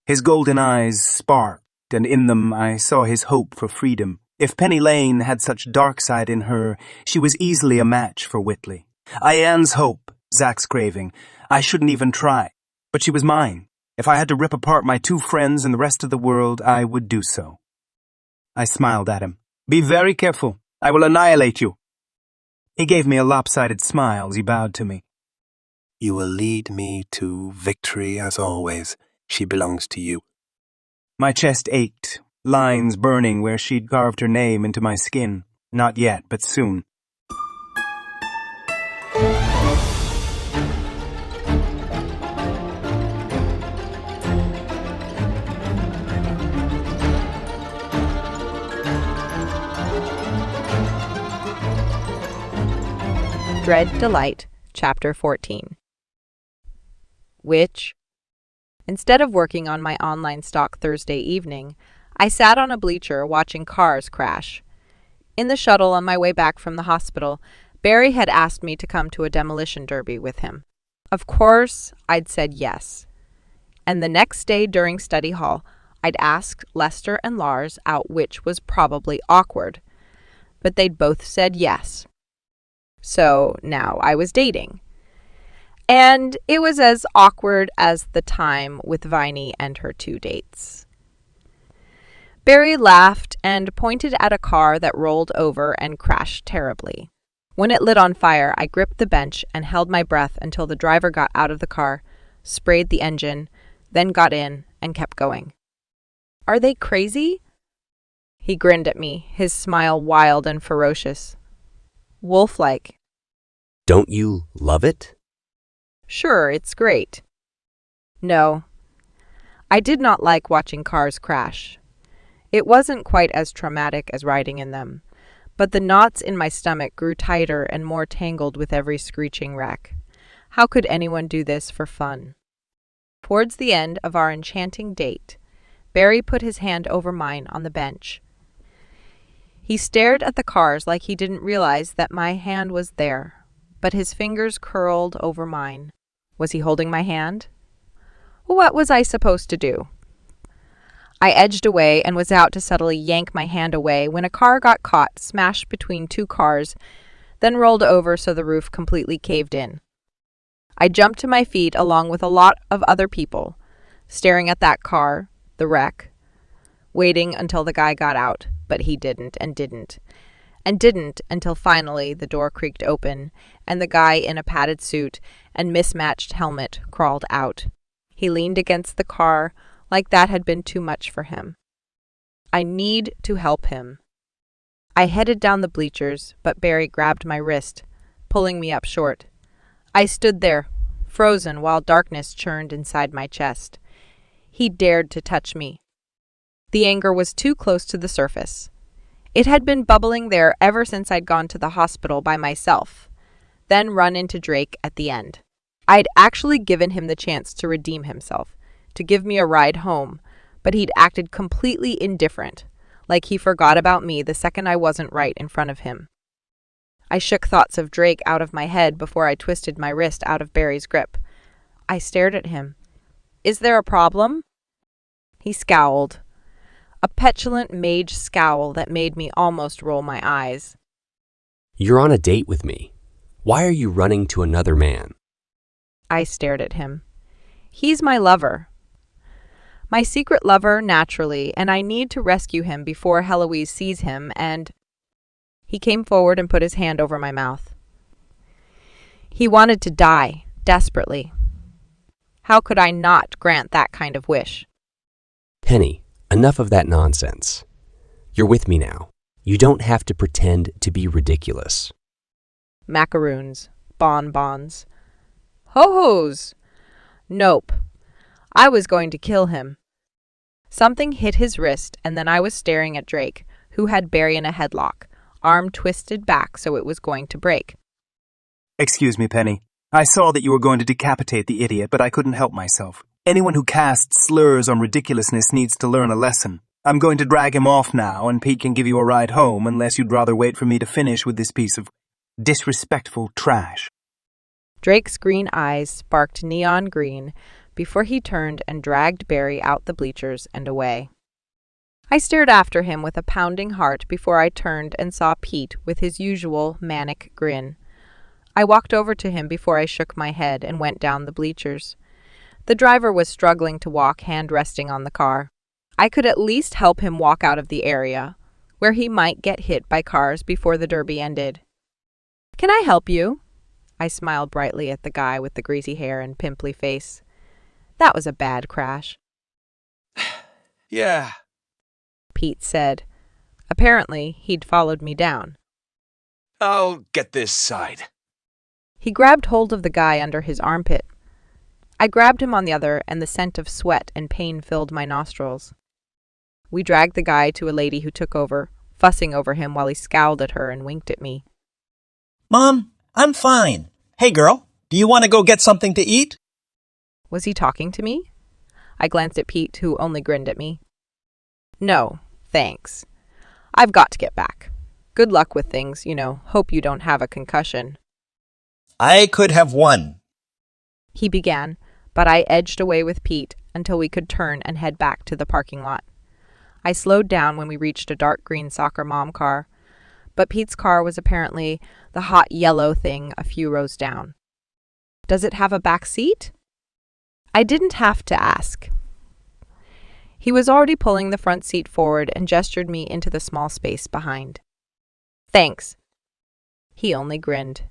His golden eyes sparked, and in them I saw his hope for freedom. If Penny Lane had such Darkside in her, she was easily a match for Whitley. Ian's hope, Zach's craving. I shouldn't even try. But she was mine. If I had to rip apart my two friends and the rest of the world, I would do so. I smiled at him. Be very careful. I will annihilate you. He gave me a lopsided smile as he bowed to me. You will lead me to victory as always. She belongs to you. My chest ached, lines burning where she'd carved her name into my skin. Not yet, but soon. Dread Delight, Chapter 14. Which? Instead of working on my online stock Thursday evening, I sat on a bleacher watching cars crash. In the shuttle on my way back from the hospital, Barry had asked me to come to a demolition derby with him. Of course, I'd said yes. And the next day during study hall, I'd asked Lester and Lars out which was probably awkward. But they'd both said yes. So now I was dating. And it was as awkward as the time with Viney and her 2 dates. Barry laughed and pointed at a car that rolled over and crashed terribly. When it lit on fire, I gripped the bench and held my breath until the driver got out of the car, sprayed the engine, then got in and kept going. Are they crazy? He grinned at me, his smile wild and ferocious. Wolf-like. Don't you love it? Sure, it's great. No, I did not like watching cars crash. It wasn't quite as traumatic as riding in them, but the knots in my stomach grew tighter and more tangled with every screeching wreck. How could anyone do this for fun? Towards the end of our enchanting date, Barry put his hand over mine on the bench. He stared at the cars like he didn't realize that my hand was there, but his fingers curled over mine. Was he holding my hand? What was I supposed to do? I edged away and was out to subtly yank my hand away when a car got caught smashed between 2 cars, then rolled over so the roof completely caved in. I jumped to my feet along with a lot of other people, staring at that car, the wreck, waiting until the guy got out, but he didn't until finally the door creaked open and the guy in a padded suit and mismatched helmet crawled out. He leaned against the car like that had been too much for him. I need to help him. I headed down the bleachers, but Barry grabbed my wrist, pulling me up short. I stood there, frozen while darkness churned inside my chest. He dared to touch me. The anger was too close to the surface. It had been bubbling there ever since I'd gone to the hospital by myself, then run into Drake at the end. I'd actually given him the chance to redeem himself, to give me a ride home, but he'd acted completely indifferent, like he forgot about me the second I wasn't right in front of him. I shook thoughts of Drake out of my head before I twisted my wrist out of Barry's grip. I stared at him. Is there a problem? He scowled. A petulant mage scowl that made me almost roll my eyes. You're on a date with me. Why are you running to another man? I stared at him. He's my lover. My secret lover, naturally, and I need to rescue him before Heloise sees him, and... He came forward and put his hand over my mouth. He wanted to die, desperately. How could I not grant that kind of wish? Penny, enough of that nonsense. You're with me now. You don't have to pretend to be ridiculous. Macaroons, bonbons, ho-hos. Nope. I was going to kill him. Something hit his wrist, and then I was staring at Drake, who had Barry in a headlock, arm twisted back so it was going to break. Excuse me, Penny. I saw that you were going to decapitate the idiot, but I couldn't help myself. Anyone who casts slurs on ridiculousness needs to learn a lesson. I'm going to drag him off now, and Pete can give you a ride home unless you'd rather wait for me to finish with this piece of disrespectful trash. Drake's green eyes sparked neon green before he turned and dragged Barry out the bleachers and away. I stared after him with a pounding heart before I turned and saw Pete with his usual manic grin. I walked over to him before I shook my head and went down the bleachers. The driver was struggling to walk, hand resting on the car. I could at least help him walk out of the area, where he might get hit by cars before the derby ended. "Can I help you?" I smiled brightly at the guy with the greasy hair and pimply face. That was a bad crash. Yeah, Pete said. Apparently, he'd followed me down. I'll get this side. He grabbed hold of the guy under his armpit. I grabbed him on the other, and the scent of sweat and pain filled my nostrils. We dragged the guy to a lady who took over, fussing over him while he scowled at her and winked at me. "Mom, I'm fine. Hey, girl, do you want to go get something to eat?" Was he talking to me? I glanced at Pete, who only grinned at me. "No, thanks. I've got to get back. Good luck with things, Hope you don't have a concussion." "I could have won," he began, but I edged away with Pete until we could turn and head back to the parking lot. I slowed down when we reached a dark green soccer mom car, but Pete's car was apparently the hot yellow thing a few rows down. "Does it have a back seat?" I didn't have to ask. He was already pulling the front seat forward and gestured me into the small space behind. "Thanks." He only grinned.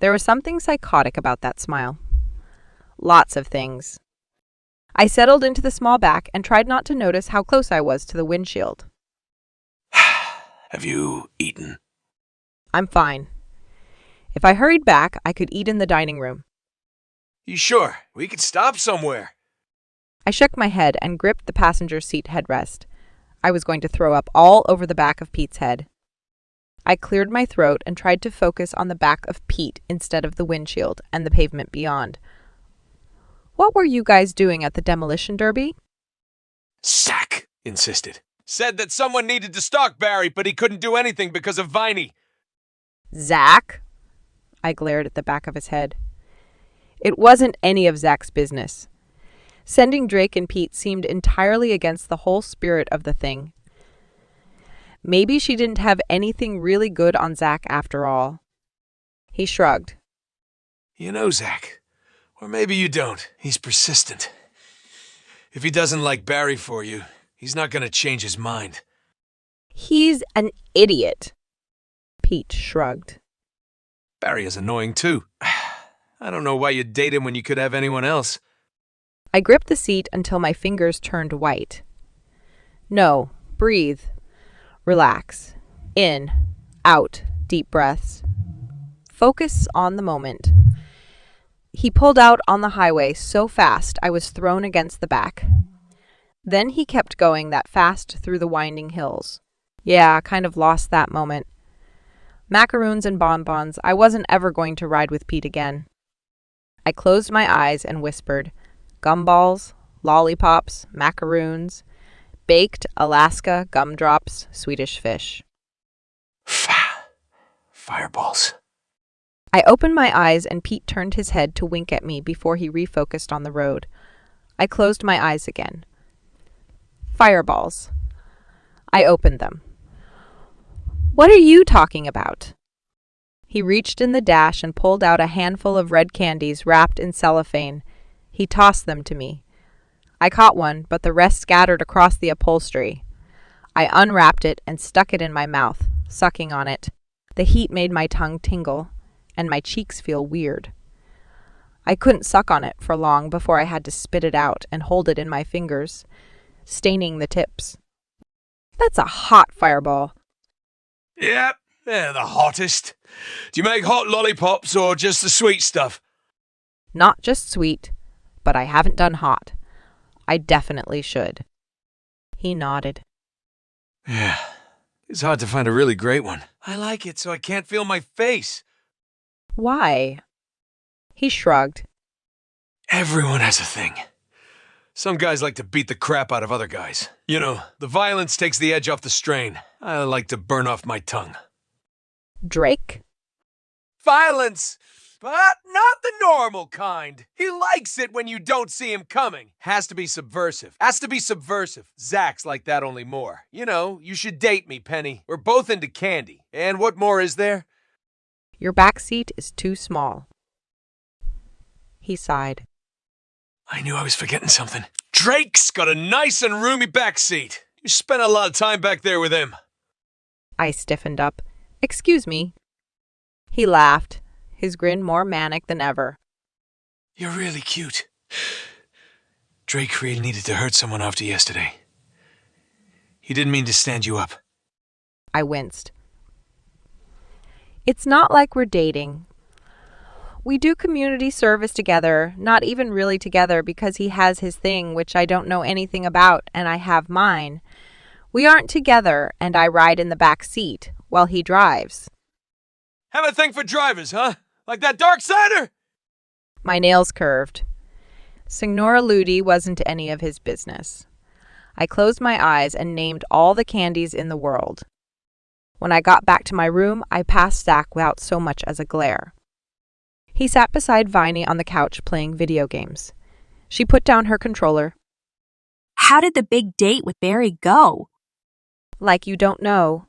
There was something psychotic about that smile. Lots of things. I settled into the small back and tried not to notice how close I was to the windshield. Have you eaten? I'm fine. If I hurried back, I could eat in the dining room. You sure? We could stop somewhere. I shook my head and gripped the passenger seat headrest. I was going to throw up all over the back of Pete's head. I cleared my throat and tried to focus on the back of Pete instead of the windshield and the pavement beyond. "What were you guys doing at the demolition derby?" Zach insisted. Said that someone needed to stalk Barry, but he couldn't do anything because of Viney. "Zach?" I glared at the back of his head. It wasn't any of Zach's business. Sending Drake and Pete seemed entirely against the whole spirit of the thing. Maybe she didn't have anything really good on Zach after all. He shrugged. You know, Zach, or maybe you don't. He's persistent. If he doesn't like Barry for you, he's not going to change his mind. He's an idiot. Pete shrugged. Barry is annoying too. I don't know why you'd date him when you could have anyone else. I gripped the seat until my fingers turned white. No, breathe. Relax. In, out, deep breaths. Focus on the moment. He pulled out on the highway so fast I was thrown against the back. Then he kept going that fast through the winding hills. Yeah, kind of lost that moment. Macaroons and bonbons, I wasn't ever going to ride with Pete again. I closed my eyes and whispered, gumballs, lollipops, macaroons, baked Alaska gumdrops, Swedish fish. Fireballs. I opened my eyes and Pete turned his head to wink at me before he refocused on the road. I closed my eyes again. Fireballs. I opened them. What are you talking about? He reached in the dash and pulled out a handful of red candies wrapped in cellophane. He tossed them to me. I caught one, but the rest scattered across the upholstery. I unwrapped it and stuck it in my mouth, sucking on it. The heat made my tongue tingle, and my cheeks feel weird. I couldn't suck on it for long before I had to spit it out and hold it in my fingers, staining the tips. That's a hot fireball. Yep, they're the hottest. Do you make hot lollipops or just the sweet stuff? Not just sweet, but I haven't done hot. I definitely should. He nodded. Yeah, It's hard to find a really great one. I like it so I can't feel my face. Why? He shrugged. Everyone has a thing. Some guys like to beat the crap out of other guys. You know, the violence takes the edge off the strain. I like to burn off my tongue. Drake? Violence! But not the normal kind. He likes it when you don't see him coming. Has to be subversive. Zach's like that, only more. You know, you should date me, Penny. We're both into candy. And what more is there? Your back seat is too small. He sighed. I knew I was forgetting something. Drake's got a nice and roomy back seat. You spent a lot of time back there with him. I stiffened up. Excuse me. He laughed, his grin more manic than ever. You're really cute. Drake really needed to hurt someone after yesterday. He didn't mean to stand you up. I winced. It's not like we're dating. We do community service together, not even really together because he has his thing, which I don't know anything about, and I have mine. We aren't together, and I ride in the back seat while he drives. Have a thing for drivers, huh? Like that Darksider? My nails curved. Signora Ludi wasn't any of his business. I closed my eyes and named all the candies in the world. When I got back to my room, I passed Zach without so much as a glare. He sat beside Viney on the couch playing video games. She put down her controller. How did the big date with Barry go? Like you don't know.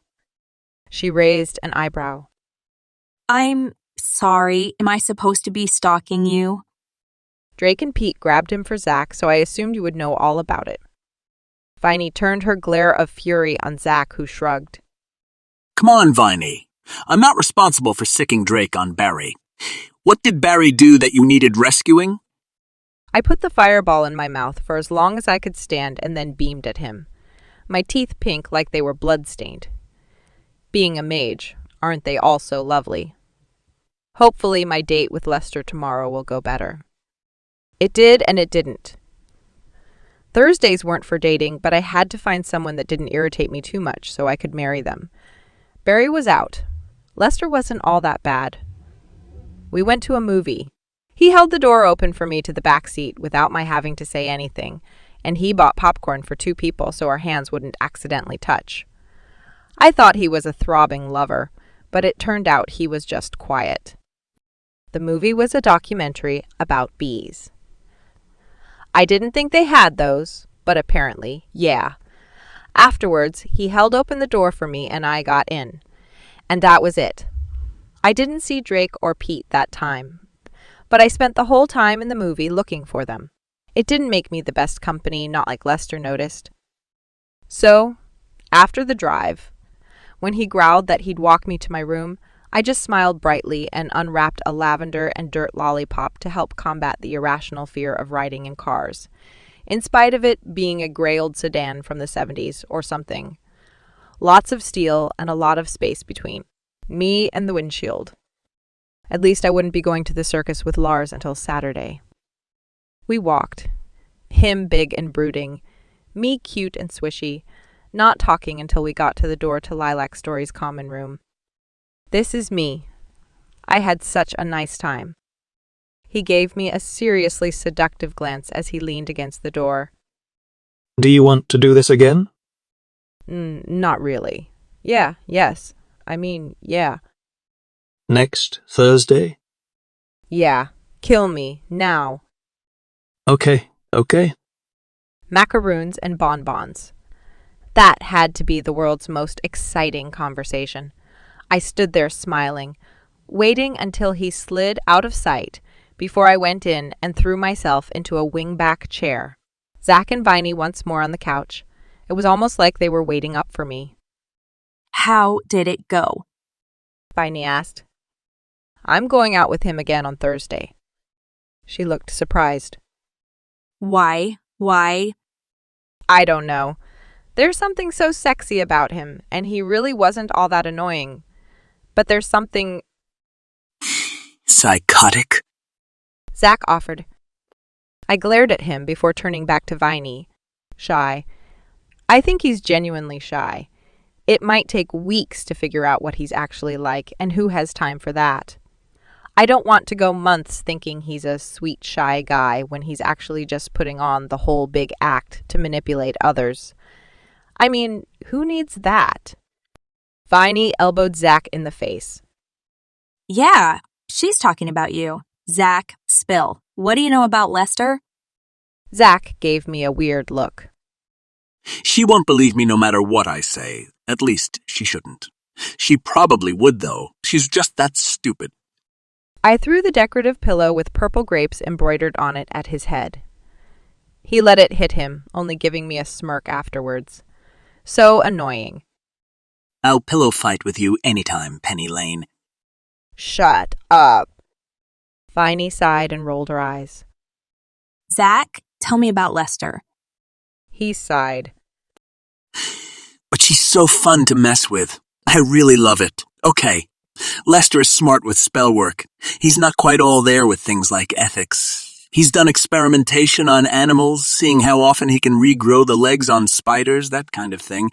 She raised an eyebrow. I'm sorry. Am I supposed to be stalking you? Drake and Pete grabbed him for Zach, so I assumed you would know all about it. Viney turned her glare of fury on Zach, who shrugged. Come on, Viney. I'm not responsible for sicking Drake on Barry. What did Barry do that you needed rescuing? I put the fireball in my mouth for as long as I could stand and then beamed at him, my teeth pink like they were blood-stained. Being a mage, aren't they all so lovely? Hopefully my date with Lester tomorrow will go better. It did and it didn't. Thursdays weren't for dating, but I had to find someone that didn't irritate me too much so I could marry them. Barry was out. Lester wasn't all that bad. We went to a movie. He held the door open for me to the back seat without my having to say anything, and he bought popcorn for 2 people so our hands wouldn't accidentally touch. I thought he was a throbbing lover, but it turned out he was just quiet. The movie was a documentary about bees. I didn't think they had those, but apparently, yeah. Afterwards, he held open the door for me and I got in. And that was it. I didn't see Drake or Pete that time, but I spent the whole time in the movie looking for them. It didn't make me the best company, not like Lester noticed. So, after the drive, when he growled that he'd walk me to my room, I just smiled brightly and unwrapped a lavender and dirt lollipop to help combat the irrational fear of riding in cars, in spite of it being a gray old sedan from the 70s or something. Lots of steel and a lot of space between me and the windshield. At least I wouldn't be going to the circus with Lars until Saturday. We walked. Him big and brooding, me cute and swishy, not talking until we got to the door to Lilac Story's common room. This is me. I had such a nice time. He gave me a seriously seductive glance as he leaned against the door. Do you want to do this again? Not really. Yes. Yeah. Next Thursday? Yeah. Kill me, now. Okay. Macaroons and bonbons. That had to be the world's most exciting conversation. I stood there smiling, waiting until he slid out of sight before I went in and threw myself into a wingback chair. Zach and Viney once more on the couch. It was almost like they were waiting up for me. How did it go? Viney asked. I'm going out with him again on Thursday. She looked surprised. Why? I don't know. There's something so sexy about him, and he really wasn't all that annoying. But there's something... Psychotic? Zach offered. I glared at him before turning back to Viney. Shy. I think he's genuinely shy. It might take weeks to figure out what he's actually like, and who has time for that? I don't want to go months thinking he's a sweet, shy guy when he's actually just putting on the whole big act to manipulate others. I mean, who needs that? Viney elbowed Zach in the face. Yeah, she's talking about you. Zach, spill. What do you know about Lester? Zach gave me a weird look. She won't believe me no matter what I say. At least, she shouldn't. She probably would, though. She's just that stupid. I threw the decorative pillow with purple grapes embroidered on it at his head. He let it hit him, only giving me a smirk afterwards. So annoying. I'll pillow fight with you anytime, Penny Lane. Shut up. Viney sighed and rolled her eyes. Zach, tell me about Lester. He sighed. But she's so fun to mess with. I really love it. Okay. Lester is smart with spell work. He's not quite all there with things like ethics. He's done experimentation on animals, seeing how often he can regrow the legs on spiders, that kind of thing.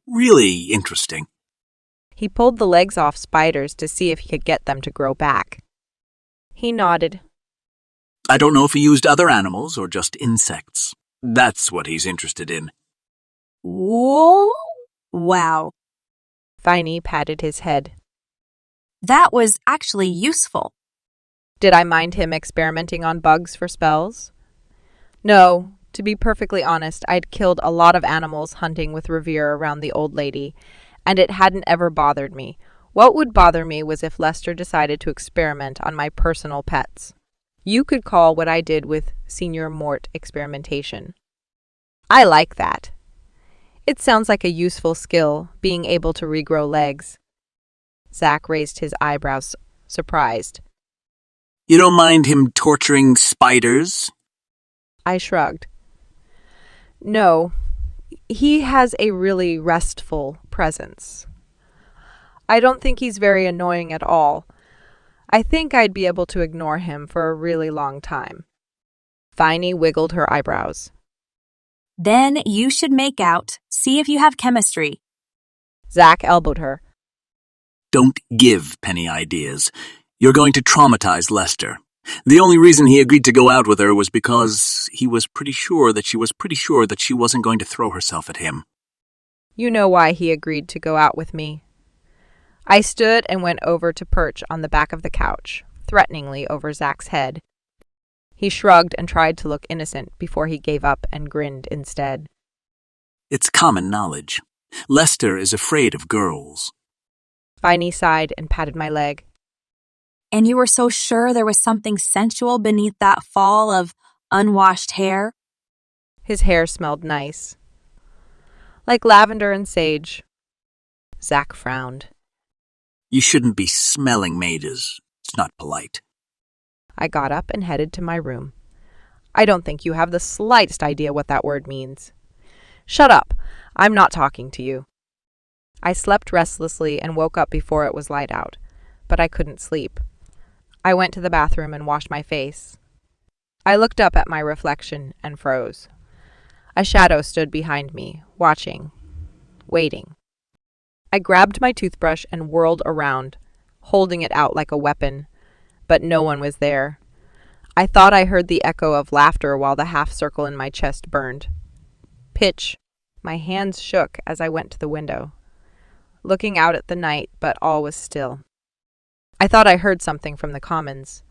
Really interesting. He pulled the legs off spiders to see if he could get them to grow back. He nodded. I don't know if he used other animals or just insects. That's what he's interested in. Whoa! Wow. Viney patted his head. That was actually useful. Did I mind him experimenting on bugs for spells? No, to be perfectly honest, I'd killed a lot of animals hunting with Revere around the old lady, and it hadn't ever bothered me. What would bother me was if Lester decided to experiment on my personal pets. You could call what I did with Senior Mort experimentation. I like that. It sounds like a useful skill, being able to regrow legs. Zach raised his eyebrows, surprised. You don't mind him torturing spiders? I shrugged. No, he has a really restful presence. I don't think he's very annoying at all. I think I'd be able to ignore him for a really long time. Viney wiggled her eyebrows. Then you should make out, see if you have chemistry. Zach elbowed her. Don't give Penny ideas. You're going to traumatize Lester. The only reason he agreed to go out with her was because he was pretty sure that she wasn't going to throw herself at him. You know why he agreed to go out with me. I stood and went over to perch on the back of the couch, threateningly over Zach's head. He shrugged and tried to look innocent before he gave up and grinned instead. It's common knowledge. Lester is afraid of girls. Viney sighed and patted my leg. And you were so sure there was something sensual beneath that fall of unwashed hair? His hair smelled nice. Like lavender and sage. Zach frowned. You shouldn't be smelling mages. It's not polite. I got up and headed to my room. I don't think you have the slightest idea what that word means. Shut up. I'm not talking to you. I slept restlessly and woke up before it was light out, but I couldn't sleep. I went to the bathroom and washed my face. I looked up at my reflection and froze. A shadow stood behind me, watching, waiting. I grabbed my toothbrush and whirled around, holding it out like a weapon, but no one was there. I thought I heard the echo of laughter while the half circle in my chest burned. Pitch. My hands shook as I went to the window, looking out at the night, but all was still. I thought I heard something from the commons.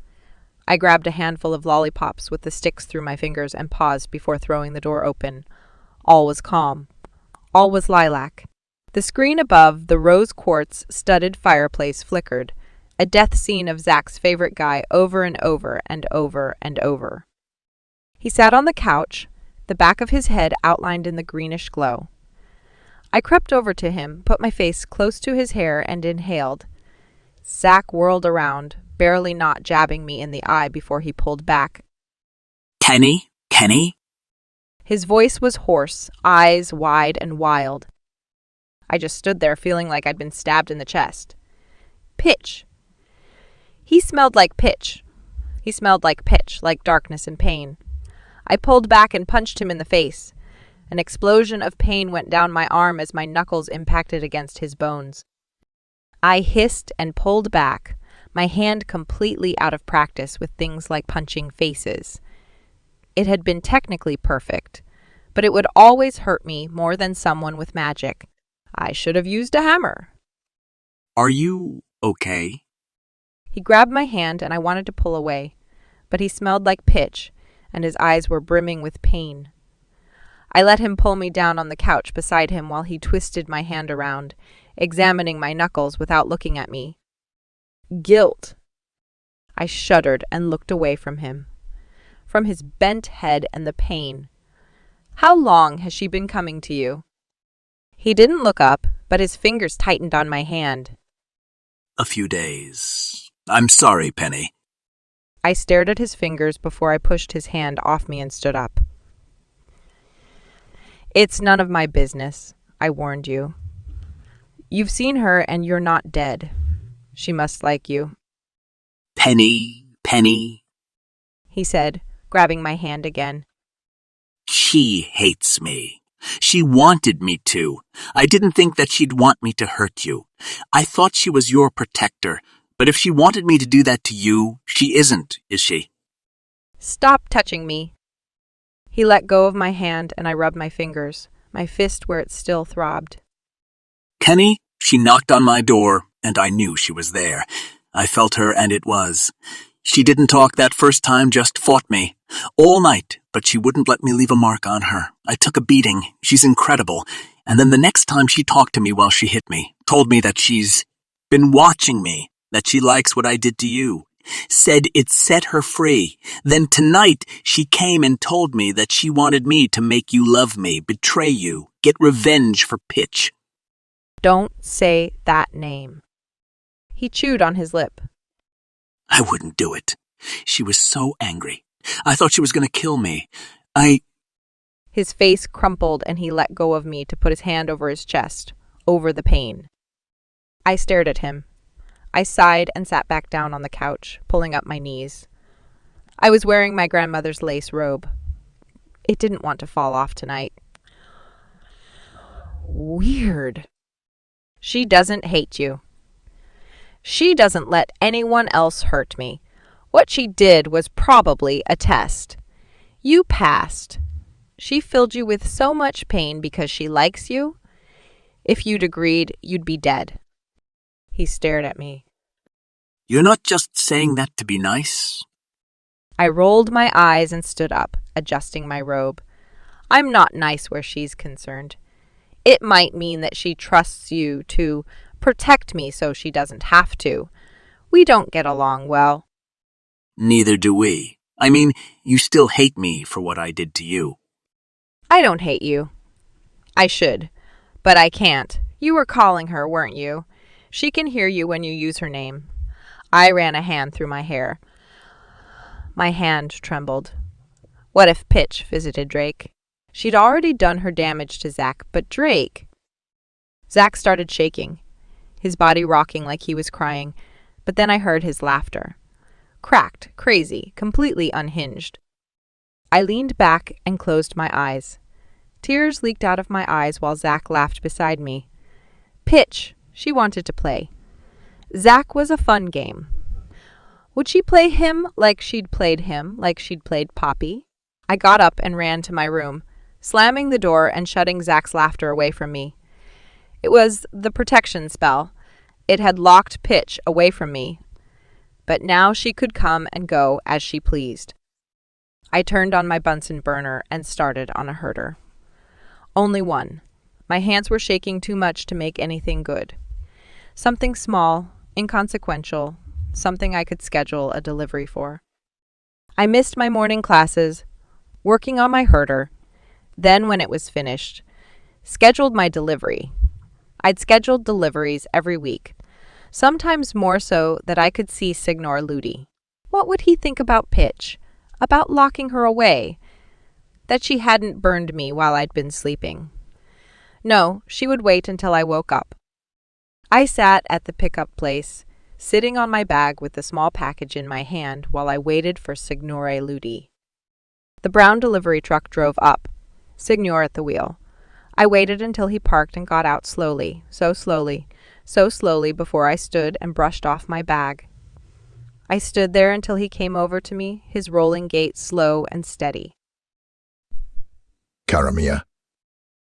I grabbed a handful of lollipops with the sticks through my fingers and paused before throwing the door open. All was calm. All was lilac. The screen above the rose quartz studded fireplace flickered, a death scene of Zach's favorite guy over and over and over and over. He sat on the couch, the back of his head outlined in the greenish glow. I crept over to him, put my face close to his hair, and inhaled. Zach whirled around, barely not jabbing me in the eye before he pulled back. Kenny? His voice was hoarse, eyes wide and wild. I just stood there feeling like I'd been stabbed in the chest. Pitch. He smelled like pitch. He smelled like pitch, like darkness and pain. I pulled back and punched him in the face. An explosion of pain went down my arm as my knuckles impacted against his bones. I hissed and pulled back, my hand completely out of practice with things like punching faces. It had been technically perfect, but it would always hurt me more than someone with magic. I should have used a hammer. Are you okay? He grabbed my hand and I wanted to pull away, but he smelled like pitch and his eyes were brimming with pain. I let him pull me down on the couch beside him while he twisted my hand around, examining my knuckles without looking at me. Guilt. I shuddered and looked away from him, from his bent head and the pain. How long has she been coming to you? He didn't look up, but his fingers tightened on my hand. A few days. I'm sorry, Penny. I stared at his fingers before I pushed his hand off me and stood up. It's none of my business, I warned you. You've seen her and you're not dead. She must like you. Penny, he said, grabbing my hand again. She hates me. She wanted me to. I didn't think that she'd want me to hurt you. I thought she was your protector, but if she wanted me to do that to you, she isn't, is she? Stop touching me. He let go of my hand and I rubbed my fingers, my fist where it still throbbed. Penny, she knocked on my door, and I knew she was there. I felt her, and it was. She didn't talk that first time, just fought me. All night, but she wouldn't let me leave a mark on her. I took a beating. She's incredible. And then the next time she talked to me while she hit me, told me that she's been watching me, that she likes what I did to you. Said it set her free. Then tonight, she came and told me that she wanted me to make you love me, betray you, get revenge for Pitch. Don't say that name. He chewed on his lip. I wouldn't do it. She was so angry. I thought she was going to kill me. His face crumpled and he let go of me to put his hand over his chest, over the pain. I stared at him. I sighed and sat back down on the couch, pulling up my knees. I was wearing my grandmother's lace robe. It didn't want to fall off tonight. Weird. She doesn't hate you. She doesn't let anyone else hurt me. What she did was probably a test. You passed. She filled you with so much pain because she likes you. If you'd agreed, you'd be dead. He stared at me. You're not just saying that to be nice? I rolled my eyes and stood up, adjusting my robe. I'm not nice where she's concerned. It might mean that she trusts you to protect me so she doesn't have to. We don't get along well. Neither do we. I mean, you still hate me for what I did to you. I don't hate you. I should, but I can't. You were calling her, weren't you? She can hear you when you use her name. I ran a hand through my hair. My hand trembled. What if Pitch visited Drake? She'd already done her damage to Zach, but Drake... Zach started shaking, his body rocking like he was crying, but then I heard his laughter. Cracked, crazy, completely unhinged. I leaned back and closed my eyes. Tears leaked out of my eyes while Zach laughed beside me. Pitch, she wanted to play. Zach was a fun game. Would she play him like she'd played Poppy? I got up and ran to my room, slamming the door and shutting Zach's laughter away from me. It was the protection spell. It had locked Pitch away from me. But now she could come and go as she pleased. I turned on my Bunsen burner and started on a herder. Only one. My hands were shaking too much to make anything good. Something small, inconsequential, something I could schedule a delivery for. I missed my morning classes, working on my herder, then when it was finished, scheduled my delivery. I'd scheduled deliveries every week, sometimes more so that I could see Signor Ludi. What would he think about Pitch? About locking her away? That she hadn't burned me while I'd been sleeping? No, she would wait until I woke up. I sat at the pickup place, sitting on my bag with the small package in my hand while I waited for Signore Ludi. The brown delivery truck drove up, Signor at the wheel. I waited until he parked and got out slowly, so slowly before I stood and brushed off my bag. I stood there until he came over to me, his rolling gait slow and steady. Cara mia.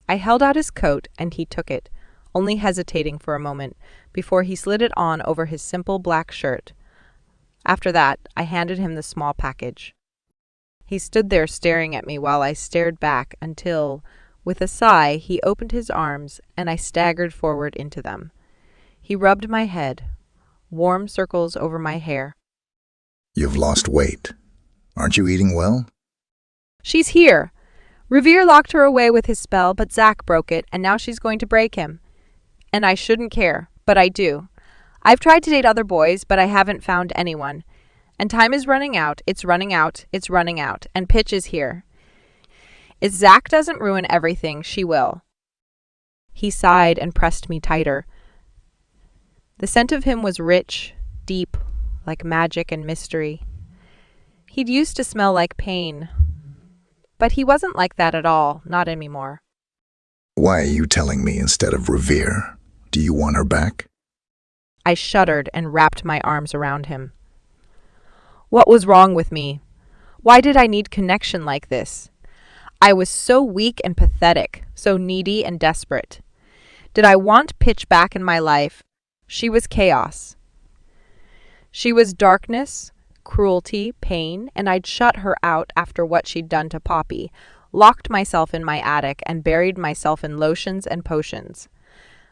I held out his coat and he took it, only hesitating for a moment before he slid it on over his simple black shirt. After that, I handed him the small package. He stood there staring at me while I stared back until, with a sigh, he opened his arms and I staggered forward into them. He rubbed my head, warm circles over my hair. You've lost weight. Aren't you eating well? She's here. Revere locked her away with his spell, but Zack broke it, and now she's going to break him. And I shouldn't care, but I do. I've tried to date other boys, but I haven't found anyone. And time is running out, it's running out, and Pitch is here. If Zack doesn't ruin everything, she will. He sighed and pressed me tighter. The scent of him was rich, deep, like magic and mystery. He'd used to smell like pain, but he wasn't like that at all, not anymore. Why are you telling me instead of Revere? Do you want her back? I shuddered and wrapped my arms around him. What was wrong with me? Why did I need connection like this? I was so weak and pathetic, so needy and desperate. Did I want Pitch back in my life? She was chaos. She was darkness, cruelty, pain, and I'd shut her out after what she'd done to Poppy, locked myself in my attic, and buried myself in lotions and potions.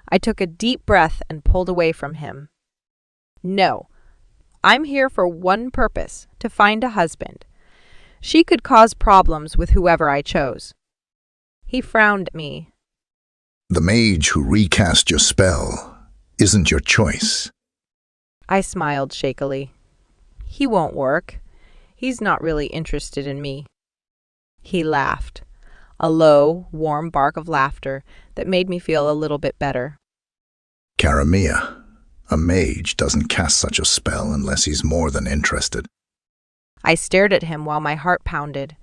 I took a deep breath and pulled away from him. No, I'm here for one purpose, to find a husband. She could cause problems with whoever I chose. He frowned at me. The mage who recast your spell isn't your choice. I smiled shakily. He won't work. He's not really interested in me. He laughed, a low, warm bark of laughter that made me feel a little bit better. Cara mia, a mage doesn't cast such a spell unless he's more than interested. I stared at him while my heart pounded.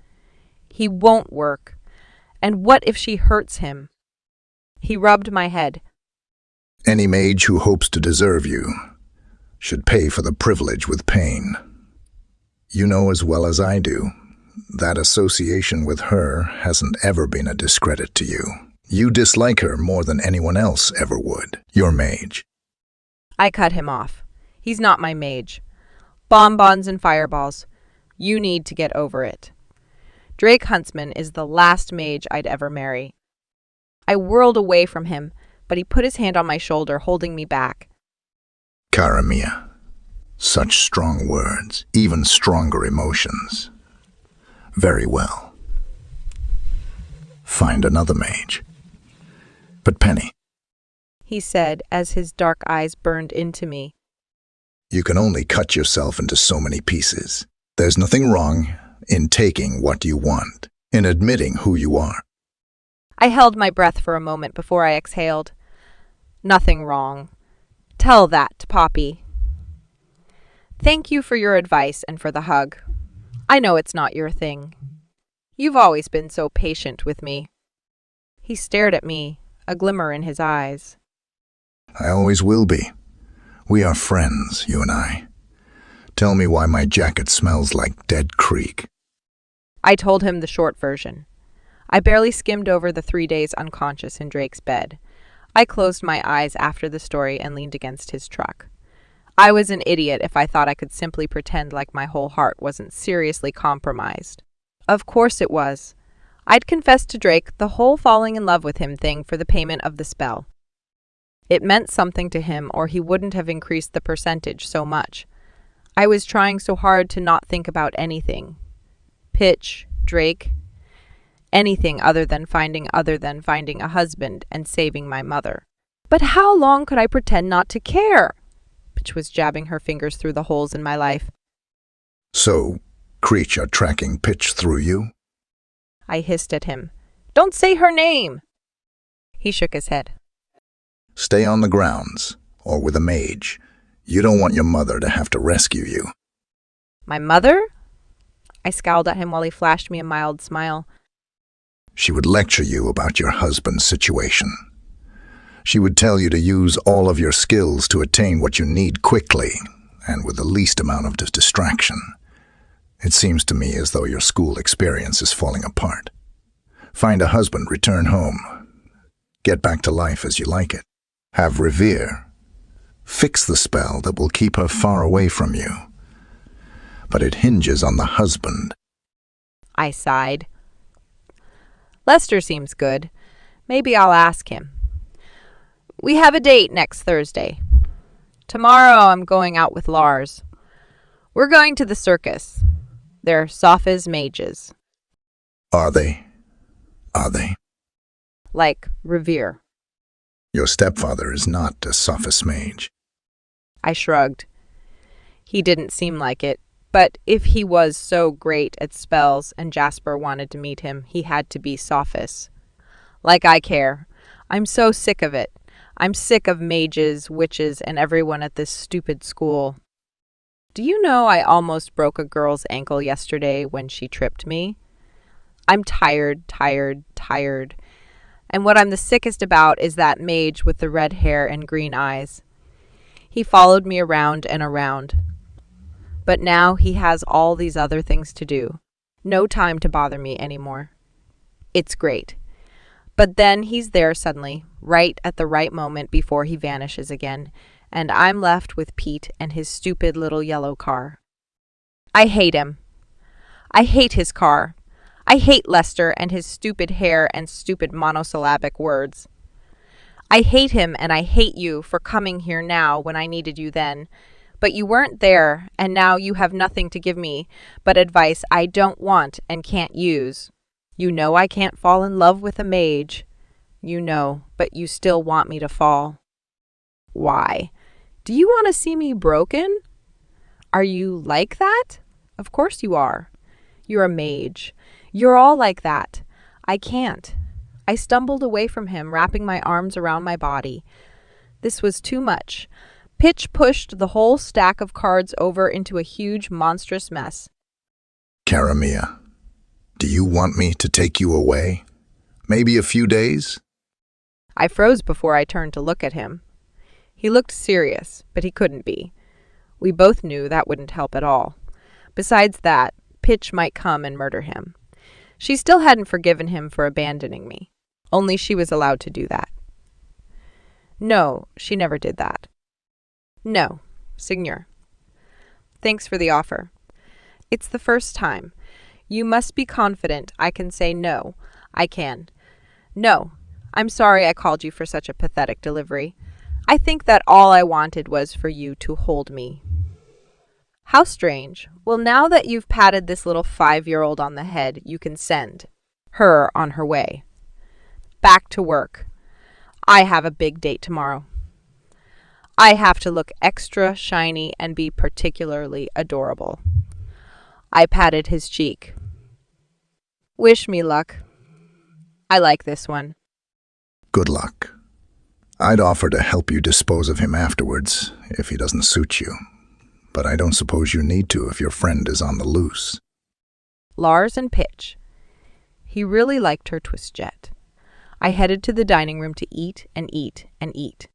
He won't work. And what if she hurts him? He rubbed my head. Any mage who hopes to deserve you should pay for the privilege with pain. You know as well as I do, that association with her hasn't ever been a discredit to you. You dislike her more than anyone else ever would, your mage. I cut him off. He's not my mage. Bonbons and fireballs. You need to get over it. Drake Huntsman is the last mage I'd ever marry. I whirled away from him, but he put his hand on my shoulder, holding me back. Cara mia, such strong words, even stronger emotions. Very well. Find another mage. But Penny, he said as his dark eyes burned into me, you can only cut yourself into so many pieces. There's nothing wrong in taking what you want, in admitting who you are. I held my breath for a moment before I exhaled. Nothing wrong. Tell that to Poppy. Thank you for your advice and for the hug. I know it's not your thing. You've always been so patient with me. He stared at me, a glimmer in his eyes. I always will be. We are friends, you and I. Tell me why my jacket smells like Dead Creek. I told him the short version. I barely skimmed over the 3 days unconscious in Drake's bed. I closed my eyes after the story and leaned against his truck. I was an idiot if I thought I could simply pretend like my whole heart wasn't seriously compromised. Of course it was. I'd confessed to Drake the whole falling in love with him thing for the payment of the spell. It meant something to him, or he wouldn't have increased the percentage so much. I was trying so hard to not think about anything. Pitch, Drake, anything other than finding a husband and saving my mother. But how long could I pretend not to care? Pitch was jabbing her fingers through the holes in my life. So, creature tracking Pitch through you? I hissed at him. Don't say her name! He shook his head. Stay on the grounds, or with a mage. You don't want your mother to have to rescue you. My mother? I scowled at him while he flashed me a mild smile. She would lecture you about your husband's situation. She would tell you to use all of your skills to attain what you need quickly and with the least amount of distraction. It seems to me as though your school experience is falling apart. Find a husband, return home. Get back to life as you like it. Have Revere. Fix the spell that will keep her far away from you. But it hinges on the husband. I sighed. Lester seems good. Maybe I'll ask him. We have a date next Thursday. Tomorrow I'm going out with Lars. We're going to the circus. They're Sopha's mages. Are they? Are they? Like Revere. Your stepfather is not a Sophist mage. I shrugged. He didn't seem like it, but if he was so great at spells and Jasper wanted to meet him, he had to be Sophist. Like I care. I'm so sick of it. I'm sick of mages, witches, and everyone at this stupid school. Do you know I almost broke a girl's ankle yesterday when she tripped me? I'm tired. And what I'm the sickest about is that mage with the red hair and green eyes. He followed me around and around. But now he has all these other things to do. No time to bother me anymore. It's great. But then he's there suddenly, right at the right moment before he vanishes again, and I'm left with Pete and his stupid little yellow car. I hate him. I hate his car. I hate Lester and his stupid hair and stupid monosyllabic words. I hate him and I hate you for coming here now when I needed you then. But you weren't there, and now you have nothing to give me but advice I don't want and can't use. You know I can't fall in love with a mage. You know, but you still want me to fall. Why? Do you want to see me broken? Are you like that? Of course you are. You're a mage. You're all like that. I can't. I stumbled away from him, wrapping my arms around my body. This was too much. Pitch pushed the whole stack of cards over into a huge, monstrous mess. Karamia, do you want me to take you away? Maybe a few days? I froze before I turned to look at him. He looked serious, but he couldn't be. We both knew that wouldn't help at all. Besides that, Pitch might come and murder him. She still hadn't forgiven him for abandoning me. Only she was allowed to do that. No, she never did that. No, Signor. Thanks for the offer. It's the first time. You must be confident I can say no. I can. No, I'm sorry I called you for such a pathetic delivery. I think that all I wanted was for you to hold me. How strange. Well, now that you've patted this little 5-year-old on the head, you can send her on her way. Back to work. I have a big date tomorrow. I have to look extra shiny and be particularly adorable. I patted his cheek. Wish me luck. I like this one. Good luck. I'd offer to help you dispose of him afterwards, if he doesn't suit you. But I don't suppose you need to if your friend is on the loose. Lars and Pitch. He really liked her twist jet. I headed to the dining room to eat and eat and eat.